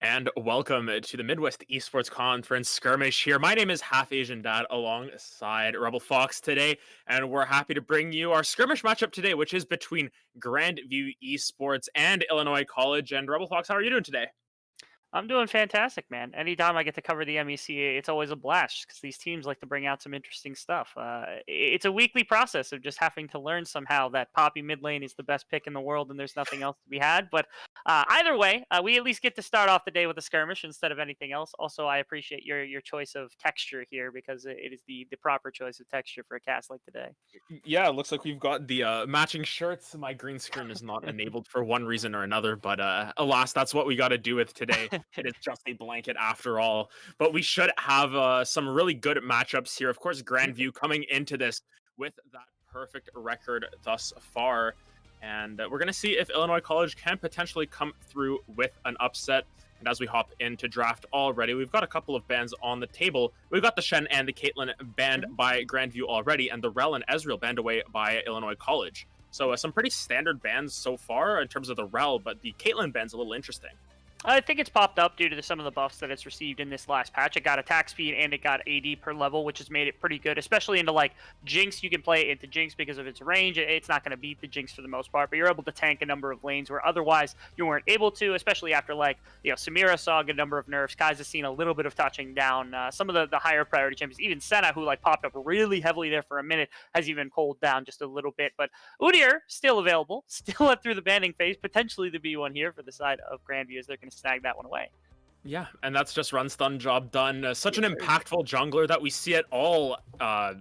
And welcome to the Midwest Esports Conference skirmish here. My name is Half Asian Dad alongside Rebel Fox today, and we're happy to bring you our skirmish matchup today, which is between Grandview Esports and Illinois College. And Rebel Fox, how are you doing today? I'm doing fantastic, man. Anytime I get to cover the MECA, it's always a blast because these teams like to bring out some interesting stuff. It's a weekly process of just having to learn somehow that Poppy mid lane is the best pick in the world and there's nothing else to be had. But either way, we at least get to start off the day with a skirmish instead of anything else. Also, I appreciate your choice of texture here because it is the proper choice of texture for a cast like today. Yeah, it looks like we've got the matching shirts. My green screen is not enabled for one reason or another, but alas, that's what we got to do with today. It is just a blanket after all. But we should have some really good matchups here. Of course, Grandview coming into this with that perfect record thus far. And we're going to see if Illinois College can potentially come through with an upset. And as we hop into draft already, we've got a couple of bans on the table. We've got the Shen and the Caitlyn banned by Grandview already, and the Rel and Ezreal banned away by Illinois College. So some pretty standard bans so far in terms of the Rel, but the Caitlyn ban's a little interesting. I think it's popped up due to some of the buffs that it's received in this last patch. It got attack speed and it got AD per level, which has made it pretty good, especially into like Jinx. You can play it into Jinx because of its range. It's not going to beat the Jinx for the most part, but you're able to tank a number of lanes where otherwise you weren't able to, especially after like, Samira saw a number of nerfs. Kai's seen a little bit of touching down. Some of the higher priority champions, even Senna, who like popped up really heavily there for a minute, has even cooled down just a little bit. But Udyr still available, still through the banning phase, potentially the B1 here for the side of Grandview as they're going to snag that one away. Yeah, and that's just run stun job done. Such an impactful jungler that we see at all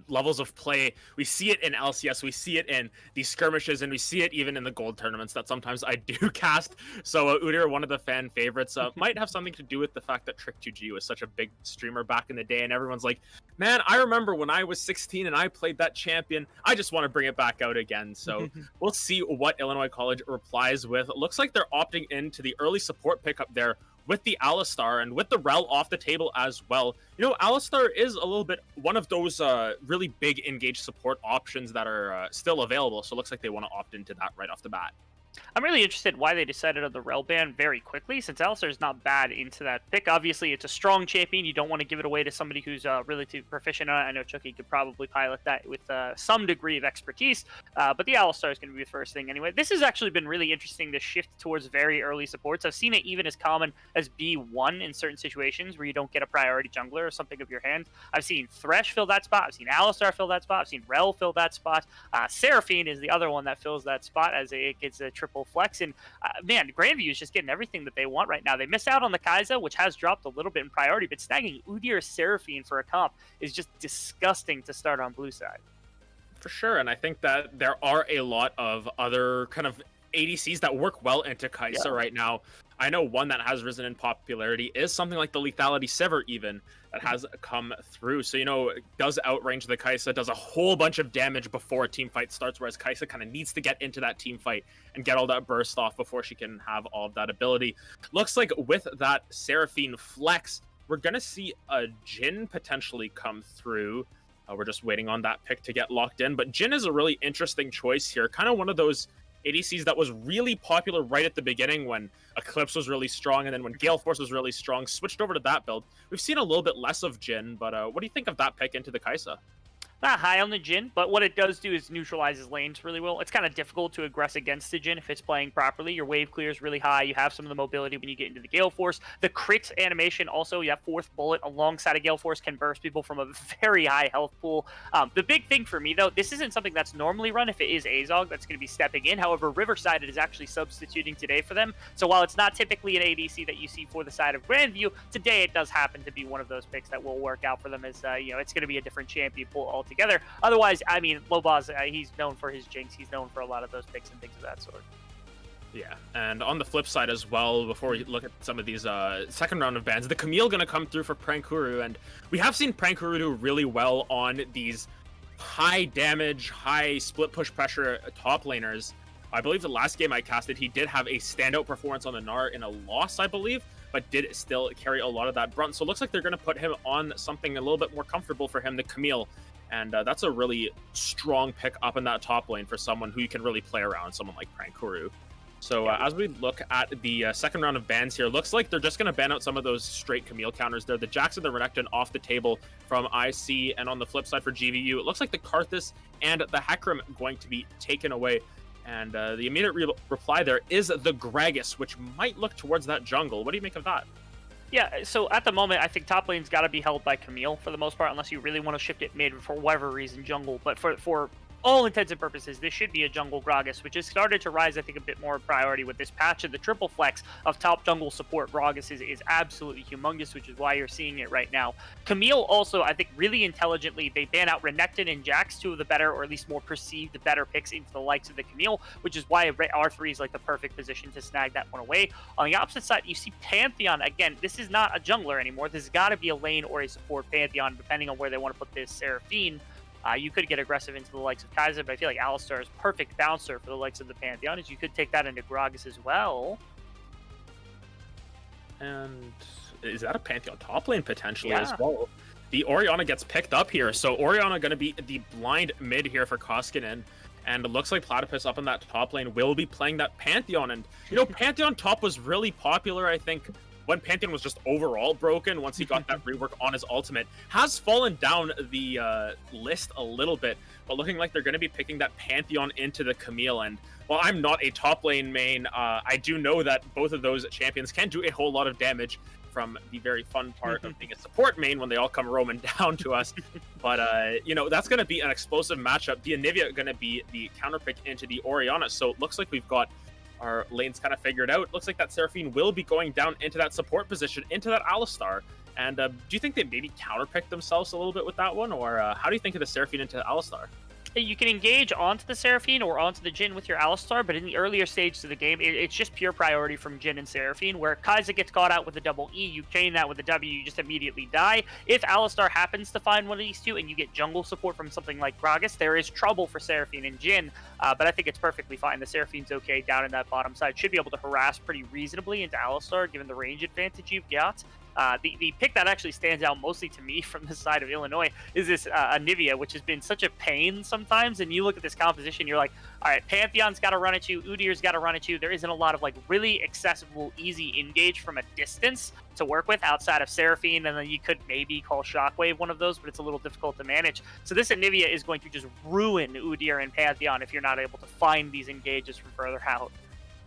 levels of play. We see it in LCS, we see it in these skirmishes, and we see it even in the gold tournaments that sometimes I do cast. So Udyr, one of the fan favorites, might have something to do with the fact that Trick2G was such a big streamer back in the day, and everyone's like, man, I remember when I was 16 and I played that champion. I just want to bring it back out again. So we'll see what Illinois College replies with. It looks like they're opting into the early support pickup there with the Alistar and with the Rel off the table as well. Alistar is a little bit one of those really big engaged support options that are still available. So it looks like they want to opt into that right off the bat. I'm really interested why they decided on the Rel ban very quickly, since Alistar is not bad into that pick. Obviously, it's a strong champion. You don't want to give it away to somebody who's really too proficient on it. I know Chucky could probably pilot that with some degree of expertise, but the Alistar is going to be the first thing anyway. This has actually been really interesting, to shift towards very early supports. I've seen it even as common as B1 in certain situations where you don't get a priority jungler or something of your hand. I've seen Thresh fill that spot. I've seen Alistar fill that spot. I've seen Rel fill that spot. Seraphine is the other one that fills that spot as it gets a triple flex. And man, Grandview is just getting everything that they want right now. They missed out on the Kai'Sa, which has dropped a little bit in priority, but snagging Udyr Seraphine for a comp is just disgusting to start on blue side. For sure, and I think that there are a lot of other kind of ADCs that work well into Kai'Sa right now. I know one that has risen in popularity is something like the Lethality Sever even, that has come through. So, it does outrange the Kai'Sa, does a whole bunch of damage before a team fight starts, whereas Kai'Sa kind of needs to get into that team fight and get all that burst off before she can have all of that ability. Looks like with that Seraphine flex, we're going to see a Jhin potentially come through. We're just waiting on that pick to get locked in, but Jhin is a really interesting choice here. Kind of one of those ADCs that was really popular right at the beginning when Eclipse was really strong, and then when Gale Force was really strong, switched over to that build. We've seen a little bit less of Jhin, but what do you think of that pick into the Kai'Sa? Not high on the Jhin, but what it does do is neutralizes lanes really well. It's kind of difficult to aggress against the Jhin if it's playing properly. Your wave clear is really high. You have some of the mobility when you get into the Gale Force. The crit animation also, you have fourth bullet alongside a Gale Force can burst people from a very high health pool. The big thing for me, though, this isn't something that's normally run if it is Azog that's going to be stepping in. However, Riverside is actually substituting today for them. So while it's not typically an ADC that you see for the side of Grandview, today it does happen to be one of those picks that will work out for them as, it's going to be a different champion pool altogether. Otherwise, I mean, Lobaz, he's known for his Jinx. He's known for a lot of those picks and things of that sort. Yeah, and on the flip side as well, before we look at some of these second round of bans, the Camille going to come through for Prankuru, and we have seen Prankuru do really well on these high damage, high split push pressure top laners. I believe the last game I casted, he did have a standout performance on the Gnar in a loss, I believe, but did still carry a lot of that brunt. So it looks like they're going to put him on something a little bit more comfortable for him, the Camille. And that's a really strong pick up in that top lane for someone who you can really play around, someone like Prankuru. So as we look at the second round of bans here, looks like they're just going to ban out some of those straight Camille counters there. The Jax and the Renekton off the table from IC, and on the flip side for GVU, it looks like the Karthus and the Hecarim going to be taken away. And the immediate reply there is the Gragas, which might look towards that jungle. What do you make of that? Yeah, so at the moment, I think top lane's got to be held by Camille for the most part, unless you really want to shift it mid for whatever reason, jungle. But for all intents and purposes, this should be a jungle Gragas, which has started to rise, I think, a bit more priority with this patch. And the triple flex of top jungle support Gragas is absolutely humongous, which is why you're seeing it right now. Camille also, I think, really intelligently, they ban out Renekton and Jax, two of the better, or at least more perceived better picks into the likes of the Camille, which is why R3 is like the perfect position to snag that one away. On the opposite side, you see Pantheon. Again, this is not a jungler anymore. This has got to be a lane or a support Pantheon, depending on where they want to put this Seraphine. You could get aggressive into the likes of Kai'Sa, but I feel like Alistar is perfect bouncer for the likes of the Pantheon, as you could take that into Gragas as well. And is that a Pantheon top lane potentially as well? The Orianna gets picked up here, so Orianna going to be the blind mid here for Koskinen. And it looks like Platypus up in that top lane will be playing that Pantheon. And, you know, Pantheon top was really popular, I think, when Pantheon was just overall broken once he got that rework on his ultimate. Has fallen down the list a little bit, but looking like they're going to be picking that Pantheon into the Camille. And while I'm not a top lane main, I do know that both of those champions can do a whole lot of damage from the very fun part of being a support main when they all come roaming down to us. But, you know, that's going to be an explosive matchup. The Anivia going to be the counterpick into the Orianna. So it looks like we've got our lanes kind of figured out. Looks like that Seraphine will be going down into that support position, into that Alistar. And do you think they maybe counterpick themselves a little bit with that one? Or how do you think of the Seraphine into Alistar? You can engage onto the Seraphine or onto the Jhin with your Alistar, but in the earlier stages of the game, it's just pure priority from Jhin and Seraphine, where Kai'Sa gets caught out with a double E, you chain that with a W, you just immediately die. If Alistar happens to find one of these two and you get jungle support from something like Gragas, there is trouble for Seraphine and Jhin, but I think it's perfectly fine. The Seraphine's okay down in that bottom side. Should be able to harass pretty reasonably into Alistar, given the range advantage you've got. The pick that actually stands out mostly to me from the side of Illinois is this Anivia, which has been such a pain sometimes. And you look at this composition, you're like, all right, Pantheon's got to run at you, Udyr's got to run at you. There isn't a lot of like really accessible, easy engage from a distance to work with outside of Seraphine, and then you could maybe call Shockwave one of those, but it's a little difficult to manage. So this Anivia is going to just ruin Udyr and Pantheon if you're not able to find these engages from further out.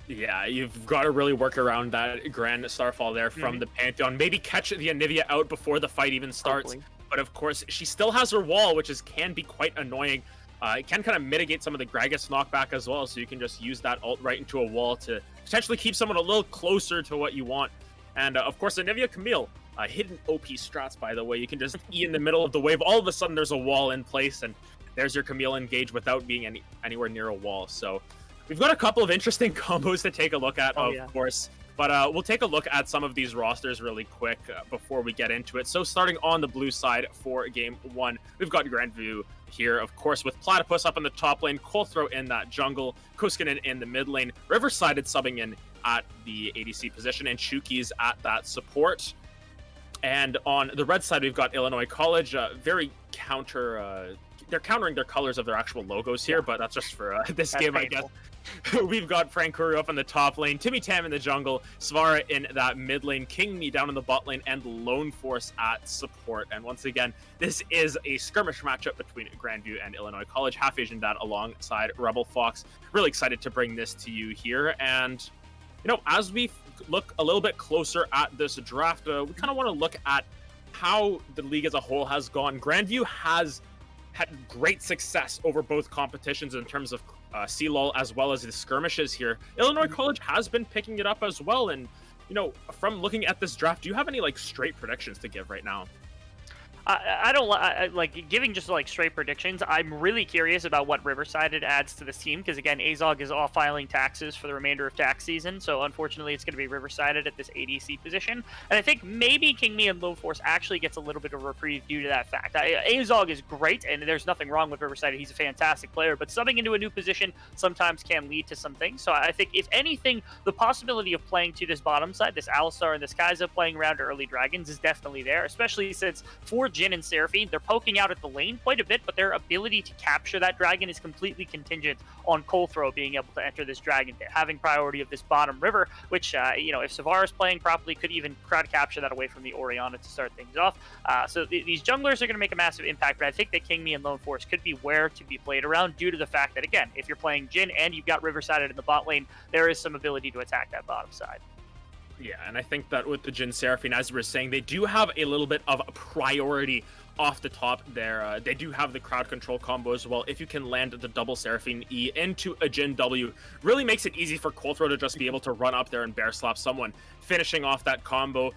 Yeah, you've got to really work around that Grand Starfall there from the Pantheon. Maybe catch the Anivia out before the fight even starts. Hopefully. But of course, she still has her wall, which can be quite annoying. It can kind of mitigate some of the Gragas knockback as well, so you can just use that ult right into a wall to potentially keep someone a little closer to what you want. And of course, Anivia Camille, hidden OP strats, by the way. You can just E in the middle of the wave. All of a sudden, there's a wall in place, and there's your Camille engage without being anywhere near a wall. So we've got a couple of interesting combos to take a look at, of course. But we'll take a look at some of these rosters really quick before we get into it. So starting on the blue side for Game 1, we've got Grandview here, of course, with Platypus up in the top lane, Colthrow in that jungle, Koskinen in the mid lane, Riverside subbing in at the ADC position, and Chuki's at that support. And on the red side, we've got Illinois College, very they're countering their colors of their actual logos here, but that's just for this game, painful. I guess. We've got Frank Kuru up in the top lane, Timmy Tam in the jungle, Svara in that mid lane, King Me down in the bot lane, and Lone Force at support. And once again, this is a skirmish matchup between Grandview and Illinois College. Half Asian Dad alongside Rebel Fox. Really excited to bring this to you here. And, you know, as we look a little bit closer at this draft, we kind of want to look at how the league as a whole has gone. Grandview has had great success over both competitions in terms of CLOL as well as the skirmishes here. Illinois College has been picking it up as well. And, you know, from looking at this draft, do you have any like straight predictions to give right now? I don't like giving just like straight predictions. I'm really curious about what Riverside adds to this team, because again, Azog is off filing taxes for the remainder of tax season, so unfortunately it's going to be Riverside at this ADC position. And I think maybe King Me and Lone Force actually gets a little bit of reprieve due to that fact. Azog is great, and there's nothing wrong with Riverside. He's a fantastic player, but subbing into a new position sometimes can lead to some things. So I think if anything, the possibility of playing to this bottom side, this Alistar and this Kai'Sa playing around early dragons is definitely there, especially since for Jhin and Seraphine, they're poking out at the lane quite a bit, but their ability to capture that dragon is completely contingent on Colthrow being able to enter this dragon pit, having priority of this bottom river, which, if Savara's playing properly, could even crowd capture that away from the Orianna to start things off. So these junglers are going to make a massive impact, but I think that King Me and Lone Forest could be where to be played around due to the fact that, again, if you're playing Jhin and you've got Riverside in the bot lane, there is some ability to attack that bottom side. Yeah, and I think that with the Jhin Seraphine, as we were saying, they do have a little bit of priority off the top there. They do have the crowd control combo as well. If you can land the double Seraphine E into a Jhin W, really makes it easy for Colthrow to just be able to run up there and bear slap someone, finishing off that combo.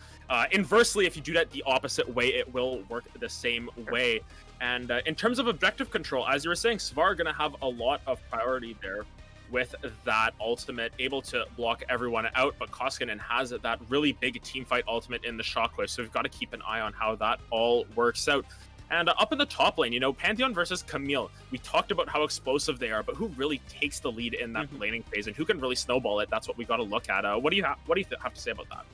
Inversely, if you do that the opposite way, it will work the same way. And in terms of objective control, as you were saying, Svar are going to have a lot of priority there with that ultimate, able to block everyone out, but Koskinen has that really big team fight ultimate in the Shockwave, so we've got to keep an eye on how that all works out. And up in the top lane, Pantheon versus Camille, we talked about how explosive they are, but who really takes the lead in that laning phase and who can really snowball it? That's what we got to look at. What do you have to say about that?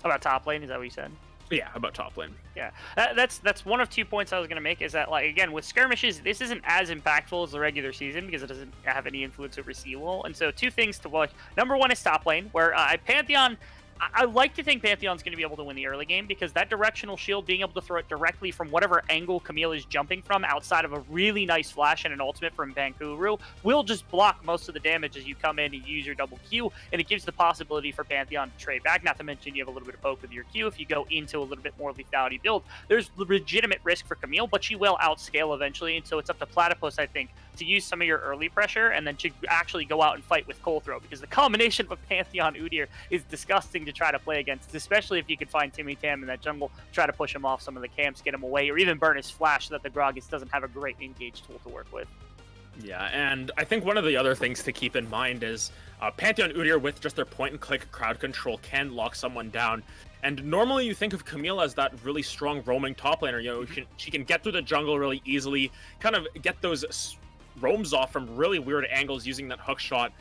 About top lane, is that what you said? Yeah, about top lane. Yeah, that's one of 2 points I was going to make, is that, like, again, with skirmishes, this isn't as impactful as the regular season because it doesn't have any influence over Seawall. And so 2 things to watch. Number 1 is top lane, where Pantheon, I like to think Pantheon's going to be able to win the early game because that directional shield, being able to throw it directly from whatever angle Camille is jumping from outside of a really nice flash and an ultimate from Bankuru, will just block most of the damage as you come in and use your double Q, and it gives the possibility for Pantheon to trade back. Not to mention you have a little bit of poke with your Q if you go into a little bit more lethality build. There's legitimate risk for Camille, but she will outscale eventually, and so it's up to Platypus, I think, to use some of your early pressure and then to actually go out and fight with Colthrow, because the combination of a Pantheon Udyr is disgusting to try to play against, especially if you could find Timmy Tam in that jungle, try to push him off some of the camps, get him away, or even burn his flash so that the Gragas doesn't have a great engage tool to work with. Yeah, and I think one of the other things to keep in mind is Pantheon Udyr, with just their point-and-click crowd control, can lock someone down. And normally you think of Camille as that really strong roaming top laner. She can get through the jungle really easily, kind of get those roams off from really weird angles using that hook shot,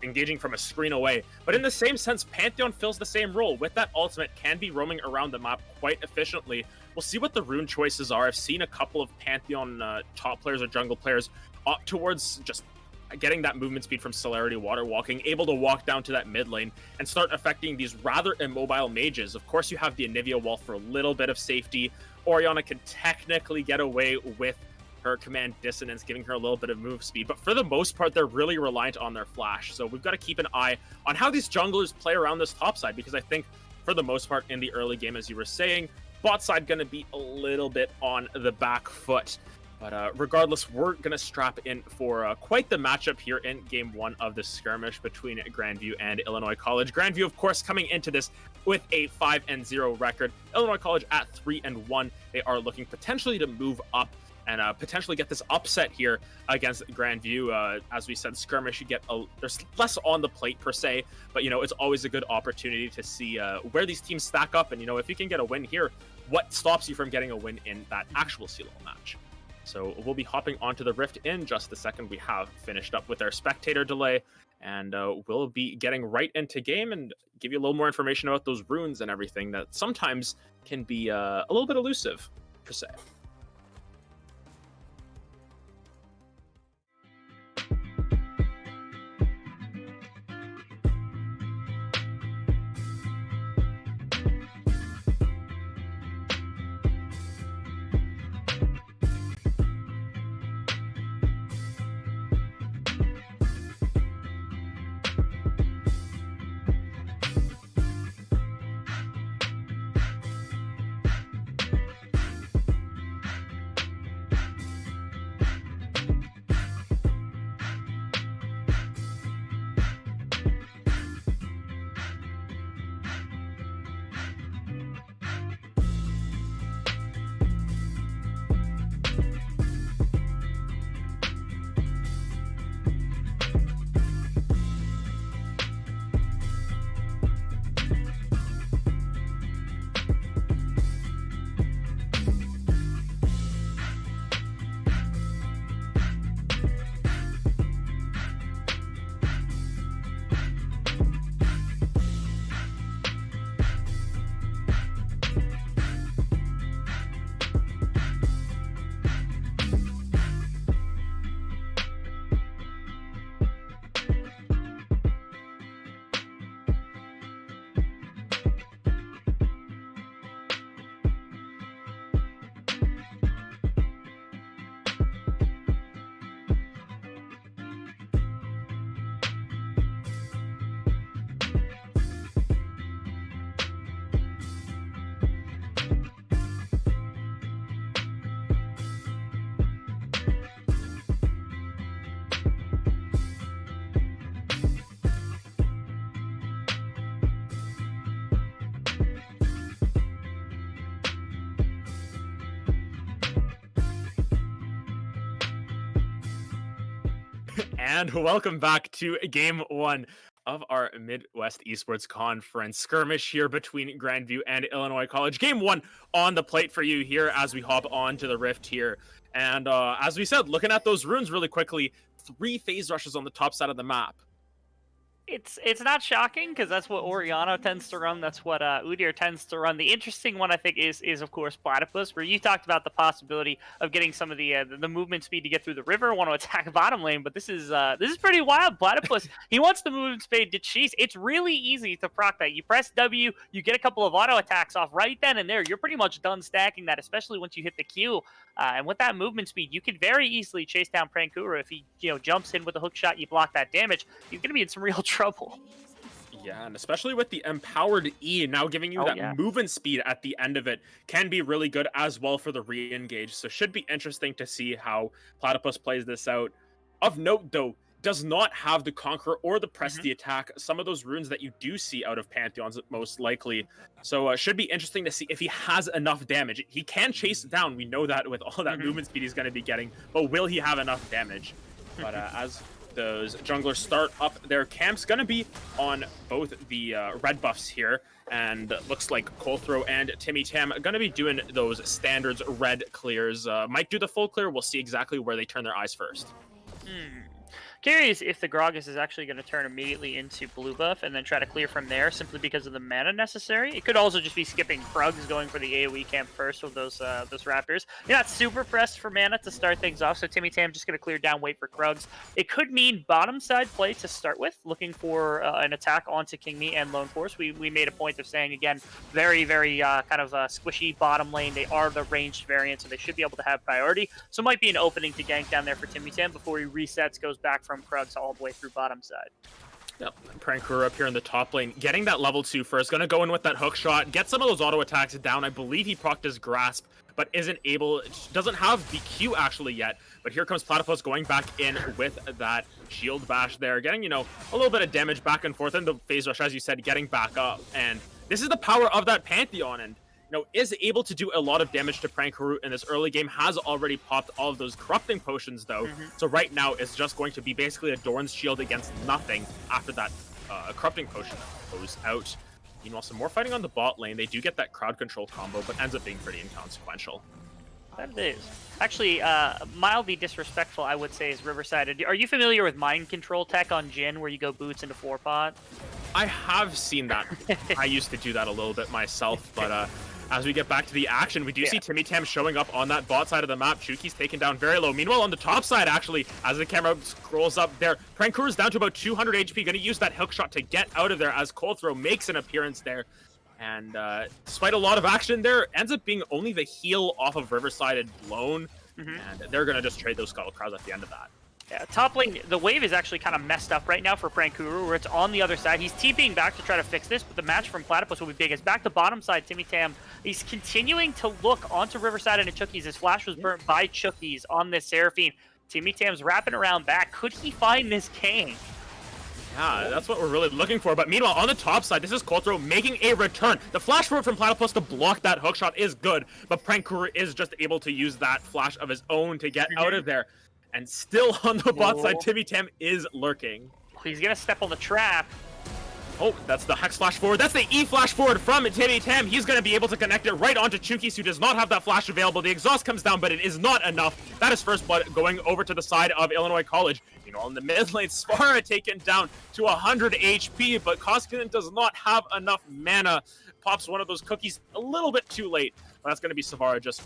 engaging from a screen away. But in the same sense, Pantheon fills the same role. With that ultimate, can be roaming around the map quite efficiently. We'll see what the rune choices are. I've seen a couple of Pantheon top players or jungle players opt towards just getting that movement speed from Celerity Water Walking, able to walk down to that mid lane and start affecting these rather immobile mages. Of course, you have the Anivia wall for a little bit of safety. Orianna can technically get away with her command dissonance, giving her a little bit of move speed, but for the most part, they're really reliant on their flash. So we've got to keep an eye on how these junglers play around this top side, because I think for the most part in the early game, as you were saying, bot side going to be a little bit on the back foot. But regardless, we're going to strap in for quite the matchup here in Game 1 of the skirmish between Grandview and Illinois College. Grandview, of course, coming into this with a 5-0 record. Illinois College at 3-1. They are looking potentially to move up and potentially get this upset here against Grandview. As we said, skirmish, you get there's less on the plate per se, but it's always a good opportunity to see where these teams stack up, and if you can get a win here, what stops you from getting a win in that actual CLO match? So we'll be hopping onto the Rift in just a second. We have finished up with our spectator delay, and we'll be getting right into game and give you a little more information about those runes and everything that sometimes can be a little bit elusive per se. and welcome back to game one of our Midwest Esports Conference skirmish here between Grandview and Illinois College. Game one on the plate for you here as we hop on to the Rift here. And as we said, looking at those runes really quickly, 3 phase rushes on the top side of the map. It's not shocking because that's what Oriana tends to run. That's what Udyr tends to run. The interesting one I think is of course Platypus, where you talked about the possibility of getting some of the movement speed to get through the river, want to attack bottom lane. But this is pretty wild. Platypus, he wants the movement speed to cheese. It's really easy to proc that. You press W, you get a couple of auto attacks off right then and there. You're pretty much done stacking that, especially once you hit the Q. And with that movement speed, you could very easily chase down Prankura if he jumps in with a hook shot. You block that damage. You're gonna be in some real trouble. Yeah, and especially with the empowered E now giving you movement speed at the end of it can be really good as well for the re-engage. So should be interesting to see how Platypus plays this out. Of note though, does not have the Conqueror or the Press the Attack, some of those runes that you do see out of Pantheons most likely. So should be interesting to see if he has enough damage. He can chase it down, we know that with all that movement speed he's going to be getting, but will he have enough damage? But as those junglers start up their camps, going to be on both the red buffs here, and looks like Colthrow and Timmy Tam going to be doing those standards red clears. Might do the full clear, we'll see exactly where they turn their eyes first. Curious if the Gragas is actually going to turn immediately into blue buff and then try to clear from there simply because of the mana necessary. It could also just be skipping Krugs, going for the AoE camp first with those Raptors. You're not super pressed for mana to start things off, so Timmy Tam just going to clear down, wait for Krugs. It could mean bottom side play to start with, looking for an attack onto King Me and Lone Force. We made a point of saying, again, very, very kind of squishy bottom lane. They are the ranged variant, so they should be able to have priority. So it might be an opening to gank down there for Timmy Tam before he resets, goes back from Krugs all the way through bottom side. Yep, Prankura up here in the top lane, getting that level 2 first, gonna go in with that hook shot, get some of those auto attacks down. I believe he procced his grasp, but doesn't have the Q actually yet. But here comes Platypus going back in with that shield bash there, getting, a little bit of damage back and forth, and the phase rush, as you said, getting back up. And this is the power of that Pantheon, and is able to do a lot of damage to Prankuru in this early game, has already popped all of those corrupting potions though. So right now it's just going to be basically a Doran's shield against nothing after that corrupting potion goes out. Meanwhile, some more fighting on the bot lane. They do get that crowd control combo, but ends up being pretty inconsequential. That is. Actually, mildly disrespectful, I would say, is Riverside. Are you familiar with mind control tech on Jhin, where you go boots into 4-pot? I have seen that. I used to do that a little bit myself, but as we get back to the action, we do see Timmy Tam showing up on that bot side of the map. Chuki's taken down very low. Meanwhile, on the top side, actually, as the camera scrolls up there, Prankura's down to about 200 HP. Going to use that hook shot to get out of there as Colthrow makes an appearance there. And despite a lot of action there, ends up being only the heal off of Riverside and blown. And they're going to just trade those Scuttle Crowds at the end of that. Yeah, top lane, the wave is actually kind of messed up right now for Prankuru, where it's on the other side. He's TPing back to try to fix this, but the match from Platypus will be big. It's back to bottom side, Timmy Tam. He's continuing to look onto Riverside and Chukies. His flash was burnt by Chukies on this Seraphine. Timmy Tam's wrapping around back. Could he find this king? Yeah, that's what we're really looking for. But meanwhile, on the top side, this is Colthrow making a return. The flash forward from Platypus to block that hookshot is good, but Prankura is just able to use that flash of his own to get out of there. And still on the bot side, Timmy Tam is lurking. He's going to step on the trap. Oh, that's the Hex flash forward. That's the E flash forward from Timmy Tam. He's going to be able to connect it right onto Chukis, who does not have that flash available. The exhaust comes down, but it is not enough. That is first blood going over to the side of Illinois College. In the mid lane, Svara taken down to 100 HP, but Koskinen does not have enough mana. Pops one of those cookies a little bit too late. But that's going to be Savara just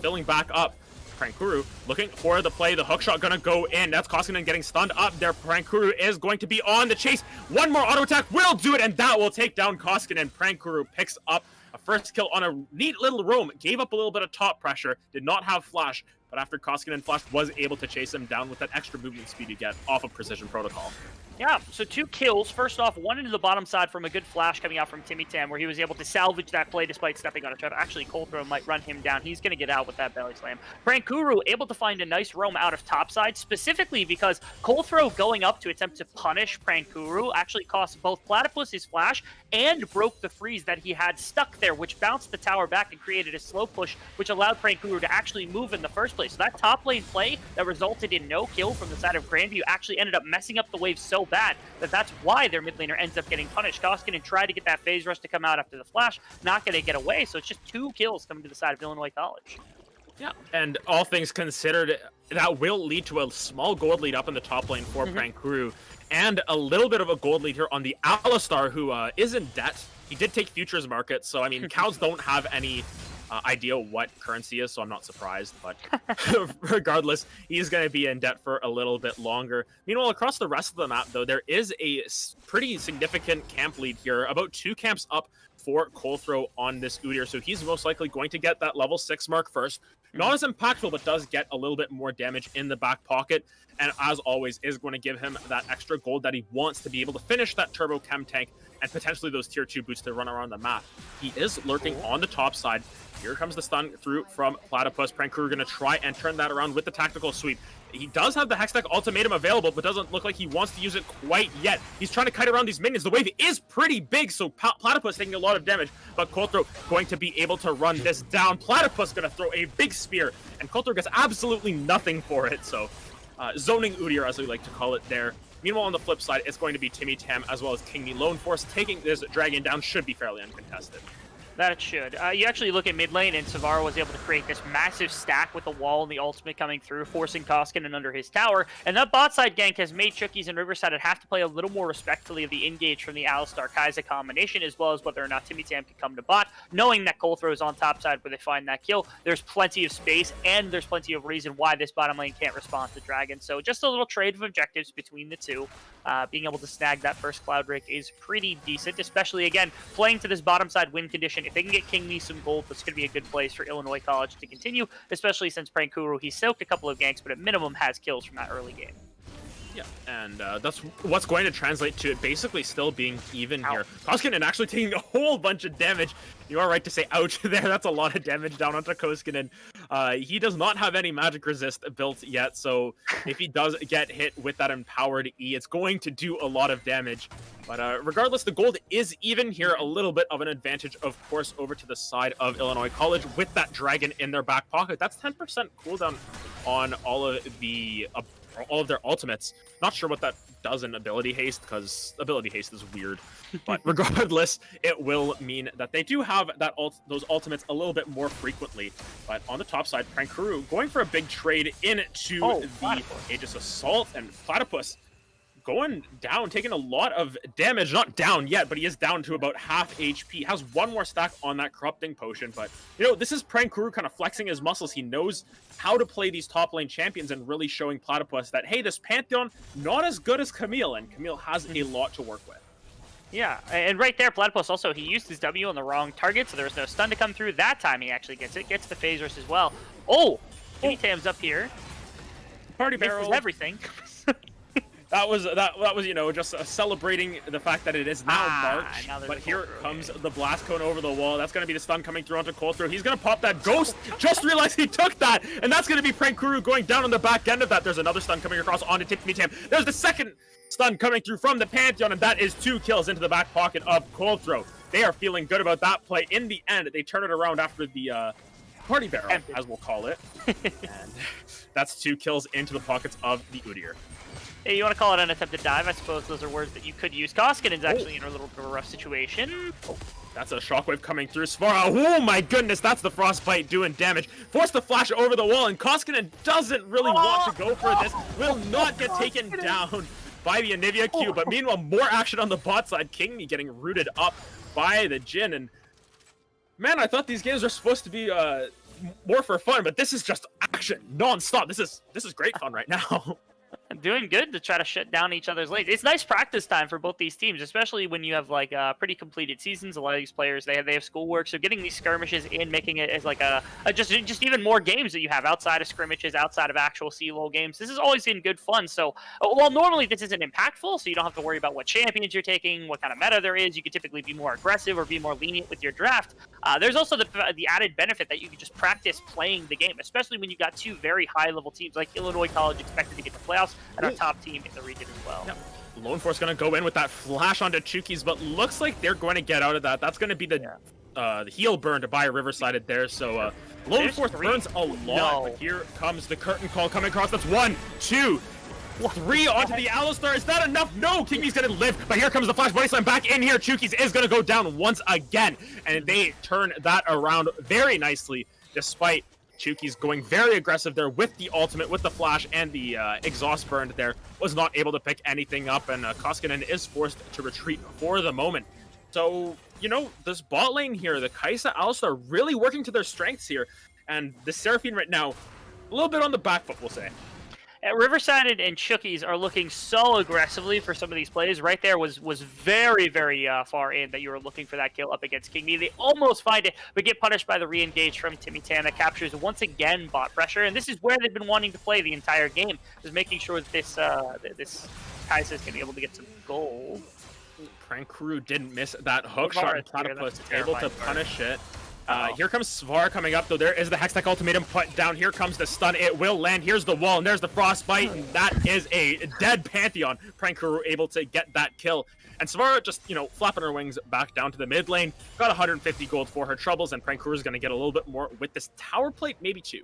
filling back up. Prankuru looking for the play. The hookshot gonna go in. That's Koskinen getting stunned up there. Prankuru is going to be on the chase. One more auto attack will do it, and that will take down Koskinen. Prankuru picks up a first kill on a neat little roam. Gave up a little bit of top pressure. Did not have flash, but after Koskinen flash was able to chase him down with that extra movement speed you get off of Precision Protocol. Yeah, so 2 kills. First off, one into the bottom side from a good flash coming out from Timmy Tam, where he was able to salvage that play despite stepping on a trap. Actually, Coldthrow might run him down. He's going to get out with that belly slam. Prankuru able to find a nice roam out of topside, specifically because Coldthrow going up to attempt to punish Prankuru actually cost both Platypus his flash and broke the freeze that he had stuck there, which bounced the tower back and created a slow push, which allowed Prankuru to actually move in the first place. So that top lane play that resulted in no kill from the side of Grandview actually ended up messing up the wave so bad that's why their mid laner ends up getting punished. Koskinen tried to get that phase rush to come out after the flash, not going to get away, so it's just 2 kills coming to the side of Illinois College. Yeah, and all things considered, that will lead to a small gold lead up in the top lane for Prankuru, and a little bit of a gold lead here on the Alistar, who is in debt. He did take futures market, so I mean, cows don't have any idea what currency is, so I'm not surprised, but regardless, he's going to be in debt for a little bit longer. Meanwhile, across the rest of the map, though, there is a pretty significant camp lead here, about 2 camps up for Coldthrow on this Udyr, so he's most likely going to get that level 6 mark first. Not as impactful, but does get a little bit more damage in the back pocket, and as always, is going to give him that extra gold that he wants to be able to finish that Turbo Chem tank and potentially those tier 2 boots to run around the map. He is lurking on the top side. Here comes the stun through from Platypus. Prankuru going to try and turn that around with the tactical sweep. He does have the Hextech ultimatum available, but doesn't look like he wants to use it quite yet. He's trying to kite around these minions. The wave is pretty big, so Platypus taking a lot of damage, but Coldthrow going to be able to run this down. Platypus going to throw a big spear, and Coldthrow gets absolutely nothing for it, so zoning Udyr, as we like to call it there. Meanwhile, on the flip side, it's going to be Timmy Tam as well as King Me Lone Force. Taking this dragon down should be fairly uncontested. That it should. You actually look at mid lane, and Savaro was able to create this massive stack with the wall and the ultimate coming through, forcing Koskinen under his tower. And that bot side gank has made Chookies and Riverside have to play a little more respectfully of the engage from the Alistar Kai'Sa combination, as well as whether or not Timmy Tam can come to bot. Knowing that Coldthrow is on top side where they find that kill, there's plenty of space, and there's plenty of reason why this bottom lane can't respond to Dragon. So just a little trade of objectives between the two. Being able to snag that first Cloud Rake is pretty decent, especially, again, playing to this bottom side win condition. If they can get King Me some gold, that's going to be a good place for Illinois College to continue, especially since Prankuru, he soaked a couple of ganks, but at minimum has kills from that early game. Yeah, and that's what's going to translate to it basically still being even here. Koskinen actually taking a whole bunch of damage. You are right to say ouch there. That's a lot of damage down onto Koskinen. He does not have any magic resist built yet, so if he does get hit with that empowered E, it's going to do a lot of damage. But regardless, the gold is even here. A little bit of an advantage, of course, over to the side of Illinois College with that dragon in their back pocket. That's 10% cooldown on all of their ultimates. Not sure what that does in ability haste, because ability haste is weird. But regardless, it will mean that they do have that those ultimates a little bit more frequently. But on the top side, Prankuru going for a big trade into the Aegis Assault, and Platypus going down, taking a lot of damage. Not down yet, but he is down to about half HP. Has one more stack on that Corrupting Potion, but, you know, this is Prankuru kind of flexing his muscles. He knows how to play these top lane champions and really showing Platypus that, hey, this Pantheon, not as good as Camille, and Camille has a lot to work with. Yeah, and right there, Platypus also, he used his W on the wrong target, so there was no stun to come through. That time he actually gets it, gets the phase rush as well. Oh! Timmy Tam's up here. Party barrel. Everything. That was you know, just celebrating the fact that it is now March. But here comes the blast cone over the wall. That's going to be the stun coming through onto Coldthrow. He's going to pop that ghost. Just realized he took that, and that's going to be Prankuru going down on the back end of that. There's another stun coming across onto Timmy Tam. There's the second stun coming through from the Pantheon, and that is 2 kills into the back pocket of Coldthrow. They are feeling good about that play. In the end, they turn it around after the party barrel, as we'll call it. And that's 2 kills into the pockets of the Udyr. Hey, you want to call it an attempted dive? I suppose those are words that you could use. Koskinen's actually in a little bit of a rough situation. That's a shockwave coming through. Svara, oh my goodness, that's the frostbite doing damage. Forced to flash over the wall, and Koskinen doesn't really want to go for this. Will not get taken down by the Anivia Q, but meanwhile, more action on the bot side. King Me getting rooted up by the Jhin, and man, I thought these games were supposed to be more for fun, but this is just action non-stop. This is great fun right now. Doing good to try to shut down each other's lanes. It's nice practice time for both these teams, especially when you have like pretty completed seasons. A lot of these players they have schoolwork, so getting these skirmishes in, making it as like a just even more games that you have outside of scrimmages, outside of actual CLO games. This has always been good fun. So while normally this isn't impactful, so you don't have to worry about what champions you're taking, what kind of meta there is. You could typically be more aggressive or be more lenient with your draft. There's also the added benefit that you can just practice playing the game, especially when you got two very high level teams like Illinois College expected to get to playoffs, and our top team in the region as well. Yep. Lone Force going to go in with that flash onto Chukis, but looks like they're going to get out of that. That's going to be the heal burn to buy Riverside there. So Lone Force burns a lot, but here comes the curtain call coming across. That's 1, 2, 3 onto the Alistar. Is that enough? No, Kingby's going to live, but here comes the flash body slam back in here. Chukis is going to go down once again, and they turn that around very nicely, despite Chuki's going very aggressive there with the ultimate, with the flash, and the exhaust burned there. Was not able to pick anything up, and Koskinen is forced to retreat for the moment. So, you know, this bot lane here, the Kai'Sa Alistar really working to their strengths here, and the Seraphine right now, a little bit on the back foot, we'll say. Riverside and Chookies are looking so aggressively for some of these plays. Right there was very, very far in that you were looking for that kill up against King Me. They almost find it, but get punished by the re-engage from Timmy Tan that captures once again bot pressure. And this is where they've been wanting to play the entire game, is making sure that this Kai'Sa is going to be able to get some gold. Prank Crew didn't miss that hook shot, and Platypus able to punish it. Here comes Svara coming up, though. There is the Hextech ultimatum put down. Here comes the stun. It will land. Here's the wall, and there's the frostbite, and that is a dead Pantheon. Pranker able to get that kill. And Svara just, you know, flapping her wings back down to the mid lane. Got 150 gold for her troubles, and Pranker is going to get a little bit more with this tower plate, maybe 2.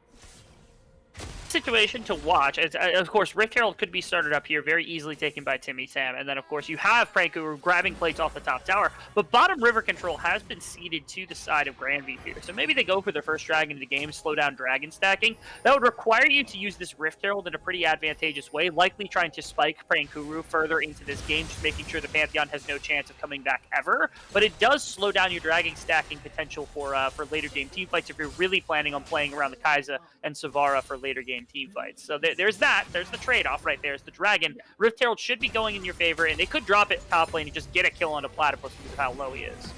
Situation to watch. Of course, Rift Herald could be started up here, very easily taken by Timmy Sam, and then of course you have Pranku grabbing plates off the top tower, but bottom river control has been ceded to the side of Grandview here, so maybe they go for their first dragon of the game, slow down dragon stacking. That would require you to use this Rift Herald in a pretty advantageous way, likely trying to spike Prankuru further into this game, just making sure the Pantheon has no chance of coming back ever, but it does slow down your dragon stacking potential for later game team fights if you're really planning on playing around the Kai'Sa and Savara for later game team fights. So there's that. There's the trade-off right there. It's the dragon. Rift Herald should be going in your favor, and they could drop it top lane and just get a kill onto Platypus because of how low he is.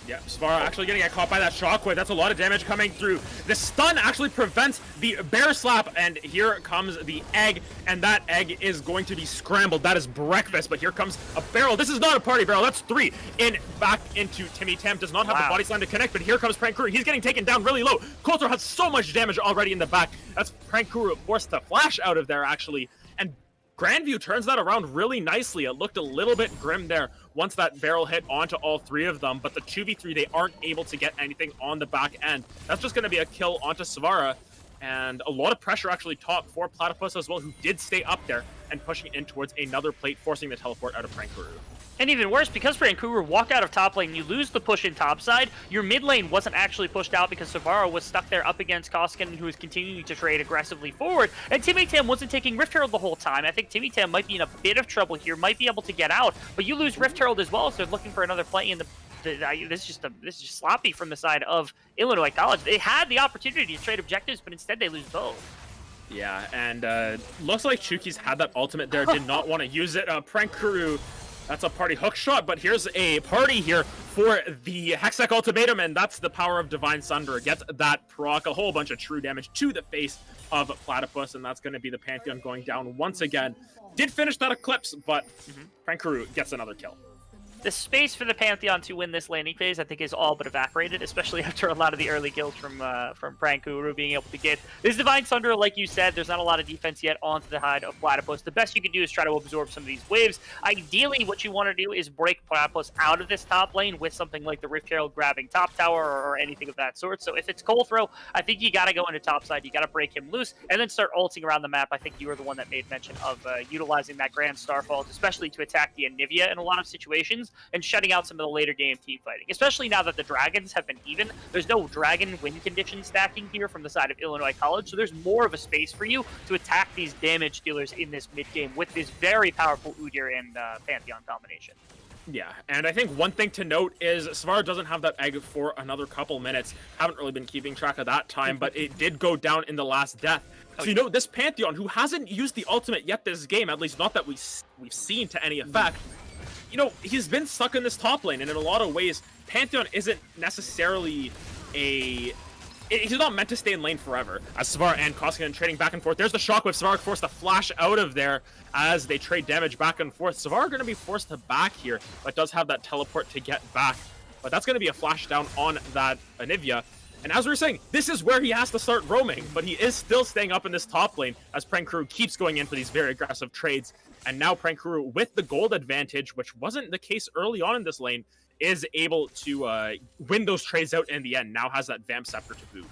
Yeah, Svara actually getting caught by that shockwave. That's a lot of damage coming through. The stun actually prevents the bear slap, and here comes the egg, and that egg is going to be scrambled. That is breakfast, but here comes a barrel. This is not a party barrel. That's 3 in back into Timmy Tam. Does not have the body slam to connect, but here comes Prankuru. He's getting taken down really low. Coulter has so much damage already in the back. That's Prankuru forced to flash out of there, actually. And Grandview turns that around really nicely. It looked a little bit grim there once that barrel hit onto all 3 of them, but the 2v3, they aren't able to get anything on the back end. That's just going to be a kill onto Savara, and a lot of pressure actually top for Platypus as well, who did stay up there and pushing in towards another plate, forcing the teleport out of Prankuru. And even worse, because Prankuru walked out of top lane, you lose the push in top side. Your mid lane wasn't actually pushed out because Savara was stuck there up against Koskinen, who was continuing to trade aggressively forward. And Timmy Tam wasn't taking Rift Herald the whole time. I think Timmy Tam might be in a bit of trouble here, might be able to get out, but you lose Rift Herald as well, so they're looking for another play in the this is just sloppy from the side of Illinois College. They had the opportunity to trade objectives, but instead they lose both. Yeah, and looks like Chuki's had that ultimate there, did not want to use it. Prankuru, that's a party hook shot, but here's a party here for the Hextech ultimatum, and that's the power of Divine Sunder. Gets that proc, a whole bunch of true damage to the face of Platypus, and that's going to be the Pantheon going down once again. Did finish that Eclipse, but Prankuru gets another kill. The space for the Pantheon to win this landing phase, I think, is all but evaporated, especially after a lot of the early kills from Prankuru being able to get this Divine Sunder. Like you said, there's not a lot of defense yet onto the hide of Platypus. The best you can do is try to absorb some of these waves. Ideally, what you want to do is break Platypus out of this top lane with something like the Rift Herald grabbing top tower or anything of that sort. So if it's Cold Throw, I think you got to go into top side. You got to break him loose and then start ulting around the map. I think you were the one that made mention of utilizing that Grand Starfall, especially to attack the Anivia in a lot of situations, and shutting out some of the later game team fighting, especially now that the Dragons have been even. There's no Dragon win condition stacking here from the side of Illinois College, so there's more of a space for you to attack these damage dealers in this mid game with this very powerful Udyr and Pantheon combination. Yeah, and I think one thing to note is Savara doesn't have that egg for another couple minutes. Haven't really been keeping track of that time, but it did go down in the last death. So you know, this Pantheon, who hasn't used the ultimate yet this game, at least not that we've seen to any effect, you know, he's been stuck in this top lane, and in a lot of ways, Pantheon isn't necessarily he's not meant to stay in lane forever. As Savara and Koskinen trading back and forth. There's the shockwave. Savara forced to flash out of there as they trade damage back and forth. Savara going to be forced to back here, but does have that teleport to get back. But that's going to be a flash down on that Anivia. And as we were saying, this is where he has to start roaming, but he is still staying up in this top lane as Prankuru keeps going in for these very aggressive trades. And now Prankuru, with the gold advantage, which wasn't the case early on in this lane, is able to win those trades out in the end. Now has that Vamp Scepter to boot.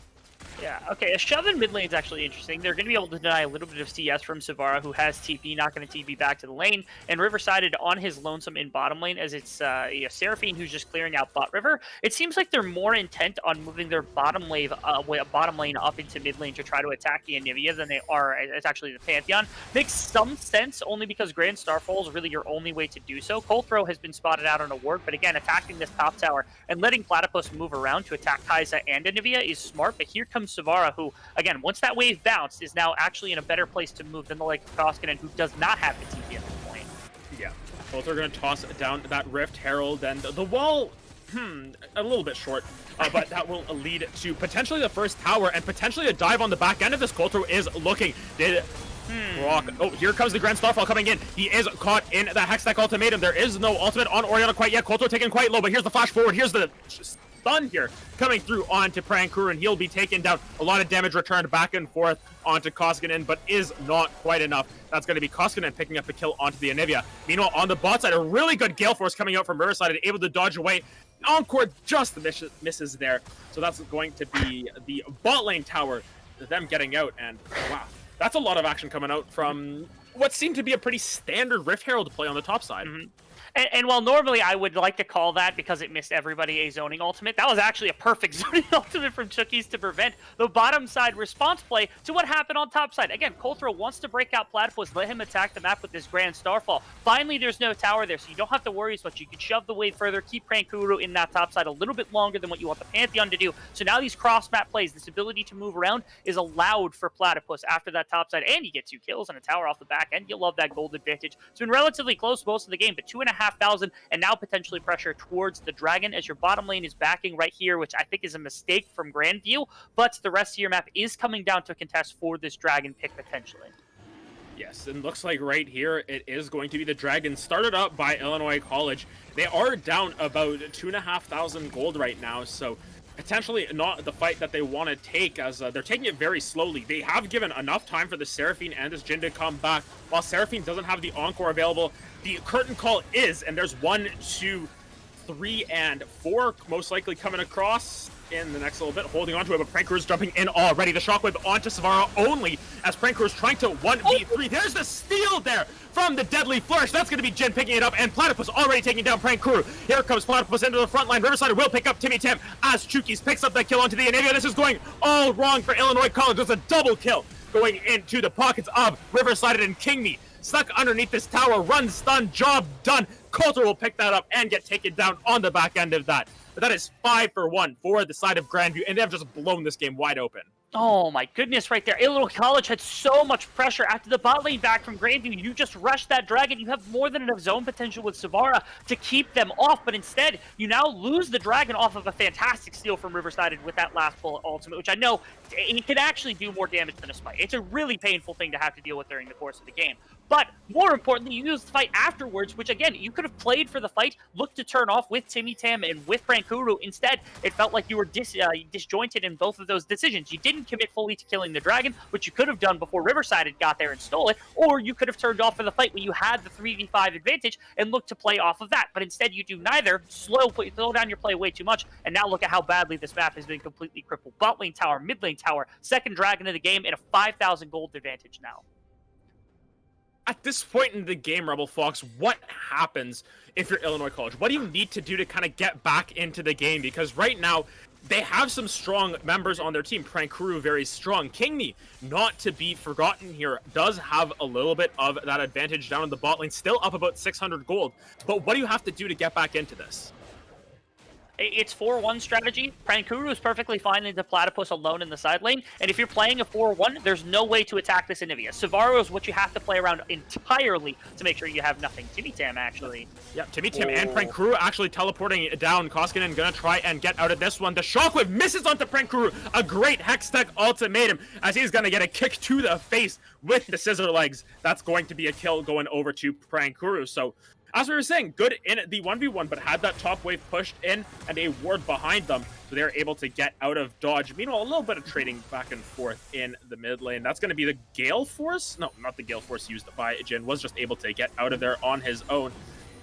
Yeah, okay, a shove in mid lane is actually interesting. They're going to be able to deny a little bit of CS from Savara, who has TP, not going to TP back to the lane, and Riverside on his lonesome in bottom lane, as it's Seraphine who's just clearing out bot river. It seems like they're more intent on moving their bottom lane up into mid lane to try to attack the Anivia than they are, it's actually the Pantheon. Makes some sense, only because Grand Starfall is really your only way to do so. Colthrow has been spotted out on a ward, but again, attacking this top tower and letting Platypus move around to attack Kai'Sa and Anivia is smart, but here comes Savara, who, again, once that wave bounced, is now actually in a better place to move than the like Koskinen, who does not have the TP at this point. Yeah. Both are going to toss down that Rift Herald, and the wall, a little bit short, but that will lead to potentially the first tower, and potentially a dive on the back end of this. Colter is looking. Rock. Oh, here comes the Grand Starfall coming in. He is caught in the Hextech ultimatum. There is no ultimate on Orianna quite yet. Colter taken quite low, but here's the flash forward. Here's the stun here coming through onto Prankuru, and he'll be taken down. A lot of damage returned back and forth onto Koskinen, but is not quite enough. That's going to be Koskinen picking up the kill onto the Anivia. Meanwhile, on the bot side, a really good Gale Force coming out from Riverside and able to dodge away. Encore just misses there. So that's going to be the bot lane tower, them getting out, and wow. That's a lot of action coming out from what seemed to be a pretty standard Rift Herald play on the top side. And while normally I would like to call that, because it missed everybody, a zoning ultimate, that was actually a perfect zoning ultimate from Chookies to prevent the bottom side response play to what happened on top side. Again, Colthrow wants to break out Platypus, let him attack the map with this Grand Starfall. Finally, there's no tower there, so you don't have to worry as much. You can shove the wave further, keep Prankuru in that top side a little bit longer than what you want the Pantheon to do. So now these cross-map plays, this ability to move around, is allowed for Platypus after that top side, and you get 2 kills and a tower off the back end. You'll love that gold advantage. It's been relatively close most of the game, but 2,500, and now potentially pressure towards the Dragon as your bottom lane is backing right here, which I think is a mistake from Grandview, but the rest of your map is coming down to a contest for this Dragon pick potentially. Yes, and looks like right here it is going to be the Dragon, started up by Illinois College. They are down about 2,500 gold right now, so potentially not the fight that they want to take, as they're taking it very slowly. They have given enough time for the Seraphine and this Jhin to come back. While Seraphine doesn't have the Encore available, the Curtain Call is, and there's 1, 2, 3, and 4 most likely coming across in the next little bit, holding onto it, but Pranker is jumping in already. The Shockwave onto Savara only, as Pranker is trying to 1v3. There's the steal there from the Deadly Flourish. That's going to be Jhin picking it up, and Platypus already taking down Prankuru. Here comes Platypus into the front line. Riverside will pick up Timmy Tim as Chookies picks up that kill onto the Anivia. This is going all wrong for Illinois College. There's a double kill going into the pockets of Riverside and Kingme. Stuck underneath this tower, run, stun, job done. Coulter will pick that up and get taken down on the back end of that. But that is 5 for 1 for the side of Grandview, and they have just blown this game wide open. Oh my goodness, right there. Illinois College had so much pressure after the bot lane back from Grandview. You just rushed that Dragon. You have more than enough zone potential with Savara to keep them off, but instead, you now lose the Dragon off of a fantastic steal from Riverside with that last bullet ultimate, which I know it can actually do more damage than a smite. It's a really painful thing to have to deal with during the course of the game. But more importantly, you use the fight afterwards, which again, you could have played for the fight, looked to turn off with Timmy Tam and with Prankuru. Instead, it felt like you were disjointed in both of those decisions. You didn't commit fully to killing the Dragon, which you could have done before Riverside had got there and stole it, or you could have turned off for the fight when you had the 3v5 advantage and looked to play off of that. But instead, you do neither, slow down your play way too much, and now look at how badly this map has been completely crippled. Bot lane tower, mid lane tower, second Dragon of the game, and a 5,000 gold advantage now. at this point in the game, Rebel Fox, what happens if you're Illinois College? What do you need to do to kind of get back into the game? Because right now, they have some strong members on their team. Prankuru, very strong. Kingme, not to be forgotten here, does have a little bit of that advantage down in the bot lane, still up about 600 gold. But what do you have to do to get back into this? It's 4-1 strategy. Prankuru is perfectly fine into Platypus alone in the side lane, and if you're playing a 4-1, there's no way to attack this Anivia. Savaro is what you have to play around entirely to make sure you have nothing. Timmy Tam, actually. Yeah, Timmy Tam and Prankuru actually teleporting down. Koskinen gonna try and get out of this one. The Shockwave misses onto Prankuru. A great Hextech ultimatum as he's gonna get a kick to the face with the scissor legs. That's going to be a kill going over to Prankuru. So, as we were saying, good in the 1v1, but had that top wave pushed in and a ward behind them, so they're able to get out of dodge. Meanwhile, a little bit of trading back and forth in the mid lane. That's going to be the Gale Force? No, not the Gale Force used by Jin. Was just able to get out of there on his own.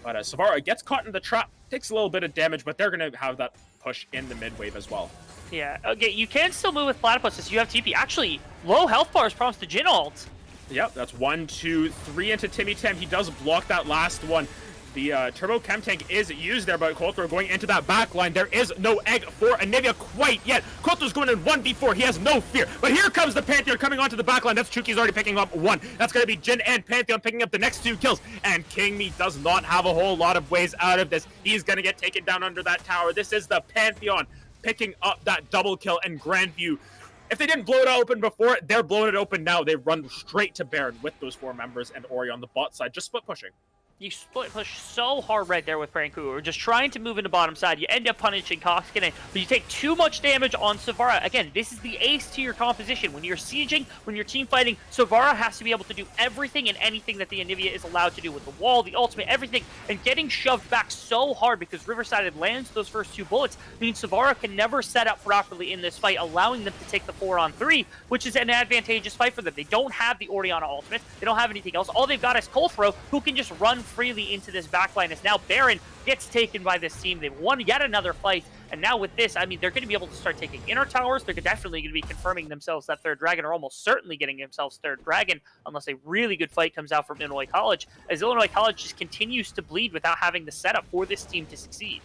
But Savara gets caught in the trap, takes a little bit of damage, but they're going to have that push in the mid wave as well. Yeah, okay, you can still move with Platypus as you have TP. Actually, low health bars prompts the Jin ult. Yep, that's 1, 2, 3 into Timmy Tam. He does block that last one. The Turbo Chem Tank is used there, but Coulter going into that back line. There is no egg for Anivia quite yet. Coulter's going in 1v4. He has no fear. But here comes the Pantheon coming onto the back line. That's Chuki's already picking up one. That's going to be Jin and Pantheon picking up the next 2 kills. And Kingme does not have a whole lot of ways out of this. He's going to get taken down under that tower. This is the Pantheon picking up that double kill in Grandview. If they didn't blow it open before, they're blowing it open now. They run straight to Baron with those 4 members and Ori on the bot side, just split pushing. You split push so hard right there with Prankuru. Just trying to move in the bottom side. You end up punishing Koskinen, but you take too much damage on Savara. Again, this is the ace to your composition. When you're sieging, when you're team fighting, Savara has to be able to do everything and anything that the Anivia is allowed to do with the wall, the ultimate, everything. And getting shoved back so hard because Riverside lands those first 2 bullets means Savara can never set up properly in this fight, allowing them to take the 4-on-3, which is an advantageous fight for them. They don't have the Orianna ultimate. They don't have anything else. All they've got is Colthrow, who can just run freely into this backline as now Baron gets taken by this team. They've won yet another fight, and now with this, I mean, they're going to be able to start taking inner towers. They're definitely going to be confirming themselves that 3rd dragon, or almost certainly getting themselves 3rd dragon, unless a really good fight comes out from Illinois College, as Illinois College just continues to bleed without having the setup for this team to succeed.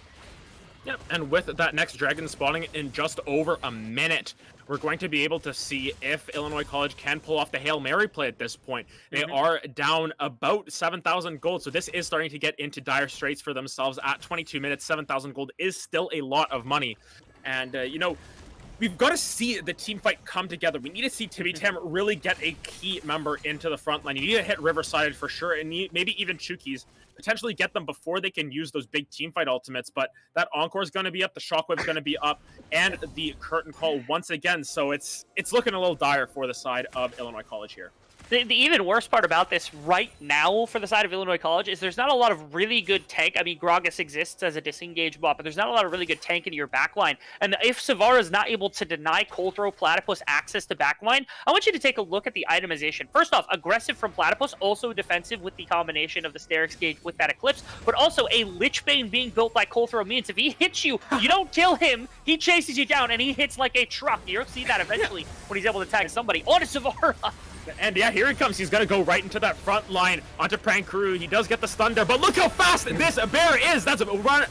Yep, and with that next dragon spawning in just over a minute, we're going to be able to see if Illinois College can pull off the Hail Mary play at this point. They are down about 7,000 gold, so this is starting to get into dire straits for themselves at 22 minutes. 7,000 gold is still a lot of money. And, you know, we've got to see the team fight come together. We need to see Timmy Tam really get a key member into the front line. You need to hit Riverside for sure, and maybe even Chuki's. Potentially get them before they can use those big team fight ultimates, but that Encore is going to be up, the Shockwave is going to be up, and the Curtain Call once again. So it's looking a little dire for the side of Illinois College here. The even worse part about this right now for the side of Illinois College is there's not a lot of really good tank. I mean, Gragas exists as a disengage bot, but there's not a lot of really good tank in your backline. And if Savara is not able to deny Coldthrow Platypus access to backline, I want you to take a look at the itemization. First off, aggressive from Platypus, also defensive with the combination of the Sterix Gauge with that Eclipse, but also a Lichbane being built by Coldthrow means if he hits you, you don't kill him, he chases you down, and he hits like a truck. You'll see that eventually when he's able to tag somebody onto Savara. And yeah, here he comes. He's going to go right into that front line onto Prankuru. He does get the stun there, but look how fast this bear is. That's a run.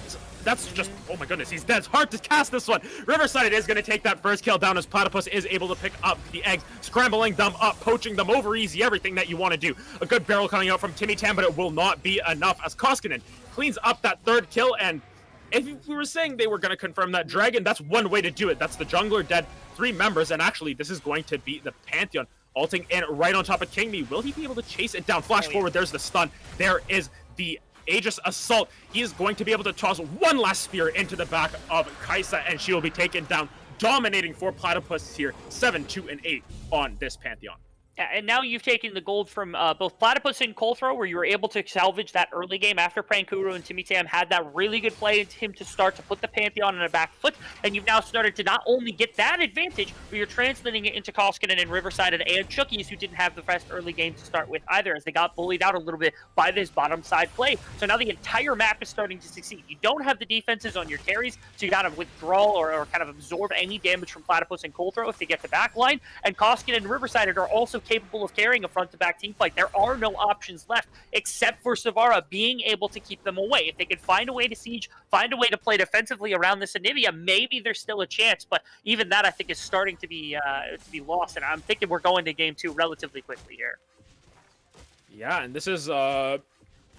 That's just, oh my goodness, he's dead. It's hard to cast this one. Riverside is going to take that first kill down as Platypus is able to pick up the eggs, scrambling them up, poaching them over easy, everything that you want to do. A good barrel coming out from Timmy Tam, but it will not be enough as Koskinen cleans up that 3rd kill. And if we were saying they were going to confirm that dragon, that's one way to do it. That's the jungler dead, 3 members, and actually this is going to be the Pantheon ulting in right on top of Kingme. Will he be able to chase it down? Flash forward, there's the stun. There is the Aegis Assault. He is going to be able to toss one last spear into the back of Kaisa, and she will be taken down, dominating for Platypus here, 7, 2, and 8 on this Pantheon. And now you've taken the gold from both Platypus and Coldthrow, where you were able to salvage that early game after Prankuru and Timmy Tam had that really good play into him to start to put the Pantheon on a back foot. And you've now started to not only get that advantage, but you're translating it into Koskinen and Riverside and Chukies, who didn't have the best early game to start with either, as they got bullied out a little bit by this bottom side play. So now the entire map is starting to succeed. You don't have the defenses on your carries, so you gotta withdraw or kind of absorb any damage from Platypus and Coldthrow if they get the back line. And Koskinen and Riverside are also capable of carrying a front-to-back team fight. There are no options left except for Savara being able to keep them away. If they can find a way to siege, find a way to play defensively around this Anivia, maybe there's still a chance. But even that, I think, is starting to be lost. And I'm thinking we're going to game 2 relatively quickly here. Yeah, and this is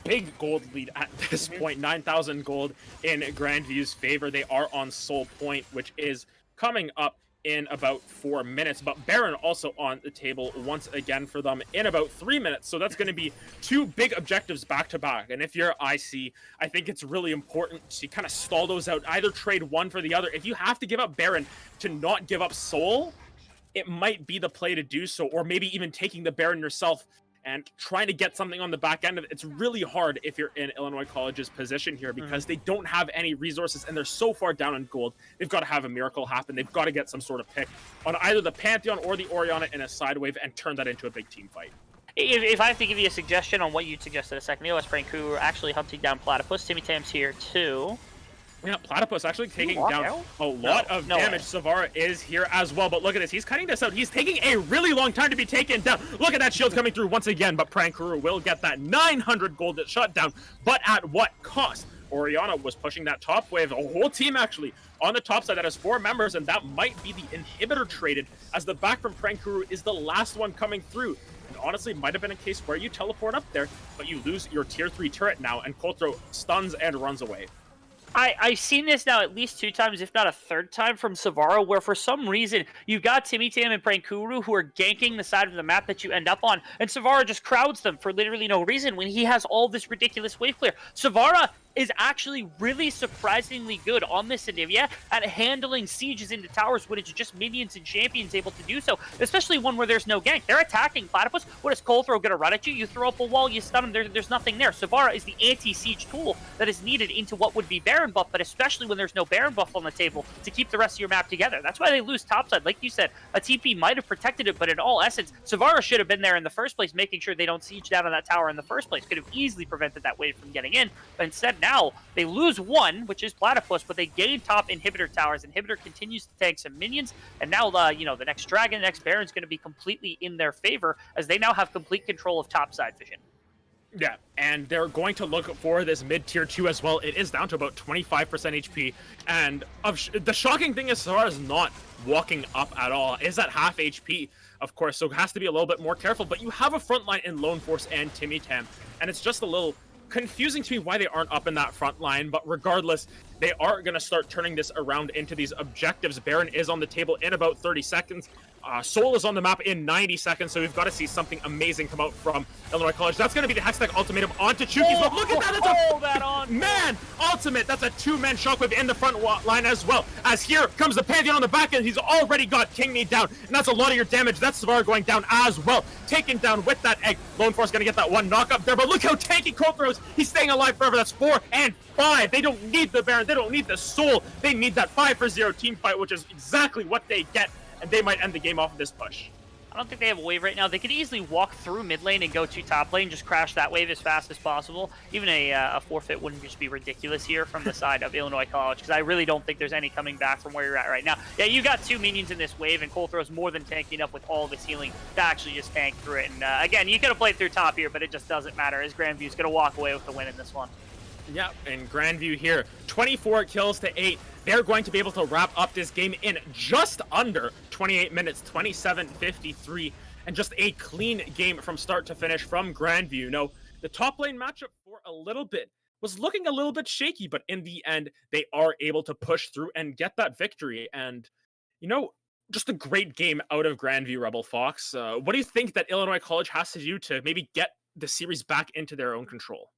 big gold lead at this point. 9,000 gold in Grandview's favor. They are on Soul Point, which is coming up in about 4 minutes, but Baron also on the table once again for them in about 3 minutes. So that's going to be 2 big objectives back to back. And if you're IC, I think it's really important to kind of stall those out, either trade one for the other. If you have to give up Baron to not give up Soul, it might be the play to do so, or maybe even taking the Baron yourself and trying to get something on the back end of it. It's really hard if you're in Illinois College's position here because they don't have any resources and they're so far down on gold. They've got to have a miracle happen. They've got to get some sort of pick on either the Pantheon or the Orianna in a side wave and turn that into a big team fight. If I have to give you a suggestion on what you suggested a second ago, as Frank Kruger actually hunting down Platypus. Timmy Tam's here too. Yeah, Platypus actually taking down a lot of damage. Savara is here as well, but look at this. He's cutting this out. He's taking a really long time to be taken down. Look at that shield coming through once again, but Prankuru will get that 900 gold shut down, but at what cost? Orianna was pushing that top wave, a whole team actually, on the top side that has 4 members, and that might be the inhibitor traded, as the back from Prankuru is the last one coming through. And honestly, might have been a case where you teleport up there, but you lose your tier 3 turret now, and Coltro stuns and runs away. I've seen this now at least 2 times, if not a 3rd time, from Savara, where for some reason you've got Timmy Tam and Prankuru who are ganking the side of the map that you end up on, and Savara just crowds them for literally no reason when he has all this ridiculous wave clear. Savara is actually really surprisingly good on this Anivia at handling sieges into towers when it's just minions and champions able to do so, especially one where there's no gank. They're attacking Platypus. What is Colthrow going to run at you? You throw up a wall, you stun him, there's nothing there. Savara is the anti-siege tool that is needed into what would be Baron buff, but especially when there's no Baron buff on the table to keep the rest of your map together. That's why they lose topside. Like you said, a TP might have protected it, but in all essence, Savara should have been there in the first place, making sure they don't siege down on that tower in the first place. Could have easily prevented that wave from getting in, but instead now they lose one, which is Platypus, but they gain top inhibitor towers. Inhibitor continues to tank some minions, and now the next dragon, the next Baron's going to be completely in their favor as they now have complete control of topside vision. Yeah, and they're going to look for this mid-tier 2 as well. It is down to about 25% HP, and the shocking thing is Savara is not walking up at all. Is at half HP, of course, so it has to be a little bit more careful, but you have a front line in Lone Force and Timmy Tam, and it's just a little confusing to me why they aren't up in that front line, but regardless, they are going to start turning this around into these objectives. Baron is on the table in about 30 seconds. Soul is on the map in 90 seconds, so we've got to see something amazing come out from Illinois College. That's going to be the Hextech ultimatum onto Chuki's, but look at that! That's a man ultimate! That's a 2-man shockwave in the front line as well. As here comes the Pantheon on the back end, he's already got King Me down, and that's a lot of your damage. That's Savara going down as well. Taken down with that egg. Lone Force going to get that 1 knock up there, but look how tanky Colt throws. He's staying alive forever. That's 4 and 5. They don't need the Baron. They don't need the Soul. They need that 5-for-0 team fight, which is exactly what they get, and they might end the game off of this push. I don't think they have a wave right now. They could easily walk through mid lane and go to top lane, just crash that wave as fast as possible. Even a forfeit wouldn't just be ridiculous here from the side of Illinois College, because I really don't think there's any coming back from where you're at right now. Yeah, you got 2 minions in this wave, and Colthrow's more than tanking up with all of his healing to actually just tank through it. And again, you could have played through top here, but it just doesn't matter, as Grandview's going to walk away with the win in this one. Yeah, and Grandview here, 24 kills to 8. They're going to be able to wrap up this game in just under 28 minutes, 27:53, and just a clean game from start to finish from Grandview. No, the top lane matchup for a little bit was looking a little bit shaky, but in the end, they are able to push through and get that victory. And, just a great game out of Grandview, Rebel Fox. What do you think that Illinois College has to do to maybe get the series back into their own control?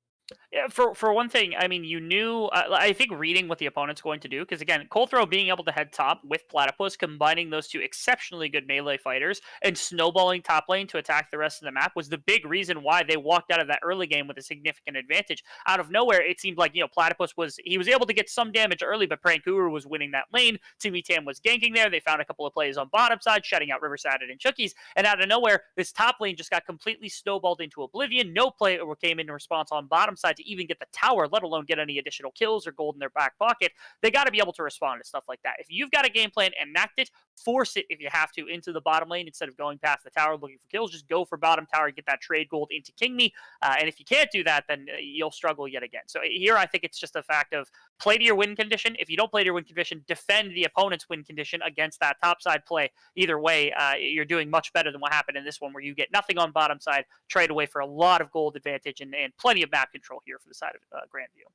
Yeah, for one thing, I mean, you knew, I think reading what the opponent's going to do, because again, Colthrow being able to head top with Platypus, combining those 2 exceptionally good melee fighters and snowballing top lane to attack the rest of the map was the big reason why they walked out of that early game with a significant advantage. Out of nowhere, it seemed like, Platypus was able to get some damage early, but Prankuru was winning that lane. Timmy Tam was ganking there. They found a couple of plays on bottom side, shutting out Riverside and Chukies, and out of nowhere, this top lane just got completely snowballed into oblivion. No play came in response on bottom side to even get the tower, let alone get any additional kills or gold in their back pocket. They got to be able to respond to stuff like that. If you've got a game plan, enact it, force it if you have to into the bottom lane instead of going past the tower looking for kills. Just go for bottom tower, get that trade gold into King Me. And if you can't do that, then you'll struggle yet again. So here, I think it's just a fact of play to your win condition. If you don't play to your win condition, defend the opponent's win condition against that topside play. Either way, you're doing much better than what happened in this one, where you get nothing on bottom side, trade away for a lot of gold advantage and plenty of map control here for the side of Grandview.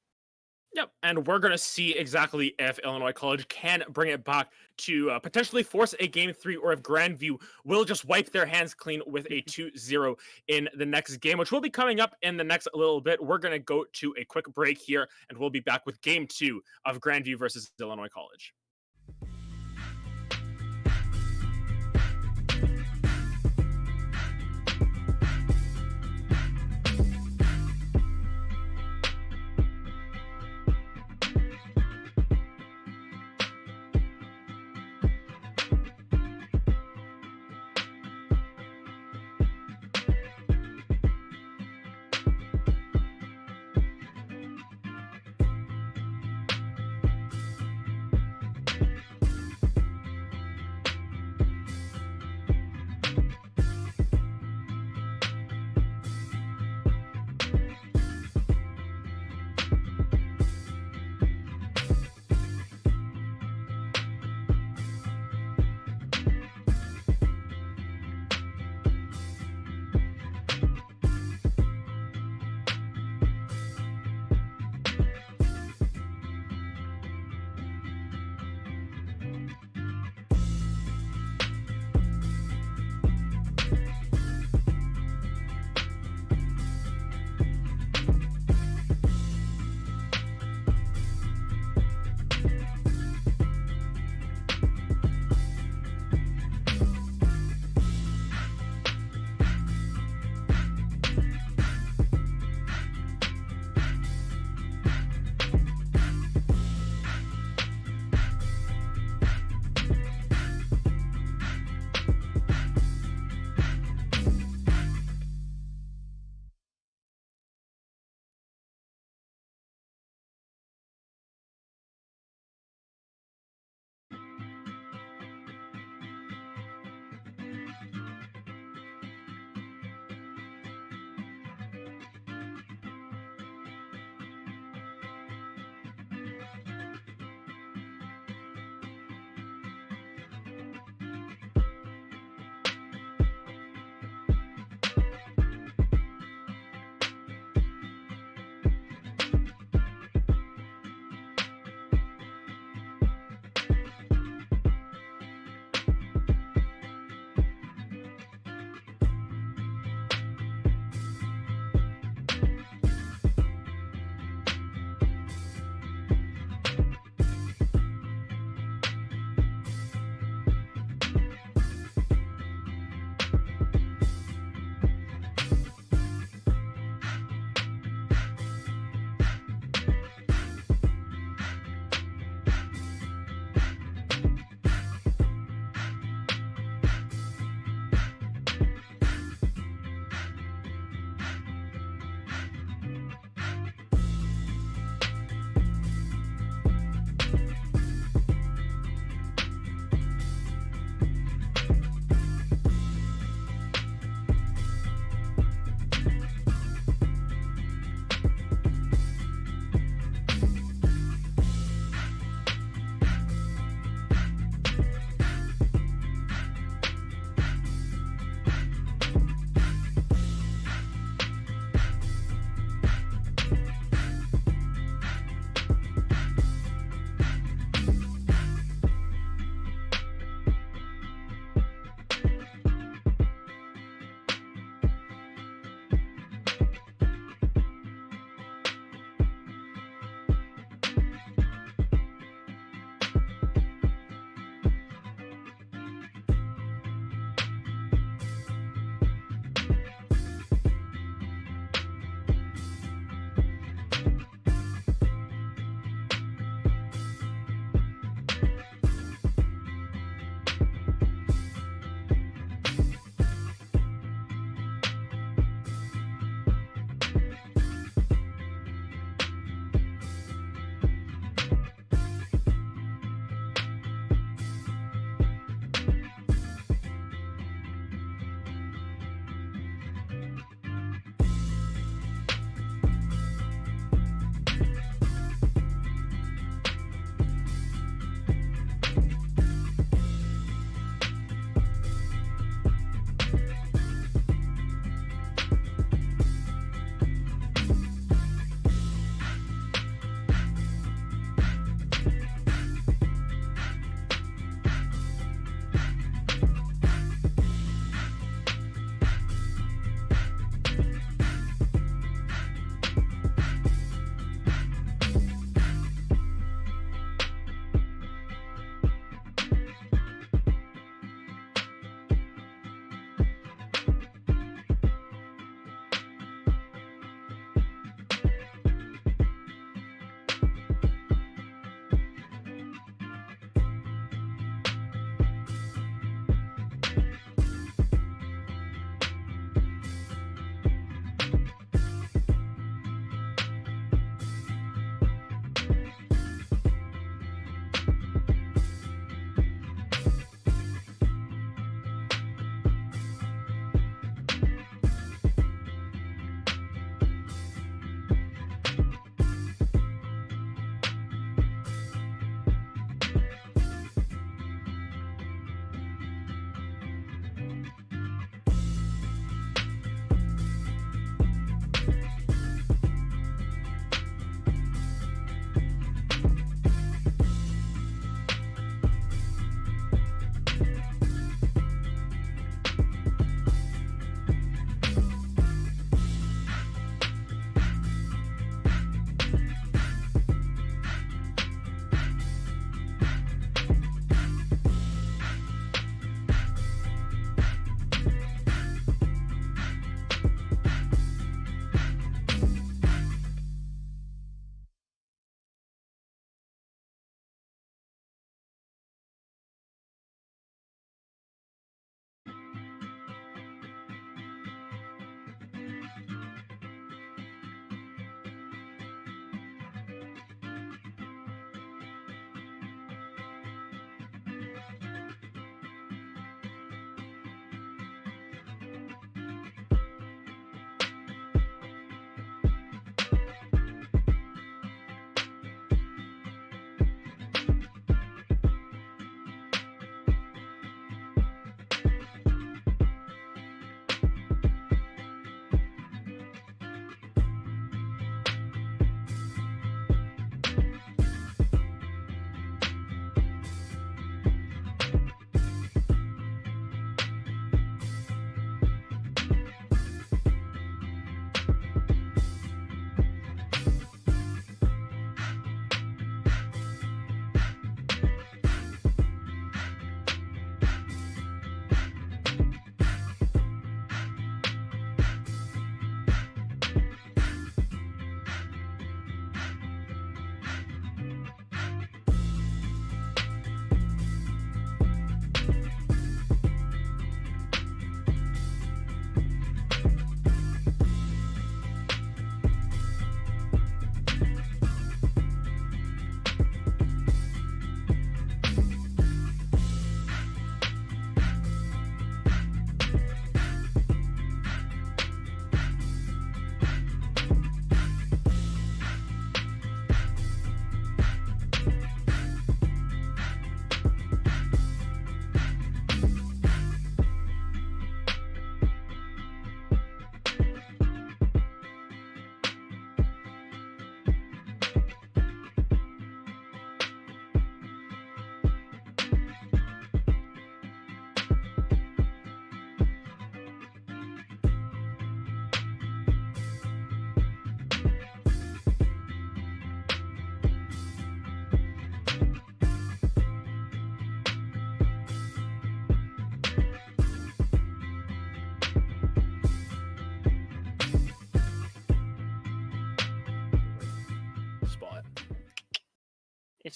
Yep, and we're going to see exactly if Illinois College can bring it back to potentially force a Game 3, or if Grandview will just wipe their hands clean with a 2-0 in the next game, which will be coming up in the next little bit. We're going to go to a quick break here, and we'll be back with Game 2 of Grandview versus Illinois College.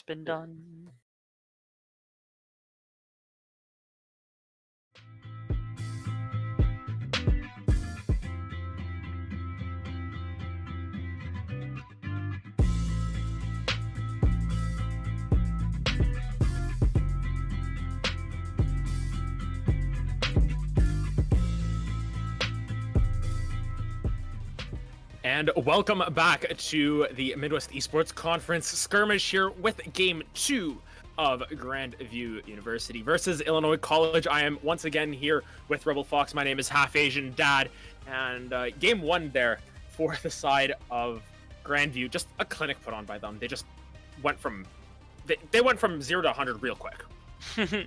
been done. And welcome back to the Midwest Esports Conference skirmish here with Game 2 of Grandview University versus Illinois College. I am once again here with Rebel Fox. My name is Half Asian Dad. And Game 1 there for the side of Grandview. Just a clinic put on by them. They just went from... They went from 0 to 100 real quick.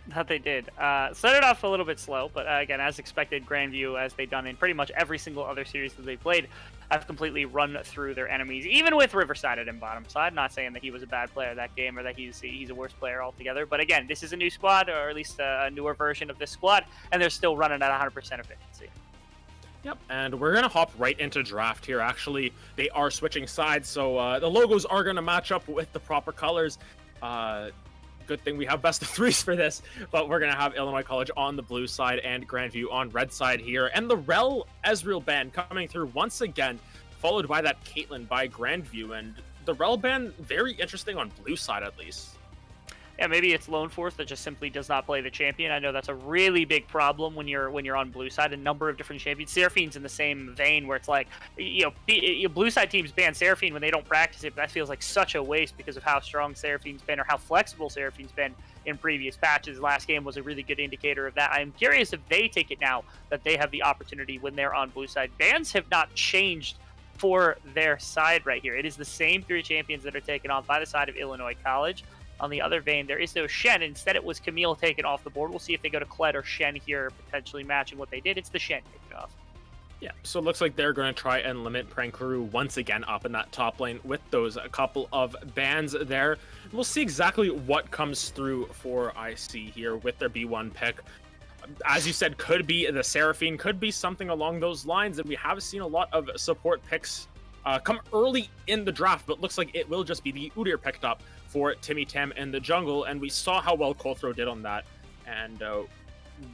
That they did. Started off a little bit slow, but again, as expected, Grandview, as they've done in pretty much every single other series that they played, have completely run through their enemies, even with Riverside at him bottom side. Not saying that he was a bad player that game or that he's a worse player altogether, but again, this is a new squad, or at least a newer version of this squad, and they're still running at 100% efficiency. Yep, and we're going to hop right into draft here. Actually, they are switching sides, so the logos are going to match up with the proper colors. Good thing we have best of threes for this, but we're going to have Illinois College on the blue side and Grandview on red side here. And the Rel Ezreal ban coming through once again, followed by that Caitlyn by Grandview. And the Rel ban, very interesting on blue side at least. Yeah, maybe it's Lone Force that just simply does not play the champion. I know that's a really big problem when you're on blue side. A number of different champions. Seraphine's in the same vein where it's like, blue side teams ban Seraphine when they don't practice it, but that feels like such a waste because of how strong Seraphine's been or how flexible Seraphine's been in previous patches. Last game was a really good indicator of that. I'm curious if they take it now that they have the opportunity when they're on blue side. Bans have not changed for their side right here. It is the same 3 champions that are taken on by the side of Illinois College. On the other vein, there is no Shen. Instead, it was Camille taken off the board. We'll see if they go to Kled or Shen here, potentially matching what they did. It's the Shen taken off. Yeah, so it looks like they're going to try and limit Prankuru once again up in that top lane with those a couple of bans there. We'll see exactly what comes through for IC here with their B1 pick. As you said, could be the Seraphine, could be something along those lines. And we have seen a lot of support picks come early in the draft, but looks like it will just be the Udyr picked up for Timmy Tam in the jungle, and we saw how well Colthrow did on that. And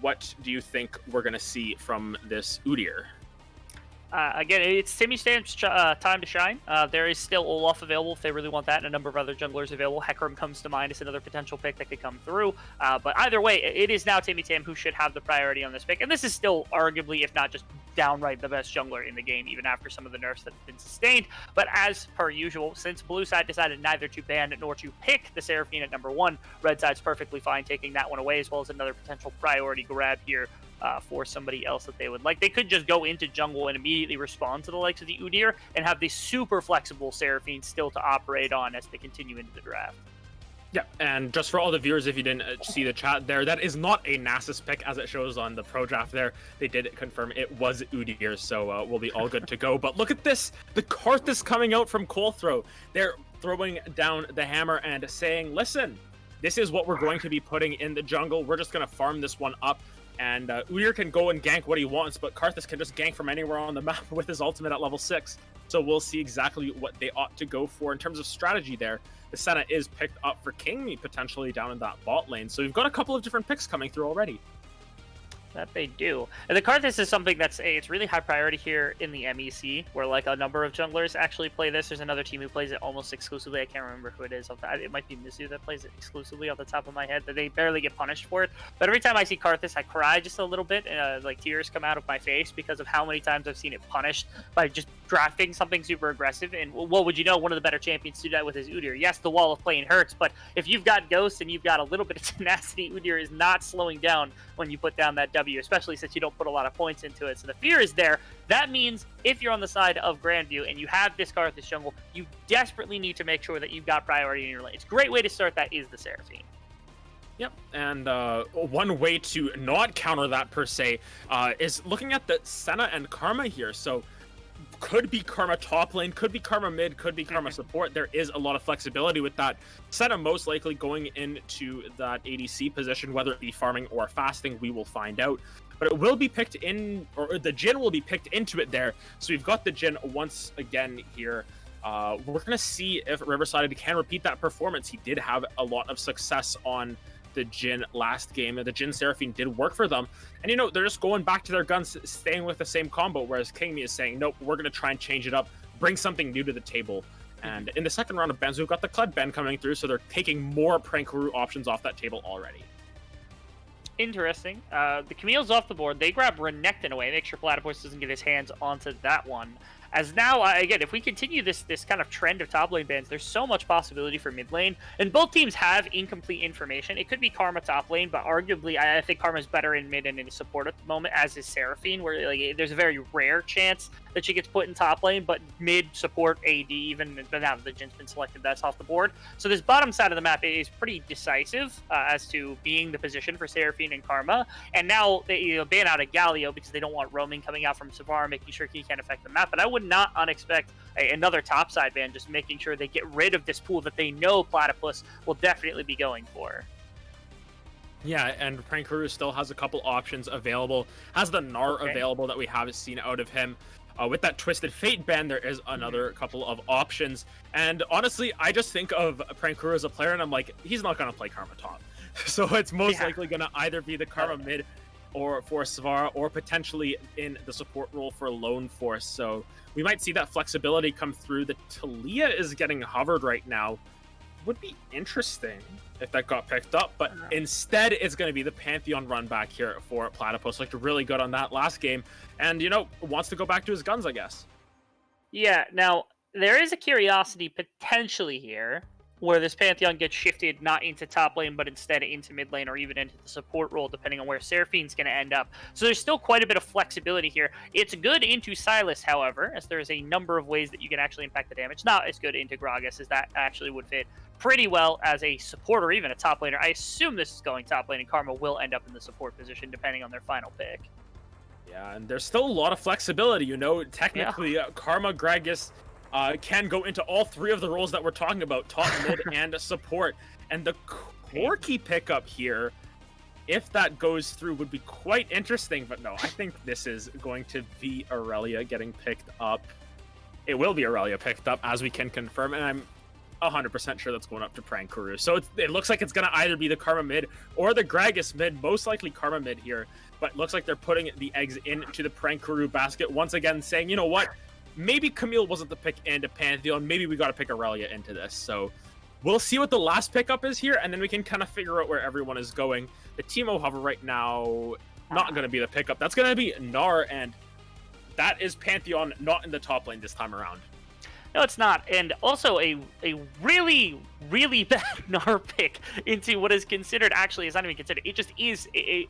what do you think we're going to see from this Udyr? Again, it's Timmy Tam's time to shine. There is still Olaf available if they really want that, and a number of other junglers available. Hecarim comes to mind as another potential pick that could come through. But either way, it is now Timmy Tam who should have the priority on this pick. And this is still arguably, if not just downright the best jungler in the game, even after some of the nerfs that have been sustained. But as per usual, since blue side decided neither to ban nor to pick the Seraphine at number 1, red side's perfectly fine taking that one away, as well as another potential priority grab here for somebody else that they would like. They could just go into jungle and immediately respond to the likes of the Udyr and have the super flexible Seraphine still to operate on as they continue into the draft. Yeah, and just for all the viewers, if you didn't see the chat there, that is not a Nasus pick as it shows on the pro draft there. They did confirm it was Udyr, so we'll be all good to go. But look at this, the Karthus coming out from Colthrow. They're throwing down the hammer and saying, listen, this is what we're going to be putting in the jungle. We're just going to farm this one up. And Udyr can go and gank what he wants, but Karthus can just gank from anywhere on the map with his ultimate at level 6. So we'll see exactly what they ought to go for in terms of strategy there. The Senna is picked up for King, potentially down in that bot lane. So we've got a couple of different picks coming through already. That they do. And the Karthus is something that's it's really high priority here in the MEC, where like a number of junglers actually play this. There's another team who plays it almost exclusively. I can't remember who it is. It might be Mizzou that plays it exclusively off the top of my head. That they barely get punished for it. But every time I see Karthus, I cry just a little bit, and like tears come out of my face because of how many times I've seen it punished by just drafting something super aggressive. And what would you know? One of the better champions to do that with is Udyr. Yes, the wall of playing hurts, but if you've got Ghost and you've got a little bit of tenacity, Udyr is not slowing down when you put down that W, especially since you don't put a lot of points into it. So the fear is there. That means if you're on the side of Grandview and you have this Karthus jungle, you desperately need to make sure that you've got priority in your lane. It's a great way to start that is the Seraphine. Yep, and one way to not counter that per se is looking at the Senna and Karma here. So could be Karma top lane, could be Karma mid, could be Karma support. There is a lot of flexibility with that. Senna most likely going into that ADC position, whether it be farming or fasting, we will find out. But it will be picked in, or the Jhin will be picked into it there. So we've got the Jhin once again here We're going to see if Riverside can repeat that performance. He did have a lot of success on the Jhin last game, and the Jhin Seraphine did work for them. And, you know, they're just going back to their guns, staying with the same combo, whereas KingMe is saying, nope, we're going to try and change it up, bring something new to the table. And in the second round of bans, we've got the Kled ban coming through, so they're taking more Prankaroo options off that table already. Interesting. The Camille's off the board. They grab Renekton away, make sure Platypus doesn't get his hands onto that one. As now, again, if we continue this kind of trend of top lane bans, there's so much possibility for mid lane. And both teams have incomplete information. It could be Karma top lane, but arguably, I think Karma's better in mid and in support at the moment, as is Seraphine, where like there's a very rare chance that she gets put in top lane, but mid, support, AD, even now that the Jin's been selected, that's off the board. So this bottom side of the map is pretty decisive as to being the position for Seraphine and Karma. And now they ban out a Galio because they don't want roaming coming out from Savara, making sure he can't affect the map. But I would not unexpect another topside ban, just making sure they get rid of this pool that they know Platypus will definitely be going for. Yeah, and Prankaroo still has a couple options available. Has the Gnar available that we haven't seen out of him. With that Twisted Fate ban, there is another couple of options. And honestly, I just think of Prankaroo as a player, and I'm like, he's not going to play Karma top. So it's most likely going to either be the Karma mid or for Savara, or potentially in the support role for Lone Force. So we might see that flexibility come through. The Talia is getting hovered right now. Would be interesting if that got picked up, but instead it's going to be the Pantheon run back here for Platypus. Looked really good on that last game, and, you know, wants to go back to his guns, I guess. Yeah, now, there is a curiosity potentially here, where this Pantheon gets shifted not into top lane, but instead into mid lane or even into the support role, depending on where Seraphine's going to end up. So there's still quite a bit of flexibility here. It's good into Silas, however, as there's a number of ways that you can actually impact the damage. Not as good into Gragas, as that actually would fit pretty well as a support or even a top laner. I assume this is going top lane, and Karma will end up in the support position, depending on their final pick. Yeah, and there's still a lot of flexibility, you know. Technically, Karma, Gragas, can go into all three of the roles that we're talking about, top, mid, and support. And the Corki pickup here, if that goes through, would be quite interesting. But no, I think this is going to be Aurelia getting picked up. It will be Aurelia picked up, as we can confirm, and I'm 100% sure that's going up to Prankaroo. So it looks like it's going to either be the Karma mid or the Gragas mid, most likely Karma mid here. But it looks like they're putting the eggs into the Prankaroo basket, once again saying, you know what? Maybe Camille wasn't the pick into Pantheon. Maybe we got to pick Aurelia into this. So we'll see what the last pickup is here, and then we can kind of figure out where everyone is going. The Teemo Hover right now, not going to be the pickup. That's going to be Gnar, and that is Pantheon not in the top lane this time around. No, it's not. And also a really, really bad Gnar pick into what is considered, actually, it's not even considered. It just is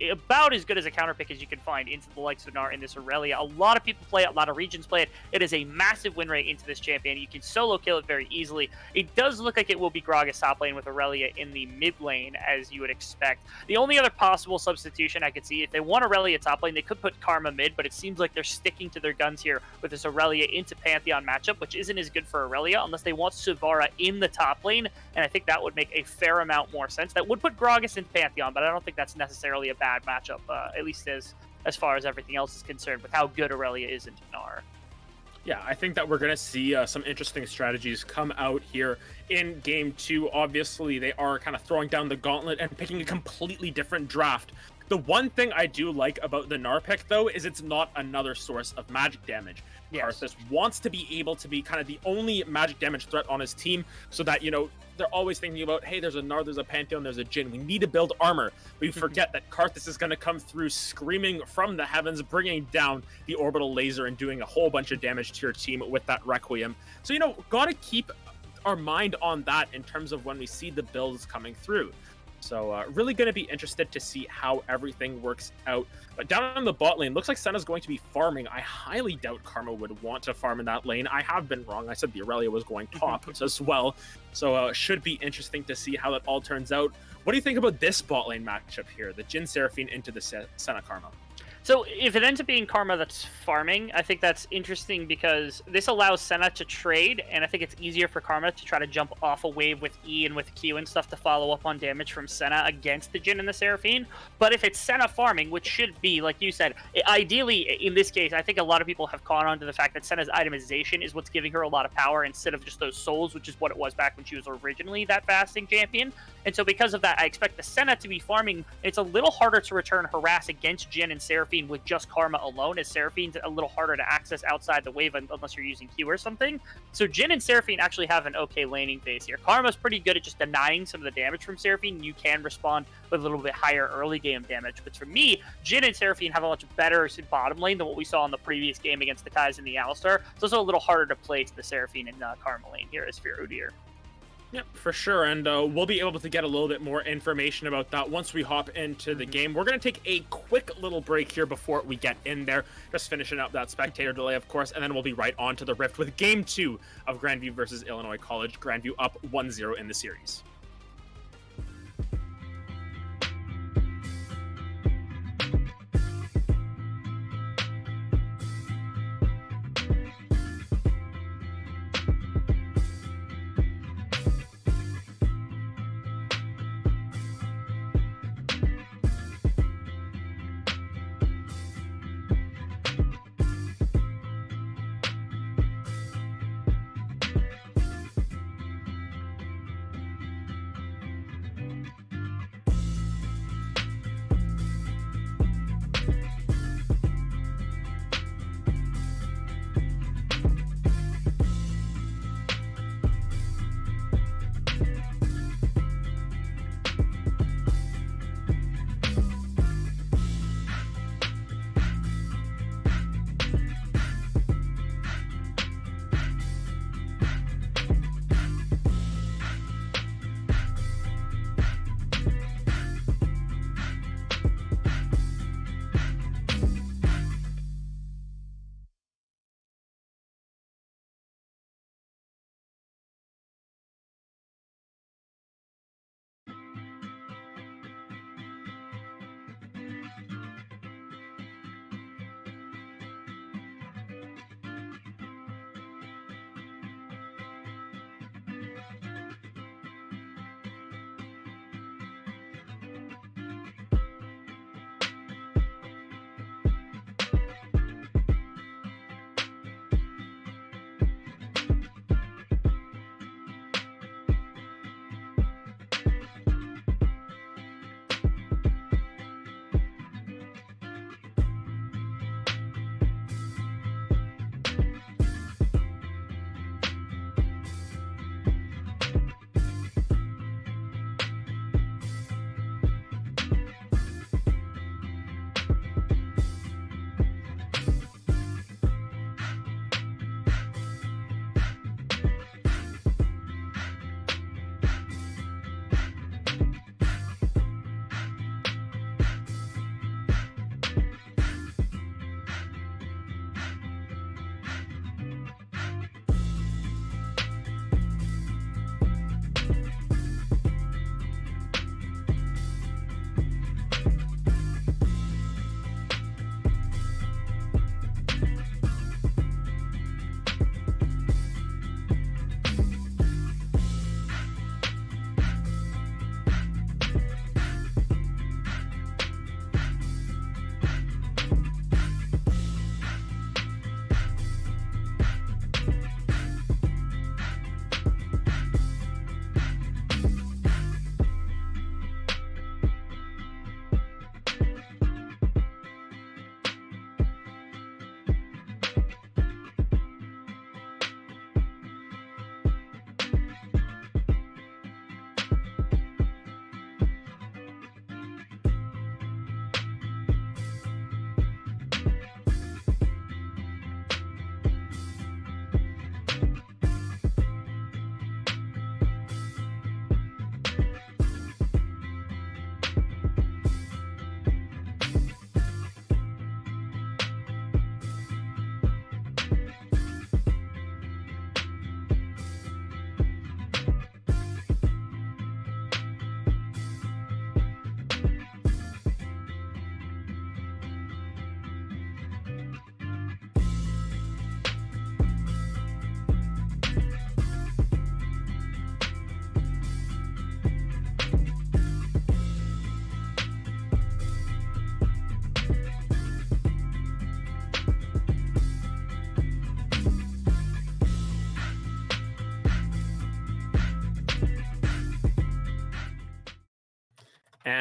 about as good as a counter pick as you can find into the likes of Gnar in this Aurelia. A lot of people play it, a lot of regions play it. It is a massive win rate into this champion. You can solo kill it very easily. It does look like it will be Gragas top lane with Aurelia in the mid lane, as you would expect. The only other possible substitution I could see, if they want Aurelia top lane, they could put Karma mid, but it seems like they're sticking to their guns here with this Aurelia into Pantheon matchup, which isn't as good for Aurelia unless they want Savara in the top lane, and I think that would make a fair amount more sense. That would put Gragas into Pantheon, but I don't think that's necessarily a bad matchup, at least as far as everything else is concerned, with how good Aurelia is into Gnar. Yeah, I think that we're going to see some interesting strategies come out here in Game 2. Obviously, they are kind of throwing down the gauntlet and picking a completely different draft. The one thing I do like about the Gnar pick, though, is it's not another source of magic damage. Yes. Karthus wants to be able to be kind of the only magic damage threat on his team, so that, you know, they're always thinking about, hey, there's a Gnar, there's a Pantheon, there's a Jhin. We need to build armor. But you forget that Karthus is going to come through screaming from the heavens, bringing down the orbital laser and doing a whole bunch of damage to your team with that Requiem. So, you know, got to keep our mind on that in terms of when we see the builds coming through. So really going to be interested to see how everything works out. But down on the bot lane, looks like Senna's going to be farming. I highly doubt Karma would want to farm in that lane. I have been wrong. I said the Aurelia was going top as well. So it should be interesting to see how that all turns out. What do you think about this bot lane matchup here? The Jhin Seraphine into the Senna Karma. So if it ends up being Karma that's farming, I think that's interesting because this allows Senna to trade, and I think it's easier for Karma to try to jump off a wave with E and with Q and stuff to follow up on damage from Senna against the Jhin and the Seraphine. But if it's Senna farming, which should be, like you said, ideally in this case, I think a lot of people have caught on to the fact that Senna's itemization is what's giving her a lot of power instead of just those souls, which is what it was back when she was originally that fasting champion. And so because of that, I expect the Senna to be farming. It's a little harder to return harass against Jhin and Seraphine with just Karma alone, as Seraphine's a little harder to access outside the wave unless you're using Q or something. So Jhin and Seraphine actually have an okay laning phase here. Karma's pretty good at just denying some of the damage from Seraphine. You can respond with a little bit higher early game damage. But for me, Jhin and Seraphine have a much better bottom lane than what we saw in the previous game against the Kai's and the Alistar. It's also a little harder to play to the Seraphine and Karma lane here as Fear Udyr. Yep, for sure, and we'll be able to get a little bit more information about that once we hop into the game. We're going to take a quick little break here before we get in there, just finishing up that spectator delay, of course, and then we'll be right on to the Rift with Game 2 of Grandview versus Illinois College. Grandview up 1-0 in the series.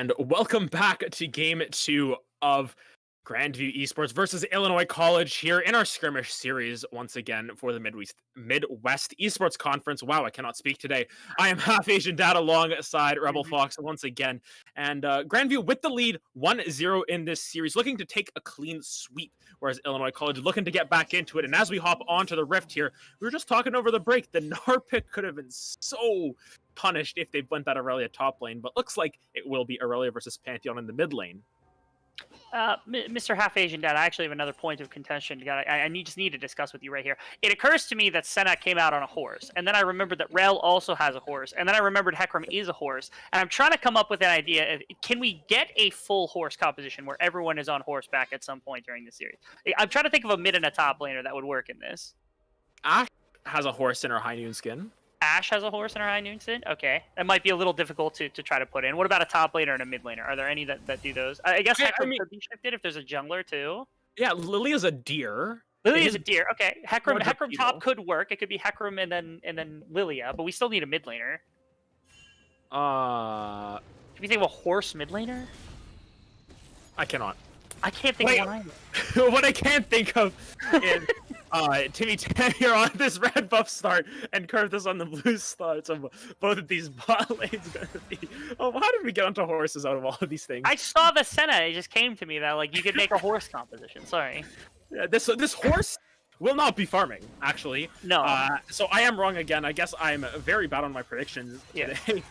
and welcome back to Game 2 of Grandview Esports versus Illinois College here in our skirmish series once again for the Midwest Esports Conference. Wow, I cannot speak today. I am Half Asian Dad alongside Rebel Fox once again, and Grandview with the lead 1-0 in this series, looking to take a clean sweep, whereas Illinois College looking to get back into it. And as we hop onto the Rift here, we were just talking over the break, the Gnar pick could have been so punished if they went that Aurelia top lane, but looks like it will be Aurelia versus Pantheon in the mid lane. Mr. Half Asian Dad, I actually have another point of contention. I just need to discuss with you right here. It occurs to me that Senna came out on a horse, and then I remembered that Rel also has a horse, and then I remembered Hecarim is a horse, and I'm trying to come up with an idea of, can we get a full horse composition where everyone is on horseback at some point during the series? I'm trying to think of a mid and a top laner that would work in this. Ash has a horse in her high noon skin. Ash has a horse in her high noon skin? Okay. That might be a little difficult to try to put in. What about a top laner and a mid laner? Are there any that do those? I guess Hecarim could be shifted if there's a jungler too. Yeah, Lilia's a deer. Lily is a deer. Okay. Hecarim top could work. It could be Hecarim and then Lilia, but we still need a mid laner. Can we think of a horse mid laner? I cannot. I can't think of one either. What I can't think of is Timmy Tan here on this red buff start and Curtis on the blue start. So both of these bot lanes gonna be. Oh, how did we get onto horses out of all of these things? I saw the Senna. It just came to me that like you could make a horse composition. Sorry. Yeah, this horse will not be farming, actually. No. So I am wrong again. I guess I'm very bad on my predictions today.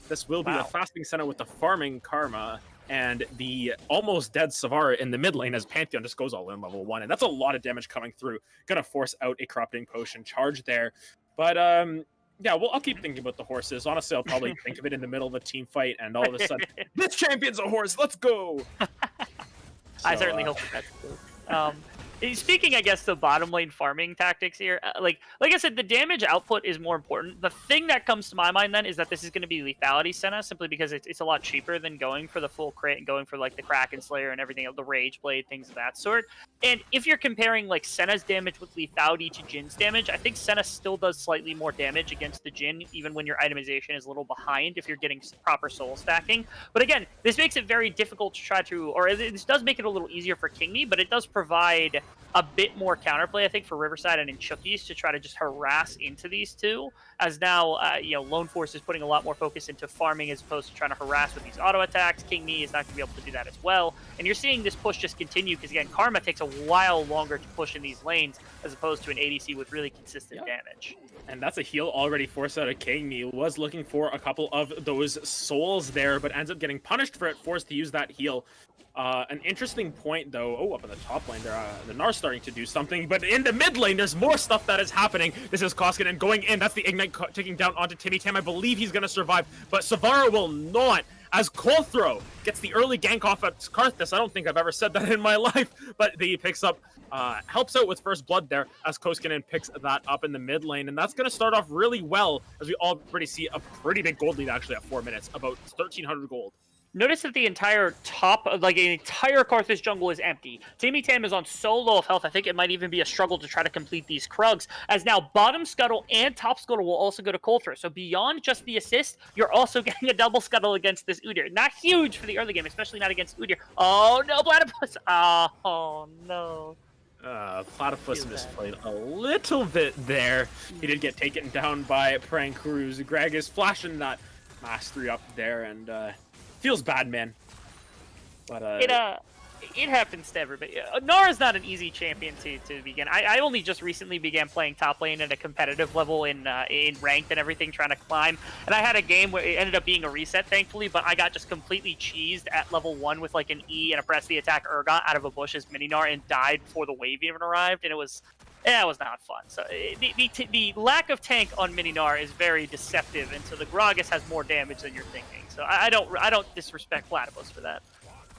This will be the fasting Senna with the farming karma. And the almost dead Savara in the mid lane as Pantheon just goes all in level 1. And that's a lot of damage coming through. Gonna force out a corrupting potion charge there. But yeah, well, I'll keep thinking about the horses. Honestly, I'll probably think of it in the middle of a team fight and all of a sudden, this champion's a horse, let's go! I certainly hope that's true. Speaking, I guess, the bottom lane farming tactics here, like I said, the damage output is more important. The thing that comes to my mind then is that this is going to be lethality Senna, simply because it's a lot cheaper than going for the full crit and going for like the Kraken Slayer and everything, the Rage Blade, things of that sort. And if you're comparing like Senna's damage with lethality to Jin's damage, I think Senna still does slightly more damage against the Jin, even when your itemization is a little behind if you're getting proper soul stacking. But again, this makes it very difficult to try to, or this does make it a little easier for Kingme, but it does provide a bit more counterplay, I think, for Riverside and Inchukis to try to just harass into these two, as now, Lone Force is putting a lot more focus into farming as opposed to trying to harass with these auto attacks. Kingme is not going to be able to do that as well, and you're seeing this push just continue because, again, Karma takes a while longer to push in these lanes as opposed to an ADC with really consistent damage. And that's a heal already forced out of Kingme. Was looking for a couple of those souls there, but ends up getting punished for it, forced to use that heal. An interesting point, though. Up in the top lane, there, the Gnar's starting to do something, but in the mid lane, there's more stuff that is happening. This is Koskinen going in. That's the Ignite taking down onto Timmy Tam. I believe he's going to survive, but Savara will not, as Colthrow gets the early gank off at Karthus. I don't think I've ever said that in my life, but he picks up, helps out with first blood there, as Koskinen picks that up in the mid lane, and that's going to start off really well, as we already see a pretty big gold lead, actually, at 4 minutes, about 1,300 gold. Notice that the entire top, like the entire Karthus jungle is empty. Timmy Tam is on so low of health, I think it might even be a struggle to try to complete these Krugs, as now bottom scuttle and top scuttle will also go to Coulter. So beyond just the assist, you're also getting a double scuttle against this Udyr. Not huge for the early game, especially not against Udyr. Oh no, Platypus! Oh no. Platypus misplayed a little bit there. He did get taken down by Prank Cruz. Greg is flashing that mastery up there, and feels bad, man. But it happens to everybody. Nara's not an easy champion to begin. I only just recently began playing top lane at a competitive level in ranked and everything, trying to climb. And I had a game where it ended up being a reset, thankfully, but I got just completely cheesed at level 1 with like an E and a press the attack Urgot out of a bush as Mininar and died before the wave even arrived, and it was not fun. So the lack of tank on Mininar is very deceptive, and so the Gragas has more damage than you're thinking. So I don't disrespect Platypus for that.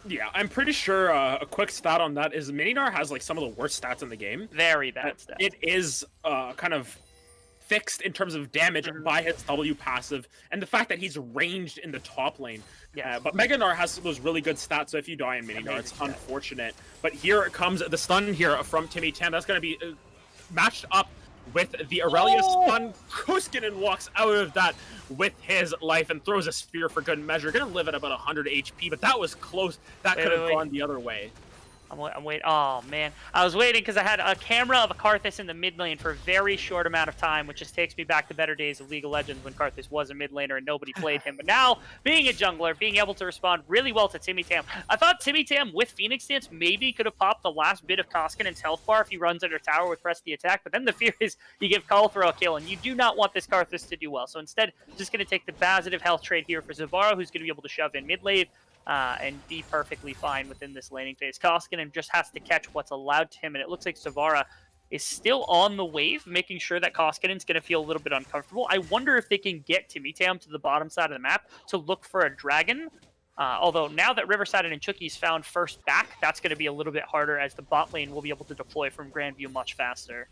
Yeah, I'm pretty sure a quick stat on that is Mininar has like some of the worst stats in the game. Very bad stats. It is kind of fixed in terms of damage by his W passive, and the fact that he's ranged in the top lane. Yeah, but Mega Gnar has those really good stats, so if you die in Mininar, it's unfortunate. But here comes the stun here from Timmy Tam. That's going to be matched up with the Aurelius stun. Koskinen walks out of that with his life and throws a spear for good measure. Gonna live at about 100 HP, but that was close. That could have gone the other way. I'm waiting. Oh, man. I was waiting because I had a camera of a Karthus in the mid lane for a very short amount of time, which just takes me back to better days of League of Legends when Karthus was a mid laner and nobody played him. But now, being a jungler, being able to respond really well to Timmy Tam. I thought Timmy Tam with Phoenix Dance maybe could have popped the last bit of Koskinen's health bar if he runs under tower with press the attack. But then the fear is you give Callthrow a kill, and you do not want this Karthus to do well. So instead, just going to take the positive health trade here for Zavara, who's going to be able to shove in mid lane. And be perfectly fine within this laning phase. Koskinen just has to catch what's allowed to him, and it looks like Zavara is still on the wave, making sure that Koskinen's going to feel a little bit uncomfortable. I wonder if they can get Timmy Tam to the bottom side of the map to look for a dragon. Although now that Riverside and Chucky's found first back, that's going to be a little bit harder as the bot lane will be able to deploy from Grandview much faster.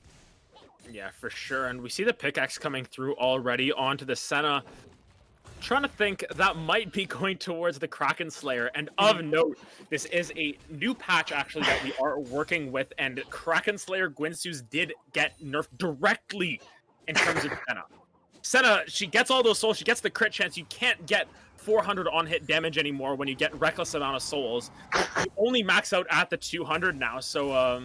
Yeah, for sure. And we see the pickaxe coming through already onto the Senna. Trying to think, that might be going towards the Kraken Slayer. And of note, this is a new patch actually that we are working with, and Kraken Slayer Gwynsu's did get nerfed directly in terms of Senna. Senna, she gets all those souls, she gets the crit chance. You can't get 400 on hit damage anymore when you get reckless amount of souls. You only max out at the 200 now, so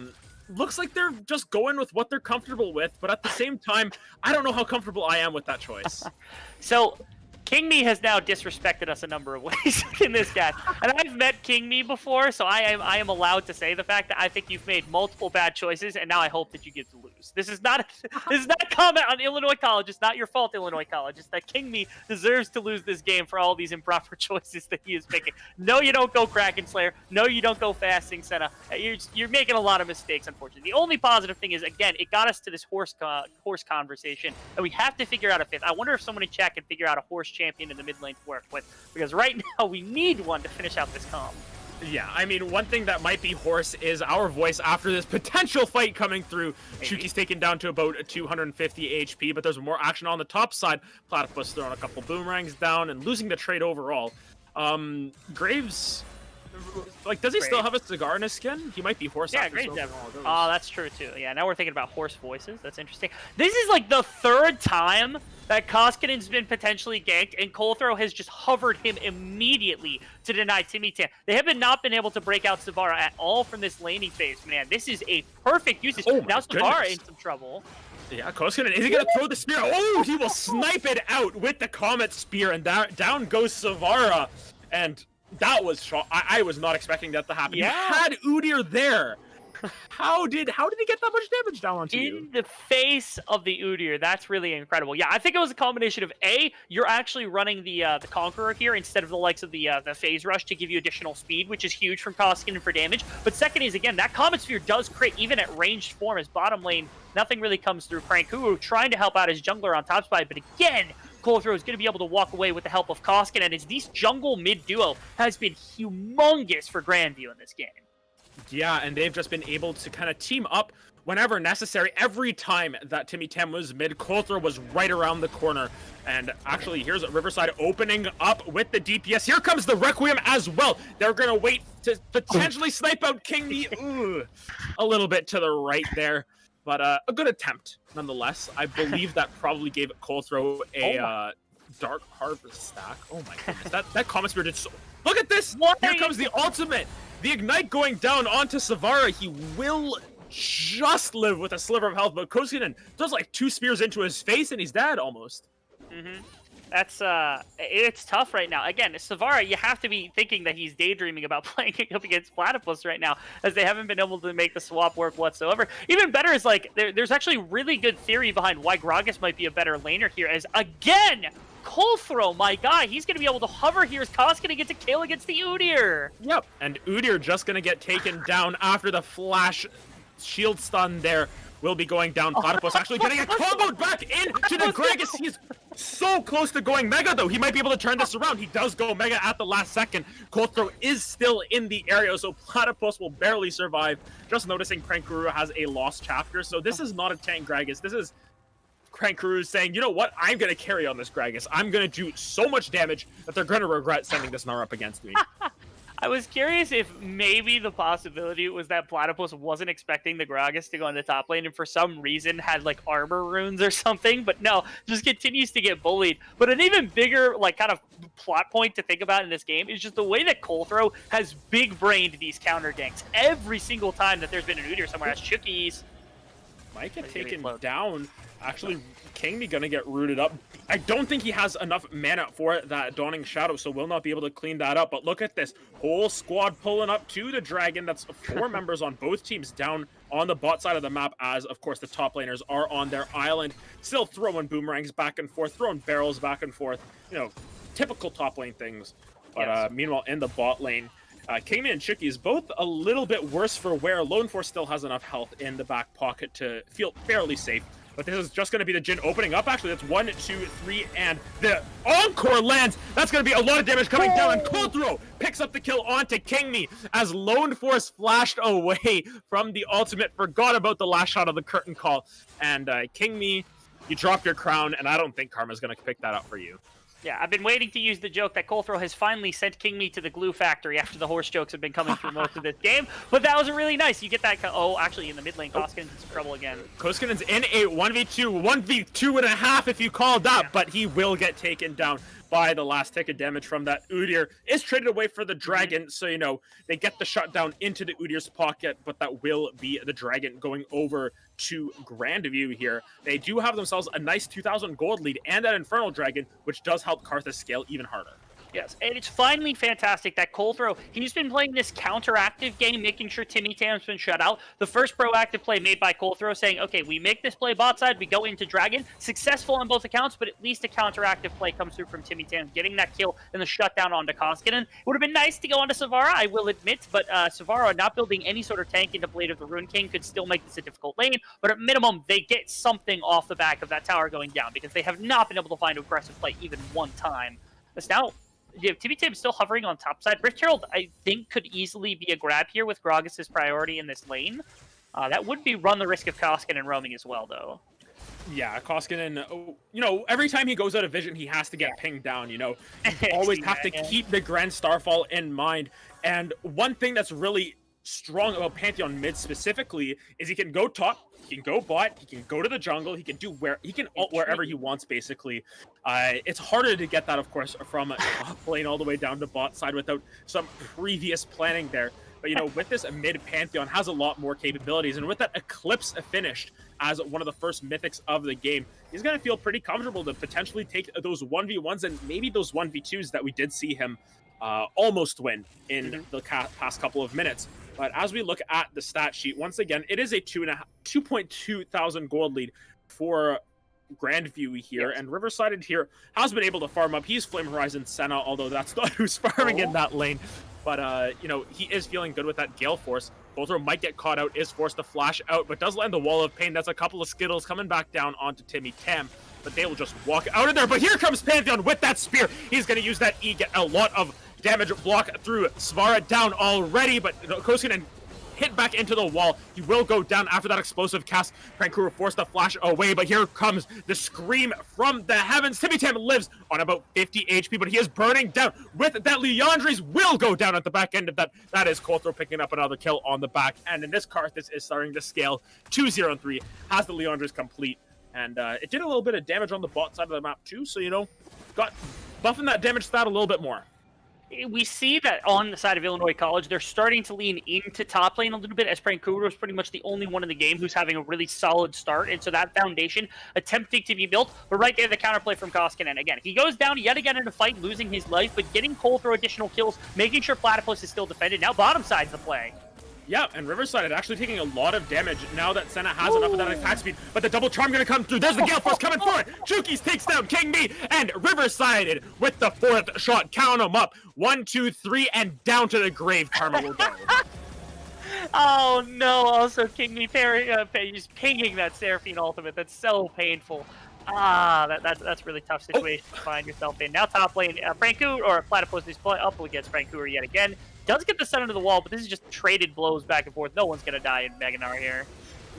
looks like they're just going with what they're comfortable with, but at the same time, I don't know how comfortable I am with that choice. So King Me has now disrespected us a number of ways in this guy. And I've met King Me before, so I am allowed to say the fact that I think you've made multiple bad choices, and now I hope that you get to lose. This is not a comment on Illinois College. It's not your fault, Illinois College. It's that King Me deserves to lose this game for all these improper choices that he is picking. No, you don't go Kraken Slayer. No, you don't go Fasting Senna. You're making a lot of mistakes, unfortunately. The only positive thing is, again, it got us to this horse conversation, and we have to figure out a fifth. I wonder if someone in chat can figure out a horse champion in the mid lane to work with, because right now we need one to finish out this comp. Yeah, I mean, one thing that might be horse is our voice after this potential fight coming through. Shuki's taken down to about 250 HP, but there's more action on the top side. Platypus throwing a couple boomerangs down and losing the trade overall. Graves, like, does he still have a cigar in his skin? He might be horse. Yeah, Graves definitely. Oh, that's true too. Yeah, now we're thinking about horse voices. That's interesting. This is like the third time that Koskinen's been potentially ganked, and Callthrow has just hovered him immediately to deny Timmy Tam. They have not been able to break out Savara at all from this laning phase, man. This is a perfect usage. Oh, now Savara in some trouble. Yeah, Koskinen, is he going to throw the spear? Oh, he will snipe it out with the Comet Spear, and down goes Savara. And that was I was not expecting that to happen. Yeah. You had Udyr there. How did he get that much damage down onto you? In the face of the Udyr, that's really incredible. Yeah, I think it was a combination of A, you're actually running the Conqueror here instead of the likes of the Phase Rush to give you additional speed, which is huge from Koskinen for damage. But second is, again, that Comet Sphere does crit even at ranged form as bottom lane. Nothing really comes through. Prankuru trying to help out his jungler on top side, but again, Callthrow is going to be able to walk away with the help of Koskinen, as this jungle mid duo has been humongous for Grandview in this game. Yeah, and they've just been able to kind of team up whenever necessary. Every time that Timmy Tam was mid, Callthrow was right around the corner. And actually, here's Riverside opening up with the DPS. Here comes the Requiem as well. They're going to wait to potentially snipe out King Me. Ooh, a little bit to the right there. But a good attempt, nonetheless. I believe that probably gave Callthrow a Dark Harvest stack. Oh my goodness, that Comet Spear did so... Look at this! What? Here comes the ultimate! The Ignite going down onto Savara. He will just live with a sliver of health, but Koskinen does like 2 spears into his face and he's dead almost. That's it's tough right now. Again, Savara, you have to be thinking that he's daydreaming about playing up against Platypus right now, as they haven't been able to make the swap work whatsoever. Even better is, like, there's actually really good theory behind why Gragas might be a better laner here, as again, Callthrow, my guy, he's going to be able to hover here as Koskinen gets a kill against the Udyr. Yep, and Udyr just going to get taken down after the flash shield stun there. Will be going down. Platypus actually getting a comboed back into the Gragas. He's so close to going Mega, though. He might be able to turn this around. He does go Mega at the last second. Callthrow is still in the area, so Platypus will barely survive. Just noticing Prankuru has a lost chapter, so this is not a tank Gragas. This is Prankuru saying, you know what? I'm going to carry on this Gragas. I'm going to do so much damage that they're going to regret sending this Gnar up against me. I was curious if maybe the possibility was that Platypus wasn't expecting the Gragas to go into top lane and for some reason had like armor runes or something, but no, just continues to get bullied. But an even bigger like kind of plot point to think about in this game is just the way that Colthrow has big brained these counter ganks. Every single time that there's been an Udyr somewhere, as Chuki's might get taken down. Actually, Kingme gonna get rooted up. I don't think he has enough mana for that Dawning Shadow, so will not be able to clean that up. But look at this whole squad pulling up to the Dragon. That's 4 members on both teams down on the bot side of the map, as of course the top laners are on their island, still throwing boomerangs back and forth, throwing barrels back and forth. You know, typical top lane things. But yes. Meanwhile, in the bot lane, Kingman and Chucky is both a little bit worse for wear. Lone Force still has enough health in the back pocket to feel fairly safe. But this is just going to be the Jhin opening up. Actually, that's 1, 2, 3, and the Encore lands. That's going to be a lot of damage coming down. And Colthrow picks up the kill onto Kingme as Lone Force flashed away from the ultimate. Forgot about the last shot of the curtain call. And Kingme, you dropped your crown, and I don't think Karma's going to pick that up for you. Yeah, I've been waiting to use the joke that Colthrow has finally sent Kingme to the glue factory after the horse jokes have been coming through most of this game. But that was really nice. You get that. Oh, actually, in the mid lane, Koskinen's in some trouble again. Koskinen's in a 1v2, 1v2.5 if you call that, yeah. But he will get taken down by the last tick of damage from that Udyr. Is traded away for the Dragon, so, you know, they get the shutdown into the Udyr's pocket, but that will be the Dragon going over to Grandview here. They do have themselves a nice 2,000 gold lead and that Infernal Dragon, which does help Karthus scale even harder. Yes, and it's finally fantastic that Colthrow, he's been playing this counteractive game, making sure Timmy Tam's been shut out. The first proactive play made by Colthrow saying, okay, we make this play bot side, we go into Dragon, successful on both accounts, but at least a counteractive play comes through from Timmy Tam, getting that kill and the shutdown onto Koskinen. It would have been nice to go onto Savara, I will admit, but Savara not building any sort of tank into Blade of the Rune King could still make this a difficult lane, but at minimum, they get something off the back of that tower going down, because they have not been able to find aggressive play even one time. But now, yeah, Timmy Tam still hovering on top side. Rift Herald, I think, could easily be a grab here with Gragas' priority in this lane. That would be run the risk of Koskinen roaming as well, though. Yeah, Koskinen, you know, every time he goes out of vision, he has to get pinged down, you know. You always have to keep the Grand Starfall in mind. And one thing that's really strong about Pantheon mid specifically is he can go top, he can go bot, he can go to the jungle, he can do ult wherever he wants, basically. It's harder to get that, of course, from top lane all the way down to bot side without some previous planning there. But, you know, with this mid, Pantheon has a lot more capabilities, and with that Eclipse finished as one of the first mythics of the game, he's going to feel pretty comfortable to potentially take those 1v1s and maybe those 1v2s that we did see him almost win in the past couple of minutes. But as we look at the stat sheet, once again, it is a 2.2 thousand gold lead for Grandview here, and Riverside here has been able to farm up. He's Flame Horizon Senna, although that's not who's farming in that lane. But, you know, he is feeling good with that Gale Force. Colthrow might get caught out, is forced to flash out, but does land the Wall of Pain. That's a couple of Skittles coming back down onto Timmy Tam, but they will just walk out of there. But here comes Pantheon with that spear. He's going to use that E, get a lot of damage block through Svara down already, but Koskinen hit back into the wall. He will go down after that explosive cast. Prankuru forced the flash away, but here comes the scream from the heavens. Timmy Tam lives on about 50 HP, but he is burning down with that. Leandres will go down at the back end of that. That is Colthrow picking up another kill on the back, and in this Karthus is starting to scale 2-0-3, has the Leandres complete, and it did a little bit of damage on the bot side of the map too, so, you know, got buffing that damage stat a little bit more. We see that on the side of Illinois College, they're starting to lean into top lane a little bit, as Prankuru is pretty much the only one in the game who's having a really solid start, and so that foundation attempting to be built, but right there, the counterplay from Koskinen. Again, he goes down yet again in a fight, losing his life, but getting Colthrow additional kills, making sure Platypus is still defended. Now bottom side's the play. Yeah, and Riverside is actually taking a lot of damage now that Senna has enough of that attack speed, but the double charm going to come through. There's the Gale Force coming for it. Chukis takes down Kingme, and Riverside with the 4th shot. Count them up. 1, 2, 3, and down to the grave Karma will go. Oh no, also Kingme he's pinging that Seraphine ultimate. That's so painful. That's really tough situation to find yourself in. Now top lane, Francoeur, or Platypus is up against Francoeur yet again. Does get the sun into the wall, but this is just traded blows back and forth. No one's going to die in Meganar here.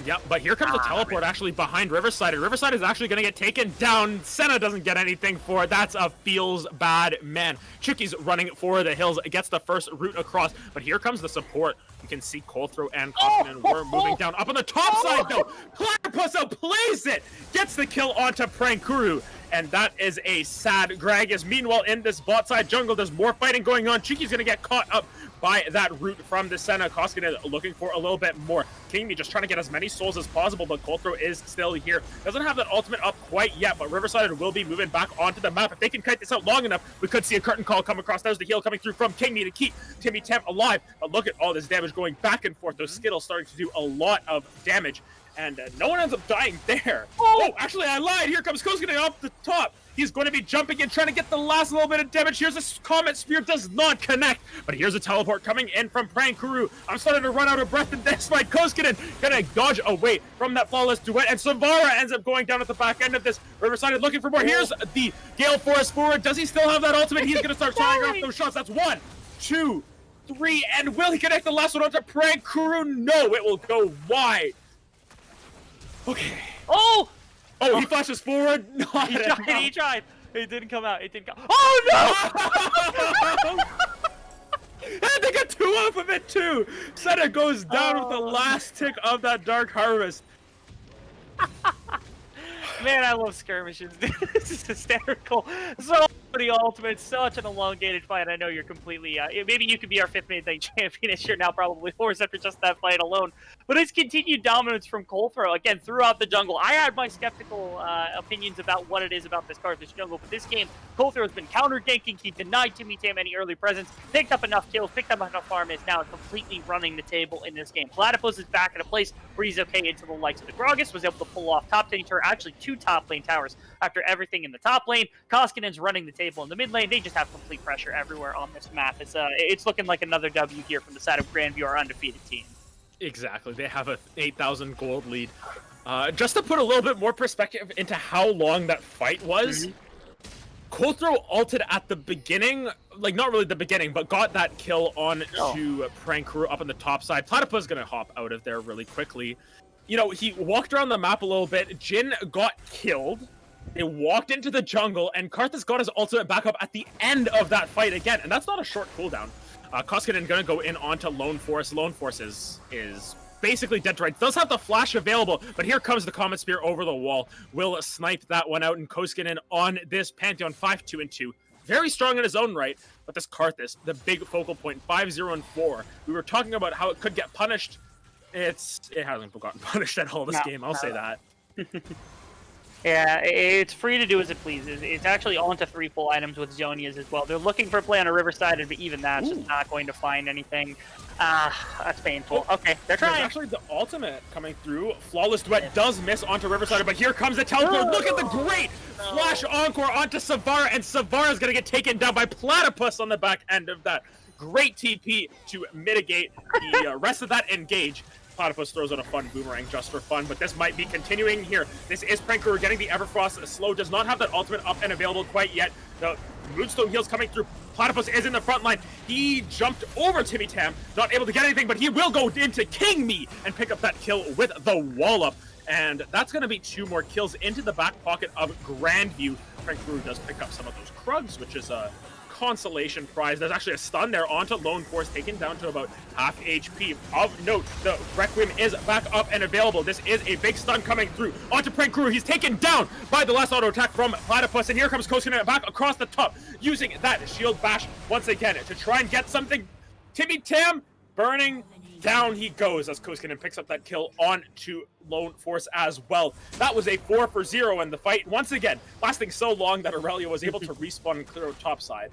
Yep, but here comes a teleport actually behind Riverside, and Riverside is actually going to get taken down. Senna doesn't get anything for it. That's a feels bad man. Chucky's running for the hills. It gets the first route across, but here comes the support. You can see Colthrow and Koskinen were moving down. Up on the top side, though, Platypus outplays it! Gets the kill onto Prankuru, and that is a sad Gragas. Meanwhile, in this bot side jungle, there's more fighting going on. Chucky's going to get caught up by that route from the Senna. Koskinen looking for a little bit more. Kingme just trying to get as many souls as possible, but Colthrow is still here. Doesn't have that ultimate up quite yet, but Riverside will be moving back onto the map. If they can kite this out long enough, we could see a curtain call come across. There's the heal coming through from Kingme to keep Timmy Temp alive. But look at all this damage going back and forth. Those Skittles starting to do a lot of damage, and no one ends up dying there. Oh, actually, I lied. Here comes Koskinen off the top. He's going to be jumping in, trying to get the last little bit of damage. Here's a Comet Spear, does not connect. But here's a teleport coming in from Prankuru. I'm starting to run out of breath, and this fight, Koskinen gonna dodge away from that flawless duet, and Savara ends up going down at the back end of this. Riverside is looking for more. Here's the Gale Forest forward. Does he still have that ultimate? He's gonna start firing off those shots. That's 1, 2, 3, and will he connect the last one onto Prankuru? No, it will go wide. Okay. Oh! Oh, he flashes forward. Not He tried. It didn't come out. It didn't come. Oh no! And they got 2 off of it too. Senna goes down with the last tick of that Dark Harvest. Man, I love skirmishes. This is hysterical. So many ultimates, such an elongated fight. I know you're completely. Maybe you could be our 5th main thing champion. You're now probably 4th after just that fight alone. But it's continued dominance from Colthrow again throughout the jungle. I had my skeptical opinions about what it is about this Carthage jungle, but this game, Colthrow has been counter ganking. He denied Timmy Tam any early presence, picked up enough kills, picked up enough farm, is now completely running the table in this game. Platypus is back in a place where he's okay into the likes of the Gragas, was able to pull off top lane turret, actually 2 top lane towers after everything in the top lane. Koskinen's running the table in the mid lane. They just have complete pressure everywhere on this map. It's looking like another W here from the side of Grandview, our undefeated team. Exactly. They have a 8,000 gold lead. Just to put a little bit more perspective into how long that fight was, Colthrow ulted at the beginning, like not really the beginning, but got that kill on to Prankuru up on the top side. Platypus is going to hop out of there really quickly. You know, he walked around the map a little bit. Jin got killed. They walked into the jungle, and Karthus got his ultimate back up at the end of that fight again, and that's not a short cooldown. Koskinen gonna go in onto Lone Force. Lone Force is basically dead to rights. Does have the flash available, but here comes the Comet Spear over the wall. Will snipe that one out, and Koskinen on this Pantheon 5-2-2. Very strong in his own right, but this Karthus, the big focal point, 5-0-4. We were talking about how it could get punished. It hasn't gotten punished at all this game, I'll say that. Yeah, it's free to do as it pleases. It's actually onto 3 full items with Zonias as well. They're looking for a play on a Riverside, but even that's just not going to find anything. That's painful. Okay, they're trying. There's actually the ultimate coming through. Flawless Duet does miss onto Riverside, but here comes the teleport. Look at the great flash encore onto Savara, and Savara's going to get taken down by Platypus on the back end of that. Great TP to mitigate the rest of that engage. Platypus throws out a fun boomerang just for fun, but this might be continuing here. This is Prankuru getting the Everfrost. Slow does not have that ultimate up and available quite yet. The Moonstone heals coming through. Platypus is in the front line. He jumped over Timmy Tam, not able to get anything, but he will go into Kingme and pick up that kill with the wallop. And that's going to be 2 more kills into the back pocket of Grandview. Prankuru does pick up some of those Krugs, which is a consolation prize. There's actually a stun there onto Lone Force, taken down to about half HP. Of note, the Requiem is back up and available. This is a big stun coming through onto Prankuru. He's taken down by the last auto attack from Platypus, and here comes Koskinen back across the top, using that shield bash once again to try and get something. Timmy Tam burning down he goes as Koskinen picks up that kill onto Lone Force as well. That was a 4-for-0 in the fight, once again lasting so long that Aurelia was able to respawn and clear out top side.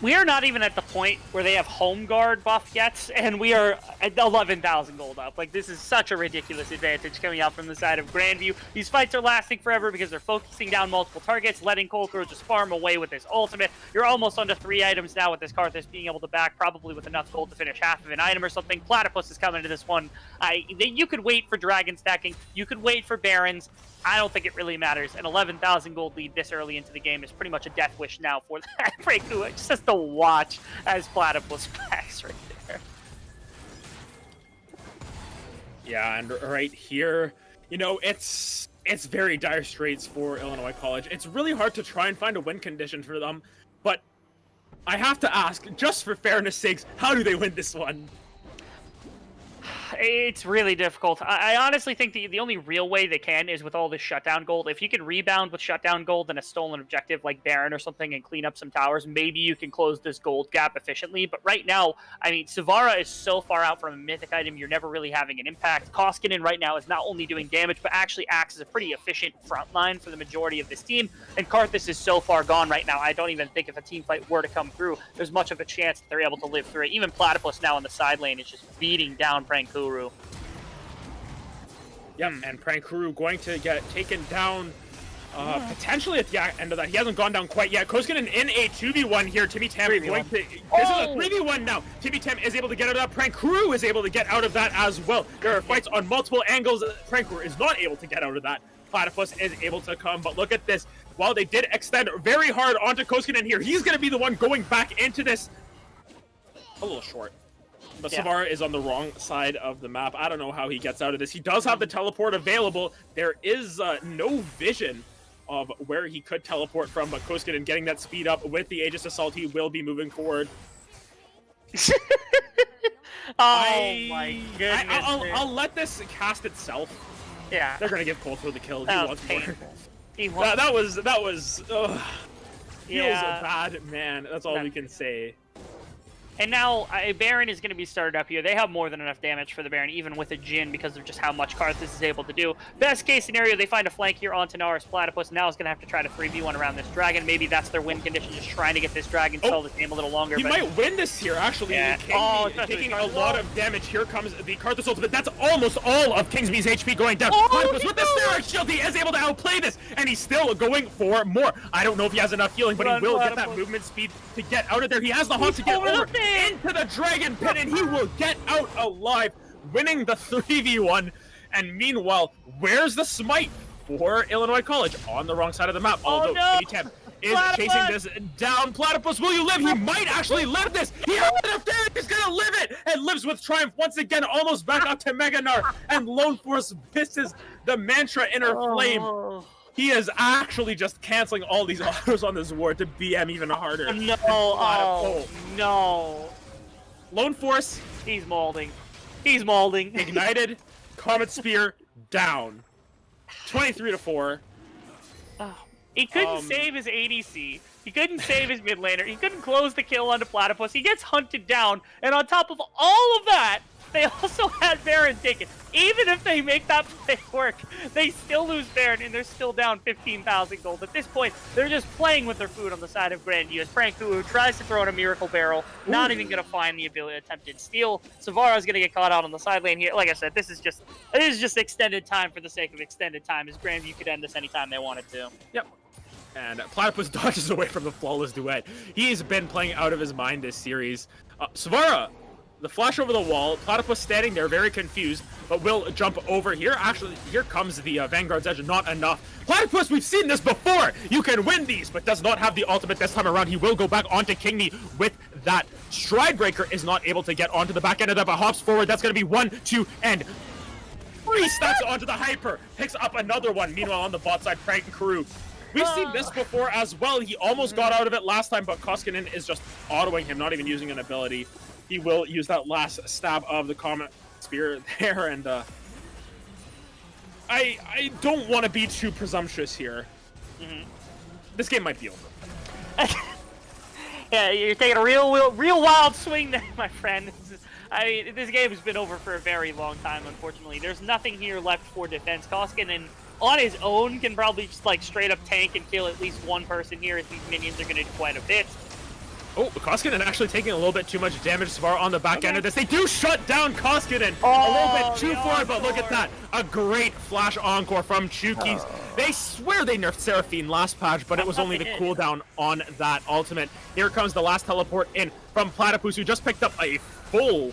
We are not even at the point where they have home guard buff yet, and we are at 11,000 gold up. Like, this is such a ridiculous advantage coming out from the side of Grandview. These fights are lasting forever because they're focusing down multiple targets, letting Colthrow just farm away with his ultimate. You're almost onto 3 items now with this Karthus being able to back, probably with enough gold to finish half of an item or something. Platypus is coming to this one. You could wait for dragon stacking. You could wait for barons. I don't think it really matters. An 11,000 gold lead this early into the game is pretty much a death wish now for that breakthrough. Just has to watch as Platypus backs right there. Yeah, and right here, you know, it's very dire straits for Illinois College. It's really hard to try and find a win condition for them, but I have to ask, just for fairness sakes, how do they win this one? It's really difficult. I honestly think the only real way they can is with all this shutdown gold. If you can rebound with shutdown gold and a stolen objective like Baron or something and clean up some towers, maybe you can close this gold gap efficiently. But right now, I mean, Savara is so far out from a mythic item, you're never really having an impact. Koskinen right now is not only doing damage, but actually acts as a pretty efficient front line for the majority of this team. And Karthus is so far gone right now, I don't even think if a team fight were to come through, there's much of a chance that they're able to live through it. Even Platypus now in the side lane is just beating down Prankuru. Yep, and Prankuru going to get taken down potentially at the end of that. He hasn't gone down quite yet. Koskinen in a 2v1 here. Timmy Tam going to... This is a 3v1 now. Timmy Tam is able to get out of that. Prankuru is able to get out of that as well. There are fights on multiple angles. Prankuru is not able to get out of that. Platypus is able to come, but look at this. While they did extend very hard onto Koskinen here, he's going to be the one going back into this. A little short. But yeah. Savara is on the wrong side of the map. I don't know how he gets out of this. He does have the teleport available. There is no vision of where he could teleport from, but Koskinen getting that speed up with the Aegis Assault, he will be moving forward. My goodness. I'll let this cast itself. Yeah. They're going to give Coldthrow the kill. He wants more. That was feels bad, man. That's all we can say. And now Baron is going to be started up here. They have more than enough damage for the Baron, even with a Jhin, because of just how much Karthus is able to do. Best case scenario, they find a flank here onto Naris. Platypus now is going to have to try to 3v1 around this dragon. Maybe that's their win condition, just trying to get this dragon to the game a little longer. He might win this here, actually. Yeah. Taking a lot of damage. Here comes the Karthus ultimate. That's almost all of Kingsby's HP going down. Platypus with the Steroid Shield, he is able to outplay this, and he's still going for more. I don't know if he has enough healing, but he will get that movement speed to get out of there. He has the Hawk to get over into the Dragon Pit, and he will get out alive, winning the 3v1. And meanwhile, where's the smite for Illinois College? On the wrong side of the map. Although Temp is chasing this down. Platypus, will you live? He might actually live this. He has enough damage. He's gonna live it, and lives with triumph once again. Almost back up to Meganar, and Lone Force misses the Mantra Inner Flame. He is actually just canceling all these autos on this ward to BM even harder. No. Lone Force. He's molding. Ignited. Comet Spear down. 23-4. He couldn't save his ADC. He couldn't save his mid laner. He couldn't close the kill onto Platypus. He gets hunted down. And on top of all of that, they also had Baron taken. Even if they make that play work, they still lose Baron, and they're still down 15,000 gold. At this point, they're just playing with their food on the side of Grandview as Prankuru tries to throw in a Miracle Barrel, not even going to find the ability to attempted steal. Savara's going to get caught out on the side lane here. Like I said, this is just extended time for the sake of extended time, as Grandview could end this anytime they wanted to. Yep. And Platypus dodges away from the flawless duet. He's been playing out of his mind this series. Savara, the flash over the wall. Platypus standing there, very confused, but will jump over here. Actually, here comes the Vanguard's Edge. Not enough. Platypus, we've seen this before. You can win these, but does not have the ultimate this time around. He will go back onto Kingme with that. Stridebreaker is not able to get onto the back end of that, but hops forward. That's going to be 1, 2, and 3 stacks onto the Hyper. Picks up another one. Meanwhile, on the bot side, Prankuru. We've seen this before as well. He almost got out of it last time, but Koskinen is just autoing him, not even using an ability. He will use that last stab of the Comet Spear there, and I don't want to be too presumptuous here. This game might be over. Yeah, you're taking a real wild swing there, my friend. This game has been over for a very long time, unfortunately. There's nothing here left for defense. Koskinen on his own can probably just like straight up tank and kill at least one person here, as these minions are going to do quite a bit. Oh, Koskinen actually taking a little bit too much damage so far on the back end of this. They do shut down Koskinen a little bit too far, but look at that. A great flash encore from Chukis. They swear they nerfed Seraphine last patch, but it was only the cooldown on that ultimate. Here comes the last teleport in from Platypus, who just picked up a full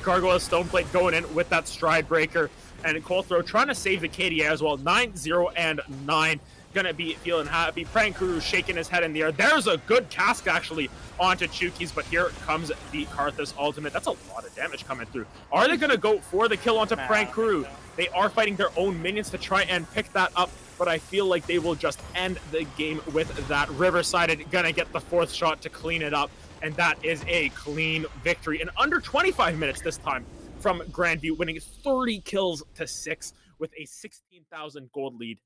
Gargoyle Stoneplate going in with that Stride Breaker. And Coldthrow trying to save the KDA as well. 9-0 and 9. gonna be feeling happy. Prank Guru shaking his head in the air. There's a good cast actually onto Chuki's, but here comes the Karthus ultimate. That's a lot of damage coming through. Are they gonna go for the kill onto Prank Guru? They are fighting their own minions to try and pick that up, but I feel like they will just end the game with that. Riverside gonna get the 4th shot to clean it up, and that is a clean victory in under 25 minutes this time from Grandview, winning 30 kills to 6 with a 16,000 gold lead.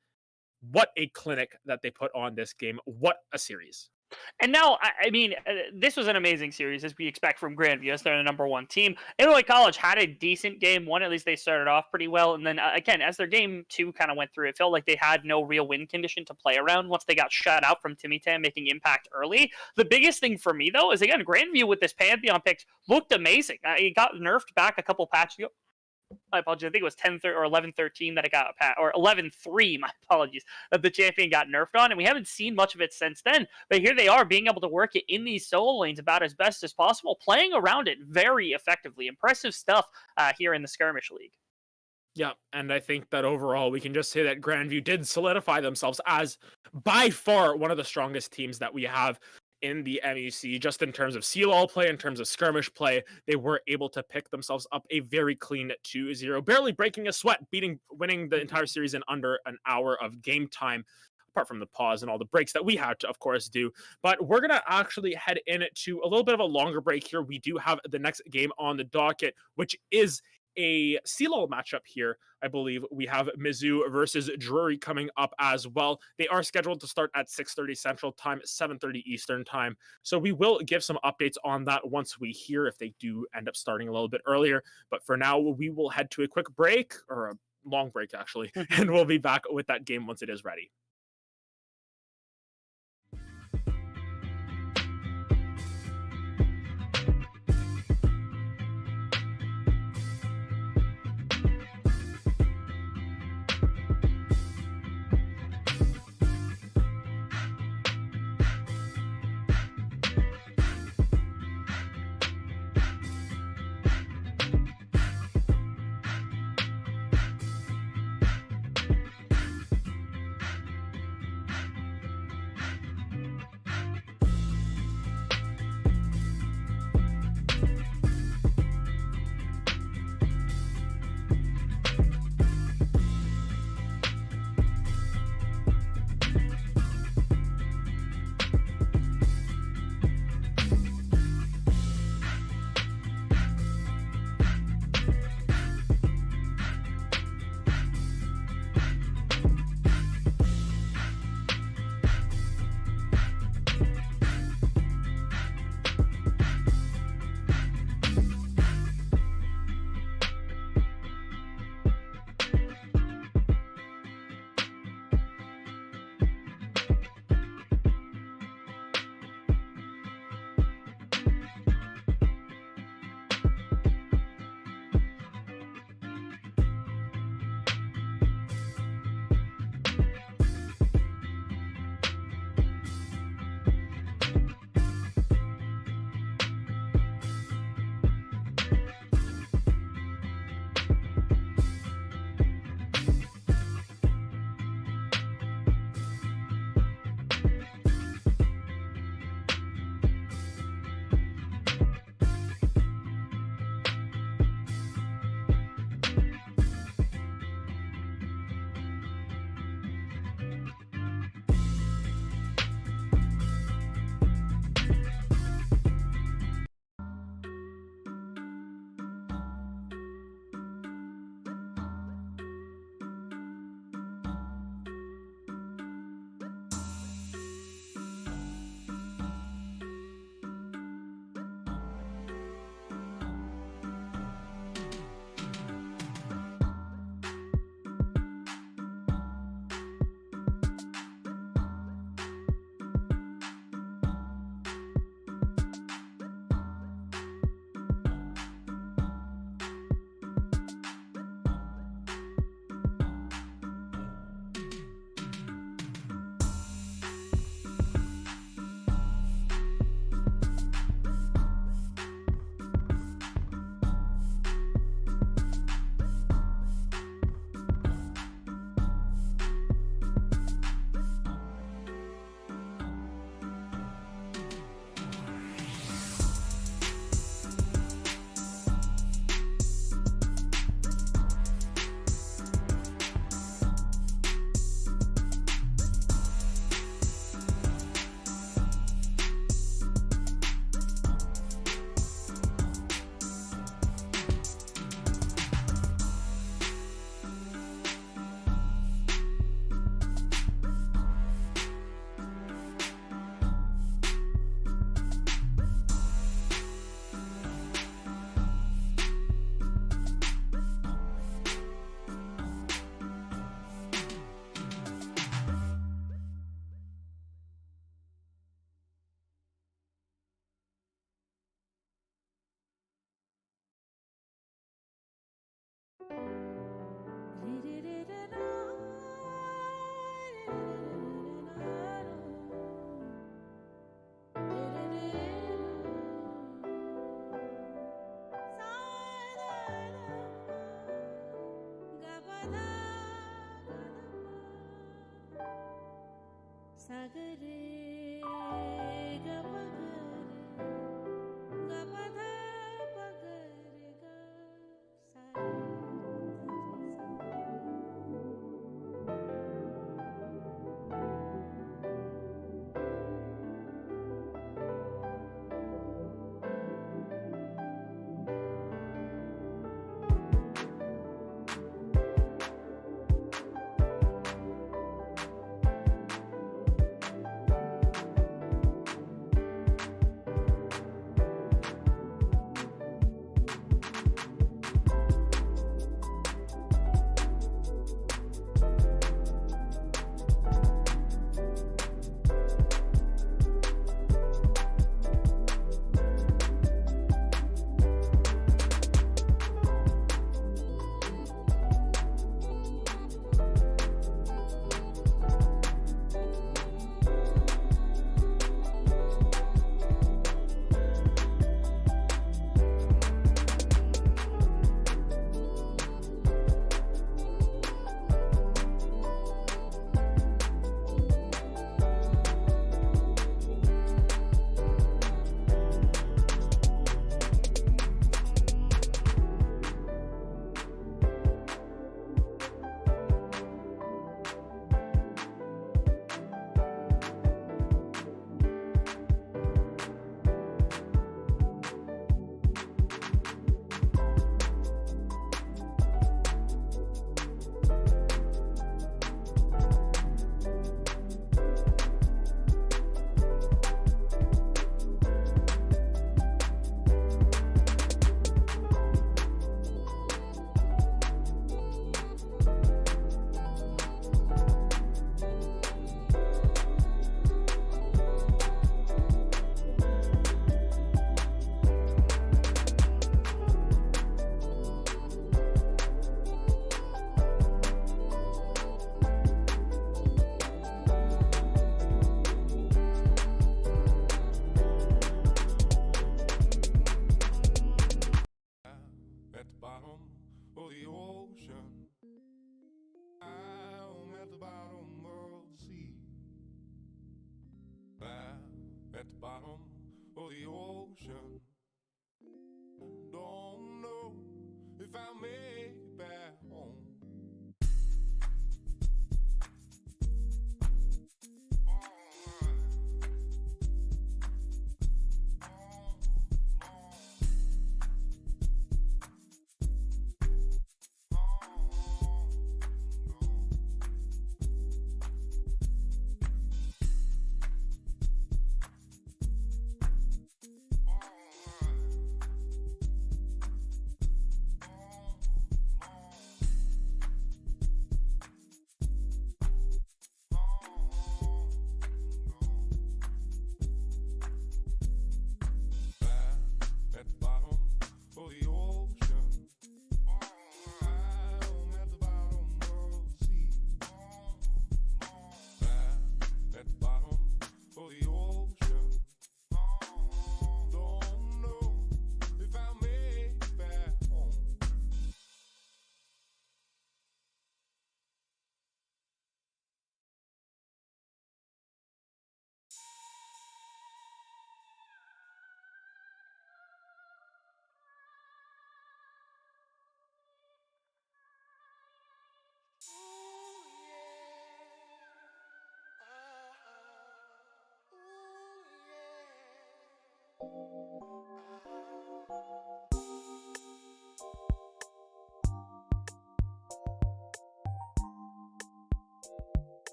What a clinic that they put on this game. What a series. And now, I mean, this was an amazing series, as we expect from Grandview, as they're the #1 team. Illinois College had a decent game one. At least they started off pretty well. And then, again, as their game 2 kind of went through, it felt like they had no real win condition to play around once they got shut out from Timmy Tam, making impact early. The biggest thing for me, though, is, again, Grandview with this Pantheon picks looked amazing. It got nerfed back a couple patches ago. I apologize. I think it was 10 or 11-13 that it got, or 11-3, my apologies, that the champion got nerfed on, and we haven't seen much of it since then. But here they are, being able to work it in these solo lanes about as best as possible, playing around it very effectively. Impressive stuff here in the Skirmish League. Yeah, and I think that overall we can just say that Grandview did solidify themselves as by far one of the strongest teams that we have in the MEC, just in terms of CLOL play, in terms of skirmish play. They were able to pick themselves up a very clean 2-0, barely breaking a sweat, winning the entire series in under an hour of game time, apart from the pause and all the breaks that we had to, of course, do. But we're going to actually head into a little bit of a longer break here. We do have the next game on the docket, which is a CLOL matchup here. I believe we have Mizzou versus Drury coming up as well. They are scheduled to start at 6:30 Central Time, 7:30 Eastern Time. So we will give some updates on that once we hear if they do end up starting a little bit earlier. But for now, we will head to a quick break, or a long break actually, and we'll be back with that game once it is ready.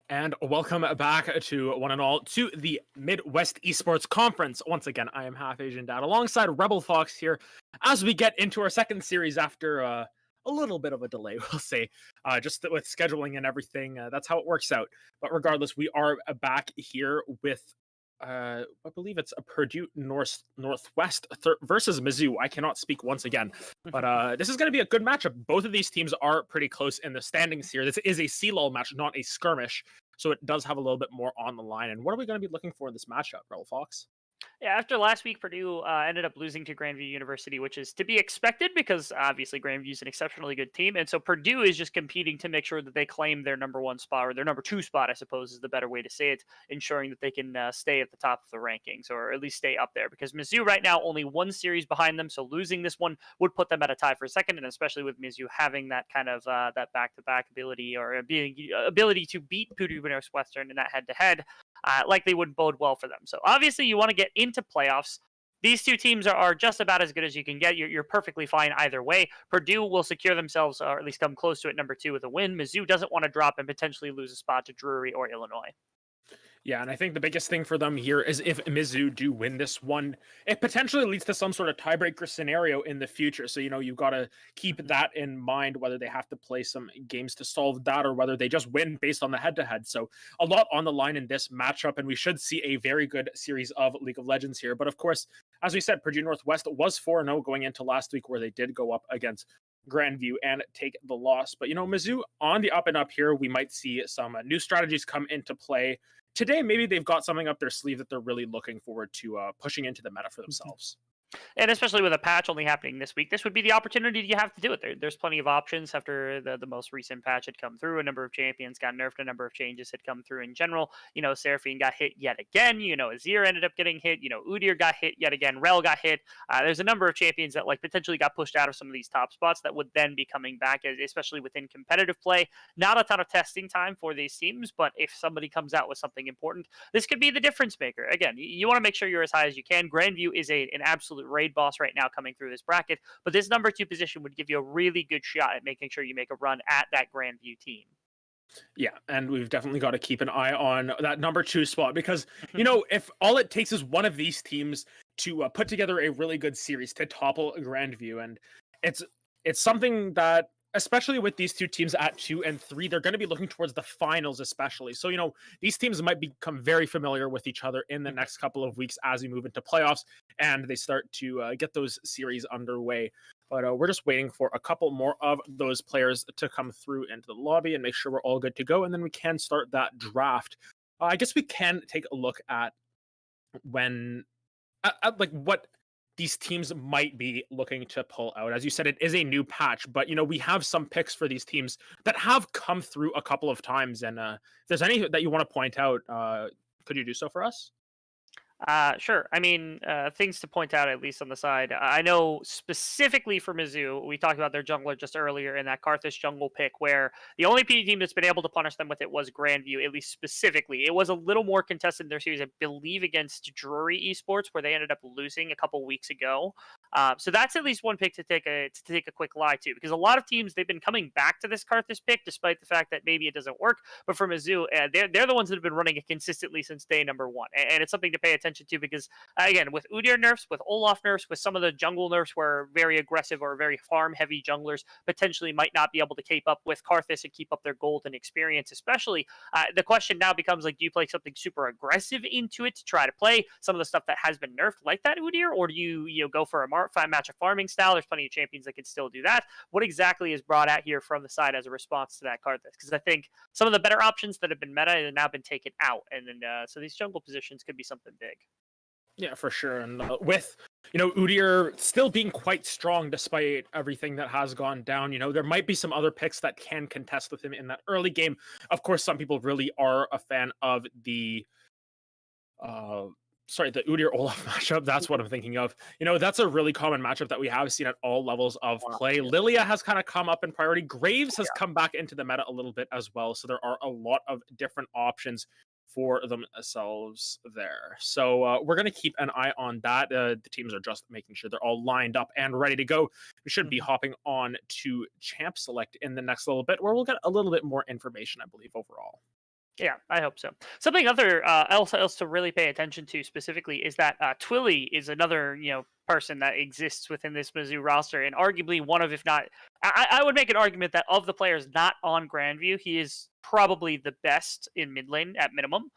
And welcome back to one and all to the Midwest Esports Conference. Once again, I am Half Asian Dad alongside Rebel Fox here as we get into our second series after a little bit of a delay, we'll say, just with scheduling and everything. That's how it works out. But regardless, we are back here with, I believe it's a Purdue Northwest versus Mizzou. I cannot speak once again. But this is going to be a good matchup. Both of these teams are pretty close in the standings here. This is a CLOL match, not a skirmish. So it does have a little bit more on the line. And what are we going to be looking for in this matchup, Rebel Fox? Yeah, after last week, Purdue ended up losing to Grandview University, which is to be expected because obviously Grandview is an exceptionally good team. And so Purdue is just competing to make sure that they claim their number one spot, or their number two spot, I suppose is the better way to say it, ensuring that they can stay at the top of the rankings, or at least stay up there. Because Mizzou right now only one series behind them, so losing this one would put them at a tie for second, and especially with Mizzou having that kind of that back-to-back ability, or ability to beat Purdue Northwestern in that head-to-head. Likely would bode well for them. So obviously you want to get into playoffs. These two teams are just about as good as you can get. You're perfectly fine either way. Purdue will secure themselves, or at least come close to it, number two with a win. Mizzou doesn't want to drop and potentially lose a spot to Drury or Illinois. Yeah, and I think the biggest thing for them here is if Mizzou do win this one, it potentially leads to some sort of tiebreaker scenario in the future. So, you've got to keep that in mind, whether they have to play some games to solve that or whether they just win based on the head-to-head. So a lot on the line in this matchup, and we should see a very good series of League of Legends here. But of course, as we said, Purdue Northwest was 4-0 going into last week, where they did go up against Grandview and take the loss. But, Mizzou on the up and up here. We might see some new strategies come into play. Today, maybe they've got something up their sleeve that they're really looking forward to pushing into the meta for themselves. And especially with a patch only happening this week, this would be the opportunity you have to do it. There's plenty of options after the most recent patch had come through. A number of champions got nerfed. A number of changes had come through in general. Seraphine got hit yet again. Azir ended up getting hit. Udyr got hit yet again. Rel got hit. There's a number of champions that potentially got pushed out of some of these top spots that would then be coming back, especially within competitive play. Not a ton of testing time for these teams, but if somebody comes out with something important, this could be the difference maker. Again, you want to make sure you're as high as you can. Grandview is an absolute raid boss right now coming through this bracket, but this number two position would give you a really good shot at making sure you make a run at that Grandview team. Yeah, and we've definitely got to keep an eye on that number two spot because, if all it takes is one of these teams to put together a really good series to topple Grandview, and it's something that, especially with these two teams at 2 and 3, they're going to be looking towards the finals, especially. So, these teams might become very familiar with each other in the next couple of weeks as we move into playoffs and they start to get those series underway. But we're just waiting for a couple more of those players to come through into the lobby and make sure we're all good to go. And then we can start that draft. I guess we can take a look at what these teams might be looking to pull out. As you said, it is a new patch, but we have some picks for these teams that have come through a couple of times. And if there's any that you want to point out, could you do so for us? Sure. I mean, things to point out, at least on the side. I know specifically for Mizzou, we talked about their jungler just earlier in that Karthus jungle pick, where the only PD team that's been able to punish them with it was Grandview, at least specifically. It was a little more contested in their series, I believe, against Drury Esports, where they ended up losing a couple weeks ago. So that's at least one pick to take a quick lie to, because a lot of teams, they've been coming back to this Karthus pick, despite the fact that maybe it doesn't work. But for Mizzou, they're the ones that have been running it consistently since day number one, and it's something to pay attention to because, again, with Udyr nerfs, with Olaf nerfs, with some of the jungle nerfs where very aggressive or very farm-heavy junglers potentially might not be able to keep up with Karthus and keep up their gold and experience, especially. The question now becomes, do you play something super aggressive into it to try to play some of the stuff that has been nerfed like that Udyr, or do you go for a match of farming style? There's plenty of champions that can still do that. What exactly is brought out here from the side as a response to that Karthus? Because I think some of the better options that have been meta have now been taken out, and then so these jungle positions could be something big. Yeah, for sure. And with, Udyr still being quite strong despite everything that has gone down, there might be some other picks that can contest with him in that early game. Of course, some people really are a fan of the Udyr Olaf matchup. That's what I'm thinking of. That's a really common matchup that we have seen at all levels of play. Lilia has kind of come up in priority. Graves has come back into the meta a little bit as well. So there are a lot of different options for themselves there. So we're going to keep an eye on that. The teams are just making sure they're all lined up and ready to go. We should be hopping on to Champ Select in the next little bit, where we'll get a little bit more information, I believe, overall. Yeah, I hope so. Something other else to really pay attention to specifically is that Twilly is another person that exists within this Mizzou roster, and arguably one of, if not, I would make an argument that of the players not on Grandview, he is probably the best in mid lane at minimum.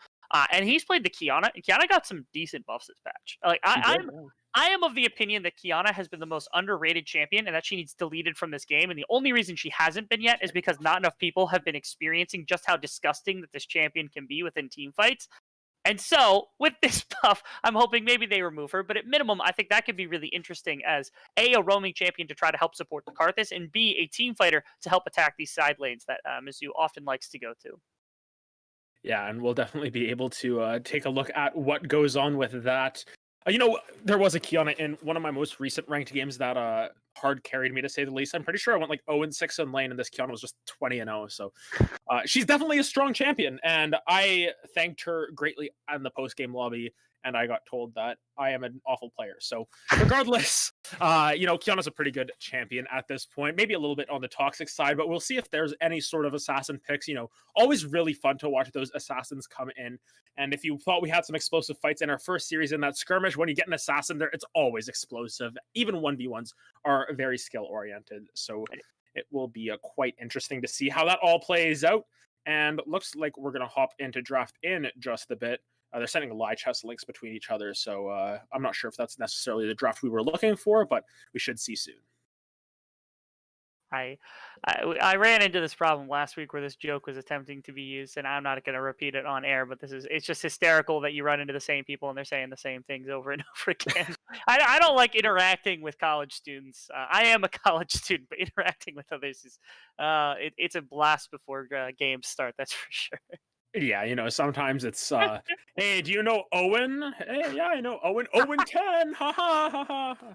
And he's played the Kiana, and Kiana got some decent buffs this patch. Like He did, yeah. I am of the opinion that Kiana has been the most underrated champion and that she needs deleted from this game. And the only reason she hasn't been yet is because not enough people have been experiencing just how disgusting that this champion can be within team fights. And so, with this buff, I'm hoping maybe they remove her. But at minimum, I think that could be really interesting as A, a roaming champion to try to help support the Karthus, and B, a team fighter to help attack these side lanes that Mizzou often likes to go to. Yeah, and we'll definitely be able to take a look at what goes on with that. There was a Kiana in one of my most recent ranked games that hard carried me, to say the least. I'm pretty sure I went like 0-6 in lane, and this Kiana was just 20-0. So she's definitely a strong champion, and I thanked her greatly in the post-game lobby, and I got told that I am an awful player. So regardless, Kiana's a pretty good champion at this point. Maybe a little bit on the toxic side, but we'll see if there's any sort of assassin picks. Always really fun to watch those assassins come in. And if you thought we had some explosive fights in our first series in that skirmish, when you get an assassin there, it's always explosive. Even 1v1s are very skill-oriented. So it will be quite interesting to see how that all plays out. And looks like we're going to hop into draft in just a bit. They're sending live chess links between each other, so I'm not sure if that's necessarily the draft we were looking for, but we should see soon. I ran into this problem last week where this joke was attempting to be used, and I'm not going to repeat it on air, but it's just hysterical that you run into the same people and they're saying the same things over and over again. I don't like interacting with college students. I am a college student, but interacting with others is it's a blast before games start, that's for sure. Yeah, sometimes it's, hey, do you know Owen? Hey, yeah, I know Owen. Owen 10, ha ha ha ha.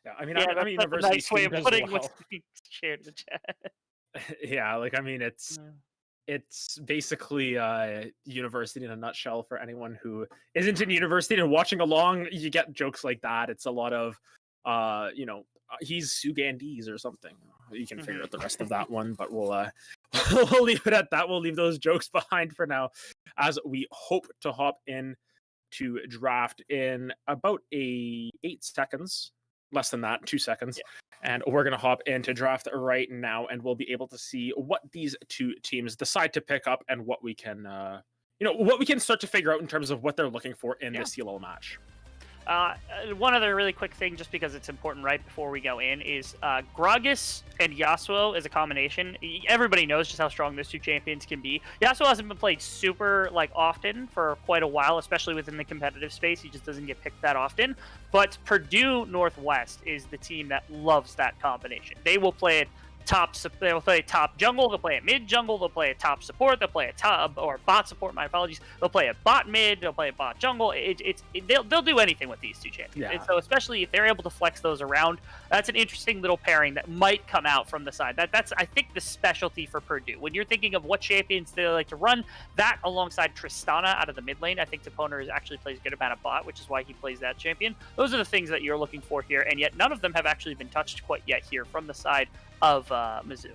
Yeah, I'm a university nice way of putting what's being shared in the chat. Yeah, it's basically university in a nutshell for anyone who isn't in university and watching along. You get jokes like that. It's a lot of, he's Sugandese or something. You can figure out the rest of that one, but we'll leave it at that. We'll leave those jokes behind for now, as we hope to hop in to draft in about 8 seconds. Less than that, 2 seconds. Yeah. And we're going to hop into draft right now, and we'll be able to see what these two teams decide to pick up and what we can, what we can start to figure out in terms of what they're looking for in this CLO match. One other really quick thing, just because it's important right before we go in, is Gragas and Yasuo as a combination. Everybody knows just how strong those two champions can be. Yasuo hasn't been played super often for quite a while, especially within the competitive space. He just doesn't get picked that often. But Purdue Northwest is the team that loves that combination. They will play it they'll play top jungle, they'll play a mid jungle, they'll play a top support, they'll play a top or bot support, my apologies, they'll play a bot mid, they'll play a bot jungle. They'll do anything with these two champions. Yeah. And so especially if they're able to flex those around, that's an interesting little pairing that might come out from the side. That's I think the specialty for Purdue. When you're thinking of what champions they like to run, that alongside Tristana out of the mid lane, I think Toponer actually plays a good amount of bot, which is why he plays that champion. Those are the things that you're looking for here, and yet none of them have actually been touched quite yet here from the side of Mizzou.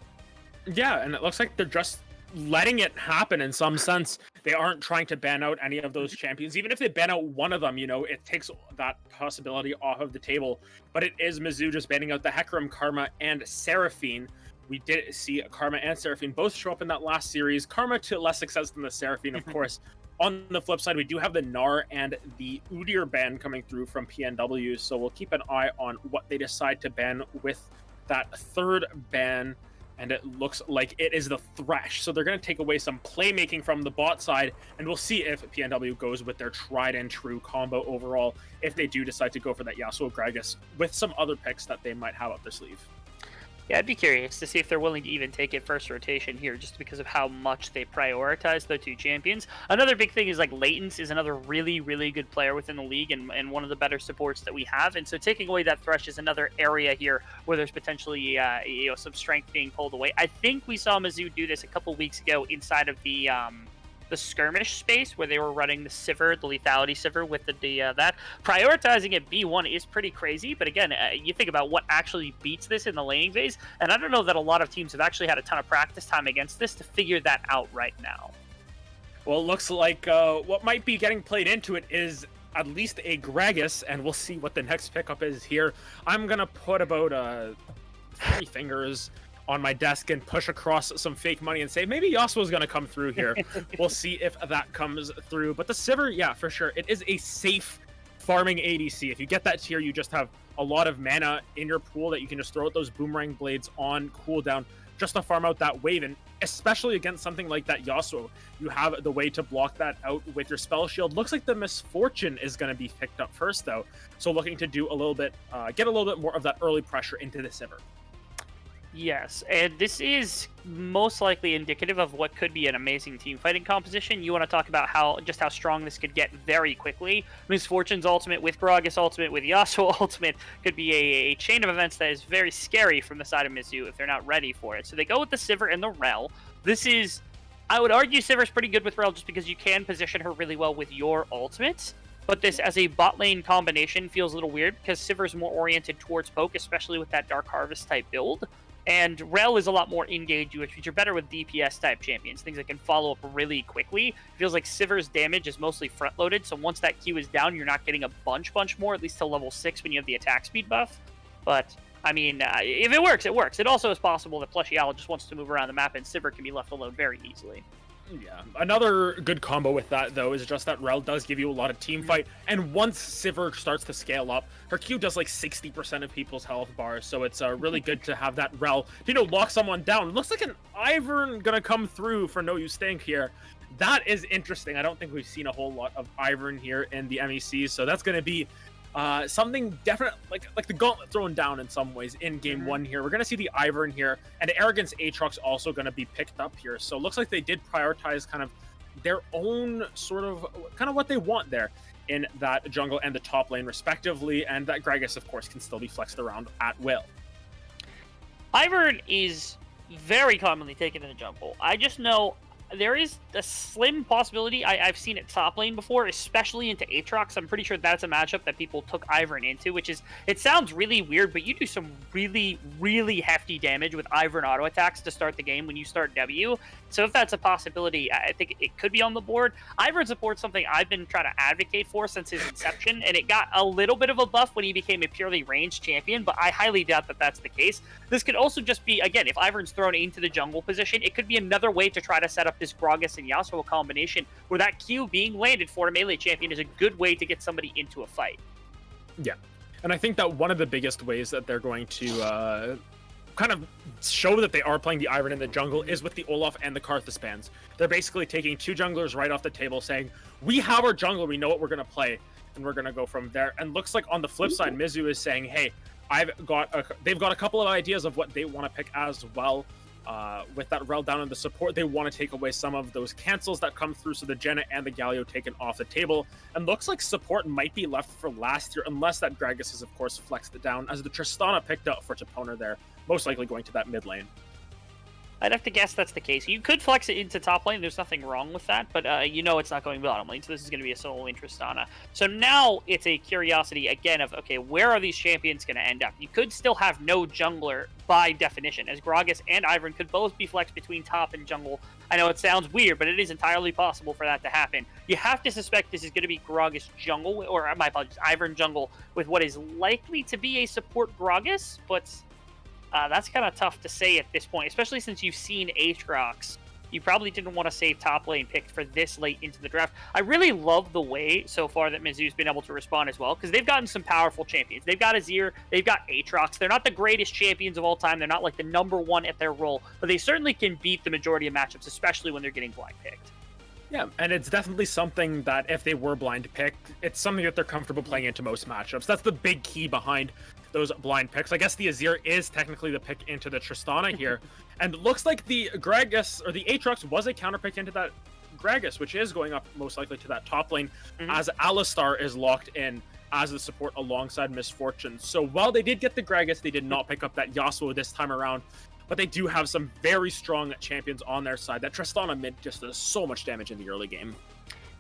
Yeah, and it looks like they're just letting it happen in some sense. They aren't trying to ban out any of those champions. Even if they ban out one of them, it takes that possibility off of the table. But it is Mizzou just banning out the Hecarim, Karma, and Seraphine. We did see Karma and Seraphine both show up in that last series. Karma to less success than the Seraphine, of course. On the flip side, we do have the Gnar and the Udyr ban coming through from PNW, so we'll keep an eye on what they decide to ban with that third ban, and it looks like it is the Thresh. So they're going to take away some playmaking from the bot side, and we'll see if PNW goes with their tried and true combo overall, if they do decide to go for that Yasuo Gragas with some other picks that they might have up their sleeve. Yeah, I'd be curious to see if they're willing to even take it first rotation here, just because of how much they prioritize the two champions. Another big thing is Latence is another really, really good player within the league and one of the better supports that we have. And so taking away that Thresh is another area here where there's potentially some strength being pulled away. I think we saw Mizzou do this a couple weeks ago inside of the skirmish space where they were running the Sivir, the lethality Sivir with that. Prioritizing at B1 is pretty crazy, but again, you think about what actually beats this in the laning phase, and I don't know that a lot of teams have actually had a ton of practice time against this to figure that out right now. Well, it looks like what might be getting played into it is at least a Gragas, and we'll see what the next pickup is here. I'm gonna put about 3 fingers on my desk and push across some fake money and say maybe Yasuo's gonna come through here. We'll see if that comes through. But the Sivir, yeah, for sure, it is a safe farming ADC. If you get that tier, you just have a lot of mana in your pool that you can just throw out those boomerang blades on cooldown just to farm out that wave. And especially against something like that Yasuo, you have the way to block that out with your spell shield. Looks like the Misfortune is going to be picked up first, though. So looking to do a little bit, get a little bit more of that early pressure into the Sivir. Yes, and this is most likely indicative of what could be an amazing team fighting composition. You want to talk about how strong this could get very quickly. Misfortune's ultimate with Gragas ultimate with Yasuo ultimate could be a chain of events that is very scary from the side of Mizzou if they're not ready for it. So they go with the Sivir and the Rel. This is, I would argue Sivir's pretty good with Rel just because you can position her really well with your ultimate. But this as a bot lane combination feels a little weird because Sivir's more oriented towards poke, especially with that Dark Harvest type build. And Rel is a lot more engaged, which are better with DPS type champions, things that can follow up really quickly. It feels like Sivir's damage is mostly front loaded, so once that Q is down, you're not getting a bunch more, at least till level 6 when you have the attack speed buff. But, I mean, if it works, it works. It also is possible that Plushyala just wants to move around the map and Sivir can be left alone very easily. Yeah, another good combo with that, though, is just that Rel does give you a lot of team fight, and once Sivir starts to scale up, her Q does like 60% of people's health bars, so it's really good to have that Rel to, lock someone down. It looks like an Ivern gonna come through for No You Stink here. That is interesting. I don't think we've seen a whole lot of Ivern here in the MEC, so that's gonna be something definite, like the gauntlet thrown down in some ways in game 1 here. We're going to see the Ivern here, and Arrogance Aatrox also going to be picked up here. So it looks like they did prioritize kind of their own sort of, kind of what they want there in that jungle and the top lane respectively, and that Gragas, of course, can still be flexed around at will. Ivern is very commonly taken in the jungle. I just know there is a slim possibility. I've seen it top lane before, especially into Aatrox. I'm pretty sure that's a matchup that people took Ivern into, which is, it sounds really weird, but you do some really, really hefty damage with Ivern auto attacks to start the game when you start W. So if that's a possibility, I think it could be on the board. Ivern supports something I've been trying to advocate for since his inception, and it got a little bit of a buff when he became a purely ranged champion, but I highly doubt that that's the case. This could also just be, again, if Ivern's thrown into the jungle position, it could be another way to try to set up this Gragas and Yasuo combination where that Q being landed for a melee champion is a good way to get somebody into a fight. Yeah, and I think that one of the biggest ways that they're going to kind of show that they are playing the Ivern in the jungle is with the Olaf and the Karthus spans. They're basically taking 2 junglers right off the table saying, we have our jungle, we know what we're going to play, and we're going to go from there. And looks like on the flip side, Mizzou is saying, hey, they've got a couple of ideas of what they want to pick as well. With that Rel down in the support, they want to take away some of those cancels that come through, so the Jenna and the Galio taken off the table. And looks like support might be left for last year, unless that Gragas has, of course, flexed it down, as the Tristana picked up for Chapona there, most likely going to that mid lane. I'd have to guess that's the case. You could flex it into top lane. There's nothing wrong with that, but it's not going bottom lane, so this is going to be a solo lane Tristana. So now it's a curiosity, again, of, okay, where are these champions going to end up? You could still have no jungler by definition, as Gragas and Ivern could both be flexed between top and jungle. I know it sounds weird, but it is entirely possible for that to happen. You have to suspect this is going to be Gragas jungle, or my apologies, Ivern jungle, with what is likely to be a support Gragas, but that's kind of tough to say at this point, especially since you've seen Aatrox. You probably didn't want to save top lane picked for this late into the draft. I really love the way so far that Mizzou's been able to respond as well, because they've gotten some powerful champions. They've got Azir, they've got Aatrox. They're not the greatest champions of all time. They're not like the #1 at their role, but they certainly can beat the majority of matchups, especially when they're getting blind picked. Yeah, and it's definitely something that if they were blind picked, it's something that they're comfortable playing into most matchups. That's the big key behind those blind picks. I guess the Azir is technically the pick into the Tristana here. And it looks like the Gragas, or the Aatrox, was a counter pick into that Gragas, which is going up most likely to that top lane, as Alistar is locked in as the support alongside Misfortune. So while they did get the Gragas, they did not pick up that Yasuo this time around. But they do have some very strong champions on their side. That Tristana mid just does so much damage in the early game.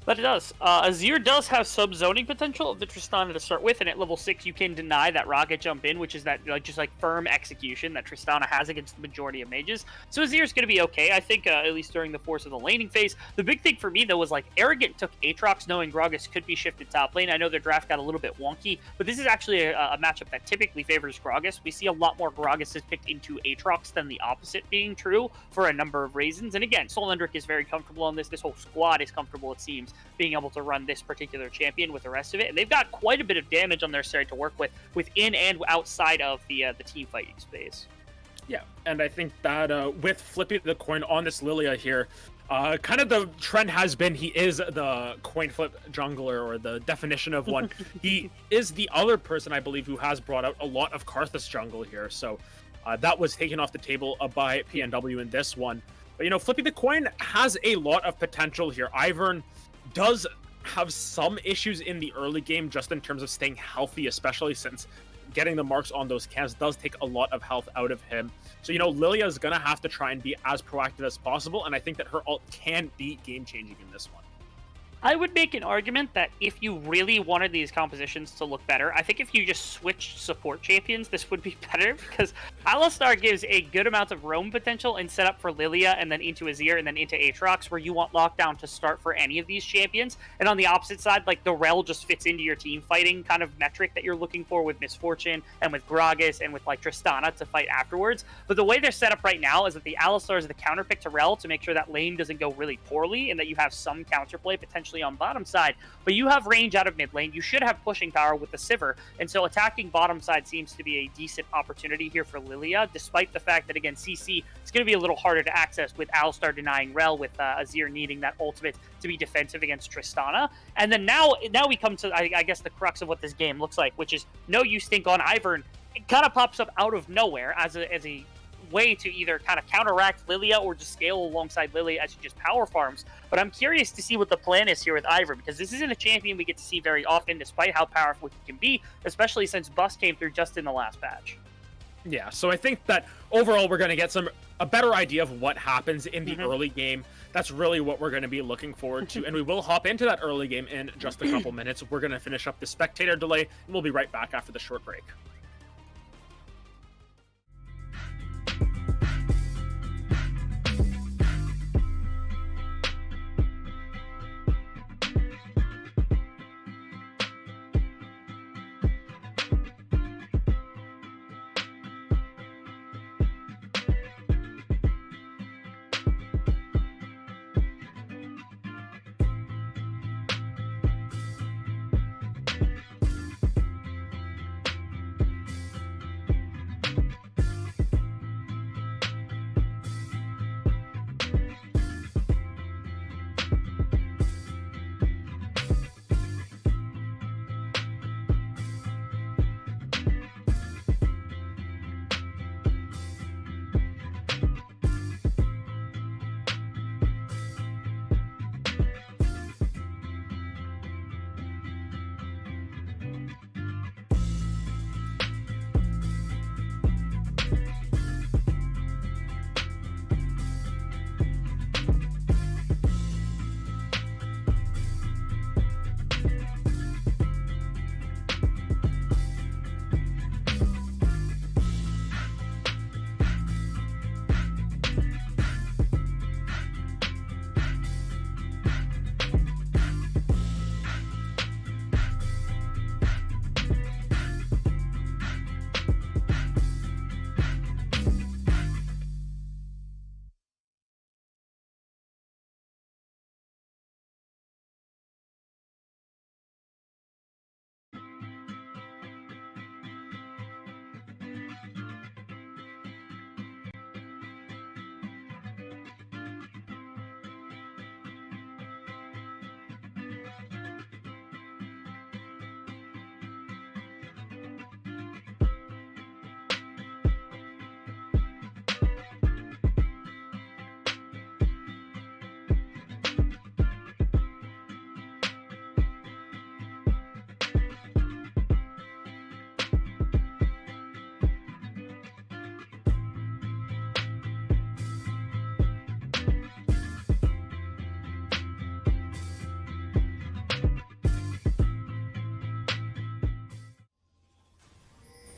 But it does. Azir does have sub-zoning potential of the Tristana to start with, and at level 6 you can deny that rocket jump in, which is that just firm execution that Tristana has against the majority of mages. So Azir's going to be okay, I think, at least during the course of the laning phase. The big thing for me, though, was Arrogant took Aatrox knowing Gragas could be shifted top lane. I know their draft got a little bit wonky, but this is actually a matchup that typically favors Gragas. We see a lot more Gragas picked into Aatrox than the opposite being true for a number of reasons. And again, Solendric is very comfortable on this. This whole squad is comfortable, it seems, being able to run this particular champion with the rest of it. And they've got quite a bit of damage on their side to work with within and outside of the team fighting space. Yeah, and I think that with flipping the coin on this Lilia here, kind of the trend has been he is the coin flip jungler, or the definition of one. He is the other person, I believe, who has brought out a lot of Karthus jungle here. So that was taken off the table by PNW in this one. But, flipping the coin has a lot of potential here. Ivern does have some issues in the early game, just in terms of staying healthy, especially since getting the marks on those camps does take a lot of health out of him. So, Lilia is going to have to try and be as proactive as possible, and I think that her ult can be game-changing in this one. I would make an argument that if you really wanted these compositions to look better, I think if you just switched support champions, this would be better, because Alistar gives a good amount of roam potential and set up for Lilia, and then into Azir, and then into Aatrox, where you want lockdown to start for any of these champions. And on the opposite side, the Rel just fits into your team fighting kind of metric that you're looking for with Misfortune, and with Gragas, and with Tristana to fight afterwards. But the way they're set up right now is that the Alistar is the counterpick to Rel to make sure that lane doesn't go really poorly, and that you have some counterplay potentially on bottom side, but you have range out of mid lane. You should have pushing power with the Sivir, and so attacking bottom side seems to be a decent opportunity here for Lilia, despite the fact that, again, CC is going to be a little harder to access with Alistar denying Rel, with Azir needing that ultimate to be defensive against Tristana. And then now we come to, I guess, the crux of what this game looks like, which is no use think on Ivern. It kind of pops up out of nowhere as a way to either kind of counteract Lilia or just scale alongside Lilia as she just power farms. But I'm curious to see what the plan is here with Ivern, because this isn't a champion we get to see very often, despite how powerful he can be, especially since Bust came through just in the last patch. Yeah, so I think that overall we're going to get a better idea of what happens in the early game. That's really what we're going to be looking forward to, and we will hop into that early game in just a couple minutes. We're going to finish up the spectator delay, and we'll be right back after the short break.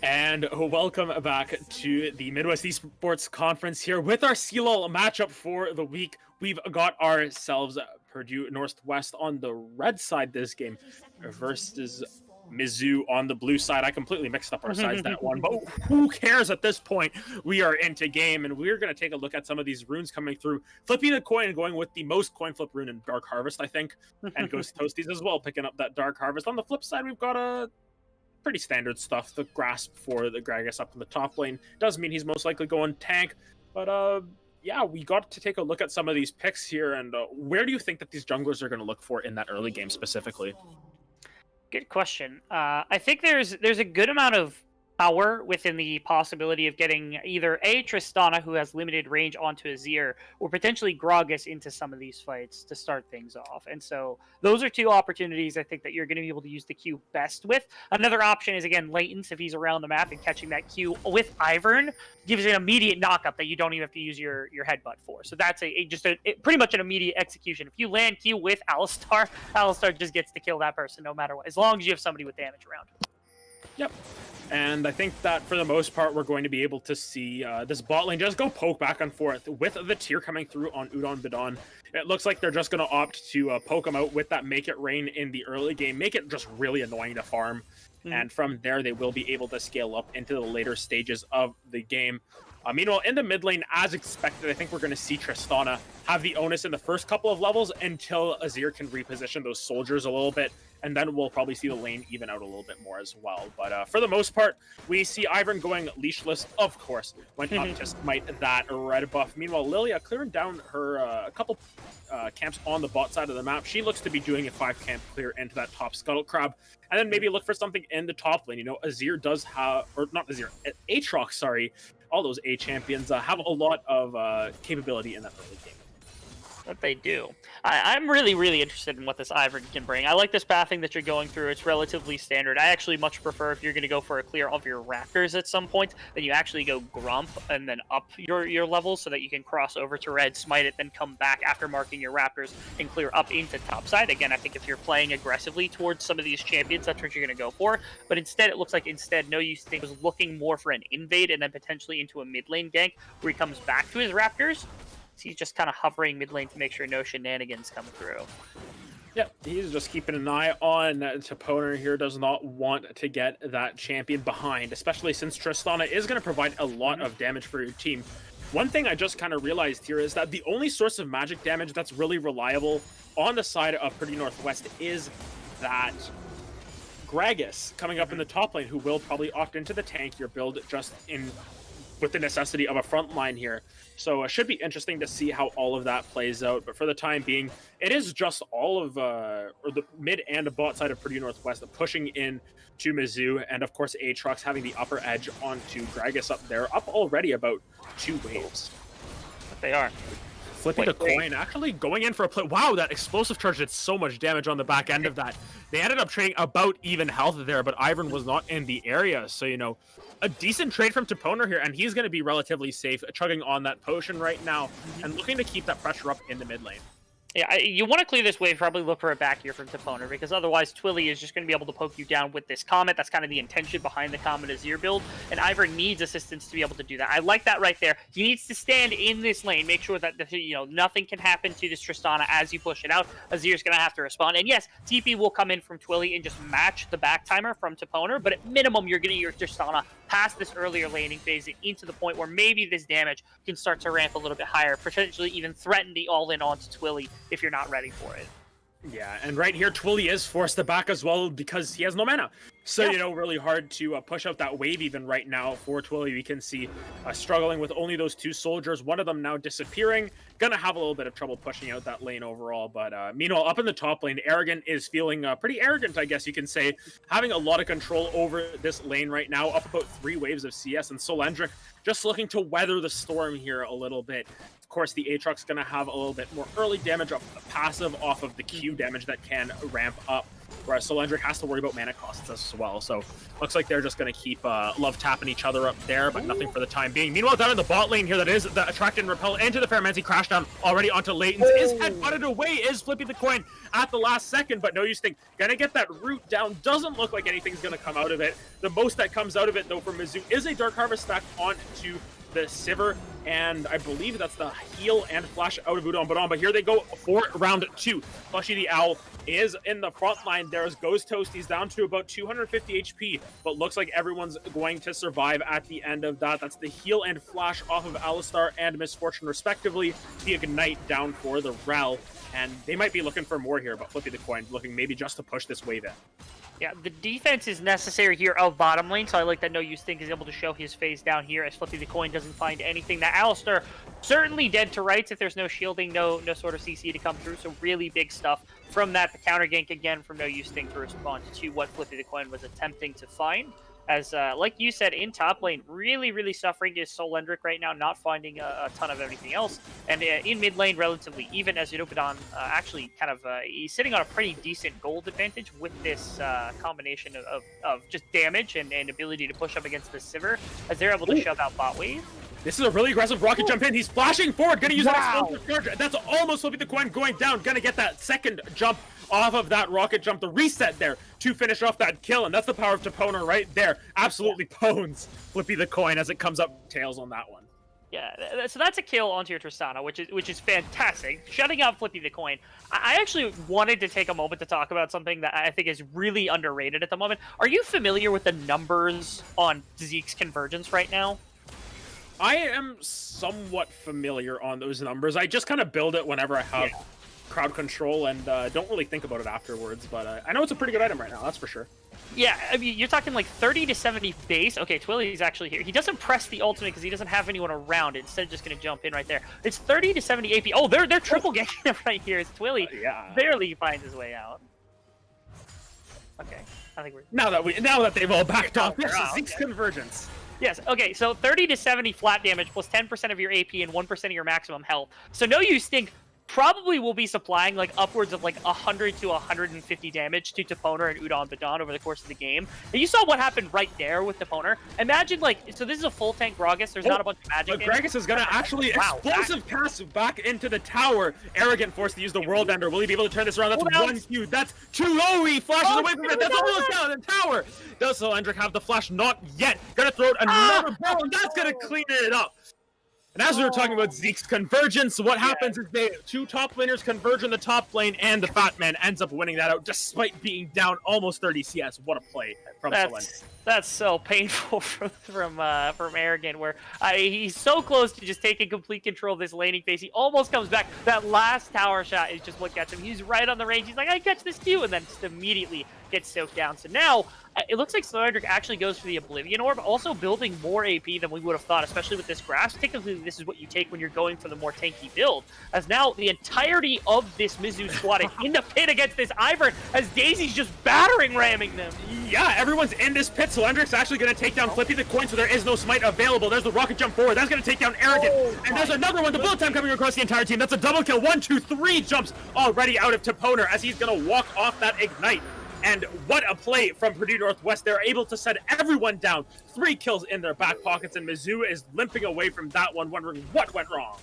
And welcome back to the Midwest Esports Conference here with our CLOL matchup for the week. We've got ourselves Purdue Northwest on the red side this game versus Mizzou on the blue side. I completely mixed up our sides that one, but who cares at this point? We are into game, and we're going to take a look at some of these runes coming through. Flipping a coin and going with the most coin flip rune in Dark Harvest, I think, and Ghost Toasties as well, picking up that Dark Harvest. On the flip side, we've got a pretty standard stuff. The grasp for the Gragas up in the top lane does mean he's most likely going tank, but yeah, we got to take a look at some of these picks here, and where do you think that these junglers are going to look for in that early game specifically? Good question. I think there's a good amount of power within the possibility of getting either a Tristana, who has limited range, onto Azir, or potentially Gragas into some of these fights to start things off. And so those are two opportunities I think that you're going to be able to use the Q best with. Another option is, again, Latents. If he's around the map and catching that Q with Ivern gives an immediate knockup that you don't even have to use your headbutt for. So that's pretty much an immediate execution. If you land Q with Alistar, Alistar just gets to kill that person no matter what, as long as you have somebody with damage around. Yep. And I think that for the most part, we're going to be able to see this bot lane just go poke back and forth with the tier coming through on Udon Bidon. It looks like they're just going to opt to poke him out with that Make It Rain in the early game, make it just really annoying to farm. And from there, they will be able to scale up into the later stages of the game. Meanwhile, in the mid lane, as expected, I think we're going to see Tristana have the onus in the first couple of levels until Azir can reposition those soldiers a little bit, and then we'll probably see the lane even out a little bit more as well. But for the most part, we see Ivern going leashless, of course, went up to smite that red buff. Meanwhile, Lilia clearing down her a couple camps on the bot side of the map. She looks to be doing a 5-camp clear into that top Scuttle Crab, and then maybe look for something in the top lane. You know, Azir does have, or not Azir, Aatrox, sorry, all those A champions have a lot of capability in that early game. That they do. I'm really, really interested in what this Ivern can bring. I like this pathing that you're going through. It's relatively standard. I actually much prefer, if you're going to go for a clear of your Raptors at some point, then you actually go Grump and then up your levels so that you can cross over to red, smite it, then come back after marking your Raptors and clear up into top side. Again, I think if you're playing aggressively towards some of these champions, that's what you're going to go for. But instead, it looks like No Use Thing was looking more for an invade and then potentially into a mid lane gank where he comes back to his Raptors. He's just kind of hovering mid lane to make sure no shenanigans come through. Yeah, he's just keeping an eye on Toponer here. Does not want to get that champion behind, especially since Tristana is going to provide a lot of damage for your team. One thing I just kind of realized here is that the only source of magic damage that's really reliable on the side of Purdue Northwest is that Gragas coming up in the top lane, who will probably opt into the tankier build just in with the necessity of a front line here. So it should be interesting to see how all of that plays out. But for the time being, it is just all of, or the mid and the bot side of Purdue Northwest pushing in to Mizzou. And of course, Aatrox having the upper edge onto Gragas up there, up already about 2 waves. But they are. Flipping the coin, actually going in for a play. Wow, that explosive charge did so much damage on the back end of that. They ended up trading about even health there, but Ivern was not in the area. So, you know, a decent trade from Toponer here, and he's going to be relatively safe, chugging on that potion right now and looking to keep that pressure up in the mid lane. Yeah, you want to clear this wave, probably look for a back here from Toponer, because otherwise Twilly is just going to be able to poke you down with this Comet. That's kind of the intention behind the Comet Azir build, and Ivern needs assistance to be able to do that. I like that right there. He needs to stand in this lane, make sure that nothing can happen to this Tristana as you push it out. Azir's going to have to respond, and yes, TP will come in from Twilly and just match the back timer from Toponer, but at minimum, you're getting your Tristana past this earlier laning phase and into the point where maybe this damage can start to ramp a little bit higher, potentially even threaten the all-in onto Twilly if you're not ready for it. Yeah, and right here, Twilly is forced to back as well because he has no mana. So, you know, really hard to push out that wave even right now for Twilly. We can see struggling with only those 2 soldiers, one of them now disappearing. Gonna have a little bit of trouble pushing out that lane overall. But meanwhile, up in the top lane, Arrogant is feeling pretty arrogant, I guess you can say, having a lot of control over this lane right now, up about 3 waves of CS. And Solendric just looking to weather the storm here a little bit. Of course, the Aatrox's going to have a little bit more early damage off the passive, off of the Q damage that can ramp up, whereas Solendric has to worry about mana costs as well. So looks like they're just going to keep love tapping each other up there, but nothing for the time being. Meanwhile, down in the bot lane here, that is the Attract and Repel into the Ferromancy Crashdown already onto Layton's. Is head-butted away, is flipping the coin at the last second, but no use think. Gonna get that root down. Doesn't look like anything's gonna come out of it. The most that comes out of it, though, for Mizzou is a Dark Harvest stack onto the Sivir, and I believe that's the heal and flash out of Udon Badon, but here they go for round 2. Flushy the Owl is in the front line. There's Ghost Toast. He's down to about 250 HP, but looks like everyone's going to survive at the end of that. That's the heal and flash off of Alistar and Misfortune, respectively. The Ignite down for the Rel, and they might be looking for more here, but Flippy the Coin looking maybe just to push this wave in. Yeah, the defense is necessary here of bottom lane, so I like that No Use Think is able to show his phase down here as Flippy the Coin doesn't find anything. That Alistar certainly dead to rights if there's no shielding, no sort of CC to come through, so really big stuff from that. The counter gank again from No Use Think to respond to what Flippy the Coin was attempting to find. As, like you said, in top lane, really suffering is Solendric right now, not finding a ton of anything else. And in mid lane, relatively even, as Udon actually kind of, he's sitting on a pretty decent gold advantage with this combination of just damage and ability to push up against the Sivir, as they're able to shove out bot wave. This is a really aggressive rocket jump in. He's flashing forward, gonna use that explosive charge. That's almost Flippy the Coin going down, gonna get that second jump off of that rocket jump, the reset there to finish off that kill, and that's the power of Toponer right there. Absolutely pwns Flippy the Coin as it comes up tails on that one. Yeah, so that's a kill onto your Tristana, which is fantastic. Shutting out Flippy the Coin. I actually wanted to take a moment to talk about something that I think is really underrated at the moment. Are you familiar with the numbers on Zeke's convergence right now? I am somewhat familiar on those numbers. I just kind of build it whenever I have crowd control and don't really think about it afterwards, but I know it's a pretty good item right now, that's for sure. Yeah, I mean, you're talking like 30 to 70 base. Okay, Twilly's actually here. He doesn't press the ultimate because he doesn't have anyone around. Instead, just going to jump in right there. It's 30 to 70 AP. Oh, they're triple ganking him right here. It's Twilly barely finds his way out. Okay, I think we're... Now that they've all backed off, yes, Zeke's convergence. Yes, okay, so 30 to 70 flat damage plus 10% of your AP and 1% of your maximum health. So No Use Think probably will be supplying like upwards of like 100 to 150 damage to Toponer and Udon Badon over the course of the game. And you saw what happened right there with Toponer. Imagine like, so this is a full tank Gragas, there's not a bunch of magic. But Gragas is gonna actually explosive pass back into the tower. Arrogant forced to use the World Ender. Will he be able to turn this around? That's 1Q, that's 2. Oh, he flashes away from it, that's almost down in the tower. Does Solendric have the flash? Not yet. Gonna throw out another ball, and that's gonna clean it up. And as we were talking about Zeke's convergence, what happens is two top laners converge in the top lane, and the Fat Man ends up winning that out despite being down almost 30 CS. What a play from Solendric. That's so painful from Arrogant, where he's so close to just taking complete control of this laning phase. He almost comes back. That last tower shot is just what gets him. He's right on the range. He's like, I catch this too, and then just immediately gets soaked down. So now it looks like Solendric actually goes for the Oblivion Orb, also building more AP than we would have thought, especially with this grasp. Typically, this is what you take when you're going for the more tanky build. As now the entirety of this Mizzou squad is in the pit against this Ivern, as Daisy's just battering ramming them. Yeah, everyone's in this pit. Solendric's actually going to take down Flippy the Coin, so there is no smite available. There's the rocket jump forward. That's going to take down Arrogant. And there's another one. The bullet time coming across the entire team. That's a double kill. 1, 2, 3 jumps already out of Toponer as he's going to walk off that Ignite. And what a play from Purdue Northwest. They're able to set everyone down. 3 kills in their back pockets, and Mizzou is limping away from that one, wondering what went wrong.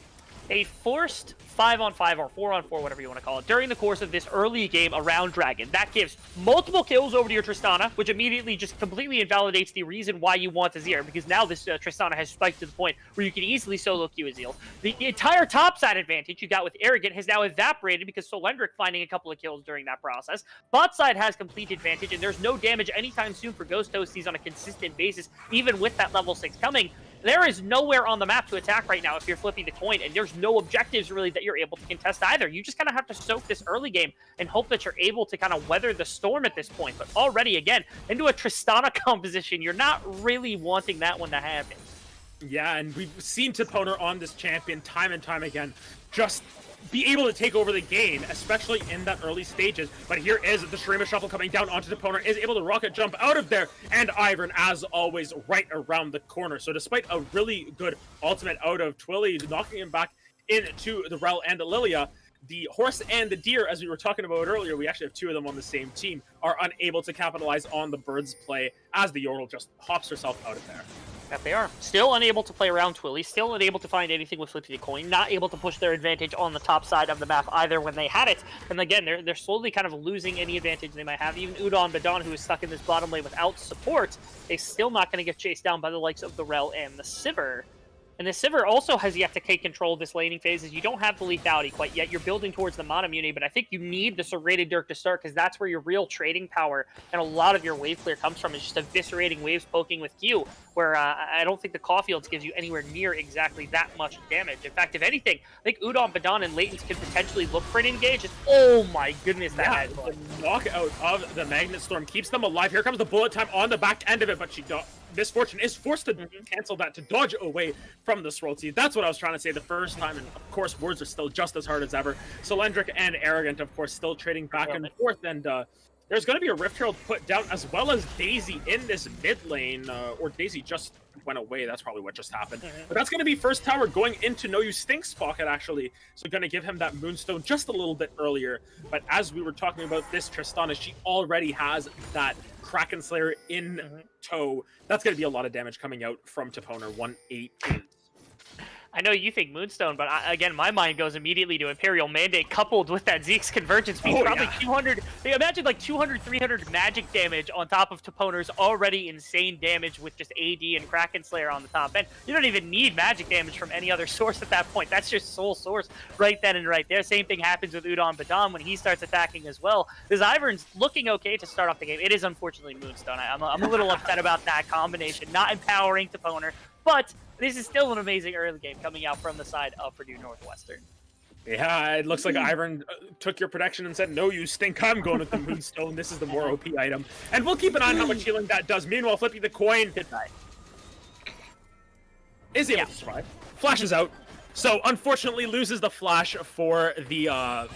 A forced 5-on-5 or 4-on-4, whatever you want to call it, during the course of this early game around Dragon. That gives multiple kills over to your Tristana, which immediately just completely invalidates the reason why you want Azir, because now this Tristana has spiked to the point where you can easily solo queue Azir. The entire topside advantage you got with Arrogant has now evaporated because Solendric finding a couple of kills during that process. Bot side has complete advantage, and there's no damage anytime soon for Ghost Toasties on a consistent basis, even with that level 6 coming. There is nowhere on the map to attack right now if you're flipping the coin, and there's no objectives really that you're able to contest either. You just kind of have to soak this early game and hope that you're able to kind of weather the storm at this point. But already, again, into a Tristana composition, you're not really wanting that one to happen. Yeah, and we've seen Toponer on this champion time and time again just be able to take over the game, especially in that early stages. But here is the Shurima Shuffle coming down onto Toponer, is able to rocket jump out of there, and Ivern, as always, right around the corner. So despite a really good ultimate out of Twilly, knocking him back into the Rel and the Lilia. The horse and the deer, as we were talking about earlier, we actually have two of them on the same team, are unable to capitalize on the bird's play as the Yordle just hops herself out of there. That they are. Still unable to play around Twilly, still unable to find anything with Flippy the Coin, not able to push their advantage on the top side of the map either when they had it. And again, they're slowly kind of losing any advantage they might have. Even Udon Badon, who is stuck in this bottom lane without support, is still not going to get chased down by the likes of the Rel and the Sivir. And the Sivir also has yet to take control of this laning phase, as you don't have the lethality quite yet. You're building towards the Mana Muni, but I think you need the Serrated Dirk to start, because that's where your real trading power and a lot of your wave clear comes from, is just eviscerating waves poking with Q, where I don't think the Caulfields gives you anywhere near exactly that much damage. In fact, if anything, I think Udon, Badon, and Latents can potentially look for an engage. And, oh my goodness, that has the knockout of the Magnet Storm keeps them alive. Here comes the bullet time on the back end of it, but Misfortune is forced to cancel that, to dodge away from the Swirlty. That's what I was trying to say the first time, and of course words are still just as hard as ever. Solendric and Arrogant, of course, still trading back and forth, and there's going to be a Rift Herald put down, as well as Daisy in this mid lane, or Daisy just went away. That's probably what just happened. But that's going to be first tower going into No You Stink's pocket, actually. So going to give him that Moonstone just a little bit earlier. But as we were talking about this Tristana, she already has that Kraken Slayer in tow. That's going to be a lot of damage coming out from Toponer 188. I know you think Moonstone, but again, my mind goes immediately to Imperial Mandate coupled with that Zeke's Convergence speed. Probably 200, imagine like 200, 300 magic damage on top of Toponer's already insane damage with just AD and Kraken Slayer on the top end. You don't even need magic damage from any other source at that point. That's just sole source right then and right there. Same thing happens with Udon Badon when he starts attacking as well. This Ivern's looking okay to start off the game. It is unfortunately Moonstone. I'm a little upset about that combination. Not empowering Toponer, but this is still an amazing early game coming out from the side of Purdue Northwestern. Yeah, it looks like Ivern took your prediction and said, no, you stink. I'm going with the Moonstone. This is the more OP item. And we'll keep an eye on how much healing that does. Meanwhile, Flippy the Coin is able to survive. Flashes out. So, unfortunately, loses the flash for the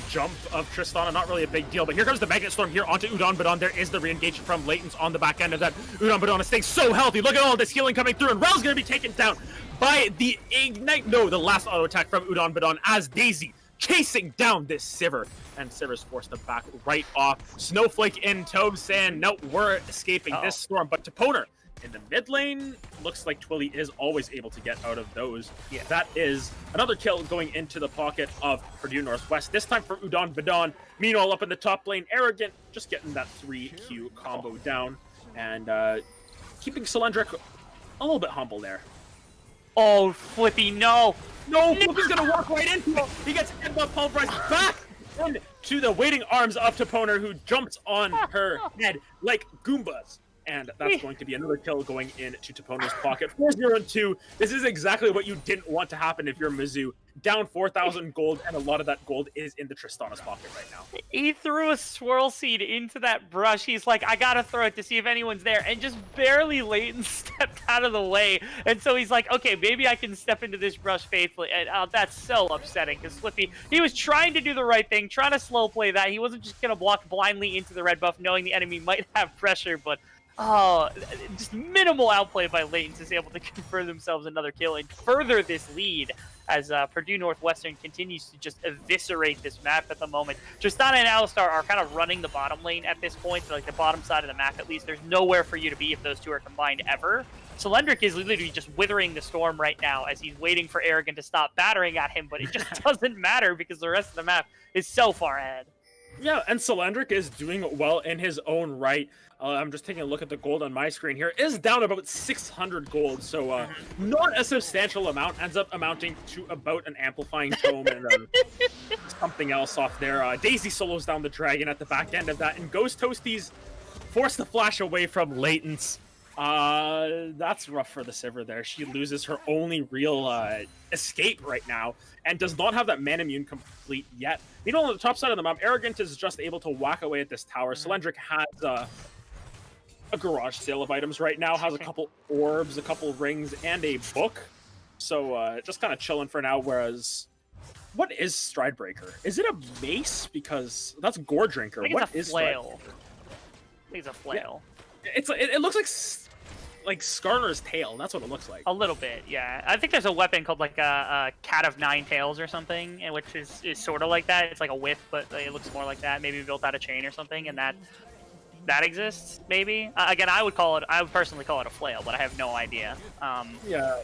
jump of Tristana. Not really a big deal, but here comes the Magnet Storm here onto Udon Badon. There is the re-engagement from Latents on the back end of that. Udon Badon is staying so healthy. Look at all this healing coming through, and Rel's going to be taken down by the Ignite. No, the last auto attack from Udon Badon as Daisy chasing down this Sivir. And Sivir's forced to back right off. Snowflake in tow, saying, no, we're escaping this storm. But Toponer in the mid lane, looks like Twilly is always able to get out of those. Yeah. That is another kill going into the pocket of Purdue Northwest, this time for Udon Badon. Meanwhile, up in the top lane, Arrogant just getting that 3Q combo down and keeping Solendric a little bit humble there. Oh, Flippy, no! No, Flippy's gonna walk right into it. He gets headbutt pulverized back into the waiting arms of Toponer, who jumps on her head like Goombas. And that's going to be another kill going into Toponer's pocket. 4-0-2. This is exactly what you didn't want to happen if you're Mizzou. Down 4,000 gold, and a lot of that gold is in the Tristana's pocket right now. He threw a Swirl Seed into that brush. He's like, I gotta throw it to see if anyone's there, and just barely Leighton stepped out of the way. And so he's like, okay, maybe I can step into this brush faithfully. And that's so upsetting, because Flippy, he was trying to do the right thing, trying to slow play that. He wasn't just gonna block blindly into the red buff, knowing the enemy might have pressure, but oh, just minimal outplay by Latents is able to confer themselves another kill and further this lead as Purdue Northwestern continues to just eviscerate this map at the moment. Tristana and Alistar are kind of running the bottom lane at this point, so like the bottom side of the map at least. There's nowhere for you to be if those two are combined ever. Solendric is literally just withering the storm right now as he's waiting for Arrogant to stop battering at him, but it just doesn't matter because the rest of the map is so far ahead. Yeah, and Solendric is doing well in his own right. I'm just taking a look at the gold on my screen here. Is down about 600 gold, so not a substantial amount. Ends up amounting to about an Amplifying Tome and something else off there. Daisy solos down the Dragon at the back end of that, and Ghost Toasties forced the flash away from Latents. That's rough for the Sivir there. She loses her only real escape right now and does not have that Mana Immune complete yet. Meanwhile, on the top side of the map, Arrogant is just able to whack away at this tower. Solendric has a garage sale of items right now, has a couple orbs, a couple rings, and a book. So just kind of chilling for now, whereas... What is Stridebreaker? Is it a mace? Because that's Gore Drinker. I think What it's a is flail. I think it's a flail. Yeah. It looks like like Skarner's tail. That's what it looks like. A little bit, yeah. I think there's a weapon called like a cat of nine tails or something, which is sort of like that. It's like a whip, but it looks more like that. Maybe built out of chain or something, and that exists. Maybe again, I would personally call it a flail, but I have no idea. Yeah,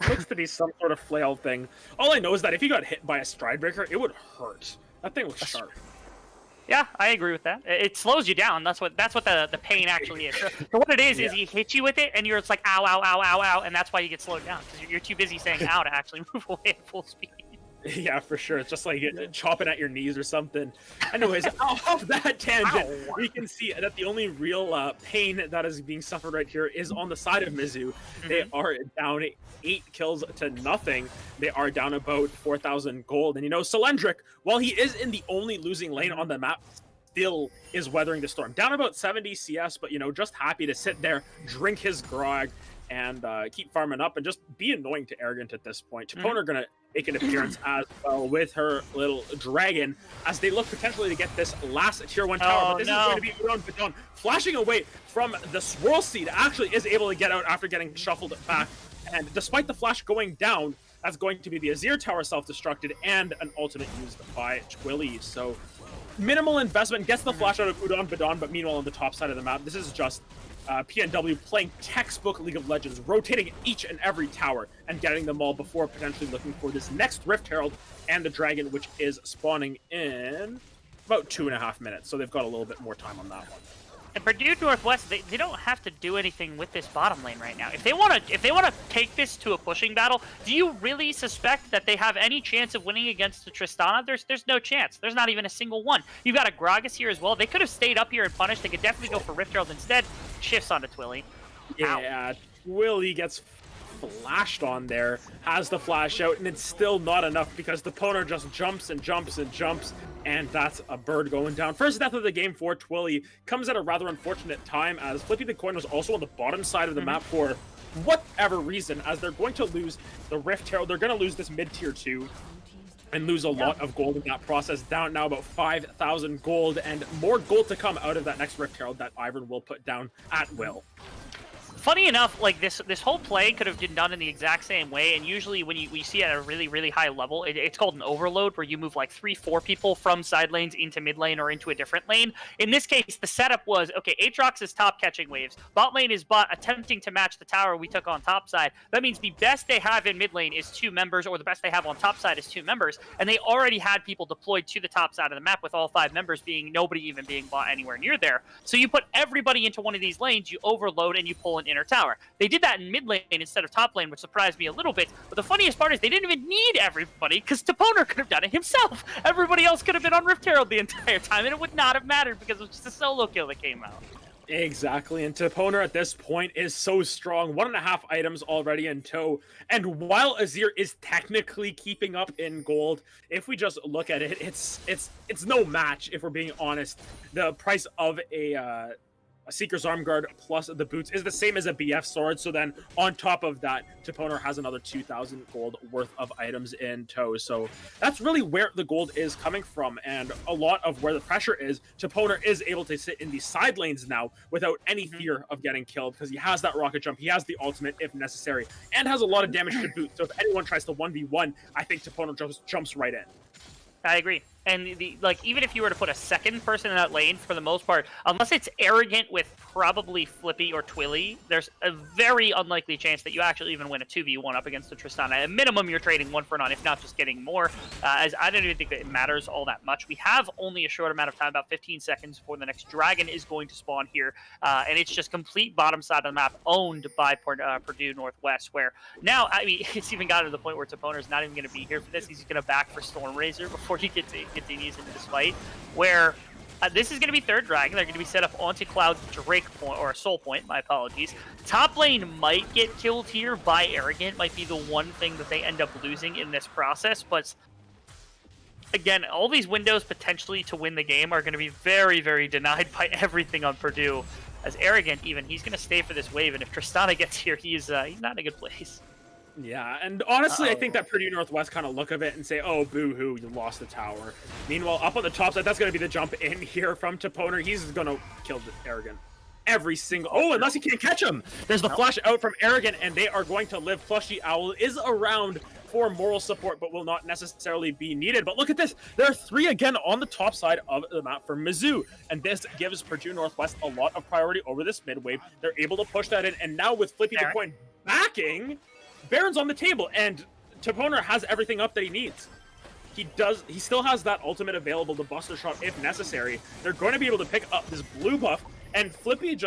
looks to be some sort of flail thing. All I know is that if you got hit by a stride breaker, it would hurt. That thing looks sharp. Yeah, I agree with that. It slows you down. That's what the pain actually is. So what it is he hits you with it, and it's like ow, ow, ow, ow, ow, and that's why you get slowed down because you're too busy saying ow to actually move away at full speed. Yeah, for sure. It's just like chopping at your knees or something. Anyways, off that tangent, we can see that the only real pain that is being suffered right here is on the side of Mizzou. They are down 8 kills to nothing. They are down about 4,000 gold. And, Cylindric, while he is in the only losing lane on the map, still is weathering the storm. Down about 70 CS, but, just happy to sit there, drink his grog, and keep farming up and just be annoying to Arrogant at this point. Topone are going to make an appearance as well with her little dragon as they look potentially to get this last tier 1 tower. But this is going to be Udon Badon flashing away from the Swirl Seed. Actually is able to get out after getting shuffled back. And despite the flash going down, that's going to be the Azir tower self-destructed and an ultimate used by Twilly. So minimal investment, gets the flash out of Udon Badon, but meanwhile on the top side of the map, this is just PNW playing textbook League of Legends, rotating each and every tower and getting them all before potentially looking for this next Rift Herald and the Dragon, which is spawning in about 2.5 minutes. So they've got a little bit more time on that one. And Purdue Northwest, they don't have to do anything with this bottom lane right now. If they want to take this to a pushing battle, do you really suspect that they have any chance of winning against the Tristana? There's no chance. There's not even a single one. You've got a Gragas here as well. They could have stayed up here and punished. They could definitely go for Rift Herald instead. Shifts onto Twilly. Yeah, Twilly gets flashed on there, has the flash out, and it's still not enough because the Poner just jumps and jumps and jumps, and that's a bird going down. First death of the game for Twilly comes at a rather unfortunate time as Flippy the Coin was also on the bottom side of the map for whatever reason, as they're going to lose the Rift Herald. They're going to lose this mid-tier 2 and lose a lot of gold in that process, down now about 5,000 gold, and more gold to come out of that next Rift Herald that Ivern will put down at will. Funny enough, like this whole play could have been done in the exact same way, and usually when you see it at a really, really high level, it's called an overload, where you move like 3-4 people from side lanes into mid lane or into a different lane. In this case, the setup was, okay, Aatrox is top catching waves, bot lane is bot attempting to match the tower we took on top side. That means the best they have in mid lane is 2 members, or the best they have on top side is 2 members, and they already had people deployed to the top side of the map with all 5 members being, nobody even being bot anywhere near there. So you put everybody into one of these lanes, you overload, and you pull an inner tower. They did that in mid lane instead of top lane, which surprised me a little bit. But the funniest part is they didn't even need everybody, because Toponer could have done it himself. Everybody else could have been on Rift Herald the entire time, and it would not have mattered because it was just a solo kill that came out. Exactly, and Toponer at this point is so strong. 1.5 items already in tow. And while Azir is technically keeping up in gold, if we just look at it, it's no match, if we're being honest. The price of a Seeker's Arm Guard plus the boots is the same as a BF sword, so then on top of that, Toponer has another 2,000 gold worth of items in tow. So that's really where the gold is coming from, and a lot of where the pressure is. Toponer is able to sit in the side lanes now without any fear of getting killed, because he has that rocket jump, he has the ultimate if necessary, and has a lot of damage to boot. So if anyone tries to 1v1, I think Toponer just jumps right in. I agree. And even if you were to put a second person in that lane, for the most part, unless it's Arrogant with probably Flippy or Twilly, there's a very unlikely chance that you actually even win a 2v1 up against the Tristana. At minimum, you're trading 1 for none, if not just getting more, as I don't even think that it matters all that much. We have only a short amount of time, about 15 seconds, before the next Dragon is going to spawn here, and it's just complete bottom side of the map, owned by Purdue Northwest, where now, I mean, it's even gotten to the point where Toponer's not even going to be here for this. He's going to back for Stormrazor before he continues into this fight, where this is going to be third Dragon. They're going to be set up onto Cloud's Drake Point, or Soul Point, my apologies. Top lane might get killed here by Arrogant, might be the one thing that they end up losing in this process, but again, all these windows potentially to win the game are going to be very, very denied by everything on Purdue. As Arrogant, even, he's going to stay for this wave, and if Tristana gets here, he's not in a good place. Yeah, and honestly, I think that Purdue Northwest kind of look of it and say, oh, boo-hoo, you lost the tower. Meanwhile, up on the top side, that's going to be the jump in here from Toponer. He's going to kill the Arrogant. every single... Oh, unless he can't catch him! There's the flash out from Arrogant, and they are going to live. Plushy Owl is around for moral support, but will not necessarily be needed. But look at this. There are 3 again on the top side of the map for Mizzou, and this gives Purdue Northwest a lot of priority over this mid wave. They're able to push that in, and now with Flippy the Coin backing, Baron's on the table, and Toponer has everything up that he needs. He still has that ultimate available to Buster Shot if necessary. They're going to be able to pick up this blue buff, and Flippy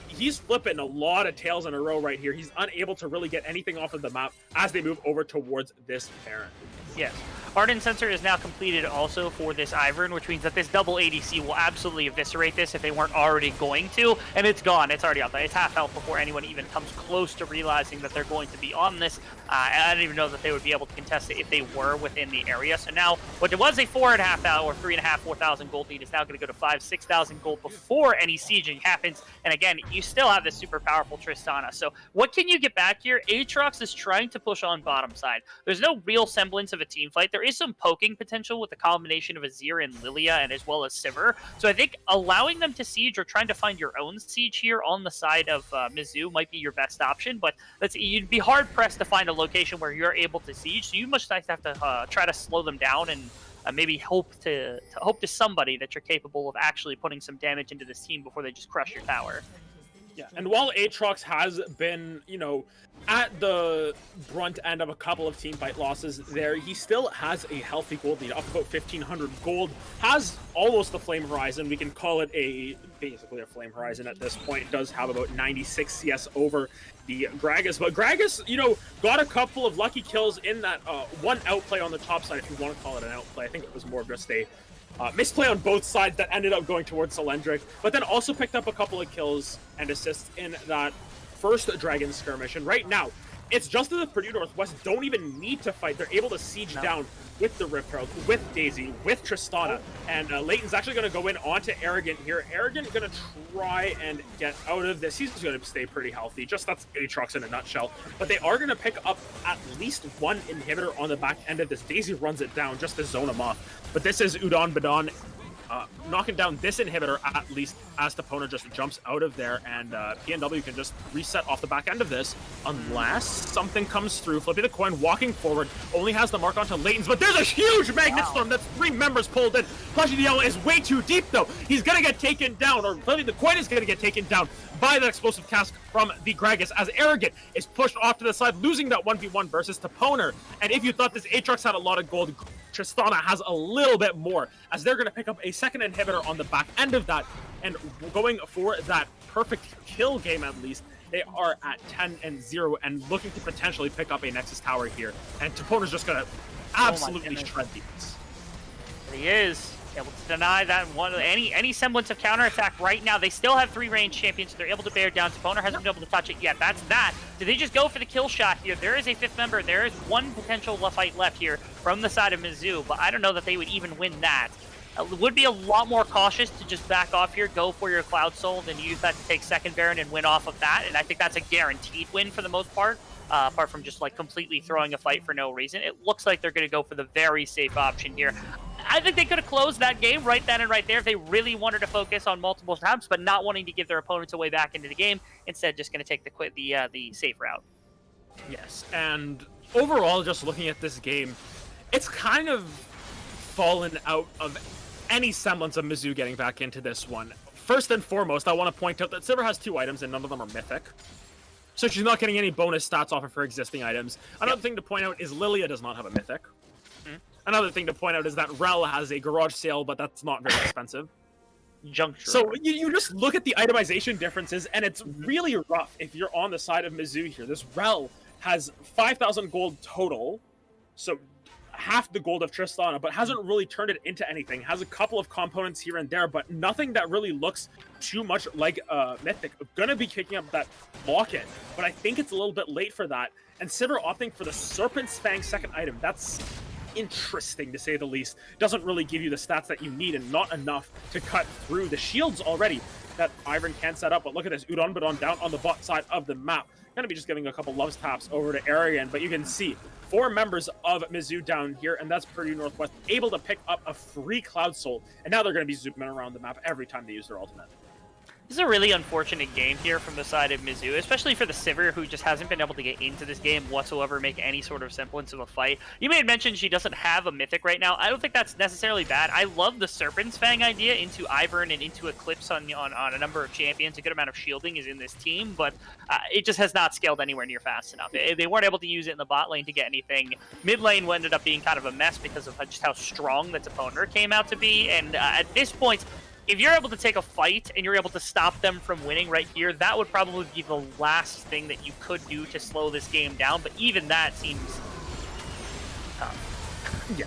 he's flipping a lot of tails in a row right here. He's unable to really get anything off of the map as they move over towards this Baron. Yes. Ardent Sensor is now completed also for this Ivern, which means that this double ADC will absolutely eviscerate this if they weren't already going to, and it's gone. It's already out there. It's half health before anyone even comes close to realizing that they're going to be on this. I don't even know that they would be able to contest it if they were within the area. So now, what was a 4,500 or 3,500, 4,000 gold lead is now going to go to 5,000, 6,000 gold before any sieging happens. And again, you still have this super powerful Tristana. So what can you get back here? Aatrox is trying to push on bottom side. There's no real semblance of a team fight. There is some poking potential with the combination of Azir and Lilia, and as well as Sivir. So I think allowing them to siege or trying to find your own siege here on the side of Mizzou might be your best option. But you'd be hard pressed to find a location where you're able to siege. So you must have to try to slow them down and maybe hope to somebody that you're capable of actually putting some damage into this team before they just crush your tower. Yeah, and while Aatrox has been, at the brunt end of a couple of team fight losses there, he still has a healthy gold lead, up about 1,500 gold, has almost the Flame Horizon. We can call it basically a Flame Horizon at this point. It does have about 96 CS over the Gragas, but Gragas, got a couple of lucky kills in that one outplay on the top side, if you want to call it an outplay. I think it was more of just a misplay on both sides that ended up going towards Cylindric, but then also picked up a couple of kills and assists in that first Dragon skirmish. And right now, it's just as if Purdue Northwest don't even need to fight. They're able to siege down with the Rift Herald, with Daisy, with Tristana, and Leighton's actually going to go in onto Arrogant here. Arrogant going to try and get out of this. He's going to stay pretty healthy. Just that's Aatrox in a nutshell. But they are going to pick up at least one inhibitor on the back end of this. Daisy runs it down just to zone him off. But this is Udon Badon knocking down this inhibitor at least as Toponer just jumps out of there, and PNW can just reset off the back end of this unless something comes through. Flippy the Coin walking forward, only has the mark onto Leighton's, but there's a huge Magnet Storm that's 3 members pulled in. Plushy the Yellow is way too deep though. He's gonna get taken down, or Flippy the Coin is gonna get taken down by the explosive cast from the Gragas as Arrogant is pushed off to the side, losing that 1v1 versus Toponer. And if you thought this Aatrox had a lot of gold, Tristana has a little bit more, as they're going to pick up a second inhibitor on the back end of that, and going for that perfect kill game at least. They are at 10-0 and looking to potentially pick up a Nexus Tower here, and Toponer's just going to absolutely shred these. He is able to deny that one any semblance of counterattack right now. They still have 3 ranged champions, so they're able to bear down. Toponer hasn't been able to touch it yet. That's that. Did they just go for the kill shot here? There is a 5th member. There is one potential fight left here from the side of Mizzou, but I don't know that they would even win that. Would be a lot more cautious to just back off here, go for your Cloud Soul, and use that to take second Baron and win off of that. And I think that's a guaranteed win for the most part. Apart from just like completely throwing a fight for no reason. It looks like they're going to go for the very safe option here. I think they could have closed that game right then and right there if they really wanted to focus on multiple times, but not wanting to give their opponents a way back into the game. Instead, just going to take the safe route. Yes, and overall, just looking at this game, it's kind of fallen out of any semblance of Mizzou getting back into this one. First and foremost, I want to point out that Sivir has 2 items and none of them are mythic. So she's not getting any bonus stats off of her existing items. Another thing to point out is Lilia does not have a mythic. Another thing to point out is that Rel has a garage sale, but that's not very expensive. Juncture. So you just look at the itemization differences, and it's really rough if you're on the side of Mizzou here. This Rel has 5,000 gold total, so half the gold of Tristana, but hasn't really turned it into anything. Has a couple of components here and there, but nothing that really looks too much like Mythic. Gonna be kicking up that locket, but I think it's a little bit late for that. And Sivir opting for the Serpent's Fang second item. That's interesting to say the least. Doesn't really give you the stats that you need, and not enough to cut through the shields already that Ivern can set up. But look at this, Udon Badon down on the bot side of the map. Gonna be just giving a couple loves taps over to Arrogant, but you can see 4 members of Mizzou down here, and that's Purdue Northwest able to pick up a free Cloud Soul, and now they're gonna be zooming around the map every time they use their ultimate. This is a really unfortunate game here from the side of Mizzou, especially for the Sivir, who just hasn't been able to get into this game whatsoever, make any sort of semblance of a fight. You may have mentioned she doesn't have a Mythic right now. I don't think that's necessarily bad. I love the Serpent's Fang idea into Ivern and into Eclipse on a number of champions. A good amount of shielding is in this team, but it just has not scaled anywhere near fast enough. They weren't able to use it in the bot lane to get anything. Mid lane ended up being kind of a mess because of just how strong the opponent came out to be, and at this point, if you're able to take a fight and you're able to stop them from winning right here, that would probably be the last thing that you could do to slow this game down. But even that seems tough. Yeah.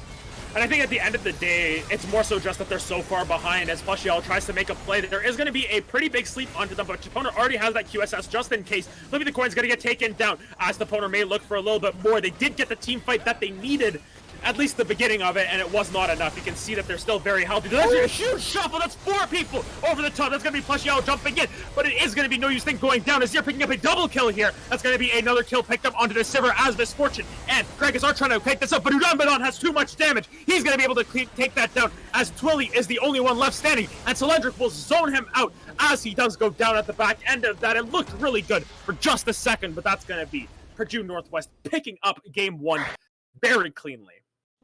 And I think at the end of the day, it's more so just that they're so far behind as Plushiel tries to make a play that there is going to be a pretty big sleep onto them, but Chaponer already has that QSS just in case. Maybe the coin's going to get taken down as the Chaponer may look for a little bit more. They did get the team fight that they needed, at least the beginning of it, and it was not enough. You can see that they're still very healthy. There's a huge shuffle. That's 4 people over the top. That's going to be Plushiel jumping in, but it is going to be no use thing going down as you're picking up a double kill here. That's going to be another kill picked up onto the Sivir as Misfortune and Gragas are trying to pick this up, but Udanbadon has too much damage. He's going to be able to take that down as Twilly is the only one left standing, and Cylindric will zone him out as he does go down at the back end of that. It looked really good for just a second, but that's going to be Purdue Northwest picking up game 1 very cleanly.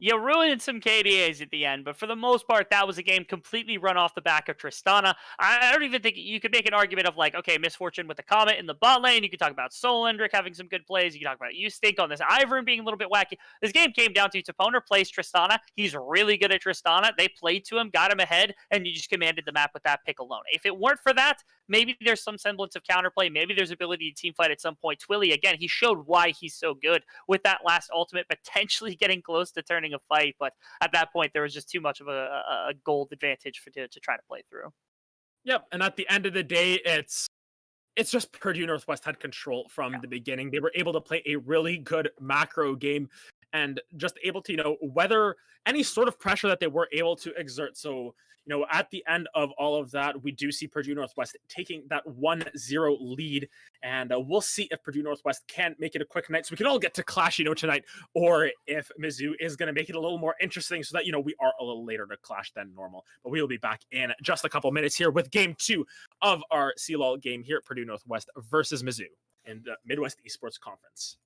You ruined some KDAs at the end, but for the most part, that was a game completely run off the back of Tristana. I don't even think you could make an argument of like, okay, Misfortune with the Comet in the bot lane. You could talk about Solendric having some good plays. You could talk about Stink on this Ivern being a little bit wacky. This game came down to Toponer plays Tristana. He's really good at Tristana. They played to him, got him ahead, and you just commanded the map with that pick alone. If it weren't for that, maybe there's some semblance of counterplay. Maybe there's ability to team fight at some point. Twilly, again, he showed why he's so good with that last ultimate, potentially getting close to turning a fight. But at that point, there was just too much of a gold advantage to try to play through. Yep, and at the end of the day, it's just Purdue Northwest had control from the beginning. They were able to play a really good macro game and just able to, weather any sort of pressure that they were able to exert. So, at the end of all of that, we do see Purdue Northwest taking that 1-0 lead, and we'll see if Purdue Northwest can make it a quick night so we can all get to clash, tonight, or if Mizzou is going to make it a little more interesting so that, we are a little later to clash than normal. But we will be back in just a couple minutes here with game 2 of our CLOL game here at Purdue Northwest versus Mizzou in the Midwest Esports Conference.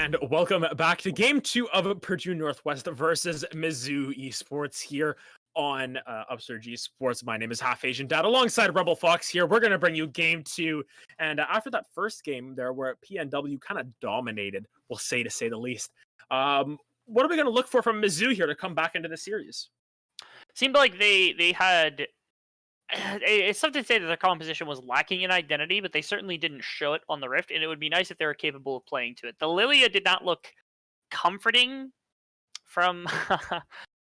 And welcome back to Game 2 of Purdue Northwest versus Mizzou Esports here on Upsurge Esports. My name is Half Asian Dad alongside Rebel Fox here. We're going to bring you Game 2. And after that first game there where PNW kind of dominated, we'll say to say the least, what are we going to look for from Mizzou here to come back into the series? Seemed like they had... It's something to say that their composition was lacking in identity, but they certainly didn't show it on the Rift, and it would be nice if they were capable of playing to it. The Lilia did not look comforting from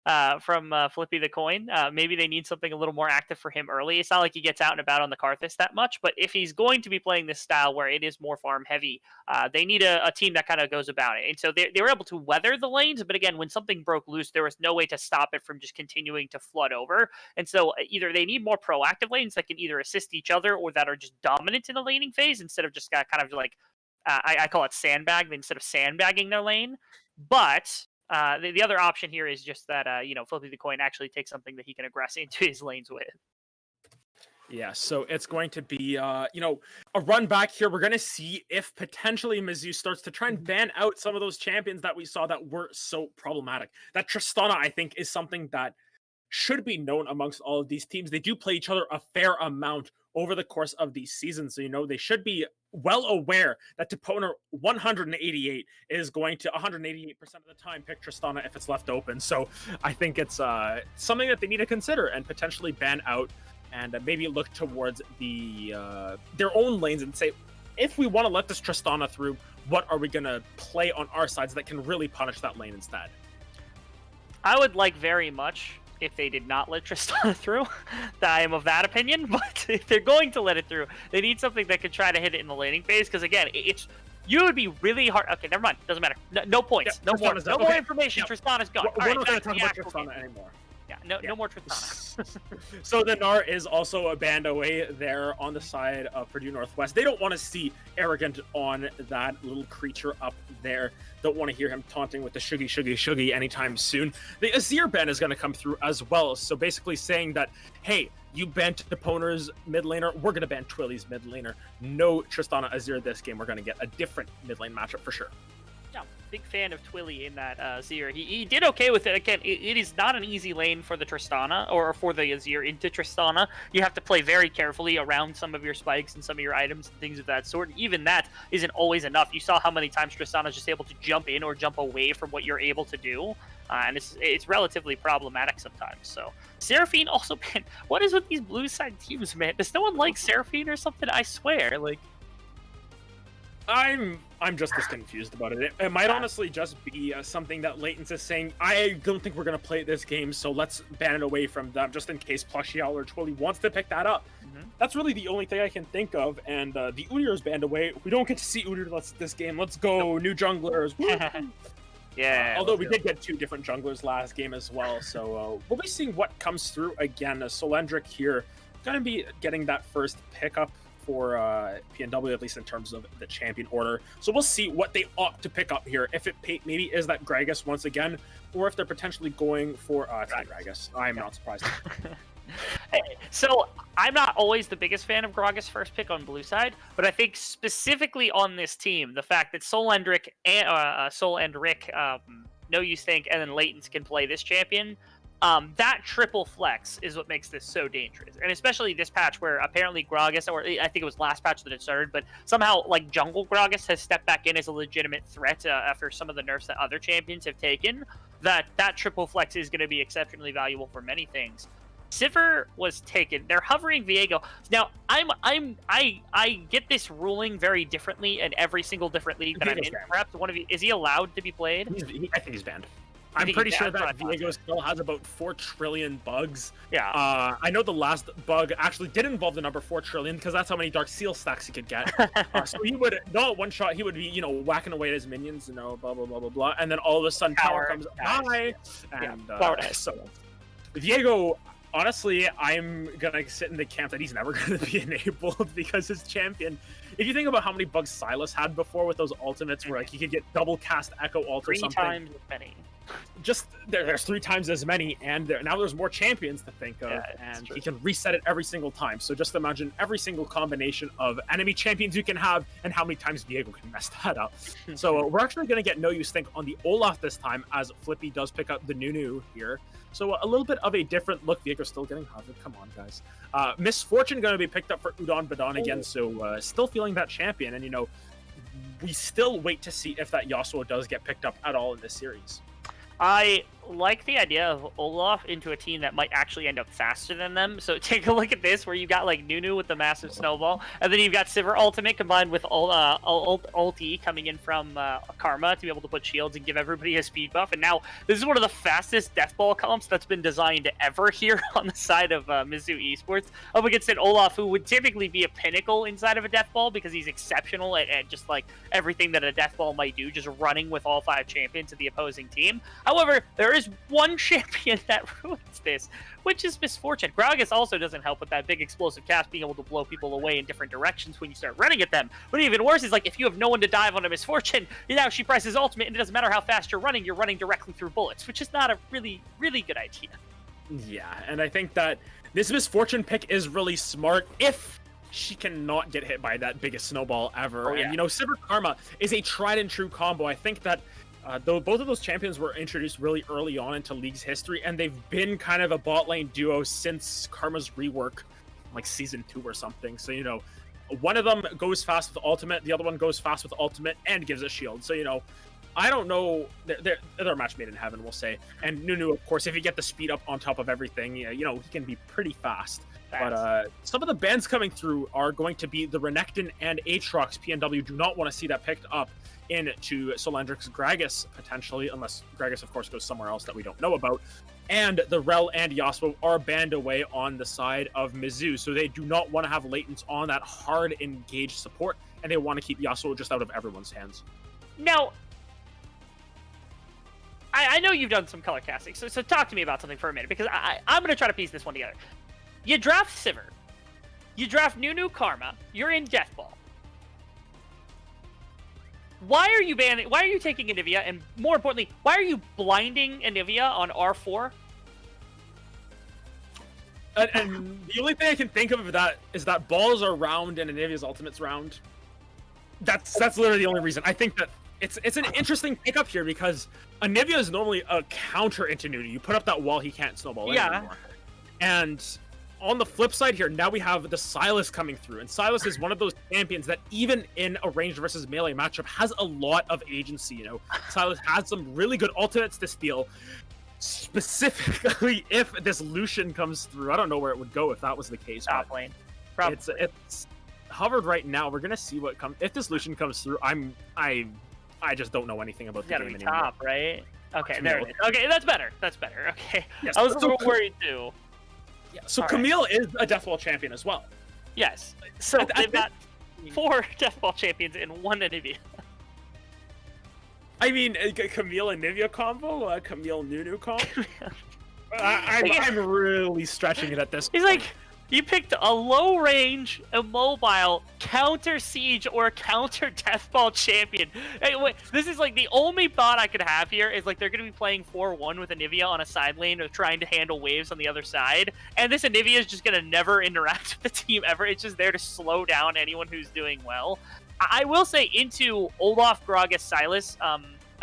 Flippy the Coin. Maybe they need something a little more active for him early. It's not like he gets out and about on the Karthus that much, but if he's going to be playing this style where it is more farm heavy, they need a team that kind of goes about it. And so they were able to weather the lanes, but again, when something broke loose, there was no way to stop it from just continuing to flood over. And so either they need more proactive lanes that can either assist each other or that are just dominant in the laning phase instead of just kind of like, I call it sandbag, instead of sandbagging their lane. But the other option here is just that, Flippy the Coin actually takes something that he can aggress into his lanes with. Yeah, so it's going to be, a run back here. We're going to see if potentially Mizzou starts to try and ban out some of those champions that we saw that were so problematic. That Tristana, I think, is something that should be known amongst all of these teams. They do play each other a fair amount over the course of these seasons. So, they should be well aware that Toponer 188 is going to 188% of the time pick Tristana if it's left open. So I think it's something that they need to consider and potentially ban out and maybe look towards their own lanes and say, if we want to let this Tristana through, what are we going to play on our sides that can really punish that lane instead? I would like very much if they did not let Tristana through. I am of that opinion, but if they're going to let it through, they need something that could try to hit it in the laning phase, because again, you would be really hard. Okay, never mind. Doesn't matter. No points. Yeah, no more information. Yeah. Tristana's gone. We're not going to talk about Tristana anymore. Yeah, no more Tristana. So the Gnar is also a band away there on the side of Purdue Northwest. They don't want to see Arrogant on that little creature up there. Don't want to hear him taunting with the shuggy anytime soon. The Azir ban is going to come through as well. So basically saying that, hey, you banned Toponer's mid laner, we're going to ban Twilly's mid laner. No Tristana Azir this game. We're going to get a different mid lane matchup for sure. Yeah, big fan of Twilly in that Azir. He did okay with it. Again, it is not an easy lane for the Tristana, or for the Azir into Tristana. You have to play very carefully around some of your spikes and some of your items and things of that sort. Even that isn't always enough. You saw how many times Tristana is just able to jump in or jump away from what you're able to do. And it's relatively problematic sometimes. So Seraphine also, man, what is with these blue side teams, man? Does no one like Seraphine or something? I swear, like... I'm just as confused about it. It might honestly just be something that Latents is saying, I don't think we're going to play this game, so let's ban it away from them, just in case Plushial or Twilly wants to pick that up. That's really the only thing I can think of, and the Udyr is banned away. We don't get to see Udyr this game. Let's go, new junglers. Yeah. Although we did get 2 different junglers last game as well, so we'll be seeing what comes through again. Solendric here, going to be getting that first pickup for PNW, at least in terms of the champion order. So we'll see what they opt to pick up here. If it maybe is that Gragas once again, or if they're potentially going for Gragas. I'm not surprised. So I'm not always the biggest fan of Gragas' first pick on blue side, but I think specifically on this team, the fact that Solendric and Sol and Rick, No Use Think, and then Latents can play this champion. That triple flex is what makes this so dangerous. And especially this patch where apparently Gragas, or I think it was last patch that it started, but somehow like jungle Gragas has stepped back in as a legitimate threat after some of the nerfs that other champions have taken. That triple flex is going to be exceptionally valuable for many things. Sivir was taken. They're hovering Viego. Now, I get this ruling very differently in every single different league that I'm in. Perhaps one of you, is he allowed to be played? I think he's banned. I'm pretty sure that Viego still has about 4 trillion bugs. Yeah. I know the last bug actually did involve the number 4 trillion because that's how many Dark Seal stacks he could get. So he would, not one shot, he would be, whacking away at his minions, blah, blah, blah, blah, blah. And then all of a sudden power comes by. And so Viego, honestly, I'm going to sit in the camp that he's never going to be enabled because his champion, if you think about how many bugs Silas had before with those ultimates where like he could get double cast Echo ult or something. 3 times as many. just there's 3 times as many, and now there's more champions to think of, and he can reset it every single time. So just imagine every single combination of enemy champions you can have, and how many times Diego can mess that up. So we're actually going to get no use think on the Olaf this time, as Flippy does pick up the Nunu here. So a little bit of a different look. Diego's still getting hovered. Come on, guys. Misfortune going to be picked up for Udon Badon again, so still feeling that champion, and we still wait to see if that Yasuo does get picked up at all in this series. I like the idea of Olaf into a team that might actually end up faster than them. So take a look at this, where you got like Nunu with the massive snowball, and then you've got Sivir ultimate combined with ulti coming in from Karma to be able to put shields and give everybody a speed buff. And now this is one of the fastest death ball comps that's been designed ever here on the side of Mizzou Esports, up against an Olaf who would typically be a pinnacle inside of a death ball because he's exceptional at just like everything that a death ball might do, just running with all 5 champions of the opposing team. However, there is one champion that ruins this, which is Misfortune. Gragas also doesn't help with that big explosive cast, being able to blow people away in different directions when you start running at them. But even worse is, like, if you have no one to dive on a Misfortune, now she presses ultimate, and it doesn't matter how fast you're running directly through bullets, which is not a really, really good idea. Yeah, and I think that this Misfortune pick is really smart if she cannot get hit by that biggest snowball ever. Oh, yeah. And, Sivir Karma is a tried and true combo. I think that though both of those champions were introduced really early on into League's history, and they've been kind of a bot lane duo since Karma's rework, like Season 2 or something. So, one of them goes fast with ultimate, the other one goes fast with ultimate and gives a shield. So, I don't know, they're a match made in heaven, we'll say. And Nunu, of course, if you get the speed up on top of everything, he can be pretty fast. But some of the bans coming through are going to be the Renekton and Aatrox. PNW do not want to see that picked up into Solandrix Gragas, potentially, unless Gragas, of course, goes somewhere else that we don't know about. And the Rel and Yasuo are banned away on the side of Mizzou, so they do not want to have Latents on that hard engaged support, and they want to keep Yasuo just out of everyone's hands. Now, I know you've done some color casting, so talk to me about something for a minute, because I'm going to try to piece this one together. You draft Sivir, you draft Nunu Karma, you're in Deathball. Why are you banning? Why are you taking Anivia? And more importantly, why are you blinding Anivia on R4? And the only thing I can think of that is that balls are round and Anivia's ultimate's round. That's literally the only reason. I think that it's an interesting pickup here because Anivia is normally a counter into Nunu. You put up that wall, he can't snowball anymore. And on the flip side here, now we have the Sylas coming through, and Sylas is one of those champions that even in a ranged versus melee matchup has a lot of agency. Sylas has some really good ultimates to steal, specifically if this Lucian comes through. I don't know where it would go if that was the case. Top lane. It's hovered right now. We're gonna see what comes. If this Lucian comes through, I just don't know anything about the game anymore. Top, right? Okay, there it is. Okay, that's better. Okay, yes, I was a little worried too. Yeah, so Camille is a Deathball champion as well. Yes. So they've got 4 Deathball champions in 1 Anivia. I mean, Camille and Nivea combo, Camille Nunu combo. I'm really stretching it at this point. He's like, you picked a low range, immobile, counter siege, or counter deathball champion. Hey, wait, this is like the only thought I could have here is like they're going to be playing 4-1 with Anivia on a side lane or trying to handle waves on the other side. And this Anivia is just going to never interact with the team ever. It's just there to slow down anyone who's doing well. I will say into Olaf, Gragas, Sylas,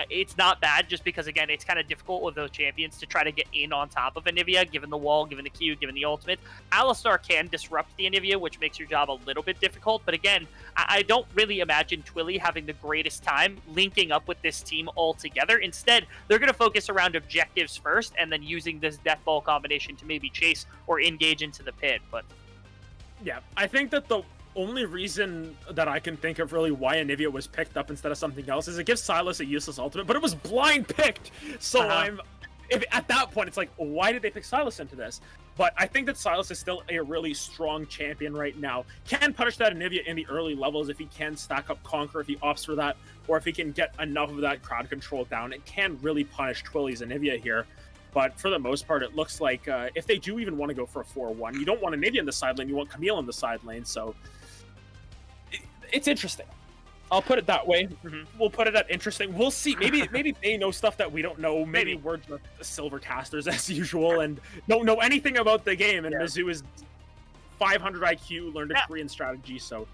it's not bad just because, again, it's kind of difficult with those champions to try to get in on top of Anivia, given the wall, given the Q, given the ultimate. Alistar can disrupt the Anivia, which makes your job a little bit difficult. But again, I don't really imagine Twilly having the greatest time linking up with this team altogether. Instead, they're going to focus around objectives first and then using this death ball combination to maybe chase or engage into the pit. But yeah, I think that the only reason that I can think of really why Anivia was picked up instead of something else is it gives Sylas a useless ultimate, but it was blind picked. So at that point, it's like, why did they pick Sylas into this? But I think that Sylas is still a really strong champion right now. Can punish that Anivia in the early levels if he can stack up Conquer, if he opts for that, or if he can get enough of that crowd control down. It can really punish Twilly's Anivia here. But for the most part, it looks like if they do even want to go for a 4-1, you don't want Anivia in the side lane, you want Camille in the side lane. So it's interesting. I'll put it that way. Mhm. We'll put it at interesting. We'll see. Maybe they know stuff that we don't know. Maybe Maybe. we're just silver casters as usual and don't know anything about the game. And Yeah. Mizzou is 500 IQ, learned a Yeah. Korean strategy. So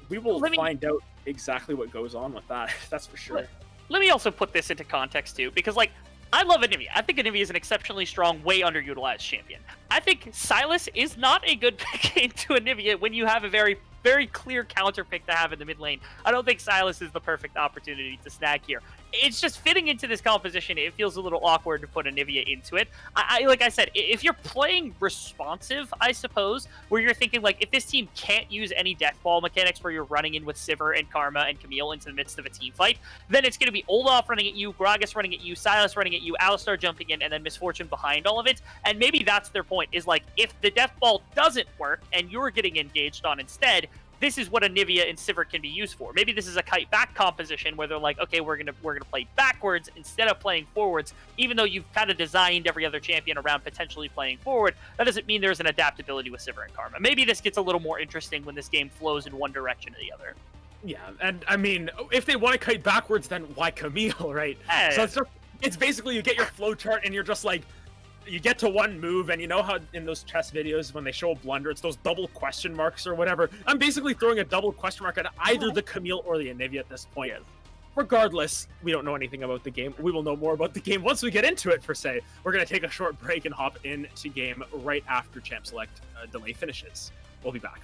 we will find out exactly what goes on with that. That's for sure. Let me also put this into context too, because like I love Anivia. I think Anivia is an exceptionally strong, way underutilized champion. I think Sylas is not a good pick into Anivia when you have a very, very clear counter pick to have in the mid lane. I don't think Sylas is the perfect opportunity to snag here. It's just fitting into this composition. It feels a little awkward to put Anivia into it. Like I said, if you're playing responsive, I suppose, where you're thinking like if this team can't use any death ball mechanics where you're running in with Sivir and Karma and Camille into the midst of a team fight, then it's going to be Olaf running at you, Gragas running at you, Sylas running at you, Alistar jumping in, and then Misfortune behind all of it. And maybe that's their point, is like if the death ball doesn't work and you're getting engaged on instead, this is what Anivia and Sivir can be used for. Maybe this is a kite back composition where they're like, okay, we're gonna play backwards instead of playing forwards. Even though you've kind of designed every other champion around potentially playing forward, that doesn't mean there's an adaptability with Sivir and Karma. Maybe this gets a little more interesting when this game flows in one direction or the other. Yeah, and I mean, if they want to kite backwards, then why Camille, right? Yeah. So it's basically you get your flow chart and you're just like, you get to one move, and you know how in those chess videos when they show a blunder, it's those double question marks or whatever. I'm basically throwing a double question mark at either the Camille or the Anivia at this point. Regardless, we don't know anything about the game. We will know more about the game once we get into it, per se. We're going to take a short break and hop into game right after Champ Select delay finishes. We'll be back.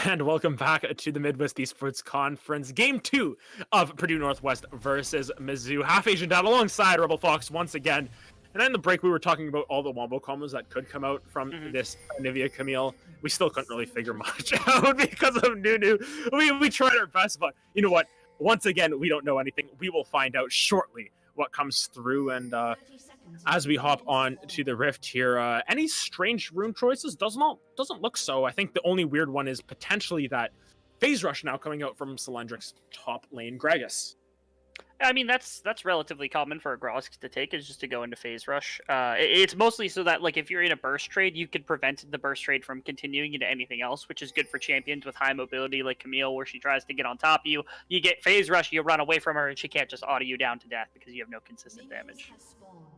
And welcome back to the Midwest Esports Conference, Game 2 of Purdue Northwest versus Mizzou. Half Asian Dad alongside Rebel Fox once again. And in the break, we were talking about all the wombo combos that could come out from this Anivia Camille. We still couldn't really figure much out because of Nunu. We tried our best, but you know what? Once again, we don't know anything. We will find out shortly what comes through. And as we hop on to the Rift here, any strange rune choices? Doesn't look so. I think the only weird one is potentially that Phase Rush now coming out from Cylindric's top lane, Gragas. I mean, that's relatively common for a Grosk to take, is just to go into Phase Rush. It's mostly so that, like, if you're in a burst trade, you could prevent the burst trade from continuing into anything else, which is good for champions with high mobility, like Camille, where she tries to get on top of you. You get Phase Rush, you run away from her, and she can't just auto you down to death because you have no consistent damage.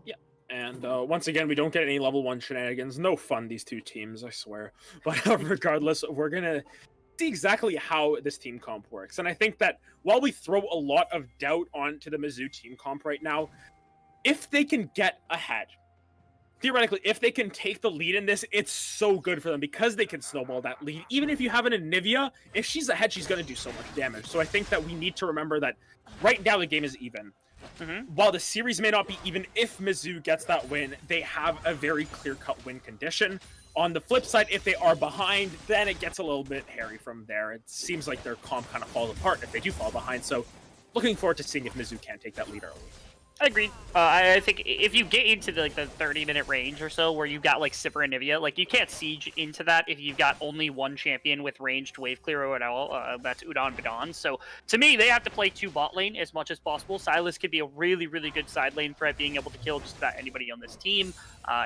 Yeah. And once again, we don't get any level 1 shenanigans. No fun, these two teams, I swear. But regardless, we're going to see exactly how this team comp works. And I think that while we throw a lot of doubt onto the Mizzou team comp right now, if they can get ahead theoretically, if they can take the lead in this, it's so good for them because they can snowball that lead. Even if you have an Anivia, if she's ahead, she's going to do so much damage. So I think that we need to remember that right now the game is even. While the series may not be even, if Mizzou gets that win, they have a very clear-cut win condition. On the flip side, if they are behind, then it gets a little bit hairy from there. It seems like their comp kind of falls apart if they do fall behind. So looking forward to seeing if Mizzou can take that lead early. I agree. I think if you get into the 30-minute range or so where you've got like Sipper and Nivea, like you can't siege into that if you've got only one champion with ranged wave clear at all. That's Udon Badon. So to me, they have to play 2 bot lane as much as possible. Sylas could be a really, really good side lane threat, being able to kill just about anybody on this team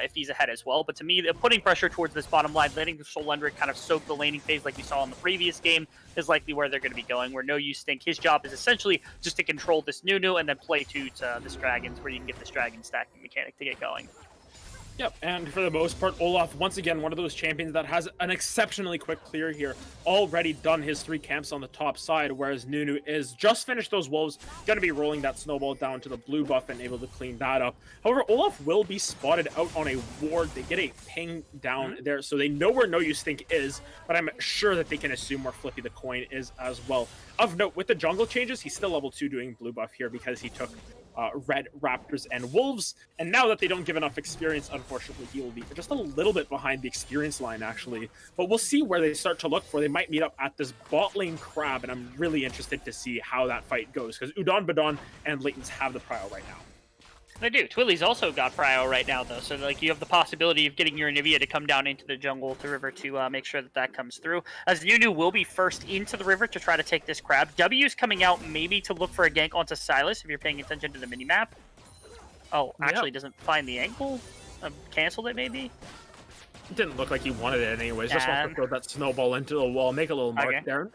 if he's ahead as well. But to me, putting pressure towards this bottom line, letting Solendric kind of soak the laning phase like we saw in the previous game is likely where they're going to be going, where No Use think his job is essentially just to control this Nunu and then play to this Dragons, where you can get this Dragon stacking mechanic to get going. Yep, and for the most part, Olaf, once again, one of those champions that has an exceptionally quick clear here. Already done his 3 camps on the top side, whereas Nunu is just finished those wolves, going to be rolling that snowball down to the blue buff and able to clean that up. However, Olaf will be spotted out on a ward. They get a ping down there, so they know where No Use Think is, but I'm sure that they can assume where Flippy the Coin is as well. Of note, with the jungle changes, he's still level 2 doing blue buff here because he took red raptors and wolves, and now that they don't give enough experience, unfortunately he will be just a little bit behind the experience line actually, but we'll see where they start to look for. They might meet up at this bot lane crab, and I'm really interested to see how that fight goes because Udon Badon and Latents have the prio right now. They do. Twilly's also got prio right now, though, so like you have the possibility of getting your Anivia to come down into the jungle to river to make sure that that comes through. As Nunu will be first into the river to try to take this crab. W's coming out maybe to look for a gank onto Sylas if you're paying attention to the minimap. Oh, actually doesn't find the ankle. Canceled it maybe. It didn't look like he wanted it anyways. Just wants to throw that snowball into the wall, make a little mark there.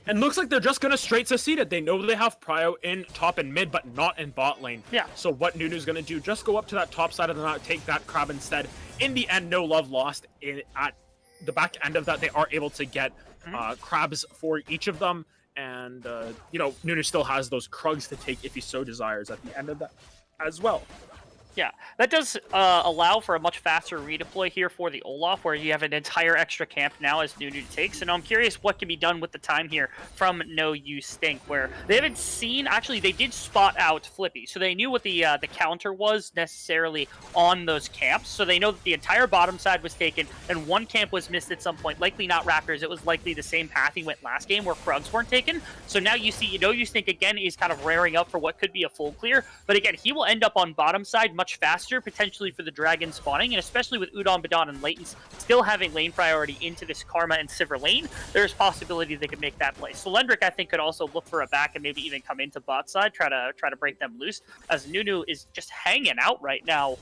And looks like they're just going to straight succeed it. They know they have prio in top and mid, but not in bot lane. Yeah. So what Nunu's going to do, just go up to that top side of the map, take that crab instead. In the end, no love lost. At the back end of that, they are able to get crabs for each of them. And, you know, Nunu still has those Krugs to take if he so desires at the end of that as well. Yeah, that does allow for a much faster redeploy here for the Olaf, where you have an entire extra camp now as Nunu takes. And I'm curious what can be done with the time here from No Use Stink, where they haven't seen, actually they did spot out Flippy, so they knew what the counter was necessarily on those camps. So they know that the entire bottom side was taken and one camp was missed at some point, likely not Raptors. It was likely the same path he went last game where Krugs weren't taken. So now you see No Use Stink again is kind of raring up for what could be a full clear, but again, he will end up on bottom side much faster, potentially for the dragon spawning, and especially with Udon Badon and Latents still having lane priority into this Karma and Sivir lane, there's possibility they could make that play. Solendric, I think, could also look for a back and maybe even come into bot side, try to break them loose, as Nunu is just hanging out right now.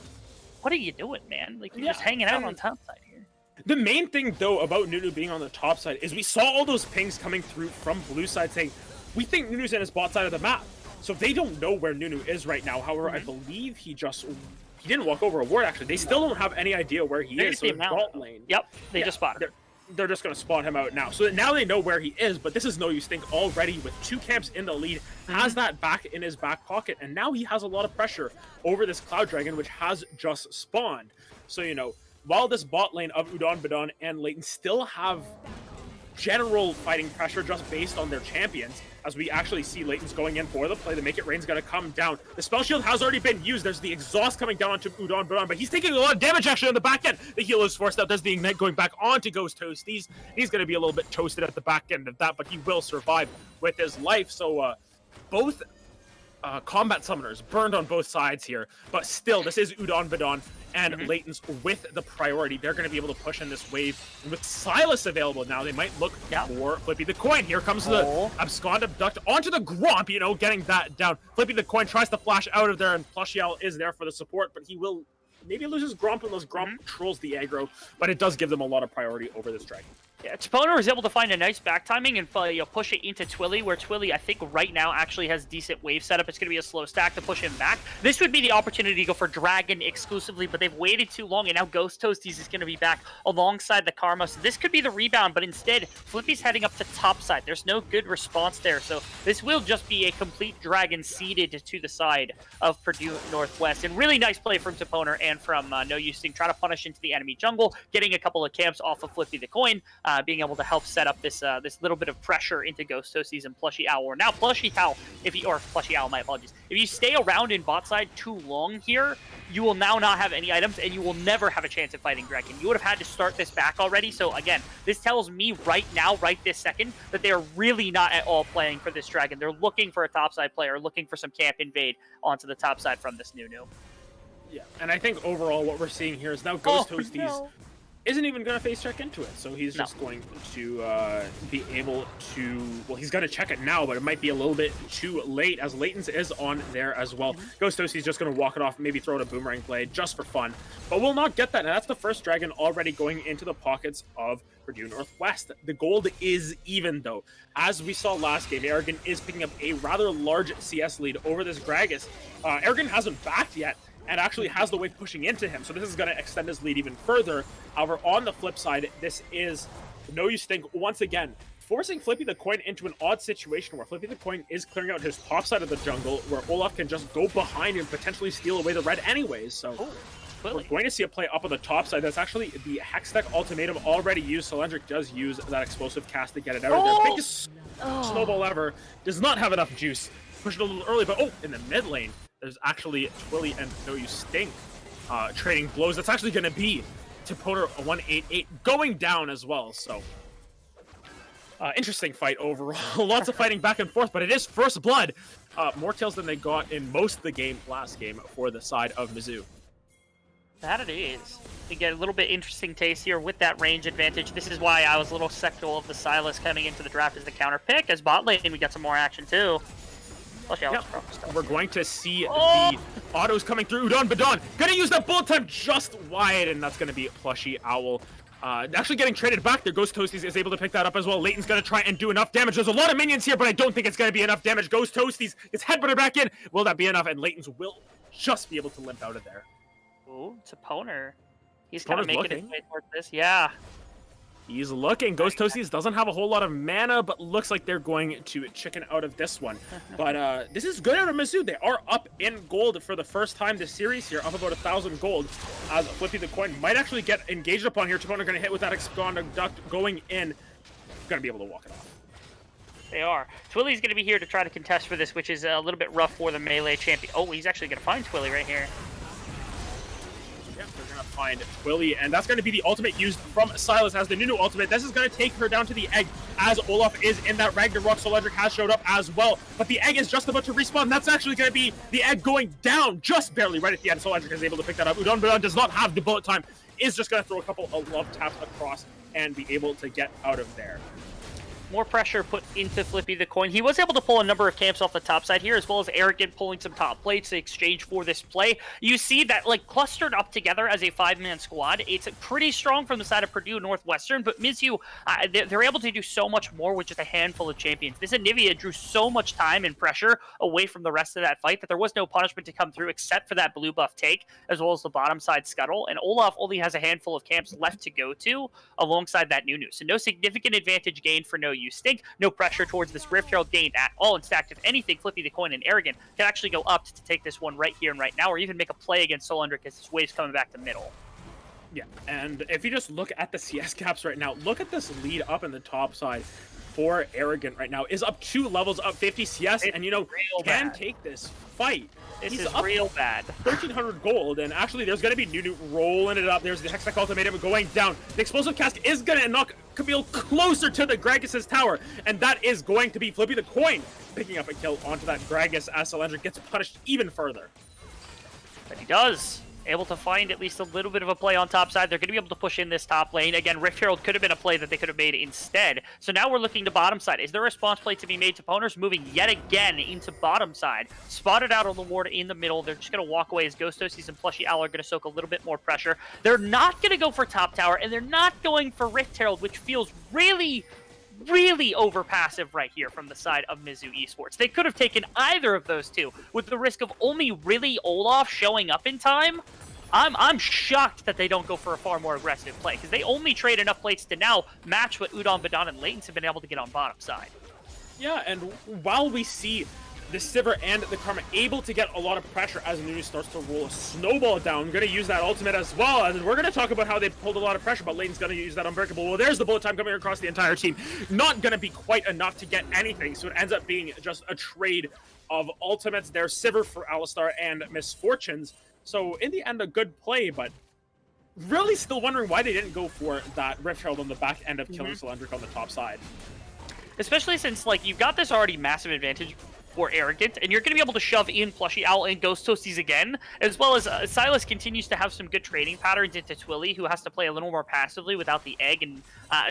What are you doing, man? Like, you're just hanging out on top side here. The main thing, though, about Nunu being on the top side is we saw all those pings coming through from blue side saying, we think Nunu's in his bot side of the map. So they don't know where Nunu is right now. However, I believe he didn't walk over a ward, actually. They still don't have any idea where he is. So in bot lane. Yep, they just spotted him. They're just going to spot him out now. So now they know where he is, but this is No Use Think already with 2 camps in the lead, has that back in his back pocket, and now he has a lot of pressure over this Cloud Dragon, which has just spawned. So, you know, while this bot lane of Udon Badon and Layton still have general fighting pressure just based on their champions, as we actually see Layton's going in for the play. The Make It Rain's going to come down. The spell shield has already been used. There's the exhaust coming down onto Udon Badon, but he's taking a lot of damage actually on the back end. The heal is forced out. There's the Ignite going back onto Ghost Toasties. He's going to be a little bit toasted at the back end of that, but he will survive with his life. So both combat summoners burned on both sides here, but still, this is Udon Badon and Layton's with the priority. They're going to be able to push in this wave. And with Sylas available now, they might look for Flippy the Coin. Here comes the Abscond Abduct onto the Gromp, you know, getting that down. Flippy the Coin tries to flash out of there, and Plushiel is there for the support, but he will maybe lose his Gromp unless Gromp trolls the aggro, but it does give them a lot of priority over this dragon. Yeah, Toponer was able to find a nice back timing and push it into Twilly, where Twilly, I think, right now actually has decent wave setup. It's going to be a slow stack to push him back. This would be the opportunity to go for Dragon exclusively, but they've waited too long, and now Ghost Toasties is going to be back alongside the Karma. So this could be the rebound, but instead, Flippy's heading up to top side. There's no good response there, so this will just be a complete Dragon seeded to the side of Purdue Northwest. And really nice play from Toponer and from No Use Sting, trying to punish into the enemy jungle, getting a couple of camps off of Flippy the Coin, being able to help set up this this little bit of pressure into Ghost Toasties and Plushy Owl. Now Plushy Owl, Plushy Owl, my apologies. If you stay around in bot side too long here, you will now not have any items, and you will never have a chance at fighting Dragon. You would have had to start this back already. So again, this tells me right now, right this second, that they are really not at all playing for this Dragon. They're looking for a topside player, looking for some camp invade onto the top side from this Nunu. Yeah, and I think overall what we're seeing here is now Ghost Toasties isn't even going to face check into it. So he's just going to be able to, well, he's going to check it now, but it might be a little bit too late as Latents is on there as well. Ghost Toasties just going to walk it off, maybe throw it a Boomerang Blade just for fun. But we'll not get that. And that's the first Dragon already going into the pockets of Purdue Northwest. The gold is even, though. As we saw last game, Arrogant is picking up a rather large CS lead over this Gragas. Arrogant hasn't backed yet, and actually has the wave pushing into him. So this is going to extend his lead even further. However, on the flip side, this is No Use Sting once again forcing Flippy the Coin into an odd situation where Flippy the Coin is clearing out his top side of the jungle, where Olaf can just go behind and potentially steal away the red anyways. So we're going to see a play up on the top side. That's actually the Hextech ultimatum already used. Solendric does use that explosive cast to get it out of there. Biggest snowball ever. Does not have enough juice. Push it a little early, but in the mid lane, there's actually Twilly and No Use Sting trading blows. That's actually going to be Toponer 188 going down as well. So interesting fight overall. Lots of fighting back and forth, but it is first blood. More kills than they got in most of the game last game for the side of Mizzou. That it is. You get a little bit interesting taste here with that range advantage. This is why I was a little skeptical of the Sylas coming into the draft as the counter pick. As bot lane, we got some more action too. Yep. We're going to see the autos coming through. Udon Badon gonna use that bullet time just wide, and that's gonna be Plushy Owl. Actually getting traded back there. Ghost Toasties is able to pick that up as well. Leighton's gonna try and do enough damage. There's a lot of minions here, but I don't think it's gonna be enough damage. Ghost Toasties gets headbutted back in. Will that be enough? And Leighton's will just be able to limp out of there. Ooh, Toponer. He's kind of making looking. his way towards this. Yeah. He's looking. Ghost Toasties doesn't have a whole lot of mana, but looks like they're going to chicken out of this one. But this is good out of Mizzou. They are up in gold for the first time this series here, up about 1,000 gold. As Flippy the Coin might actually get engaged upon here. Toponer going to hit with that Conduct going in. Going to be able to walk it off. They are. Twilly's going to be here to try to contest for this, which is a little bit rough for the melee champion. Oh, he's actually going to find Twilly right here. Yep, they're going to find Twilly, and that's going to be the ultimate used from Sylas as the Nunu ultimate. This is going to take her down to the egg as Olaf is in that Ragnarok. Solendric has showed up as well, but the egg is just about to respawn. That's actually going to be the egg going down just barely right at the end. Solendric is able to pick that up. Udon Budon does not have the bullet time, is just going to throw a couple of love taps across and be able to get out of there. More pressure put into Flippy the Coin. He was able to pull a number of camps off the top side here, as well as Arrogant pulling some top plates in exchange for this play. You see that, like, clustered up together as a five-man squad. It's pretty strong from the side of Purdue Northwestern, but Mizzou, they're able to do so much more with just a handful of champions. This Anivia drew so much time and pressure away from the rest of that fight that there was no punishment to come through except for that blue buff take, as well as the bottom side scuttle, and Olaf only has a handful of camps left to go to alongside that Nunu. So no significant advantage gained for No Use Stink, no pressure towards this Rift Herald gained at all. In fact, if anything, Flippy the Coin and Arrogant can actually go up to take this one right here and right now, or even make a play against Solendric as this wave's coming back to middle. Yeah, and if you just look at the CS caps right now, look at this lead up in the top side for Arrogant right now. Is up 2 levels, up 50 CS, and you know, can take this fight. This is real bad. 1,300 gold, and actually there's going to be Nunu rolling it up. There's the Hextech ultimatum going down. The explosive cast is going to knock Camille closer to the Gragas' tower, and that is going to be Flippy the Coin picking up a kill onto that Gragas as Solendric gets punished even further. But he does. able to find at least a little bit of a play on top side. They're going to be able to push in this top lane. Again, Rift Herald could have been a play that they could have made instead. So now we're looking to bottom side. Is there a response play to be made to Poners? Moving yet again into bottom side. Spotted out on the ward in the middle. They're just going to walk away as Ghostosies and Plushy Owl are going to soak a little bit more pressure. They're not going to go for top tower, and they're not going for Rift Herald, which feels really over passive right here from the side of Mizzou Esports. They could have taken either of those two with the risk of only really Olaf showing up in time. I'm shocked that they don't go for a far more aggressive play, because they only trade enough plates to now match what Udon, Badon, and Latents have been able to get on bottom side. Yeah, and while we see the Sivir and the Karma able to get a lot of pressure as Nunu starts to roll a snowball down. Going to use that ultimate as well, and we're going to talk about how they pulled a lot of pressure, but Layton's going to use that Unbreakable. Well, there's the bullet time coming across the entire team. Not going to be quite enough to get anything, so it ends up being just a trade of ultimates there. Sivir for Alistar and Misfortunes. So in the end, a good play, but really still wondering why they didn't go for that Rift Herald on the back end of killing Solendric on the top side. Especially since, like, you've got this already massive advantage for Arrogant, and you're going to be able to shove in Plushy Owl and Ghost Toasties again, as well as Silas continues to have some good trading patterns into Twilly, who has to play a little more passively without the egg, and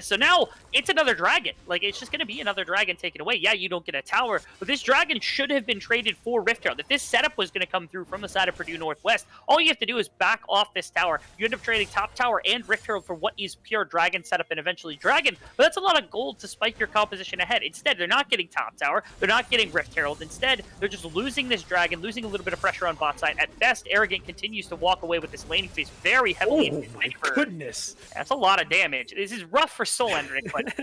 so now it's another dragon. Like, it's just going to be another dragon taken away. Yeah, you don't get a tower, but this dragon should have been traded for Rift Herald. If this setup was going to come through from the side of Purdue Northwest, all you have to do is back off this tower. You end up trading top tower and Rift Herald for what is pure dragon setup and eventually dragon, but that's a lot of gold to spike your composition ahead. Instead, they're not getting top tower, they're not getting Rift Herald. Instead, they're just losing this dragon, losing a little bit of pressure on bot side. At best, Arrogant continues to walk away with this laning phase very heavily in his favor. Oh my goodness. That's a lot of damage. This is rough for Solendric, but...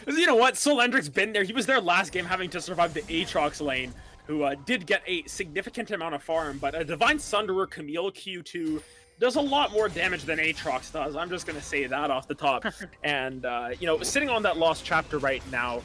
You know what? Solendric's been there. He was there last game having to survive the Aatrox lane, who did get a significant amount of farm, but a Divine Sunderer Camille Q2 does a lot more damage than Aatrox does. I'm just going to say that off the top. And, you know, sitting on that lost chapter right now,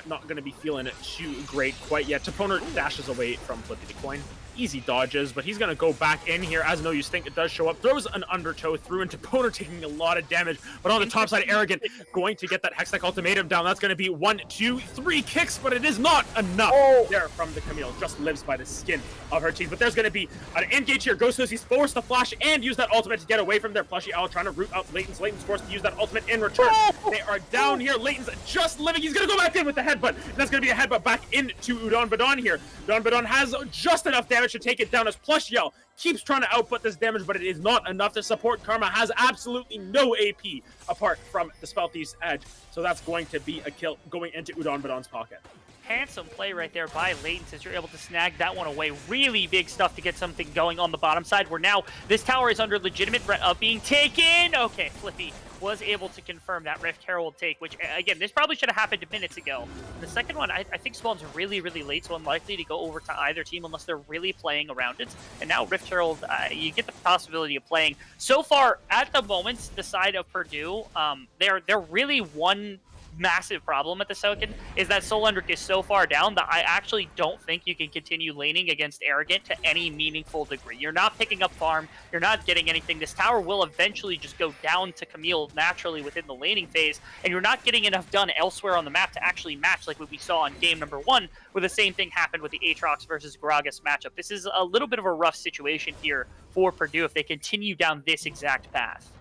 not going to be feeling it too great quite yet. Taponer dashes away from Flippity Coin. Easy dodges, but he's going to go back in here as No Use Think it does show up. Throws an undertow through into Taponer, taking a lot of damage. But on the top side, Arrogant going to get that Hextech ultimatum down. That's going to be 1, 2, 3 kicks, but it is not enough there from the Camille. Just lives by the skin of her teeth. But there's going to be an engage here. Ghostos, he's forced to flash and use that ultimate to get away from their Plushy Owl, trying to root out Layton's. Layton's forced to use that ultimate in return. They are down here. Layton's just living. He's going to go back in with the headbutt. That's going to be a headbutt back into Udon Badon here. Udon Badon has just enough damage to take it down as Plush Yell keeps trying to output this damage, but it is not enough to support. Karma has absolutely no AP apart from the Spell Thief's Edge, so that's going to be a kill going into Udon Badon's pocket. Handsome play right there by Layton, since you're able to snag that one away. Really big stuff to get something going on the bottom side, where now this tower is under legitimate threat of being taken. Okay, Flippy was able to confirm that Rift Herald take, which, again, this probably should have happened minutes ago. The second one, I think spawns really late, so unlikely to go over to either team unless they're really playing around it. And now Rift Herald, you get the possibility of playing. So far, at the moment, the side of Purdue, they're really one massive problem at the second is that Solendric is so far down that I actually don't think you can continue laning against Arrogant to any meaningful degree. You're not picking up farm, you're not getting anything. This tower will eventually just go down to Camille naturally within the laning phase, and you're not getting enough done elsewhere on the map to actually match like what we saw in game number 1, where the same thing happened with the Aatrox versus Gragas matchup. This is a little bit of a rough situation here for Purdue if they continue down this exact path.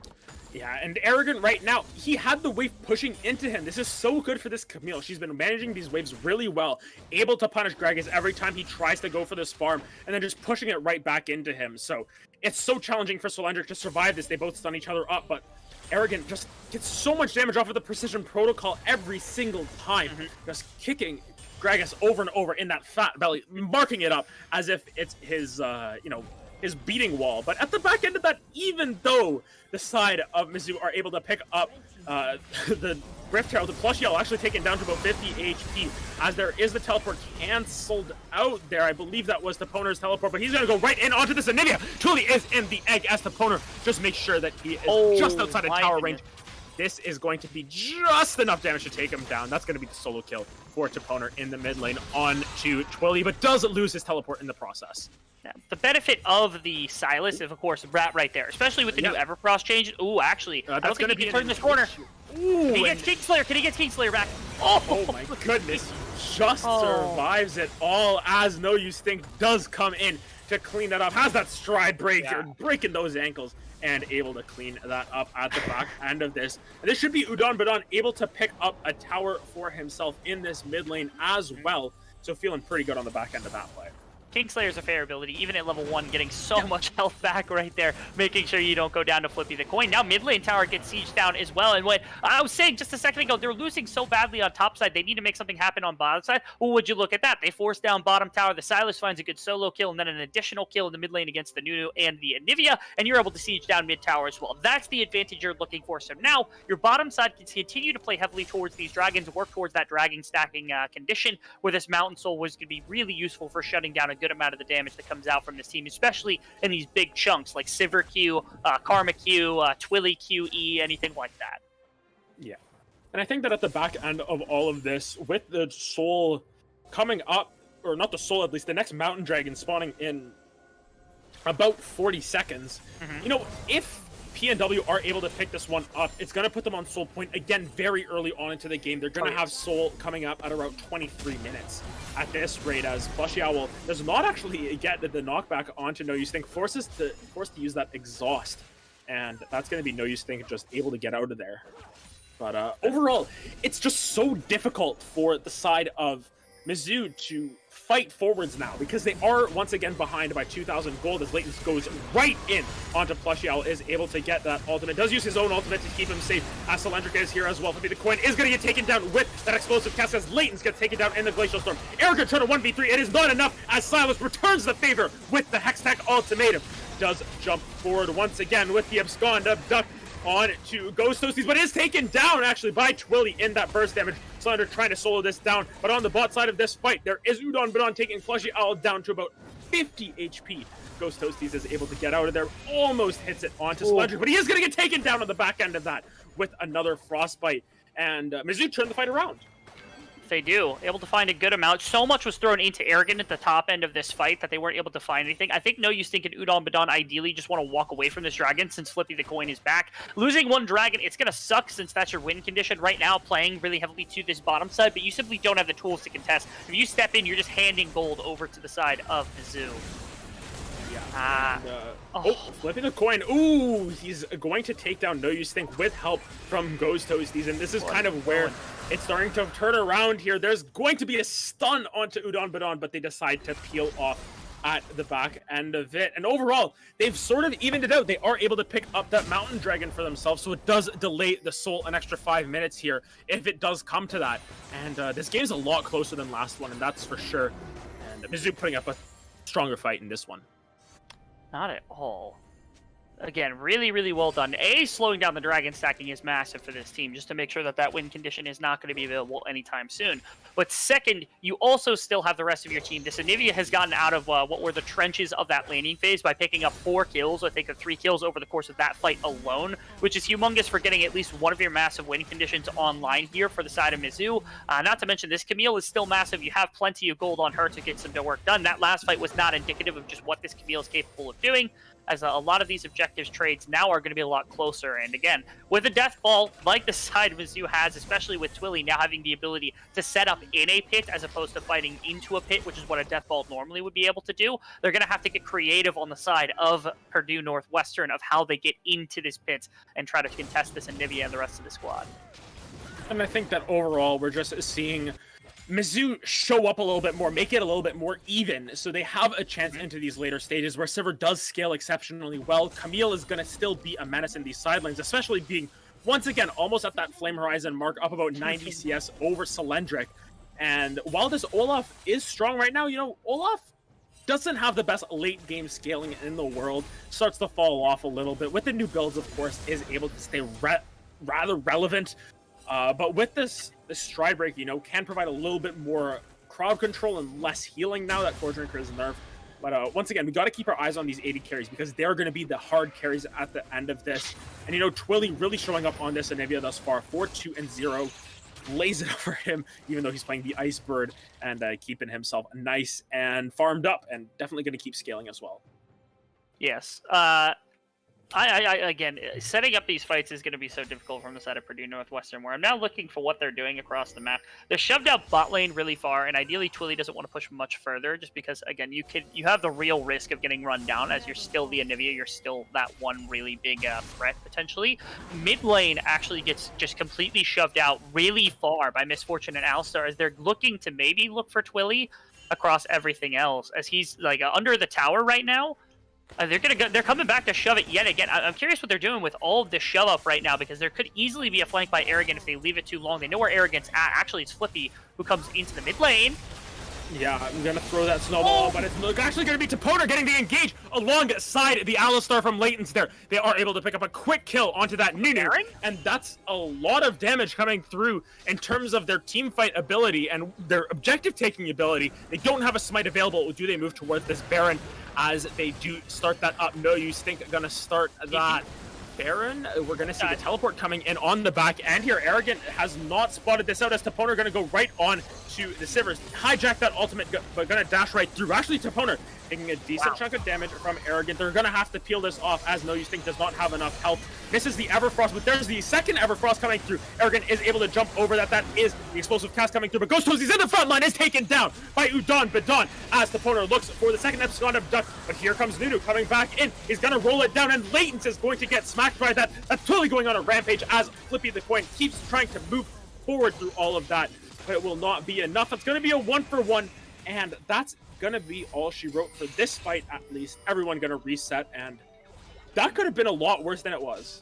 Yeah, and Arrogant right now, he had the wave pushing into him. This is so good for this Camille. She's been managing these waves really well, able to punish Gragas every time he tries to go for this farm, and then just pushing it right back into him. So it's so challenging for Solendric to survive this. They both stun each other up, but Arrogant just gets so much damage off of the precision protocol every single time, just kicking Gragas over and over in that fat belly, marking it up as if it's his, you know, his beating wall. But at the back end of that, even though the side of Mizzou are able to pick up the Rift Herald, the Plush Yell actually taken down to about 50 HP, as there is the teleport canceled out there. I believe that was Taponer's teleport, but he's going to go right in onto this Anivia. Truly is in the egg as Taponer just makes sure that he is just outside of tower range. This is going to be just enough damage to take him down. That's going to be the solo kill for Taponer in the mid lane onto Twilly, but does lose his teleport in the process. Yeah, the benefit of the Silas is, of course, Rat right there, especially with the new Everfrost change. Ooh, actually, I don't think he can turn this corner. Ooh, he gets Kingslayer. Can he get Kingslayer back? Oh my goodness. He just survives it all as No Use Think does come in. to clean that up. Has that stride break here, breaking those ankles, and able to clean that up at the back end of this. And this should be Udon Badon able to pick up a tower for himself in this mid lane as well. So feeling pretty good on the back end of that play. Kingslayer's a fair ability, even at level 1, getting so much health back right there, making sure you don't go down to Flippy the Coin. Now mid lane tower gets sieged down as well, and what I was saying just a second ago, they're losing so badly on top side, they need to make something happen on bottom side. Well, would you look at that? They force down bottom tower, the Silas finds a good solo kill, and then an additional kill in the mid lane against the Nunu and the Anivia, and you're able to siege down mid tower as well. That's the advantage you're looking for. So now your bottom side can continue to play heavily towards these dragons, work towards that dragon stacking condition, where this Mountain Soul was going to be really useful for shutting down a good amount of the damage that comes out from this team, especially in these big chunks like Sivir Q, Karma Q, Twilly QE, anything like that. Yeah. And I think that at the back end of all of this, with the Soul coming up, or not the Soul at least, the next Mountain Dragon spawning in about 40 seconds, you know, if PNW are able to pick this one up, it's going to put them on Soul Point again very early on into the game. They're going to have Soul coming up at around 23 minutes at this rate, as Plushy Owl does not actually get the knockback onto No Use Think, forced to use that exhaust, and that's going to be No Use Think just able to get out of there. But overall, it's just so difficult for the side of Mizzou to fight forwards now, because they are once again behind by 2,000 gold as Leighton goes right in onto Plushy Owl, is able to get that ultimate, does use his own ultimate to keep him safe, as Cylindric is here as well. The Coin is going to get taken down with that explosive cast as Leighton's gets taken down in the Glacial Storm. Erica trying to 1v3, it is not enough as Silas returns the favor with the Hextech ultimatum. Does jump forward once again with the Abscond Abduct on to Ghost Toasties, but is taken down actually by Twilly in that burst damage. Slender trying to solo this down, but on the bot side of this fight, there is Udon Badon taking Plushy Owl down to about 50 HP. Ghost Toasties is able to get out of there, almost hits it onto Slender, but he is going to get taken down on the back end of that with another Frostbite, and Mizzou turned the fight around. They do. Able to find a good amount. So much was thrown into Arrogant at the top end of this fight that they weren't able to find anything. I think No Use Think and Udon Badon ideally just want to walk away from this dragon since Flippy the Coin is back. Losing one dragon, it's going to suck since that's your win condition right now, playing really heavily to this bottom side, but you simply don't have the tools to contest. If you step in, you're just handing gold over to the side of Mizzou. Flipping the Coin. Ooh, he's going to take down No Use Think with help from Ghost Toasties, and this is kind of where it's starting to turn around here. There's going to be a stun onto Udon Badon, but they decide to peel off at the back end of it. And overall, they've sort of evened it out. They are able to pick up that Mountain Dragon for themselves, so it does delay the Soul an extra 5 minutes here if it does come to that. And this game's a lot closer than last one, and that's for sure. And Mizzou putting up a stronger fight in this one. Not at all. Again, really, really well done. Slowing down the dragon stacking is massive for this team, just to make sure that that win condition is not going to be available anytime soon. But second, you also still have the rest of your team. This Anivia has gotten out of what were the trenches of that laning phase by picking up 4 kills, I think, or 3 kills over the course of that fight alone, which is humongous for getting at least one of your massive win conditions online here for the side of Mizzou. Not to mention, this Camille is still massive. You have plenty of gold on her to get some work done. That last fight was not indicative of just what this Camille is capable of doing, as a lot of these objectives trades now are going to be a lot closer. And again, with a death ball like the side Mizzou has, especially with Twilly now having the ability to set up in a pit as opposed to fighting into a pit, which is what a death ball normally would be able to do, they're going to have to get creative on the side of Purdue Northwestern of how they get into this pit and try to contest this Anivia and the rest of the squad. And I think that overall, we're just seeing Mizzou show up a little bit more, make it a little bit more even, so they have a chance into these later stages where Sivir does scale exceptionally well. Camille is going to still be a menace in these side lanes, especially being, once again, almost at that Flame Horizon mark, up about 90 CS over Cylindric. And while this Olaf is strong right now, you know, Olaf doesn't have the best late game scaling in the world, starts to fall off a little bit. With the new builds, of course, is able to stay rather relevant. But with this stride break, you know, can provide a little bit more crowd control and less healing now that Core Drinker is nerfed. But once again, we got to keep our eyes on these 80 carries because they're going to be the hard carries at the end of this. And, you know, Twilly really showing up on this Anivia thus far, 4-2-0. Lays it over him, even though he's playing the Ice Bird and keeping himself nice and farmed up and definitely going to keep scaling as well. Yes. Again, setting up these fights is going to be so difficult from the side of Purdue Northwestern, where I'm now looking for what they're doing across the map. They're shoved out bot lane really far, and ideally Twilly doesn't want to push much further, just because, again, you have the real risk of getting run down, as you're still the Anivia, you're still that one really big threat, potentially. Mid lane actually gets just completely shoved out really far by Misfortune and Alistar, as they're looking to maybe look for Twilly across everything else, as he's like under the tower right now. They're coming back to shove it yet again. I'm curious what they're doing with all of this shove up right now, because there could easily be a flank by Arrogant if they leave it too long. They know where Arrogant's at. Actually, it's Flippy who comes into the mid lane. Yeah, I'm gonna throw that snowball, but it's actually gonna be Toponer getting the engage alongside the Alistar from Latents there. They are able to pick up a quick kill onto that Nunu, and that's a lot of damage coming through in terms of their team fight ability and their objective taking ability. They don't have a smite available. Do they move towards this Baron as they do start that up? No, you think gonna start that Baron. We're going to see the teleport coming in on the back end here. Arrogant has not spotted this out, as Toponer going to go right on to the Sivers. Hijack that ultimate, but going to dash right through. Actually, Toponer taking a decent chunk of damage from Arrogant. They're going to have to peel this off, as No Use Think does not have enough health. Misses the Everfrost, but there's the second Everfrost coming through. Arrogant is able to jump over that. That is the explosive cast coming through, but Ghost Toes, he's in the front line, is taken down by Udon Badon as Toponer looks for the second Epsilon abduct. But here comes Nunu coming back in. He's going to roll it down, and Latents is going to get smacked by that. That's totally going on a rampage as Flippy the Coin keeps trying to move forward through all of that, but it will not be enough. It's going to be a 1-for-1, and that's going to be all she wrote for this fight, at least. Everyone going to reset, and that could have been a lot worse than it was.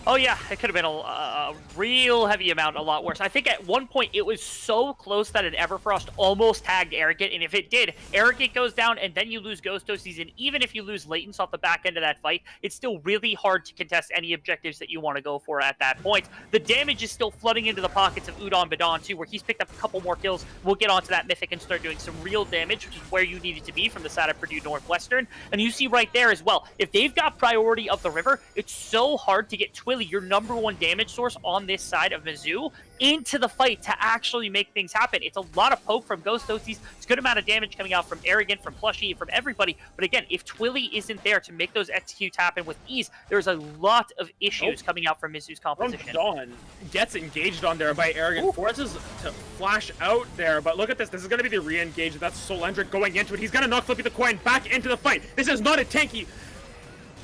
Oh yeah, it could have been a real heavy amount, a lot worse. I think at one point it was so close that an Everfrost almost tagged Arrogant, and if it did, Arrogant goes down, and then you lose Ghost Toasties, and even if you lose Latents off the back end of that fight, it's still really hard to contest any objectives that you want to go for at that point. The damage is still flooding into the pockets of Udon Badon too, where he's picked up a couple more kills. We'll get onto that Mythic and start doing some real damage, which is where you needed to be from the side of Purdue Northwestern. And you see right there as well, if they've got priority of the river, it's so hard to get Twilly, your number one damage source on this side of Mizzou, into the fight to actually make things happen. It's a lot of poke from Ghost Toasties. It's a good amount of damage coming out from Arrogant, from Plushie, from everybody. But again, if Twilly isn't there to make those executes happen with ease, there's a lot of issues coming out from Mizzou's composition. Dawn gets engaged on there by Arrogant, forces to flash out there. But look at this. This is going to be the re-engage. That's Solendric going into it. He's going to knock Flippy the Coin back into the fight. This is not a tanky.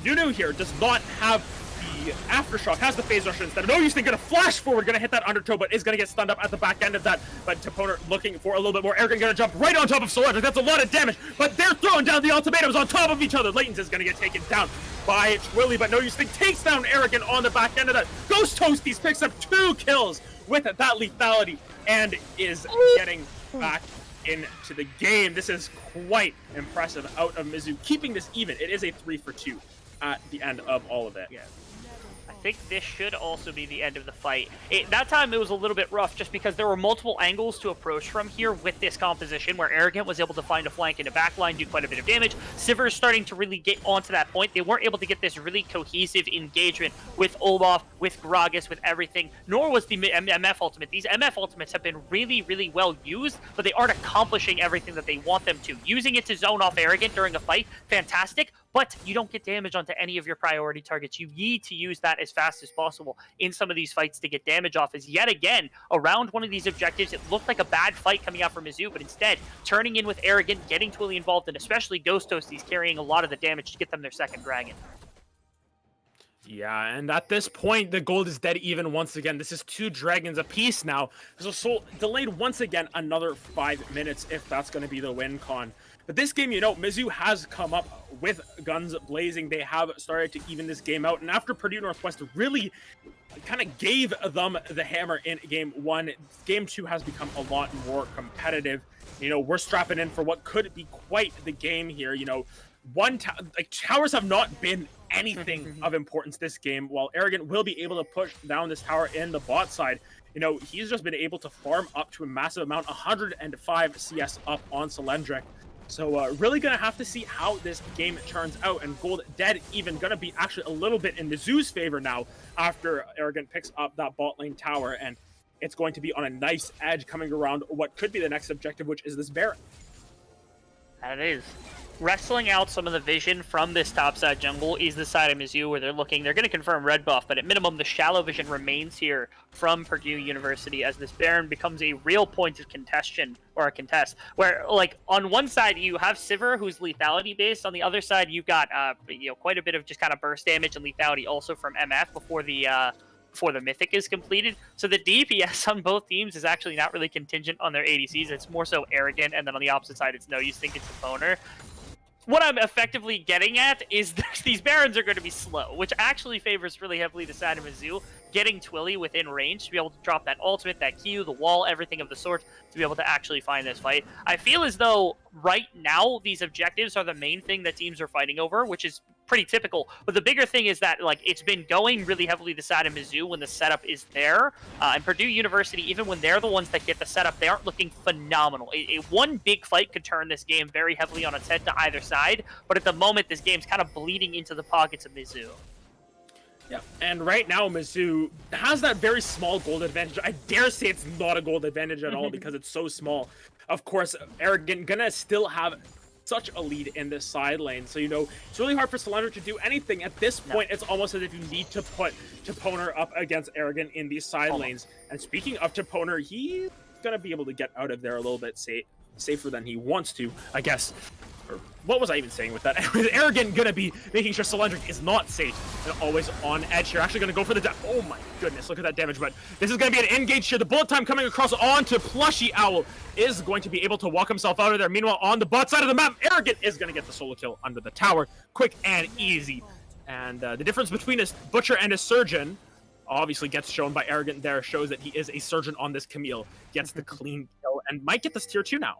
Nunu here does not have the Aftershock, has the phase rush instead. No Use Think going to flash forward, going to hit that undertow, but is going to get stunned up at the back end of that. But Toponer looking for a little bit more. Arrogant going to jump right on top of Solendric. That's a lot of damage, but they're throwing down the ultimatums on top of each other. Latents is going to get taken down by Twilly, but No Use Think takes down Arrogant on the back end of that. Ghost Toasties picks up 2 kills with that lethality and is getting back into the game. This is quite impressive out of Mizzou, keeping this even. It is a 3-for-2 at the end of all of it. Yeah. I think this should also be the end of the fight. That time it was a little bit rough just because there were multiple angles to approach from here with this composition, where Arrogant was able to find a flank in a backline, do quite a bit of damage. Sivers starting to really get onto that point. They weren't able to get this really cohesive engagement with Olaf, with Gragas, with everything, nor was the MF ultimate. These MF ultimates have been really, really well used, but they aren't accomplishing everything that they want them to. Using it to zone off Arrogant during a fight, fantastic, but you don't get damage onto any of your priority targets. You need to use that as fast as possible in some of these fights to get damage off. As yet again, around one of these objectives, it looked like a bad fight coming out from Mizzou, but instead, turning in with Arrogant, getting Twilly involved, and especially Ghost Toasties carrying a lot of the damage to get them their second dragon. Yeah, and at this point, the gold is dead even once again. This is 2 dragons apiece now. So Soul delayed once again another 5 minutes if that's going to be the win con. But this game, you know, Mizzou has come up with guns blazing. They have started to even this game out. And after Purdue Northwest really kind of gave them the hammer in game 1, game 2 has become a lot more competitive. You know, we're strapping in for what could be quite the game here. You know, towers have not been anything of importance this game, while Arrogant will be able to push down this tower in the bot side. You know, he's just been able to farm up to a massive amount, 105 CS up on Solendric. So really going to have to see how this game turns out, and gold dead even going to be actually a little bit in Mizzou's favor now after Arrogant picks up that bot lane tower, and it's going to be on a nice edge coming around what could be the next objective, which is this Baron. That it is. wrestling out some of the vision from this topside jungle is the side of Mizzou where they're looking. They're going to confirm red buff, but at minimum, the shallow vision remains here from Purdue University as this Baron becomes a real point of contention or a contest. Where, like, on one side you have Sivir, who's lethality based. On the other side, you've got quite a bit of just kind of burst damage and lethality also from MF before the Mythic is completed. So the DPS on both teams is actually not really contingent on their ADCs. It's more so Arrogant, and then on the opposite side, it's no use thinking it's a boner. What I'm effectively getting at is that these Barons are going to be slow, which actually favors really heavily the side of Mizzou, getting Twilly within range to be able to drop that ultimate, that Q, the wall, everything of the sort, to be able to actually find this fight. I feel as though right now these objectives are the main thing that teams are fighting over, which is pretty typical. But the bigger thing is that, like, it's been going really heavily the side of Mizzou when the setup is there. And Purdue University, even when they're the ones that get the setup, they aren't looking phenomenal. One big fight could turn this game very heavily on its head to either side. But at the moment, this game's kind of bleeding into the pockets of Mizzou. Yeah, and right now Mizzou has that very small gold advantage. I dare say it's not a gold advantage at all because it's so small. Of course, Arrogant gonna still have such a lead in this side lane, so it's really hard for Solandra to do anything. At this point, it's almost as if you need to put Toponer up against Arrogant in these side lanes. And speaking of Toponer, he's gonna be able to get out of there a little bit safer than he wants to, I guess. Or what was I even saying with that? Arrogant gonna be making sure Solandric is not safe and always on edge here. Actually gonna go for the oh my goodness, look at that damage. But this is gonna be an engage here. The bullet time coming across onto Plushy Owl is going to be able to walk himself out of there. Meanwhile, on the bot side of the map, Arrogant is gonna get the solo kill under the tower. Quick and easy. And the difference between his Butcher and his Surgeon obviously gets shown by Arrogant there. Shows that he is a Surgeon on this Camille. Gets the clean kill and might get this tier 2 now.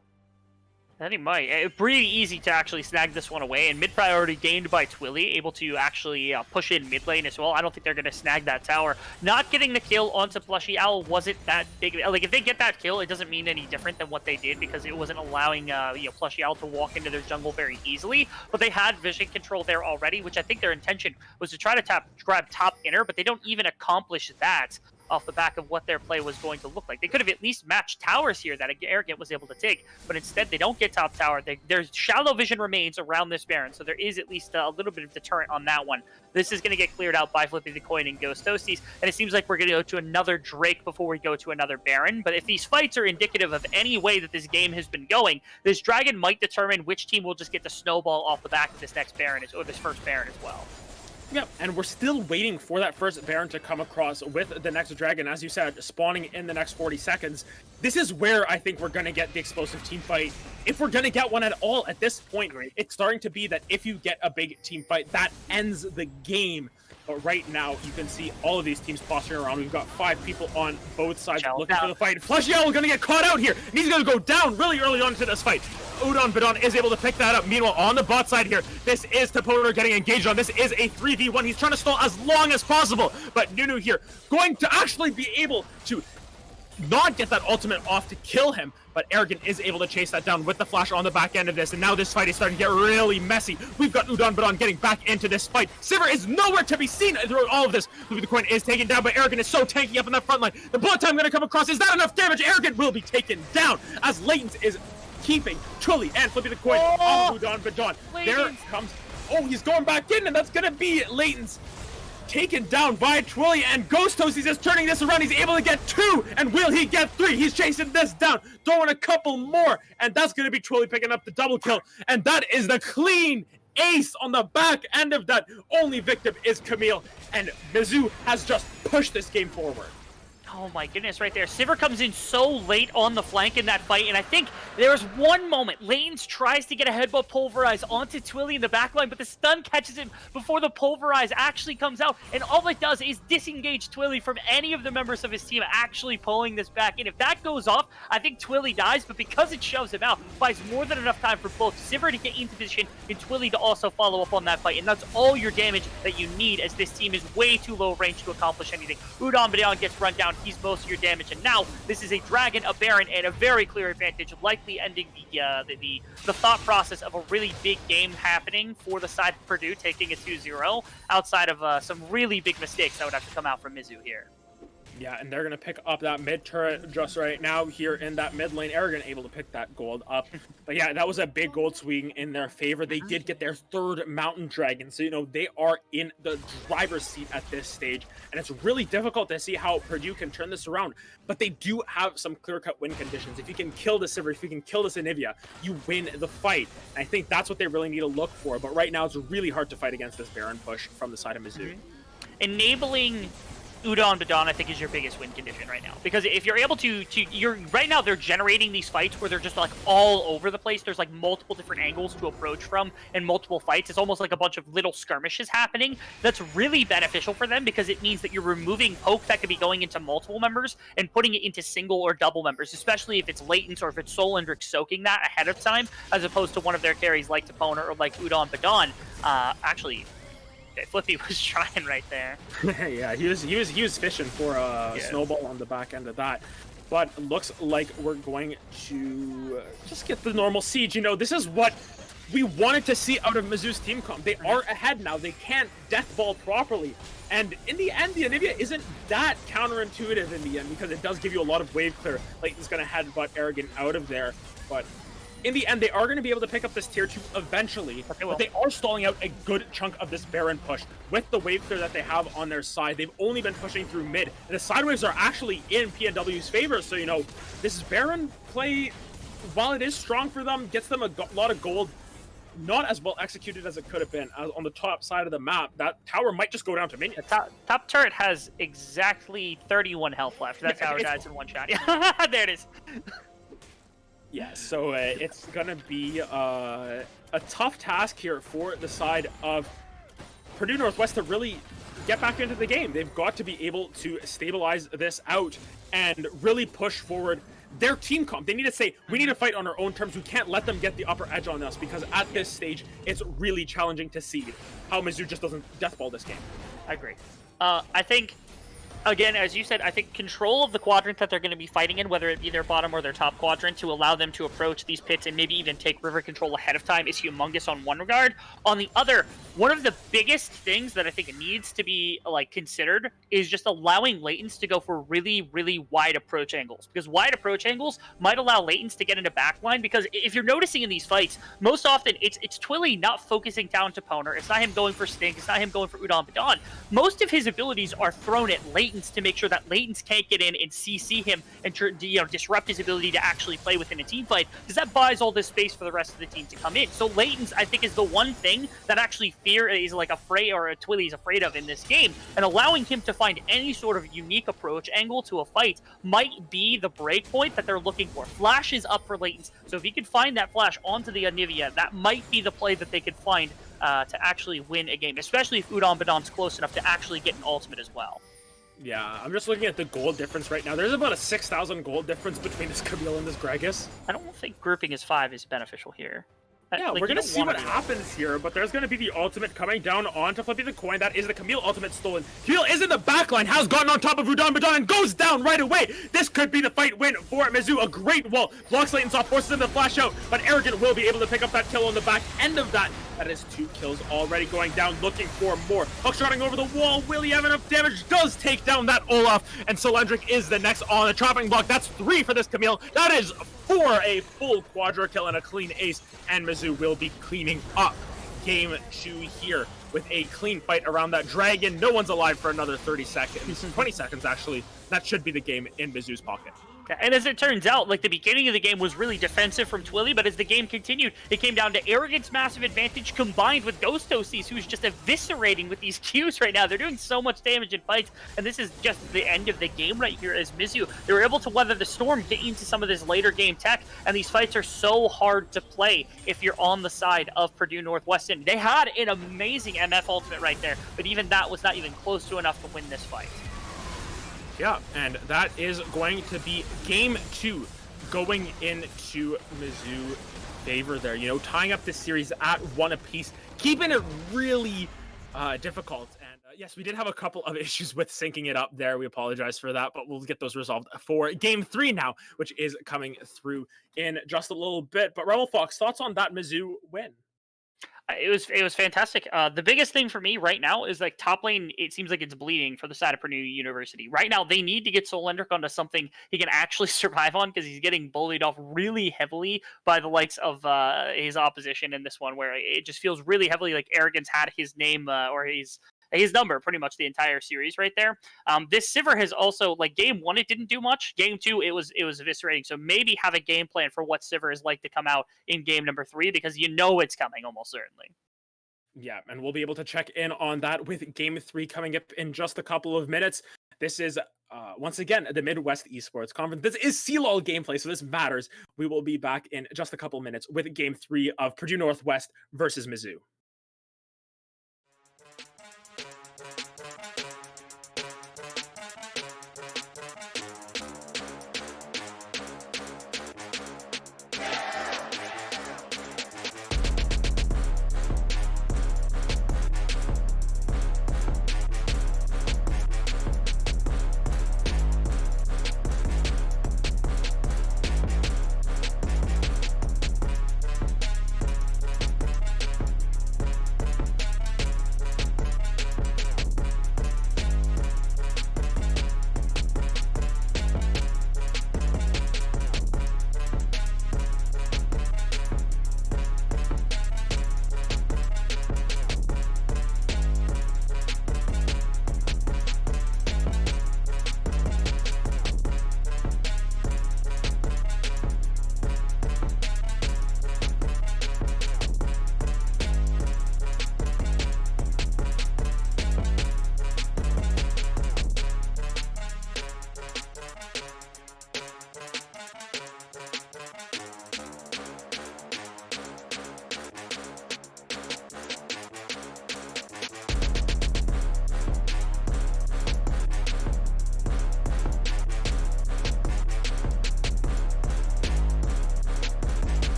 I think might. It's pretty easy to actually snag this one away, and mid priority gained by Twilly, able to actually push in mid lane as well. I don't think they're going to snag that tower. Not getting the kill onto Plushy Owl wasn't that big. Like, if they get that kill, it doesn't mean any different than what they did because it wasn't allowing Plushy Owl to walk into their jungle very easily. But they had vision control there already, which I think their intention was to try to grab top inner, but they don't even accomplish that off the back of what their play was going to look like. They could have at least matched towers here that Arrogant was able to take, but instead they don't get top tower. Their shallow vision remains around this Baron, so there is at least a little bit of deterrent on that one. This is going to get cleared out by flipping the coin and Ghost Toasties, and it seems like we're going to go to another Drake before we go to another Baron. But if these fights are indicative of any way that this game has been going, this Dragon might determine which team will just get the snowball off the back of this next Baron, or this first Baron as well. Yeah, and we're still waiting for that first Baron to come across with the next Dragon, as you said, spawning in the next 40 seconds. This is where I think we're going to get the explosive team fight. If we're going to get one at all at this point, it's starting to be that if you get a big team fight, that ends the game. But right now, you can see all of these teams posturing around. We've got 5 people on both sides looking for the fight. Flushy Owl is going to get caught out here, and he's going to go down really early on into this fight. Udon Badon is able to pick that up. Meanwhile, on the bot side here, this is Toponer getting engaged on. This is a 3v1. He's trying to stall as long as possible, but Nunu here going to actually be able to not get that ultimate off to kill him, but Arrogant is able to chase that down with the flash on the back end of this, and now this fight is starting to get really messy. We've got Udon Badon getting back into this fight. Sivir is nowhere to be seen throughout all of this. The coin is taken down, but Arrogant is so tanky up in that front line. The bullet time going to come across. Is that enough damage? Arrogant will be taken down as Latents is keeping Twilly and flipping the coin on Udon Badon. There comes... Oh, he's going back in, and that's going to be Latents taken down by Twilly, and Ghost Toasties is turning this around. He's able to get 2, and will he get 3? He's chasing this down, throwing a couple more, and that's going to be Twilly picking up the double kill, and that is the clean ace on the back end of that. Only victim is Camille, and Mizzou has just pushed this game forward. Oh my goodness, right there. Sivir comes in so late on the flank in that fight, and I think there was one moment. Latents tries to get a headbutt pulverize onto Twilly in the backline, but the stun catches him before the pulverize actually comes out, and all it does is disengage Twilly from any of the members of his team actually pulling this back in. If that goes off, I think Twilly dies, but because it shoves him out, buys more than enough time for both Sivir to get into position and Twilly to also follow up on that fight, and that's all your damage that you need, as this team is way too low range to accomplish anything. Udon Badon gets run down. He's most of your damage, and now this is a Dragon, a Baron, and a very clear advantage, likely ending the thought process of a really big game happening for the side of Purdue, taking a 2-0 outside of some really big mistakes that would have to come out from Mizzou here. Yeah, and they're going to pick up that mid turret just right now here in that mid lane. Arrogant able to pick that gold up. But yeah, that was a big gold swing in their favor. They did get their third Mountain Dragon. So, they are in the driver's seat at this stage. And it's really difficult to see how Purdue can turn this around. But they do have some clear-cut win conditions. If you can kill the Sivir, if you can kill this Anivia, you win the fight. And I think that's what they really need to look for. But right now, it's really hard to fight against this Baron push from the side of Mizzou. Enabling Udon Badon, I think, is your biggest win condition right now. Because if you're able you're right now, they're generating these fights where they're just like all over the place. There's like multiple different angles to approach from and multiple fights. It's almost like a bunch of little skirmishes happening. That's really beneficial for them because it means that you're removing poke that could be going into multiple members and putting it into single or double members, especially if it's latent or if it's Solendric soaking that ahead of time, as opposed to one of their carries like Topona or like Udon Badon. Actually, Flippy was trying right there. Yeah, he was fishing for a snowball on the back end of that. But looks like we're going to just get the normal siege. This is what we wanted to see out of Mizzou's team comp. They are ahead now. They can't death ball properly. And in the end, the Anivia isn't that counterintuitive in the end because it does give you a lot of wave clear. Leighton's going to headbutt Arrogant out of there. But in the end, they are going to be able to pick up this tier 2 eventually, but they are stalling out a good chunk of this Baron push. With the wave clear that they have on their side, they've only been pushing through mid, and the side waves are actually in PNW's favor, so, this Baron play, while it is strong for them, gets them a lot of gold, not as well executed as it could have been. On the top side of the map, that tower might just go down to minions. The top turret has exactly 31 health left. That tower dies in one shot. There it is. Yeah, so it's going to be a tough task here for the side of Purdue Northwest to really get back into the game. They've got to be able to stabilize this out and really push forward their team comp. They need to say, we need to fight on our own terms. We can't let them get the upper edge on us because at this stage, it's really challenging to see how Mizzou just doesn't deathball this game. I agree. I think, again, as you said, I think control of the quadrant that they're going to be fighting in, whether it be their bottom or their top quadrant, to allow them to approach these pits and maybe even take river control ahead of time is humongous on one regard. On the other, one of the biggest things that I think needs to be considered is just allowing Latents to go for really, really wide approach angles. Because wide approach angles might allow Latents to get into backline. Because if you're noticing in these fights, most often it's Twilly not focusing down to Poner. It's not him going for Stink. It's not him going for Udon Badon. Most of his abilities are thrown at Latents to make sure that Latents can't get in and CC him and disrupt his ability to actually play within a team fight, because that buys all this space for the rest of the team to come in. So Latents, I think, is the one thing that actually Fear is afraid, or a Twilly is afraid of in this game, and allowing him to find any sort of unique approach angle to a fight might be the break point that they're looking for. Flash is up for Latents, so if he could find that flash onto the Anivia, that might be the play that they could find to actually win a game, especially if Udon Badon's close enough to actually get an ultimate as well. Yeah, I'm just looking at the gold difference right now. There's about a 6,000 gold difference between this Camille and this Gragas. I don't think grouping as 5 is beneficial here. Yeah, we're going to see what happens here, but there's going to be the ultimate coming down onto Flippy the Coin. That is the Camille ultimate stolen. Camille is in the backline, has gotten on top of Udon Badon, and goes down right away. This could be the fight win for Mizzou. A great wall. Blocks Layton's off, forces him to flash out, but Arrogant will be able to pick up that kill on the back end of that. That is 2 kills already going down, looking for more. Hookshotting over the wall. Will he have enough damage? Does take down that Olaf, and Solendric is the next on the chopping block. That's 3 for this Camille. That is 4, a full quadra kill and a clean ace, and Mizzou will be cleaning up game 2 here with a clean fight around that dragon. No one's alive for another 30 seconds, 20 seconds actually. That should be the game in Mizzou's pocket. And as it turns out, the beginning of the game was really defensive from Twilly, but as the game continued, it came down to Arrogant's massive advantage combined with Ghost OCs, who's just eviscerating with these Qs right now. They're doing so much damage in fights, and this is just the end of the game right here as Mizzou. They were able to weather the storm, get into some of this later game tech, and these fights are so hard to play if you're on the side of Purdue Northwestern. They had an amazing MF ultimate right there, but even that was not even close to enough to win this fight. Yeah, and that is going to be game 2 going into Mizzou favor there. Tying up this series at 1 apiece, keeping it really difficult. And yes, we did have a couple of issues with syncing it up there. We apologize for that, but we'll get those resolved for game 3 now, which is coming through in just a little bit. But Rebel Fox, thoughts on that Mizzou win? It was fantastic. The biggest thing for me right now is like top lane. It seems like it's bleeding for the side of Purdue University right now. They need to get Solendric onto something he can actually survive on because he's getting bullied off really heavily by the likes of his opposition in this one, where it just feels really heavily like Arrogance had his name or his number pretty much the entire series right there. This Sivir has also, like, game one it didn't do much. Game two it was eviscerating. So maybe have a game plan for what Sivir is like to come out in game number 3 because you know it's coming almost certainly. Yeah, and we'll be able to check in on that with Game 3 coming up in just a couple of minutes. This is, once again, the Midwest Esports Conference. This is CLOL gameplay, so this matters. We will be back in just a couple minutes with Game 3 of Purdue Northwest versus Mizzou.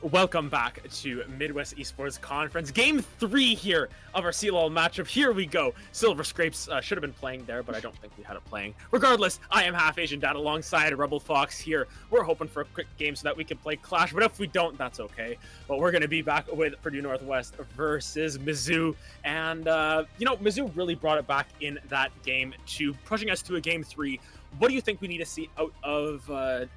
welcome back to Midwest Esports Conference. Game 3 here of our CLL matchup. Here we go. Silver Scrapes should have been playing there, but I don't think we had it playing. Regardless, I am Half Asian Dad alongside Rebel Fox here. We're hoping for a quick game so that we can play Clash, but if we don't, that's okay. But we're going to be back with Purdue Northwest versus Mizzou. And, Mizzou really brought it back in that game to pushing us to a Game 3. What do you think we need to see out of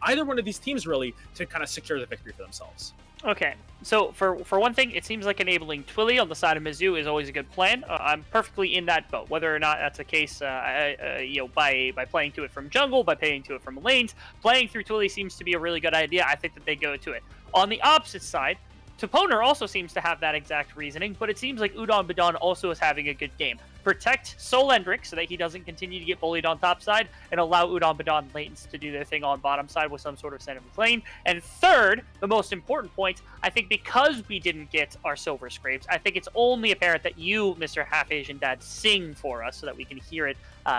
either one of these teams, really, to kind of secure the victory for themselves? Okay, so for one thing, it seems like enabling Twilly on the side of Mizzou is always a good plan. I'm perfectly in that boat. Whether or not that's the case, by playing to it from jungle, by playing to it from lanes, playing through Twilly seems to be a really good idea. I think that they go to it. On the opposite side, Toponer also seems to have that exact reasoning, but it seems like Udon Badon also is having a good game. Protect Solendric so that he doesn't continue to get bullied on top side, and allow Udon Badon Latents to do their thing on bottom side with some sort of center lane. And third, the most important point, I think because we didn't get our Silver Scrapes, I think it's only apparent that you, Mr. Half Asian Dad, sing for us so that we can hear it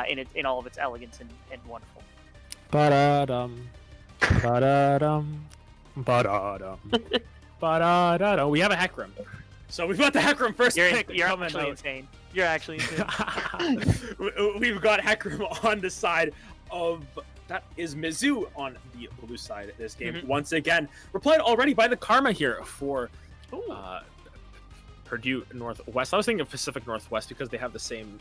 in all of its elegance and wonderful. Ba-da-dum, ba-da-dum, ba-da-dum. We have a Heck Room. So we've got the Heck Room first pick. You're actually insane. You're actually insane. We've got Heck Room on the side of... That is Mizzou on the blue side of this game. Once again, we're playing already by the Karma here for Purdue Northwest. I was thinking of Pacific Northwest because they have the same...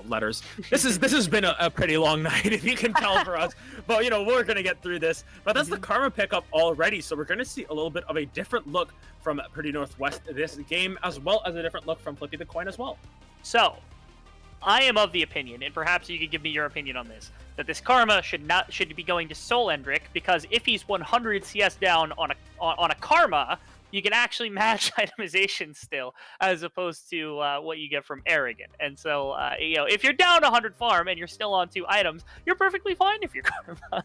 letters. This has been a pretty long night, if you can tell, for us. But we're gonna get through this. But that's the Karma pickup already, so we're gonna see a little bit of a different look from Purdue Northwest this game, as well as a different look from Flippy the Coin as well. So, I am of the opinion, and perhaps you could give me your opinion on this, that this Karma should be going to Solendric, because if he's 100 CS down on a Karma, you can actually match itemization still, as opposed to what you get from Arrogant. And so, if you're down 100 farm and you're still on 2 items, you're perfectly fine if you're Karma,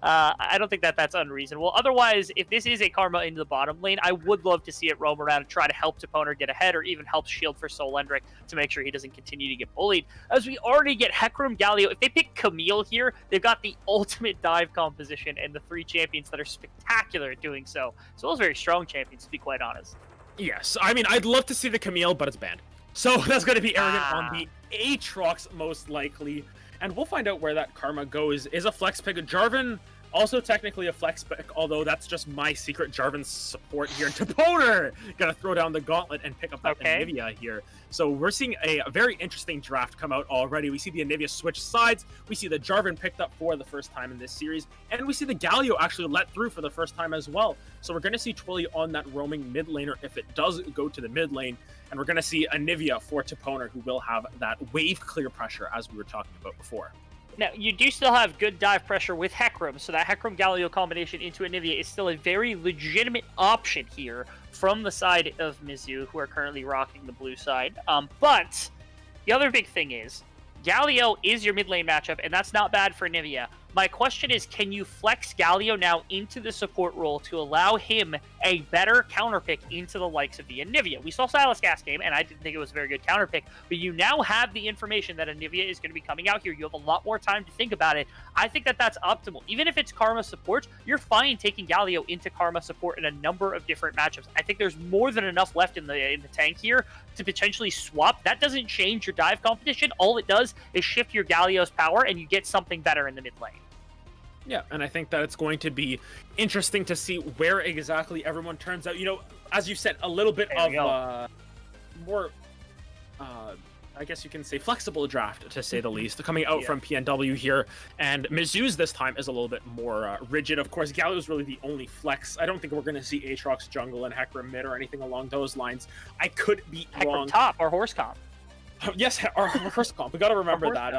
I don't think that that's unreasonable. Otherwise, if this is a Karma into the bottom lane, I would love to see it roam around and try to help Toponer get ahead, or even help shield for Solendric to make sure he doesn't continue to get bullied. As we already get Heckroom, Galio, if they pick Camille here, they've got the ultimate dive composition and the 3 champions that are spectacular at doing so. So those very strong champions, to be quite honest. Yes, I mean, I'd love to see the Camille, but it's banned. So that's going to be Arrogant on the Aatrox, most likely. And we'll find out where that Karma goes. Is a flex pick. Jarvan, also technically a flex pick, although that's just my secret Jarvan support here. Toponer going to throw down the gauntlet and pick up that Anivia here. So we're seeing a very interesting draft come out already. We see the Anivia switch sides. We see the Jarvan picked up for the first time in this series. And we see the Galio actually let through for the first time as well. So we're going to see Twilly on that roaming mid laner if it does go to the mid lane. And we're going to see Anivia for Toponer, who will have that wave clear pressure as we were talking about before. Now, you do still have good dive pressure with Heckroom, so that Heckroom-Galio combination into Anivia is still a very legitimate option here from the side of Mizzou, who are currently rocking the blue side. But the other big thing is, Galio is your mid lane matchup, and that's not bad for Anivia. My question is, can you flex Galio now into the support role to allow him a better counter pick into the likes of the Anivia? We saw Silas Gas game, and I didn't think it was a very good counter pick, but you now have the information that Anivia is going to be coming out here. You have a lot more time to think about it. I think that that's optimal. Even if it's Karma support, you're fine taking Galio into Karma support in a number of different matchups. I think there's more than enough left in the tank here to potentially swap. That doesn't change your dive competition. All it does is shift your Galio's power, and you get something better in the mid lane. Yeah, and I think that it's going to be interesting to see where exactly everyone turns out. As you said, a little bit of more, I guess you can say, flexible draft, to say the least, coming out from PNW here. And Mizzou's this time is a little bit more rigid. Of course, Galio's really the only flex. I don't think we're going to see Aatrox jungle and Heckroom mid or anything along those lines. I could be wrong. Heckroom top, our horse comp. Yes, our horse comp. We got to remember that.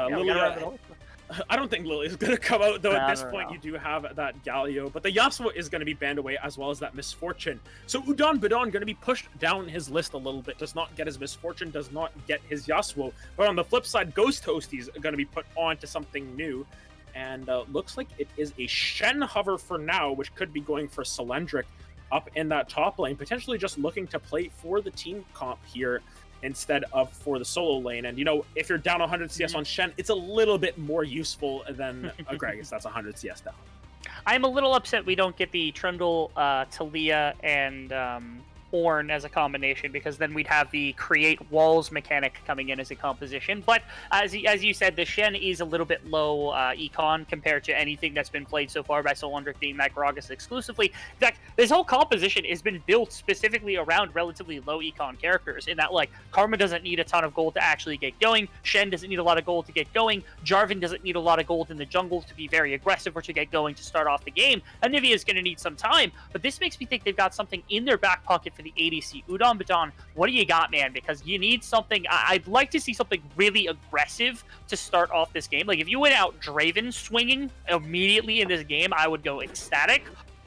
I don't think Lily's going to come out, though. At this point, you do have that Galio. But the Yasuo is going to be banned away, as well as that Misfortune. So Udon Badon going to be pushed down his list a little bit. Does not get his Misfortune, does not get his Yasuo. But on the flip side, Ghost Toasties are going to be put on to something new. And looks like it is a Shen hover for now, which could be going for Solendric up in that top lane. Potentially just looking to play for the team comp here instead of for the solo lane. And if you're down 100 CS on Shen, it's a little bit more useful than Gragas that's 100 CS down. I'm a little upset we don't get the Trundle, Talia, and Ornn as a combination, because then we'd have the create walls mechanic coming in as a composition. But as you said, the Shen is a little bit low econ compared to anything that's been played so far by Solondric, being that Gragas exclusively. In fact, this whole composition has been built specifically around relatively low econ characters, in that, like, Karma doesn't need a ton of gold to actually get going, Shen doesn't need a lot of gold to get going, Jarvan doesn't need a lot of gold in the jungle to be very aggressive or to get going to start off the game, and Nivea is going to need some time. But this makes me think they've got something in their back pocket for the ADC. Udon Baton, what do you got, man? Because you need something. I'd like to see something really aggressive to start off this game. Like, if you went out Draven swinging immediately in this game, I would go ecstatic.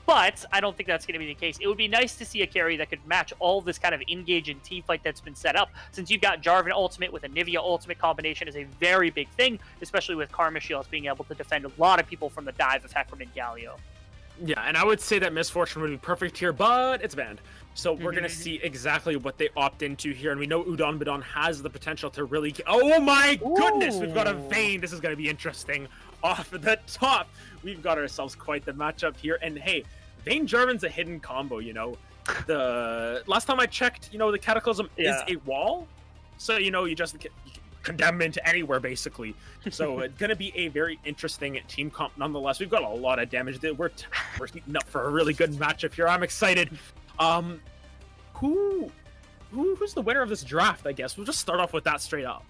But I don't think that's going to be the case. It would be nice to see a carry that could match all this kind of engage and team fight that's been set up. Since you've got Jarvan ultimate with a Nivea ultimate combination is a very big thing, especially with Karma Shields being able to defend a lot of people from the dive of Hecarim and Galio. Yeah, and I would say that Misfortune would be perfect here, but it's banned. So we're going to see exactly what they opt into here. And we know Udon Badon has the potential to really... Oh my goodness! We've got a Vayne. This is going to be interesting. Off the top, we've got ourselves quite the matchup here. And hey, Vayne Jarvan's a hidden combo, you know. The last time I checked, you know, the Cataclysm is a wall. So, you know, you just condemn him into anywhere, basically. So it's going to be a very interesting team comp nonetheless. We've got a lot of damage. We're heating up for a really good matchup here. I'm excited. Who's the winner of this draft, I guess? We'll just start off with that straight up.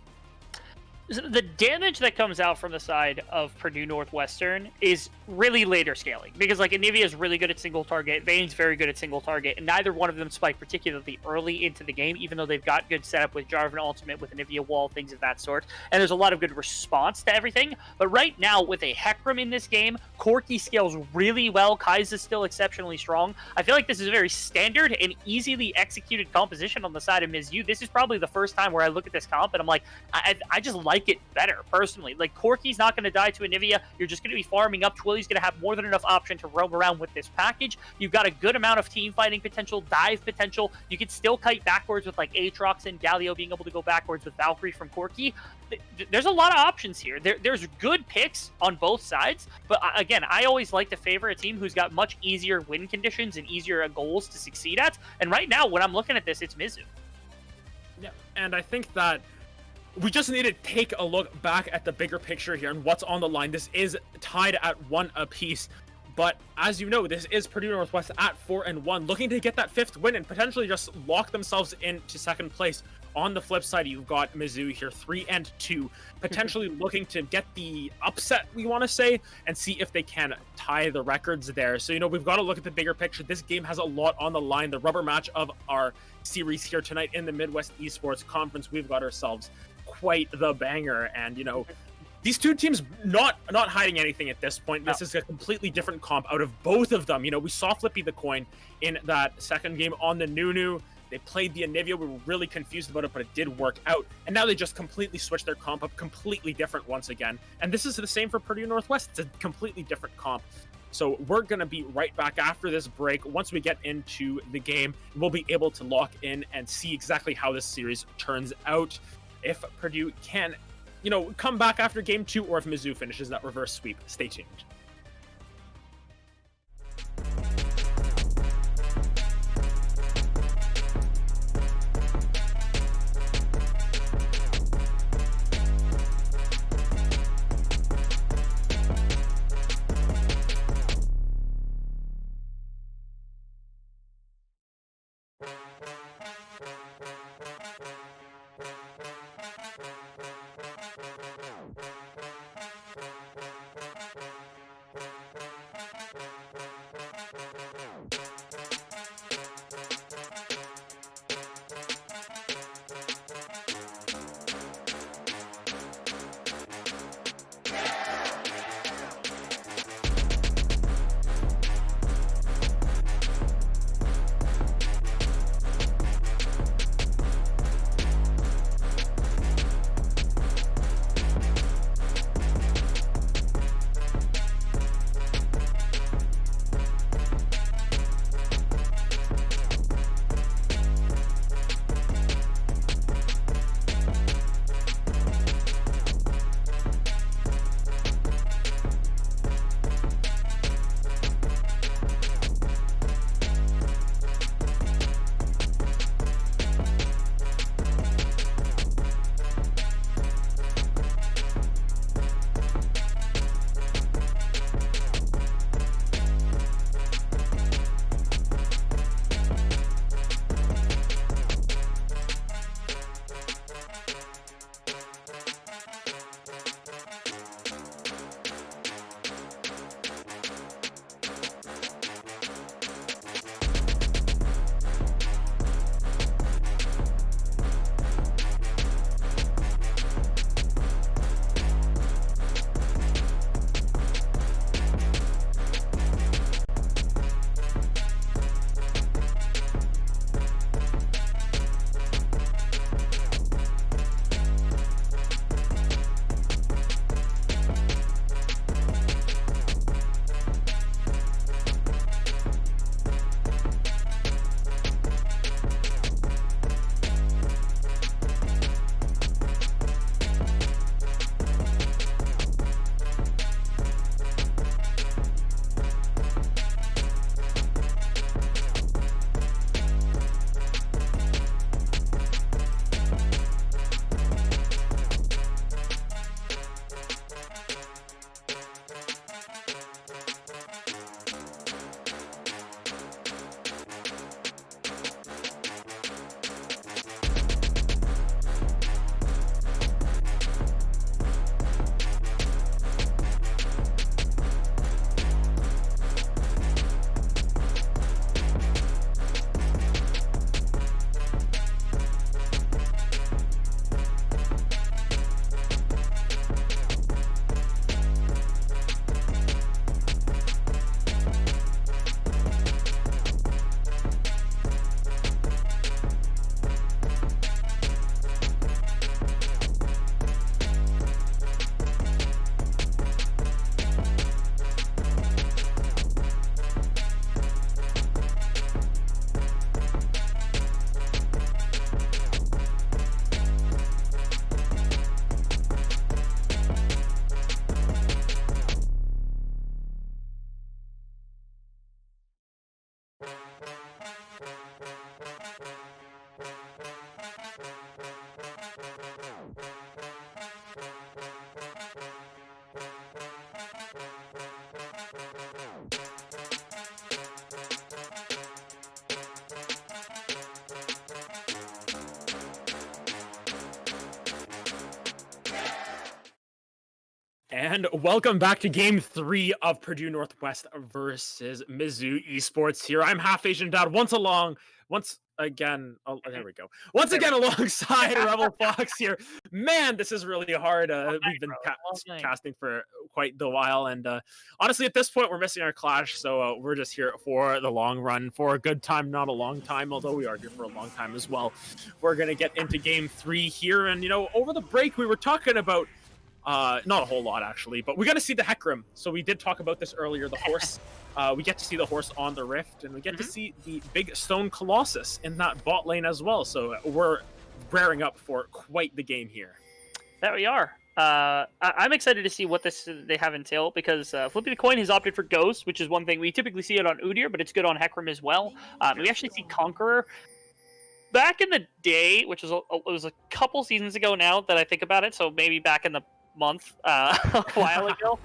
The damage that comes out from the side of Purdue Northwestern is really later scaling, because like Anivia is really good at single target, Vayne's very good at single target, and neither one of them spike particularly early into the game, even though they've got good setup with Jarvan ultimate, with Anivia wall, things of that sort, and there's a lot of good response to everything. But right now, with a Hecarim in this game, Corki scales really well, Kai'Sa's still exceptionally strong. I feel like this is a very standard and easily executed composition on the side of Mizzou. This is probably the first time where I look at this comp and I'm like, I just like it better, personally. Like, Corki's not going to die to Anivia. You're just going to be farming up. Twilly's going to have more than enough option to roam around with this package. You've got a good amount of team fighting potential, dive potential. You can still kite backwards with, like, Aatrox and Galio being able to go backwards with Valkyrie from Corki. There's a lot of options here. There's good picks on both sides, but again, I always like to favor a team who's got much easier win conditions and easier goals to succeed at. And right now, when I'm looking at this, it's Mizzou. Yeah, and I think that we just need to take a look back at the bigger picture here and what's on the line. This is tied at 1 apiece, but as you know, this is Purdue Northwest at 4-1, looking to get that 5th win and potentially just lock themselves into 2nd place. On the flip side, you've got Mizzou here 3-2, potentially looking to get the upset, we want to say, and see if they can tie the records there. So, you know, we've got to look at the bigger picture. This game has a lot on the line. The rubber match of our series here tonight in the Midwest Esports Conference, we've got ourselves quite the banger. And, you know, these two teams not hiding anything at this point. This is a completely different comp out of both of them. You know, we saw Flippy the Coin in that second game on the Nunu. They played the Anivia. We were really confused about it, but it did work out. And now they just completely switched their comp up, completely different once again. And this is the same for Purdue Northwest. It's a completely different comp. So we're going to be right back after this break. Once we get into the game, we'll be able to lock in and see exactly how this series turns out. If Purdue can, you know, come back after game 2, or if Mizzou finishes that reverse sweep. Stay tuned. And welcome back to Game 3 of Purdue Northwest versus Mizzou Esports here. I'm Half Asian Dad once again, there we go. Once again alongside Rebel Fox here. Man, this is really hard. We've been casting for quite the while, and honestly, at this point, we're missing our clash, so we're just here for the long run, for a good time, not a long time, although we are here for a long time as well. We're going to get into Game 3 here, and, over the break, we were talking about not a whole lot actually, but we got to see the Hecarim. So we did talk about this earlier, the horse. We get to see the horse on the Rift, and we get to see the big stone Colossus in that bot lane as well. So we're raring up for quite the game here. There we are. I'm excited to see what they have entail, because Flippy the Coin has opted for Ghost, which is one thing we typically see it on Udyr, but it's good on Hecarim as well. We actually see Conqueror. Back in the day, which was it was a couple seasons ago now that I think about it, so maybe back in the month a while ago,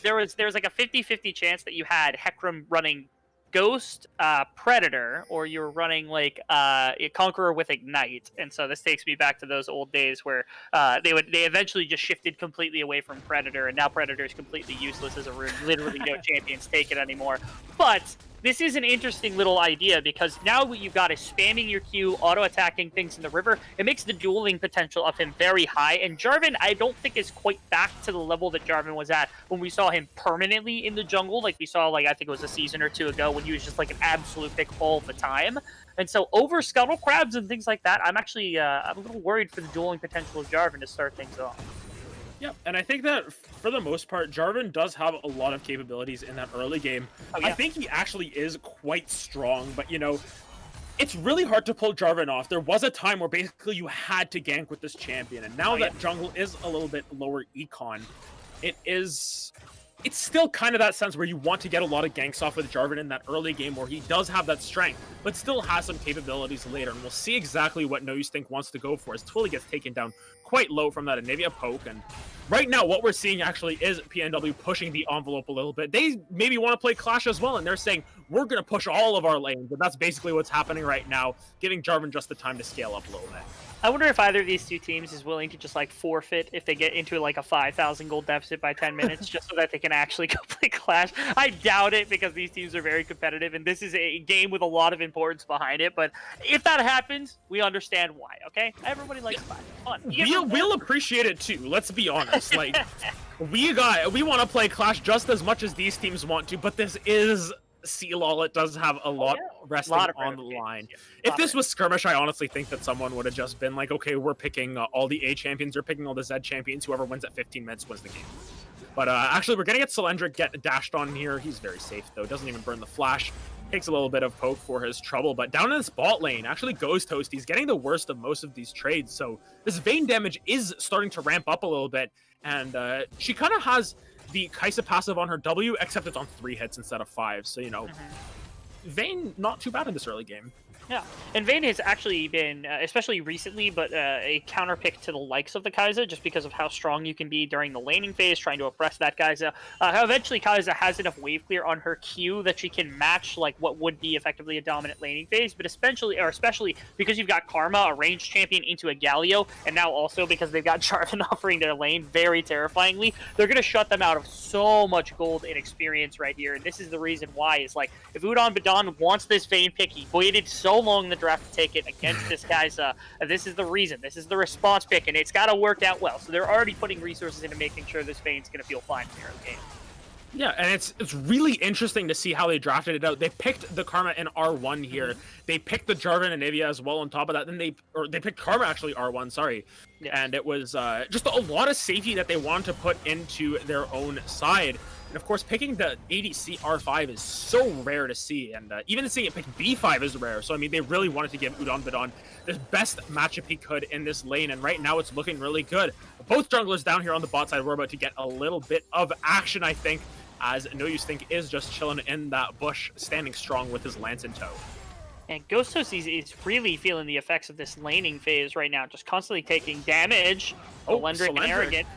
there was like a 50-50 chance that you had Hecarim running Ghost, Predator, or you're running like a Conqueror with Ignite. And so this takes me back to those old days where they eventually just shifted completely away from Predator, and now Predator is completely useless as a rune. Literally no champions take it anymore. But this is an interesting little idea, because now what you've got is spamming your Q, auto-attacking things in the river. It makes the dueling potential of him very high, and Jarvan, I don't think, is quite back to the level that Jarvan was at when we saw him permanently in the jungle, like we saw, I think it was a season or two ago, when he was just like an absolute pick all the time. And so over Scuttle Crabs and things like that, I'm actually I'm a little worried for the dueling potential of Jarvan to start things off. Yeah, and I think that for the most part, Jarvan does have a lot of capabilities in that early game. Oh, yeah. I think he actually is quite strong, but it's really hard to pull Jarvan off. There was a time where basically you had to gank with this champion, and now that jungle is a little bit lower econ, it's still kind of that sense where you want to get a lot of ganks off with Jarvan in that early game where he does have that strength, but still has some capabilities later. And we'll see exactly what No Use Think wants to go for as Twilly gets taken down quite low from that Anivia poke. And right now, what we're seeing actually is PNW pushing the envelope a little bit. They maybe want to play Clash as well, and they're saying, we're going to push all of our lanes. And that's basically what's happening right now, giving Jarvan just the time to scale up a little bit. I wonder if either of these two teams is willing to just forfeit if they get into a 5,000 gold deficit by 10 minutes just so that they can actually go play Clash. I doubt it, because these teams are very competitive, and this is a game with a lot of importance behind it. But if that happens, we understand why, okay? Everybody likes fun. We'll appreciate it too, let's be honest. We want to play Clash just as much as these teams want to, but this is C-Lol. It does have a lot resting on the line. If this was Skirmish, I honestly think that someone would have just been like, okay, we're picking all the A champions, or picking all the Z champions, whoever wins at 15 minutes wins the game. But actually, we're going to get Cylindric get dashed on here. He's very safe, though. Doesn't even burn the flash. Takes a little bit of poke for his trouble, but down in this bot lane, actually Ghost Toast, he's getting the worst of most of these trades, so this Vayne damage is starting to ramp up a little bit, and she kind of has the Kaisa passive on her W, except it's on 3 hits instead of 5, so, Vayne, not too bad in this early game. Yeah, and Vayne has actually been, especially recently, but a counterpick to the likes of the Kaisa, just because of how strong you can be during the laning phase, trying to oppress that Kaisa. Eventually, Kaisa has enough wave clear on her Q that she can match what would be effectively a dominant laning phase, but especially because you've got Karma, a ranged champion, into a Galio, and now also because they've got Jarvan offering their lane very terrifyingly, they're going to shut them out of so much gold and experience right here. And this is the reason why, is if Udon Badon wants this Vayne pick, he waited so long in the draft to take it against this guy's this is the reason, this is the response pick, and it's got to work out well, so they're already putting resources into making sure this Vayne's going to feel fine in the early game. Yeah, and it's really interesting to see how they drafted it out. They picked the Karma in R1 here. They picked the Jarvan and Anivia as well on top of that. Then they picked Karma actually R1, sorry. Yeah. And it was just a lot of safety that they wanted to put into their own side. And of course, picking the ADC R5 is so rare to see, and even seeing it pick B5 is rare. So I mean, they really wanted to give Udon Badon the best matchup he could in this lane, and right now it's looking really good. Both junglers down here on the bot side, we're about to get a little bit of action, I think, as No Use Think is just chilling in that bush, standing strong with his lance in tow. And Ghost Toast is really feeling the effects of this laning phase right now, just constantly taking damage. Cylindric and Arrogant.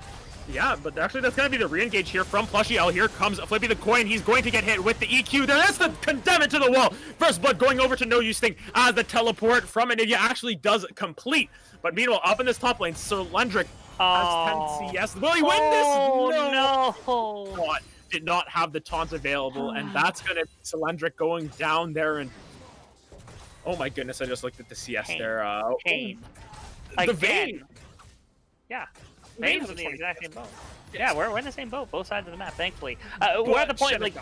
Yeah, but actually that's going to be the re-engage here from Plushy. Here comes Flippy the Coin. He's going to get hit with the EQ there. That's the condemn it to the wall. First blood going over to No Use Think as the teleport from Anivia actually does complete. But meanwhile, up in this top lane, Cylindric has 10 CS. Will he win this? No, No! Did not have the taunt available, and that's gonna be Cylindric going down there and... Oh my goodness, I just looked at the CS there. Pain. The Vayne! Yeah. Vayne Vayne's in the exact same boat. Yes. Yeah, we're in the same boat, both sides of the map, thankfully. We're at the point, like,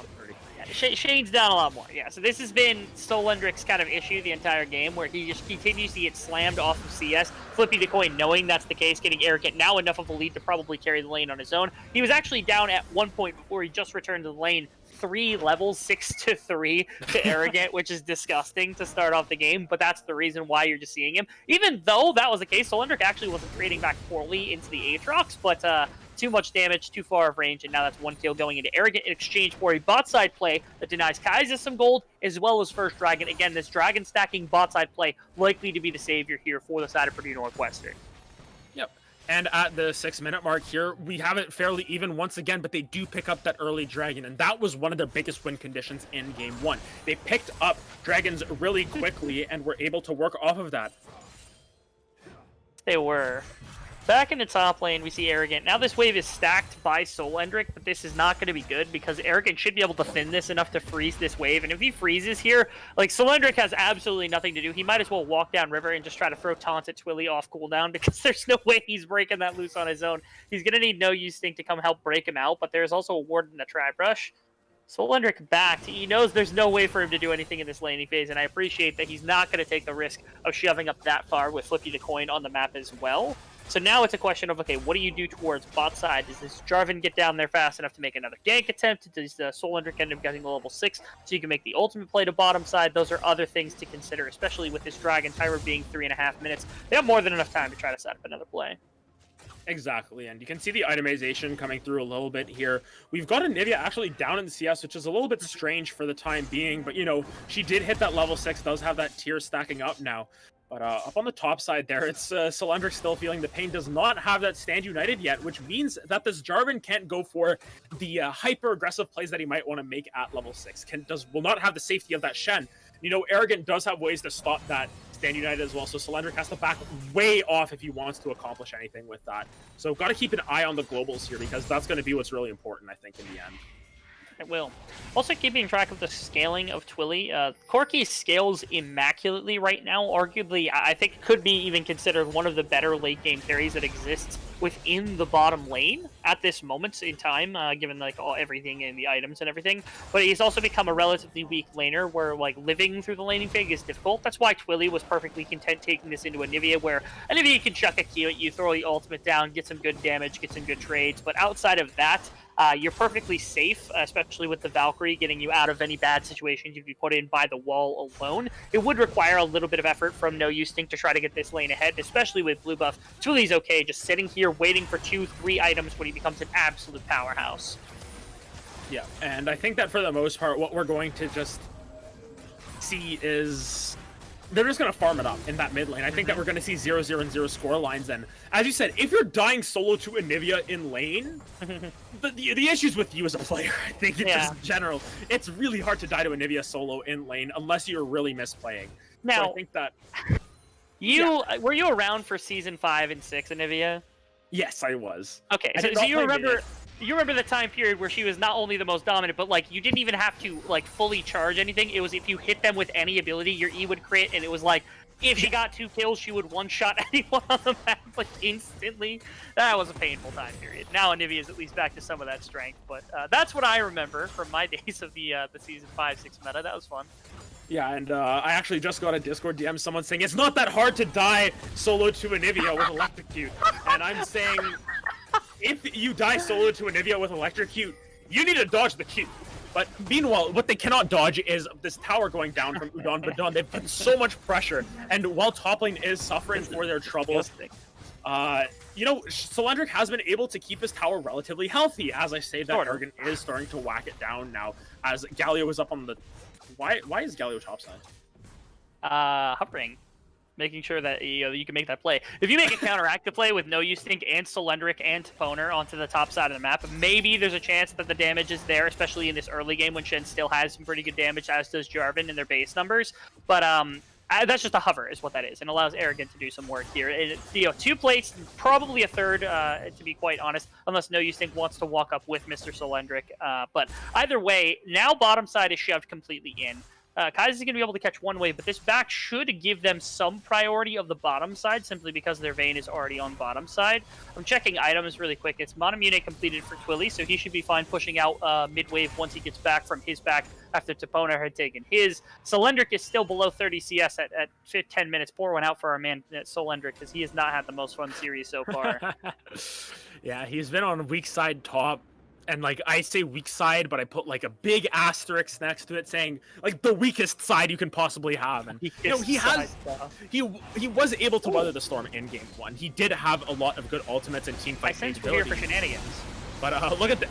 Shane's down a lot more. Yeah, so this has been Solendric's kind of issue the entire game, where he just continues to get slammed off of CS, flipping the coin knowing that's the case, getting arrogant, now enough of a lead to probably carry the lane on his own. He was actually down at one point before he just returned to the lane, 3 levels, 6-3 to arrogant, which is disgusting to start off the game, but that's the reason why you're just seeing him. Even though that was the case, Solendric actually wasn't trading back poorly into the Aatrox, but too much damage, too far of range, and now that's 1 kill going into arrogant in exchange for a bot side play that denies Kaiser some gold, as well as first dragon. Again, this dragon stacking bot side play likely to be the savior here for the side of Purdue Northwestern. Yep. And at the 6-minute mark here, we have it fairly even once again, but they do pick up that early dragon, and that was one of their biggest win conditions in Game 1. They picked up dragons really quickly and were able to work off of that. They were. Back in the top lane, we see Arrogant. Now this wave is stacked by Solendric, but this is not going to be good because Arrogant should be able to thin this enough to freeze this wave. And if he freezes here, like, Solendric has absolutely nothing to do. He might as well walk down river and just try to throw taunts at Twilly off cooldown because there's no way he's breaking that loose on his own. He's going to need No Use Stink to come help break him out, but there's also a ward in the Tri-Brush. Solendric backed. He knows there's no way for him to do anything in this laning phase, and I appreciate that he's not going to take the risk of shoving up that far with Flippy the Coin on the map as well. So now it's a question of, okay, what do you do towards bot side? Does this Jarvan get down there fast enough to make another gank attempt? Does the Solendric end up getting the level 6 so you can make the ultimate play to bottom side? Those are other things to consider, especially with this Dragon timer being 3.5 minutes. They have more than enough time to try to set up another play. Exactly, and you can see the itemization coming through a little bit here. We've got Anivia actually down in the CS, which is a little bit strange for the time being, but, you know, she did hit that level 6, does have that tier stacking up now. But up on the top side there, it's Solendric still feeling the pain, does not have that stand united yet, which means that this Jarvan can't go for the hyper-aggressive plays that he might want to make at level 6. Will not have the safety of that Shen. You know, Arrogant does have ways to stop that stand united as well, so Solendric has to back way off if he wants to accomplish anything with that. So got to keep an eye on the globals here, because that's going to be what's really important, I think, in the end. It will. Also keeping track of the scaling of Twilly. Corki scales immaculately right now. Arguably, I think could be even considered one of the better late game carries that exists within the bottom lane at this moment in time, given like everything and the items and everything. But he's also become a relatively weak laner where like living through the laning phase is difficult. That's why Twilly was perfectly content taking this into Anivia, where Anivia can chuck a Q at you, throw the ultimate down, get some good damage, get some good trades. But outside of that, you're perfectly safe, especially with the Valkyrie getting you out of any bad situations you'd be put in by the wall alone. It would require a little bit of effort from No Use Stink to try to get this lane ahead, especially with blue buff. Twilly's okay, just sitting here waiting for 2-3 items when he becomes an absolute powerhouse. Yeah, and I think that for the most part, what we're going to just see is they're just going to farm it up in that mid lane. I think that we're going to see 0-0 and 0 score lines. And as you said, if you're dying solo to Anivia in lane, the issues with you as a player, I think, just in general, it's really hard to die to Anivia solo in lane unless you're really misplaying. Now, so I think that... Were you around for Season 5 and 6, Anivia? Yes, I was. Okay, so you remember... You remember the time period where she was not only the most dominant, but like you didn't even have to like fully charge anything. It was if you hit them with any ability, your E would crit, and it was like if she got 2 kills, she would one-shot anyone on the map like instantly. That was a painful time period. Now Anivia is at least back to some of that strength, but that's what I remember from my days of the Season 5-6 meta. That was fun. Yeah, and I actually just got a Discord DM, someone saying it's not that hard to die solo to Anivia with Electrocute, and I'm saying, if you die solo to Anivia with Electrocute, you need to dodge the Q. But meanwhile, what they cannot dodge is this tower going down from Udon Badon. They've put so much pressure, and while top lane is suffering for their troubles, you know, Solendric has been able to keep his tower relatively healthy. As I say, that Argon is starting to whack it down now, as Galio is up on the... Why is Galio topside? Hovering. Making sure that you can make that play. If you make a counteractive play with No Use Stink and Solendric and Toponer onto the top side of the map, maybe there's a chance that the damage is there, especially in this early game when Shen still has some pretty good damage, as does Jarvan in their base numbers. But That's just a hover, is what that is, and allows Arrogant to do some work here. And, 2 plates, probably a third, to be quite honest, unless No Use Think wants to walk up with Mr. Solendric. But either way, now bottom side is shoved completely in. Kai's is going to be able to catch one wave, but this back should give them some priority of the bottom side, simply because their Vayne is already on bottom side. I'm checking items really quick. It's Monimune completed for Twilly, so he should be fine pushing out mid-wave once he gets back from his back after Toponer had taken his. Solendric is still below 30 CS at 10 minutes. Pour one out for our man Solendric, because he has not had the most fun series so far. Yeah, he's been on weak side top. And, like, I say weak side, but I put, like, a big asterisk next to it saying, like, the weakest side you can possibly have. And, he was able to weather the storm in Game 1. He did have a lot of good ultimates and team fight capabilities. I sense we're here for shenanigans. But, look at this.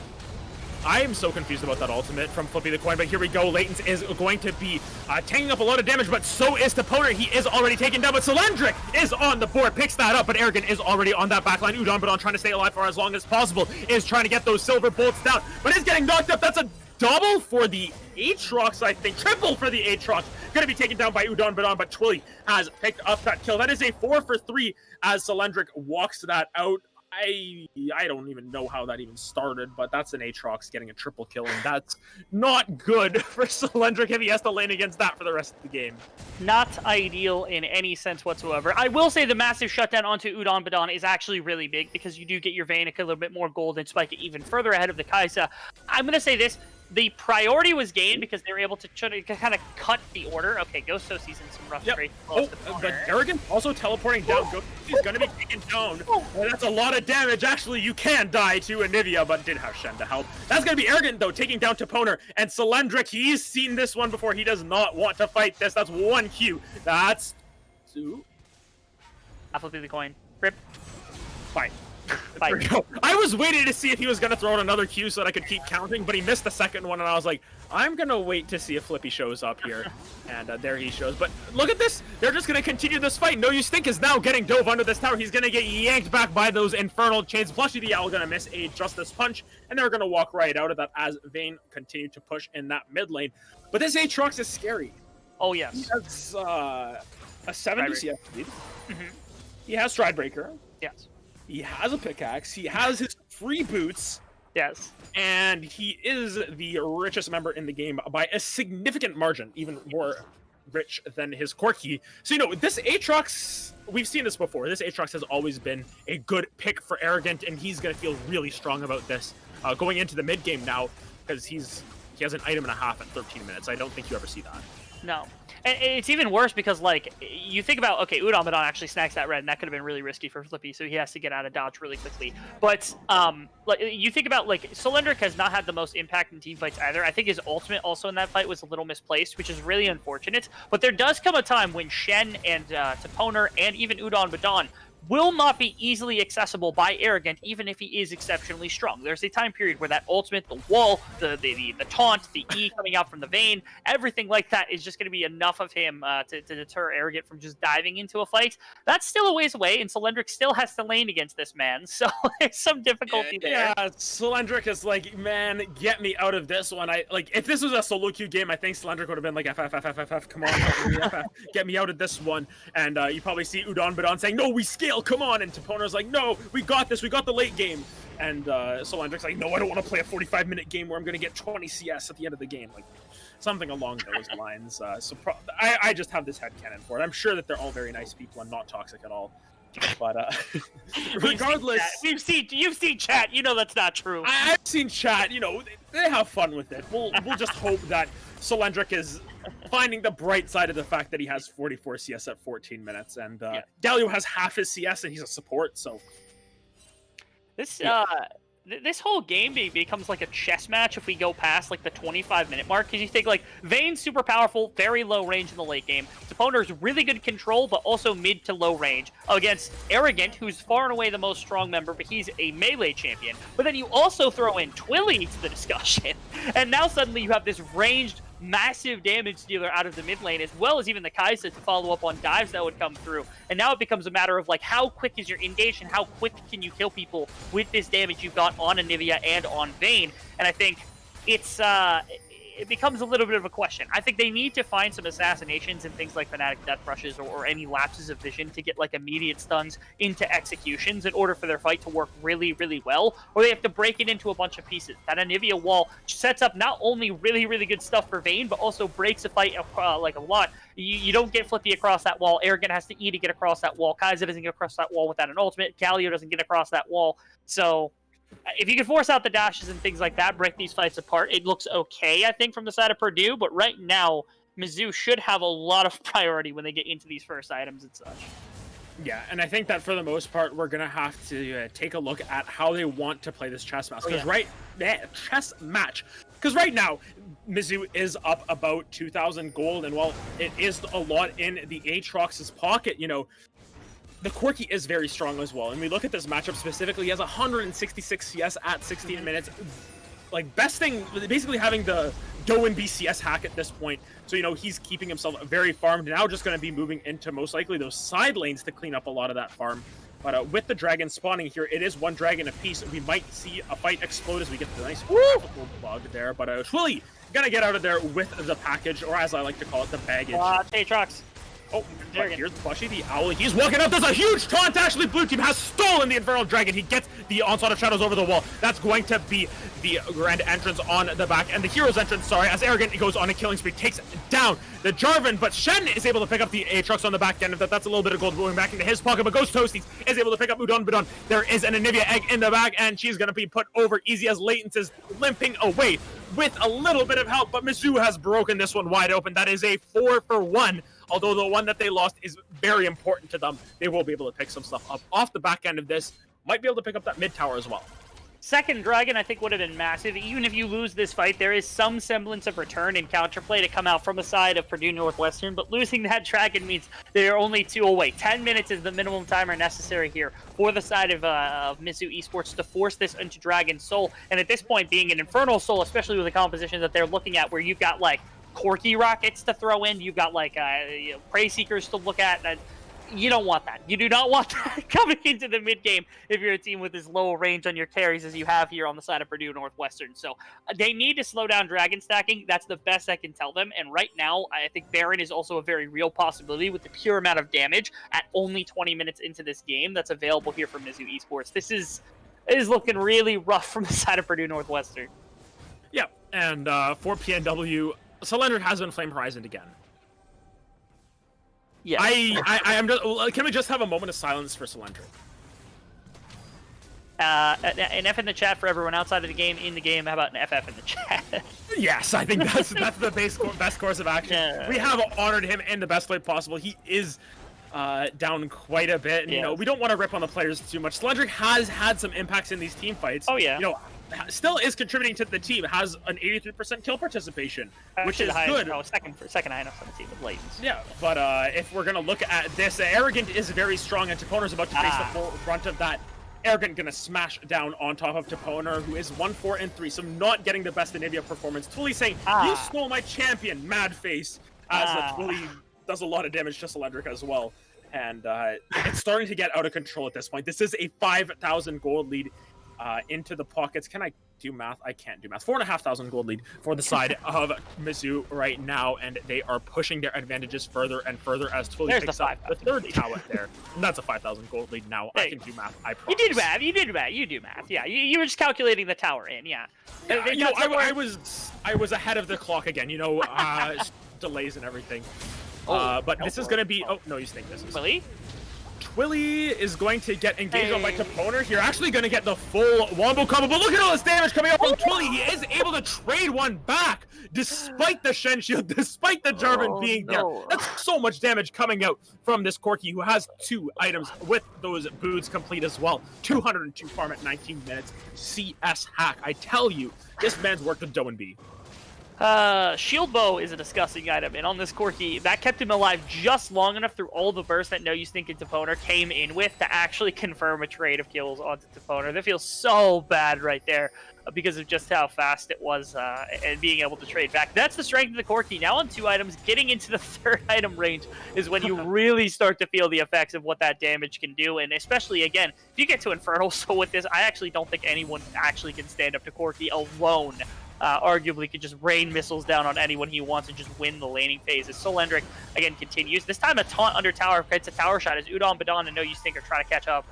I am so confused about that ultimate from Flippy the Coin, but here we go. Latens is going to be taking up a lot of damage, but so is Toponer. He is already taken down, but Solendric is on the board, picks that up, but Arrogant is already on that backline. Udon trying to stay alive for as long as possible, is trying to get those silver bolts down, but is getting knocked up. That's a double for the Aatrox, I think. Triple for the Aatrox. Going to be taken down by Udon, but Twilly has picked up that kill. That is a 4 for 3 as Solendric walks that out. I don't even know how that even started, but that's an Aatrox getting a triple kill, and that's not good for Solendric if he has to lane against that for the rest of the game. Not ideal in any sense whatsoever. I will say the massive shutdown onto Udon is actually really big, because you do get your Vayne a little bit more gold and spike it even further ahead of the Kai'Sa. I'm going to say this. The priority was gained because they were able to kind of cut the order. Okay, Ghosto sees in some rough scrapes. But Arrogant also teleporting down. He's going to be taken down. Well, that's a lot of damage. Actually, you can die to Anivia, but did have Shen to help. That's going to be Arrogant, though, taking down Toponer. And Solendric, he's seen this one before. He does not want to fight this. That's 1 Q. That's 2. I'll flip the coin. Rip. Fine. I was waiting to see if he was going to throw in another Q so that I could keep counting, but he missed the second one, and I was like, I'm going to wait to see if Flippy shows up here. And there he shows. But look at this. They're just going to continue this fight. No Use Think is now getting dove under this tower. He's going to get yanked back by those infernal chains. Plushy the Owl going to miss a Justice Punch, and they're going to walk right out of that as Vayne continue to push in that mid lane. But this Aatrox is scary. Oh, yes. He has a 70 CS speed. He has Stridebreaker. Yes. He has a pickaxe. He has his free boots. Yes. And he is the richest member in the game by a significant margin, even more rich than his Corki. So, this Aatrox, we've seen this before. This Aatrox has always been a good pick for Arrogant, and he's going to feel really strong about this going into the mid game now, because he has an item and a half at 13 minutes. I don't think you ever see that. No. And it's even worse because, like, you think about, okay, Udon actually snacks that red, and that could have been really risky for Flippy, so he has to get out of dodge really quickly. But, like, you think about, like, Solendric has not had the most impact in team fights either. I think his ultimate also in that fight was a little misplaced, which is really unfortunate. But there does come a time when Shen and Toponer and even Udon will not be easily accessible by Arrogant, even if he is exceptionally strong. There's a time period where that ultimate, the wall, the taunt, the E coming out from the Vayne, everything like that is just going to be enough of him to deter Arrogant from just diving into a fight. That's still a ways away, and Solendric still has to lane against this man, so there's some difficulty there. Yeah, Solendric is like, man, get me out of this one. If this was a solo queue game, I think Solendric would have been like, FF, come on, get me out of this one. And you probably see Udon saying, no, we scale, come on. And Toponer's like, no, we got this, we got the late game. And Solendric's like, no, I don't want to play a 45-minute game where I'm going to get 20 CS at the end of the game. Like, something along those lines. I just have this headcanon for it. I'm sure that they're all very nice people and not toxic at all. But regardless, you've seen chat. You know that's not true. I've seen chat. They have fun with it. We'll just hope that Solendric is finding the bright side of the fact that he has 44 CS at 14 minutes, and Galio has half his CS, and he's a support. So this whole game becomes like a chess match if we go past like the 25-minute mark, because you think like Vayne's super powerful, very low range in the late game. Toponer's really good control, but also mid to low range against Arrogant, who's far and away the most strong member, but he's a melee champion. But then you also throw in Twilly to the discussion, and now suddenly you have this ranged massive damage dealer out of the mid lane, as well as even the Kai'Sa to follow up on dives that would come through. And now it becomes a matter of like, how quick is your engage and how quick can you kill people with this damage you've got on Anivia and on Vayne. And I think it's it becomes a little bit of a question. I think they need to find some assassinations and things like Fnatic Death Rushes or any lapses of vision to get like immediate stuns into executions in order for their fight to work really, really well, or they have to break it into a bunch of pieces. That Anivia wall sets up not only really, really good stuff for Vayne, but also breaks a fight like a lot. You don't get Flippy across that wall. Arrogant has to E to get across that wall. Kaiser doesn't get across that wall without an ultimate. Galio doesn't get across that wall. So if you can force out the dashes and things like that, break these fights apart, it looks okay, I think, from the side of Purdue. But right now, Mizzou should have a lot of priority when they get into these first items and such. Yeah, and I think that for the most part, we're going to have to take a look at how they want to play this chess match. Because Because right now, Mizzou is up about 2,000 gold, and while it is a lot in the Aatrox's pocket, you know, the Corki is very strong as well. And we look at this matchup specifically, he has 166 CS at 16 minutes. Like, best thing, basically having the go and BCS hack at this point. So, you know, he's keeping himself very farmed. Now just going to be moving into most likely those side lanes to clean up a lot of that farm. But with the dragon spawning here, it is one dragon apiece. We might see a fight explode as we get the nice graphical bug there. But Twilly gonna get out of there with the package, or as I like to call it, the baggage. Aatrox. Oh, but here's Bushy the Owl. He's walking up. There's a huge taunt. Actually, Blue Team has stolen the Infernal Dragon. He gets the Onslaught of Shadows over the wall. That's going to be the grand entrance on the back. And the Hero's entrance, sorry, as Arrogant goes on a killing spree, takes down the Jarvan. But Shen is able to pick up the Aatrox on the back end. That's a little bit of gold going back into his pocket. But Ghost Toasties is able to pick up Udon. There is an Anivia egg in the back, and she's going to be put over easy as Latence is limping away with a little bit of help. But Mizzou has broken this one wide open. That is a 4-for-1. Although the one that they lost is very important to them, they will be able to pick some stuff up off the back end of this. Might be able to pick up that mid tower as well. Second dragon, I think, would have been massive. Even if you lose this fight, there is some semblance of return and counterplay to come out from the side of Purdue Northwestern, but losing that dragon means they're only 2 away. 10 minutes is the minimum timer necessary here for the side of Mizzou Esports to force this into Dragon Soul. And at this point, being an Infernal Soul, especially with the composition that they're looking at, where you've got, like, Corki rockets to throw in, you've got, like, Prey Seekers to look at, and you don't want that. You do not want that coming into the mid-game if you're a team with as low range on your carries as you have here on the side of Purdue Northwestern. So they need to slow down dragon stacking. That's the best I can tell them. And right now, I think Baron is also a very real possibility with the pure amount of damage at only 20 minutes into this game that's available here for Mizzou Esports. This is looking really rough from the side of Purdue Northwestern. Yeah, and for PNW, Solyndra has been Flame Horizoned again. Yeah. I am just, can we just have a moment of silence for Solyndra? An F in the chat for everyone outside of the game. In the game, how about an FF in the chat? Yes, I think that's the best course of action. Yeah. We have honored him in the best way possible. He is down quite a bit. And, you know, we don't want to rip on the players too much. Solyndra has had some impacts in these team fights. Oh yeah. You know, still is contributing to the team. Has an 83% kill participation, which is good. Second highest on the team with Latence. Yeah, but if we're gonna look at this, Arrogant is very strong, and Toponer's about to face the full brunt of that. Arrogant gonna smash down on top of Toponer, who is 1-4-3, so not getting the best Anivia performance. Twilly saying, "You stole my champion, mad face," as Twilly does a lot of damage to Solyndra as well. And it's starting to get out of control at this point. This is a 5,000 gold lead into the pockets. Can I do math? I can't do math. 4,500 gold lead for the side of Mizzou right now, and they are pushing their advantages further and further as Twilly picks up the third tower there. And that's a 5,000 gold lead now. I can do math. I promise. You did math. You do math. Yeah, you were just calculating the tower in. Yeah. You know, I was ahead of the clock again. You know, delays and everything. But this is gonna be. Oh no, you think this is. Really? Twilly is going to get engaged on by Toponer here. Actually going to get the full wombo combo, but look at all this damage coming up from Twilly. He is able to trade one back despite the Shen shield, despite the Jarvan being there. That's so much damage coming out from this Corki, who has 2 items with those boots complete as well. 202 farm at 19 minutes. CS hack. I tell you, this man's worked with Doe and B. Shield Bow is a disgusting item, and on this Corki, that kept him alive just long enough through all the bursts that No Use Thinking Toponer came in with to actually confirm a trade of kills onto Toponer. That feels so bad right there because of just how fast it was and being able to trade back. That's the strength of the Corki. Now on 2 items, getting into the 3rd item range is when you really start to feel the effects of what that damage can do, and especially, again, if you get to Infernal Soul with this, I actually don't think anyone actually can stand up to Corki alone arguably could just rain missiles down on anyone he wants and just win the laning phase. As Solendric, again, continues. This time a taunt under tower gets a tower shot as Udon, Badon, and No Use Think are trying to catch up.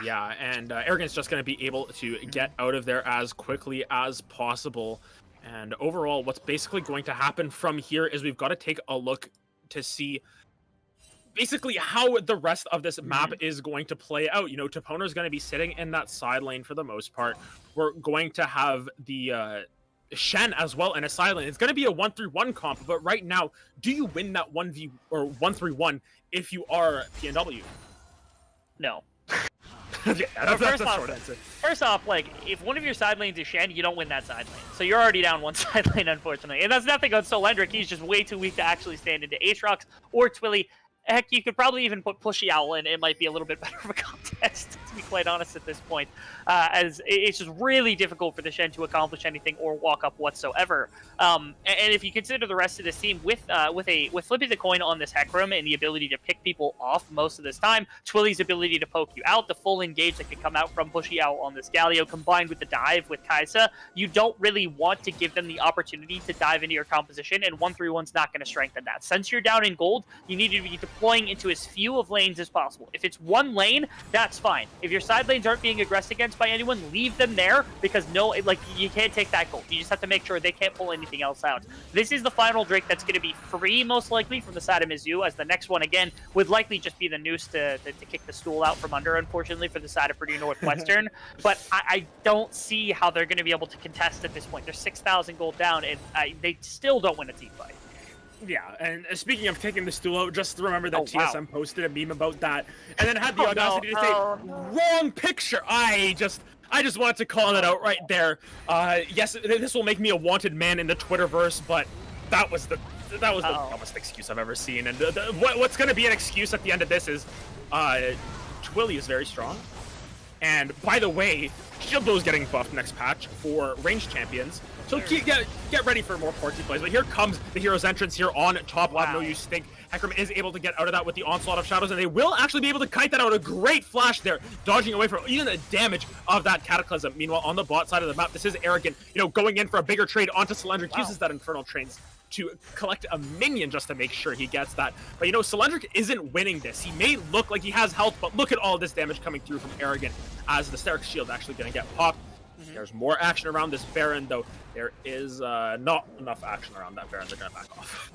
Yeah, and Arrogant's just going to be able to get out of there as quickly as possible. And overall, what's basically going to happen from here is we've got to take a look to see basically how the rest of this map is going to play out. You know, Toponer's going to be sitting in that side lane for the most part. We're going to have the Shen as well in a side lane. It's going to be a 1-3-1 comp, but right now, do you win that 1v or 1-3-1 if you are PNW? No. Yeah, that's the short answer. First off, like, if one of your side lanes is Shen, you don't win that side lane. So you're already down one side lane, unfortunately. And that's nothing on Solendric. He's just way too weak to actually stand into Aatrox or Twilly. Heck, you could probably even put Pushy Owl in. It might be a little bit better of a contest, to be quite honest at this point, as it's just really difficult for the Shen to accomplish anything or walk up whatsoever. And if you consider the rest of this team with flipping the coin on this Hecarim and the ability to pick people off most of this time, Twilly's ability to poke you out, the full engage that can come out from Pushy Owl on this Galio, combined with the dive with Kai'Sa, you don't really want to give them the opportunity to dive into your composition, and 1-3-1's not going to strengthen that. Since you're down in gold, you need to be deploying into as few of lanes as possible. If it's one lane, that's fine. If your side lanes aren't being aggressed against by anyone, leave them there, because you can't take that gold. You just have to make sure they can't pull anything else out. This is the final Drake that's going to be free, most likely, from the side of Mizzou, as the next one, again, would likely just be the noose to kick the stool out from under, unfortunately, for the side of Purdue Northwestern. But I don't see how they're going to be able to contest at this point. They're 6,000 gold down, and they still don't win a team fight. Yeah, and speaking of taking the stool out, just remember that TSM posted a meme about that, and then had the audacity to say, wrong picture. I just wanted to call that out right there. Yes, this will make me a wanted man in the Twitterverse, but that was the dumbest excuse I've ever seen. And what's going to be an excuse at the end of this is, Twilly is very strong. And by the way, Shieldbow is getting buffed next patch for ranged champions. So get ready for more Porky plays. But here comes the hero's entrance here on top of No Use Think. Hecarim is able to get out of that with the Onslaught of Shadows, and they will actually be able to kite that out. A great flash there, dodging away from even the damage of that Cataclysm. Meanwhile, on the bot side of the map, this is Arrogant, going in for a bigger trade onto Solendric, uses that Infernal Trains to collect a minion just to make sure he gets that. But Solendric isn't winning this. He may look like he has health, but look at all this damage coming through from Arrogant, as the Sterix Shield actually going to get popped. There's more action around this Baron, though there is not enough action around that Baron. They're going to back off.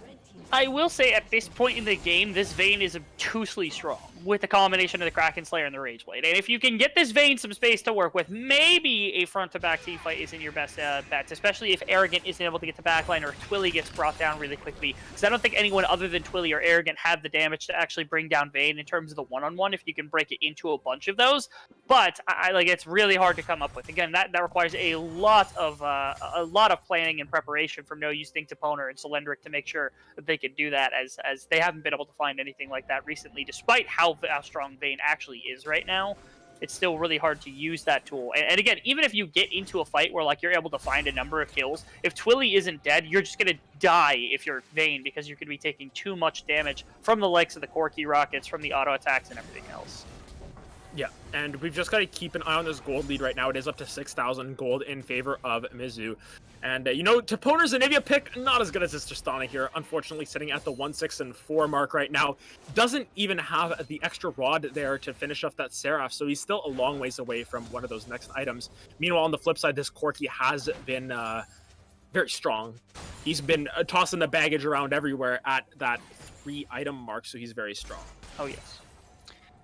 I will say at this point in the game, this Vayne is obtusely strong with the combination of the Kraken Slayer and the Rage Blade. And if you can get this Vayne some space to work with, maybe a front-to-back team fight isn't your best bets, especially if Arrogant isn't able to get the backline or Twilly gets brought down really quickly. Because I don't think anyone other than Twilly or Arrogant have the damage to actually bring down Vayne in terms of the one-on-one, if you can break it into a bunch of those. But it's really hard to come up with. Again, that requires a lot of planning and preparation from No Use Think to Poner and Solendric to make sure that they can do that, as they haven't been able to find anything like that recently, despite how strong Vayne actually is right now. It's still really hard to use that tool. And again, even if you get into a fight where you're able to find a number of kills, if Twilly isn't dead, you're just going to die if you're Vayne, because you're going to be taking too much damage from the likes of the Corki rockets, from the auto attacks, and everything else. Yeah, and we've just got to keep an eye on this gold lead right now. It is up to 6,000 gold in favor of Mizzou. And, Toponer's Anivia pick, not as good as his Tristana here. Unfortunately, sitting at the 1-6-4 mark right now. Doesn't even have the extra rod there to finish off that Seraph, so he's still a long ways away from one of those next items. Meanwhile, on the flip side, this Corki has been very strong. He's been tossing the baggage around everywhere at that 3-item mark, so he's very strong. Oh, yes.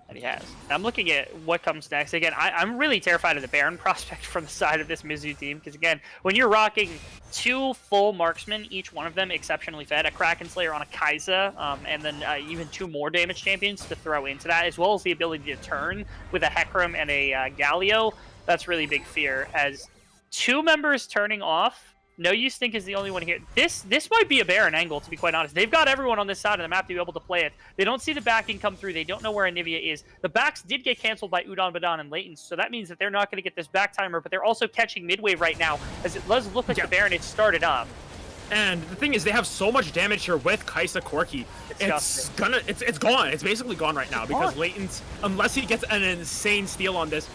That he has. I'm looking at what comes next. Again, I'm really terrified of the Baron prospect from the side of this Mizzou team, because again, when you're rocking 2 full marksmen, each one of them exceptionally fed, a Kraken Slayer on a Kai'Sa, and then even 2 more damage champions to throw into that, as well as the ability to turn with a Hecarim and a Galio, that's really big fear. As 2 members turning off, No Use Think is the only one here. This might be a Baron angle, to be quite honest. They've got everyone on this side of the map to be able to play it. They don't see the backing come through. They don't know where Anivia is. The backs did get canceled by Udon, Badon, and Leighton, so that means that they're not going to get this back timer, but they're also catching midwave right now, as it does look like the Baron had started up. And the thing is, they have so much damage here with Kai'Sa Corki. It's gone. It's basically gone right now, because Leighton's, unless he gets an insane steal on this,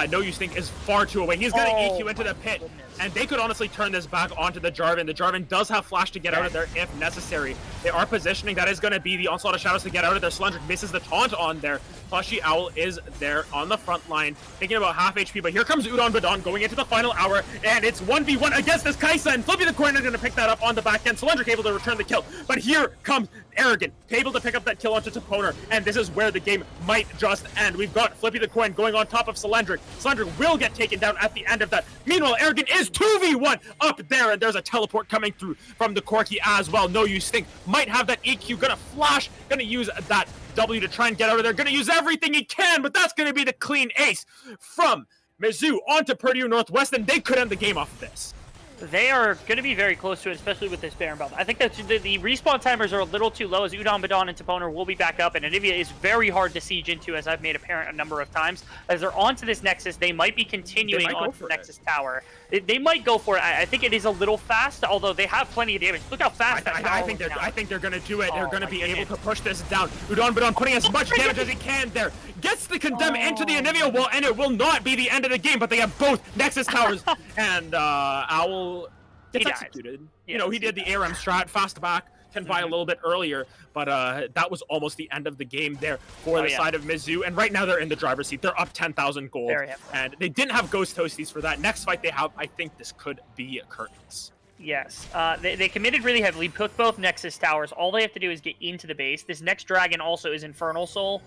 No Use Think is far too away. He's going to EQ into the pit. and they could honestly turn this back onto the Jarvan. The Jarvan does have flash to get out of there if necessary. They are positioning. That is going to be the Onslaught of Shadows to get out of there. Slendrick misses the taunt on there. Plushy Owl is there on the front line, thinking about half HP, but here comes Udon Badon going into the final hour, and it's 1v1 against this Kaisa, and Flippy the Coin is going to pick that up on the back end. Slendrick able to return the kill, but here comes Arrogant, able to pick up that kill onto Toponer, and this is where the game might just end. We've got Flippy the Coin going on top of Slendrick. Slendrick will get taken down at the end of that. Meanwhile, Arrogant is 2v1 up there, and there's a teleport coming through from the Corki as well. No Use Stink might have that EQ, gonna flash, gonna use that W to try and get out of there, gonna use everything he can, but that's gonna be the clean ace from Mizzou onto Purdue Northwest, and they could end the game off of this. They are going to be very close to it, especially with this Baron buff. I think that the respawn timers are a little too low, as Udon Badon and Toponer will be back up, and Anivia is very hard to siege into, as I've made apparent a number of times. As they're onto this Nexus, they might be continuing on the Nexus Tower. They might go for it. I think it is a little fast, although they have plenty of damage. Look how fast that tower I think they're going to do it. They're going to be able to push this down. Udon Badon putting as much damage as he can there. Gets the Condemn into the Anivia wall, and it will not be the end of the game, but they have both Nexus Towers, and Owl gets executed. Yes, you know, he did the ARM strat, fast back, can buy a little bit earlier, but that was almost the end of the game there for the side of Mizzou, and right now they're in the driver's seat. They're up 10,000 gold, and they didn't have Ghost Toasties for that. Next fight they have, I think this could be Curtains. Yes, they committed really heavily, put both Nexus Towers. All they have to do is get into the base. This next dragon also is Infernal Soul,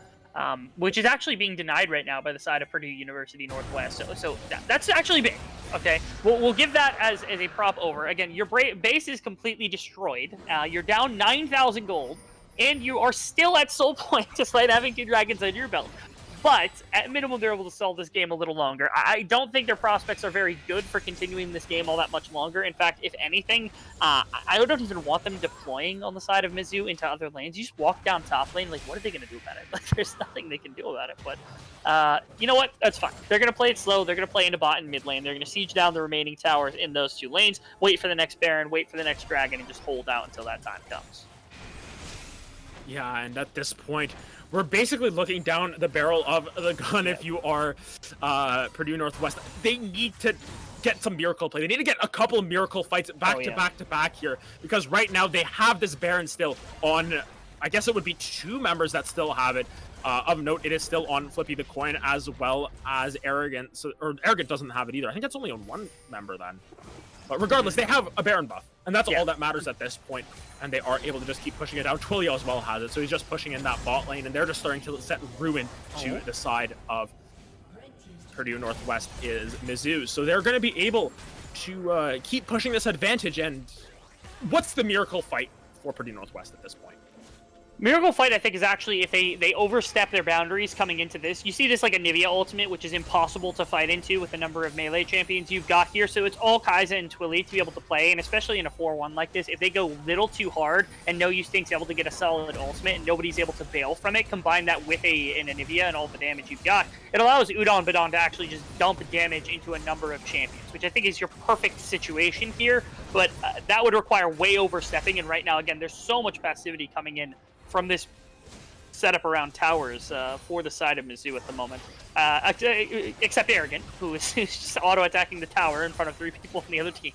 which is actually being denied right now by the side of Purdue University Northwest. So that's actually big. Okay, we'll give that as a prop over. Again, your base is completely destroyed. You're down 9,000 gold, and you are still at soul point despite having 2 dragons under your belt. But at minimum, they're able to solve this game a little longer. I don't think their prospects are very good for continuing this game all that much longer. In fact, if anything, I don't even want them deploying on the side of Mizzou into other lanes. You just walk down top lane. Like, what are they going to do about it? Like, there's nothing they can do about it. But you know what? That's fine. They're going to play it slow. They're going to play into bot and mid lane. They're going to siege down the remaining towers in those 2 lanes, wait for the next Baron, wait for the next Dragon, and just hold out until that time comes. Yeah, and at this point, we're basically looking down the barrel of the gun if you are Purdue Northwest. They need to get some miracle play. They need to get a couple of miracle fights back to back here, because right now they have this Baron still on, I guess it would be 2 members that still have it. Of note, it is still on Flippy the Coin as well as Arrogant. So, or Arrogant doesn't have it either. I think it's only on 1 member then. But regardless, they have a Baron buff, and that's all that matters at this point. And they are able to just keep pushing it down. Twilio as well has it, so he's just pushing in that bot lane, and they're just starting to set ruin to the side of Purdue Northwest is Mizzou. So they're going to be able to keep pushing this advantage. And what's the miracle fight for Purdue Northwest at this point? Miracle Fight, I think, is actually if they overstep their boundaries coming into this. You see this like a Nivea ultimate, which is impossible to fight into with the number of melee champions you've got here. So it's all Kai'Sa and Twilly to be able to play, and especially in a 4-1 like this, if they go little too hard and No Use Stink's able to get a solid ultimate and nobody's able to bail from it, combine that with an Anivia and all the damage you've got, it allows Udon Badon to actually just dump damage into a number of champions, which I think is your perfect situation here. But that would require way overstepping, and right now, again, there's so much passivity coming in from this setup around towers for the side of Mizzou at the moment. Except Arrogant, who is just auto-attacking the tower in front of 3 people on the other team.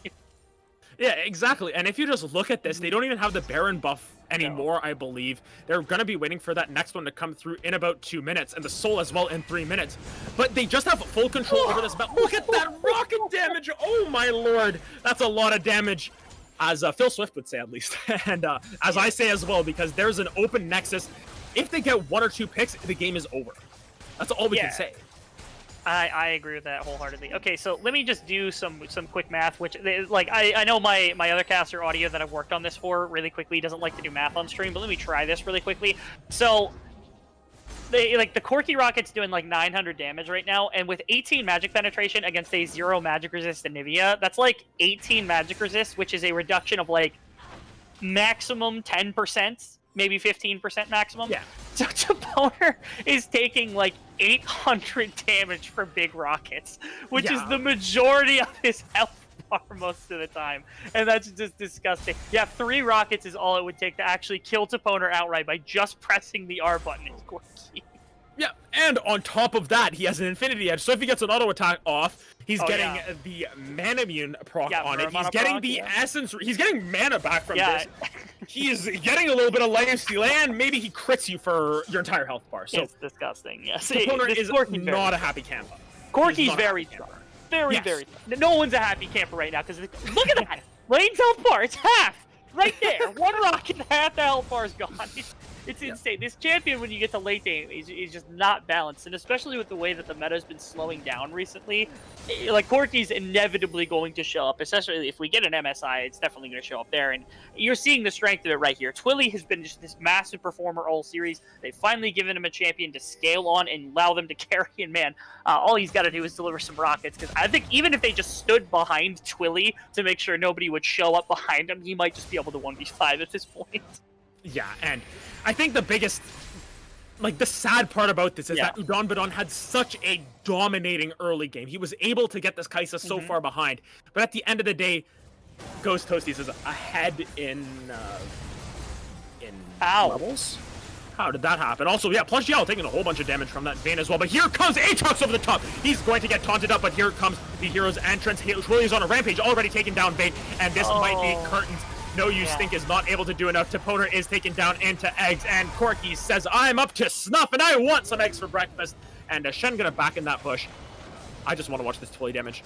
Yeah, exactly. And if you just look at this, they don't even have the Baron buff anymore, I believe. They're going to be waiting for that next one to come through in about 2 minutes, and the Soul as well in 3 minutes. But they just have full control over this battle. Look at that rocket damage! Oh my lord! That's a lot of damage. As Phil Swift would say, at least, and as I say as well, because there's an open Nexus. If they get 1 or 2 picks, the game is over. That's all we can say. I agree with that wholeheartedly. Okay, so let me just do some quick math, which, like, I know my other caster audio that I've worked on this for really quickly doesn't like to do math on stream, but let me try this really quickly. So, the Corki Rocket's doing like 900 damage right now, and with 18 magic penetration against a 0 magic resist Anivia, that's like 18 magic resist, which is a reduction of like maximum 10%, maybe 15% maximum. Yeah. So Toponer is taking like 800 damage for big rockets, which is the majority of his health bar most of the time, and that's just disgusting. Yeah, 3 rockets is all it would take to actually kill Toponer outright by just pressing the R button. It's quirky. Yeah, and on top of that, he has an Infinity Edge, so if he gets an auto attack off, He's getting the mana immune proc on it. He's getting the essence. He's getting mana back from this. He's getting a little bit of lifesteal, and maybe he crits you for your entire health bar. So it's disgusting. Yes, the opponent is not a happy camper. Corki's very strong. Very. No one's a happy camper right now because look at that. Lane's health bar. It's half. Right there. One rocket, half the health bar is gone. It's insane. This champion, when you get to late game, is just not balanced. And especially with the way that the meta's been slowing down recently, like, Corki's inevitably going to show up. Especially if we get an MSI, it's definitely going to show up there. And you're seeing the strength of it right here. Twilly has been just this massive performer all series. They've finally given him a champion to scale on and allow them to carry. And, man, all he's got to do is deliver some rockets. Because I think even if they just stood behind Twilly to make sure nobody would show up behind him, he might just be able to 1v5 at this point. Yeah, and I think the biggest, like, the sad part about this is that Udon had such a dominating early game. He was able to get this Kai'Sa so far behind, but at the end of the day, Ghost Toasties is ahead in levels. How did that happen? Also, yeah, Plush Yell taking a whole bunch of damage from that Vayne as well, but here comes Aatrox over the top. He's going to get taunted up, but here comes the hero's entrance. Twilly is on a rampage, already taking down Vayne, and this might be curtains. No Use Think is not able to do enough. Toponer is taken down into eggs, and Corky says, I'm up to snuff, and I want some eggs for breakfast. And Shen gonna back in that bush. I just want to watch this Twilly damage.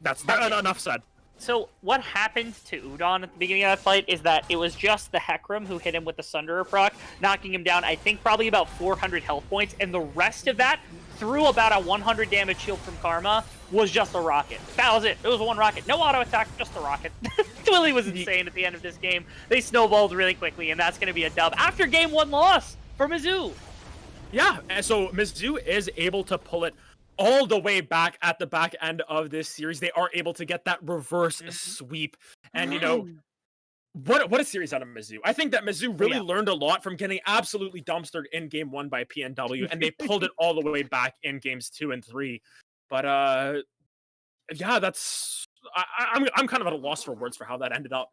That's enough said. So what happened to Udon at the beginning of that fight is that it was just the Hecarim who hit him with the Sunderer proc, knocking him down, I think, probably about 400 health points, and the rest of that, through about a 100 damage shield from Karma, was just a rocket. That was it. It was one rocket. No auto attack, just a rocket. Twilly was insane at the end of this game. They snowballed really quickly, and that's going to be a dub after game 1 loss for Mizzou. Yeah, and so Mizzou is able to pull it all the way back at the back end of this series. They are able to get that reverse sweep. And, you know, what a series out of Mizzou. I think that Mizzou really learned a lot from getting absolutely dumpstered in game 1 by PNW, and they pulled it all the way back in games 2 and 3. But yeah, that's I'm kind of at a loss for words for how that ended up.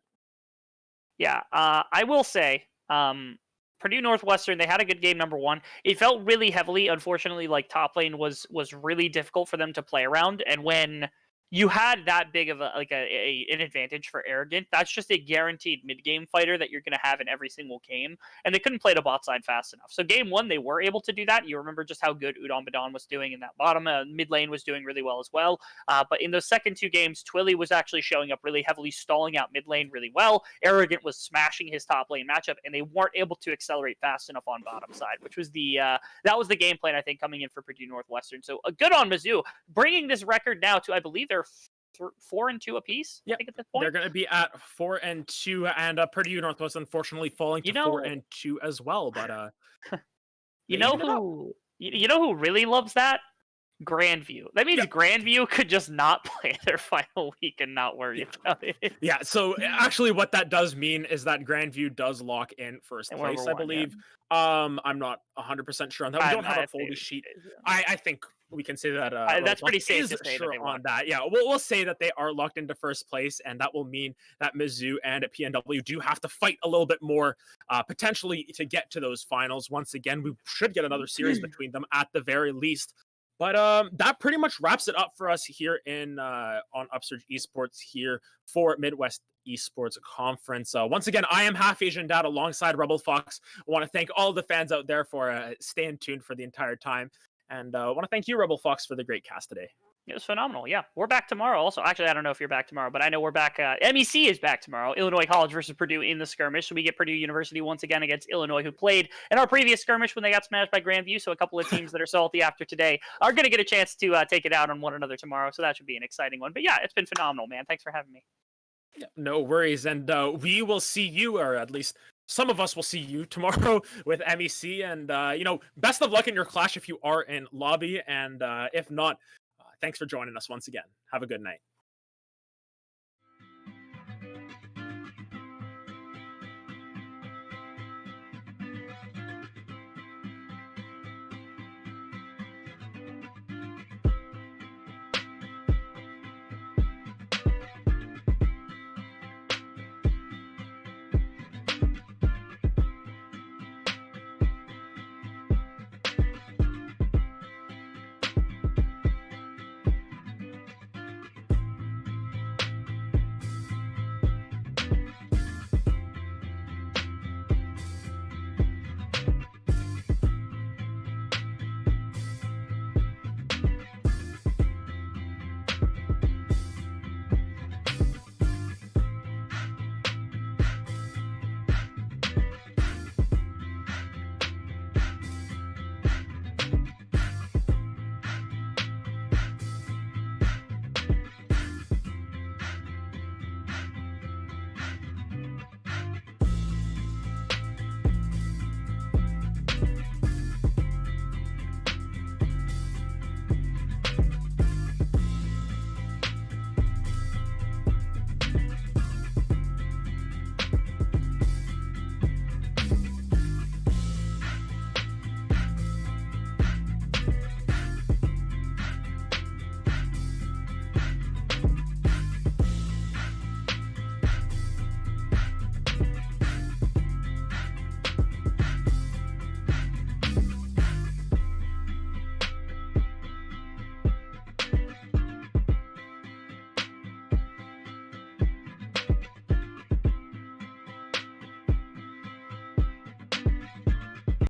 Yeah, I will say, Purdue Northwestern, they had a good game number 1. It felt really heavily, unfortunately, like top lane was really difficult for them to play around, and when you had that big of an advantage for Arrogant, that's just a guaranteed mid-game fighter that you're going to have in every single game, and they couldn't play the bot side fast enough. So game 1, they were able to do that. You remember just how good Udon Badon was doing in that bottom. Mid lane was doing really well as well. But in those second 2 games, Twilly was actually showing up really heavily, stalling out mid lane really well. Arrogant was smashing his top lane matchup, and they weren't able to accelerate fast enough on bottom side, which was that was the game plan, I think, coming in for Purdue Northwestern. So good on Mizzou, bringing this record now to, I believe, they're 4-2 apiece. Yeah, I think at this point they're going to be at 4-2, and Purdue Northwest unfortunately falling to 4-2 as well. But you know who really loves that? Grandview. That means Grandview could just not play their final week and not worry about it. Yeah, so actually what that does mean is that Grandview does lock in first place, I believe. I'm not 100% sure on that. We don't have a folder sheet. I think we can say that that's pretty safe to say sure on that. Yeah, we'll say that they are locked into first place, and that will mean that Mizzou and PNW do have to fight a little bit more, potentially, to get to those finals. Once again, we should get another series between them at the very least. But that pretty much wraps it up for us here on Upsurge Esports here for Midwest Esports Conference. Once again, I am Half Asian Dad alongside Rebel Fox. I want to thank all the fans out there for staying tuned for the entire time. And I want to thank you, Rebel Fox, for the great cast today. It was phenomenal. Yeah, we're back tomorrow. Also, actually, I don't know if you're back tomorrow, but I know we're back. MEC is back tomorrow. Illinois College versus Purdue in the skirmish. So we get Purdue University once again against Illinois, who played in our previous skirmish when they got smashed by Grandview. So a couple of teams that are salty after today are going to get a chance to take it out on one another tomorrow. So that should be an exciting one. But yeah, it's been phenomenal, man. Thanks for having me. Yeah, no worries. And we will see you, or at least some of us will see you tomorrow with MEC. And, best of luck in your clash if you are in lobby. And if not, thanks for joining us once again. Have a good night.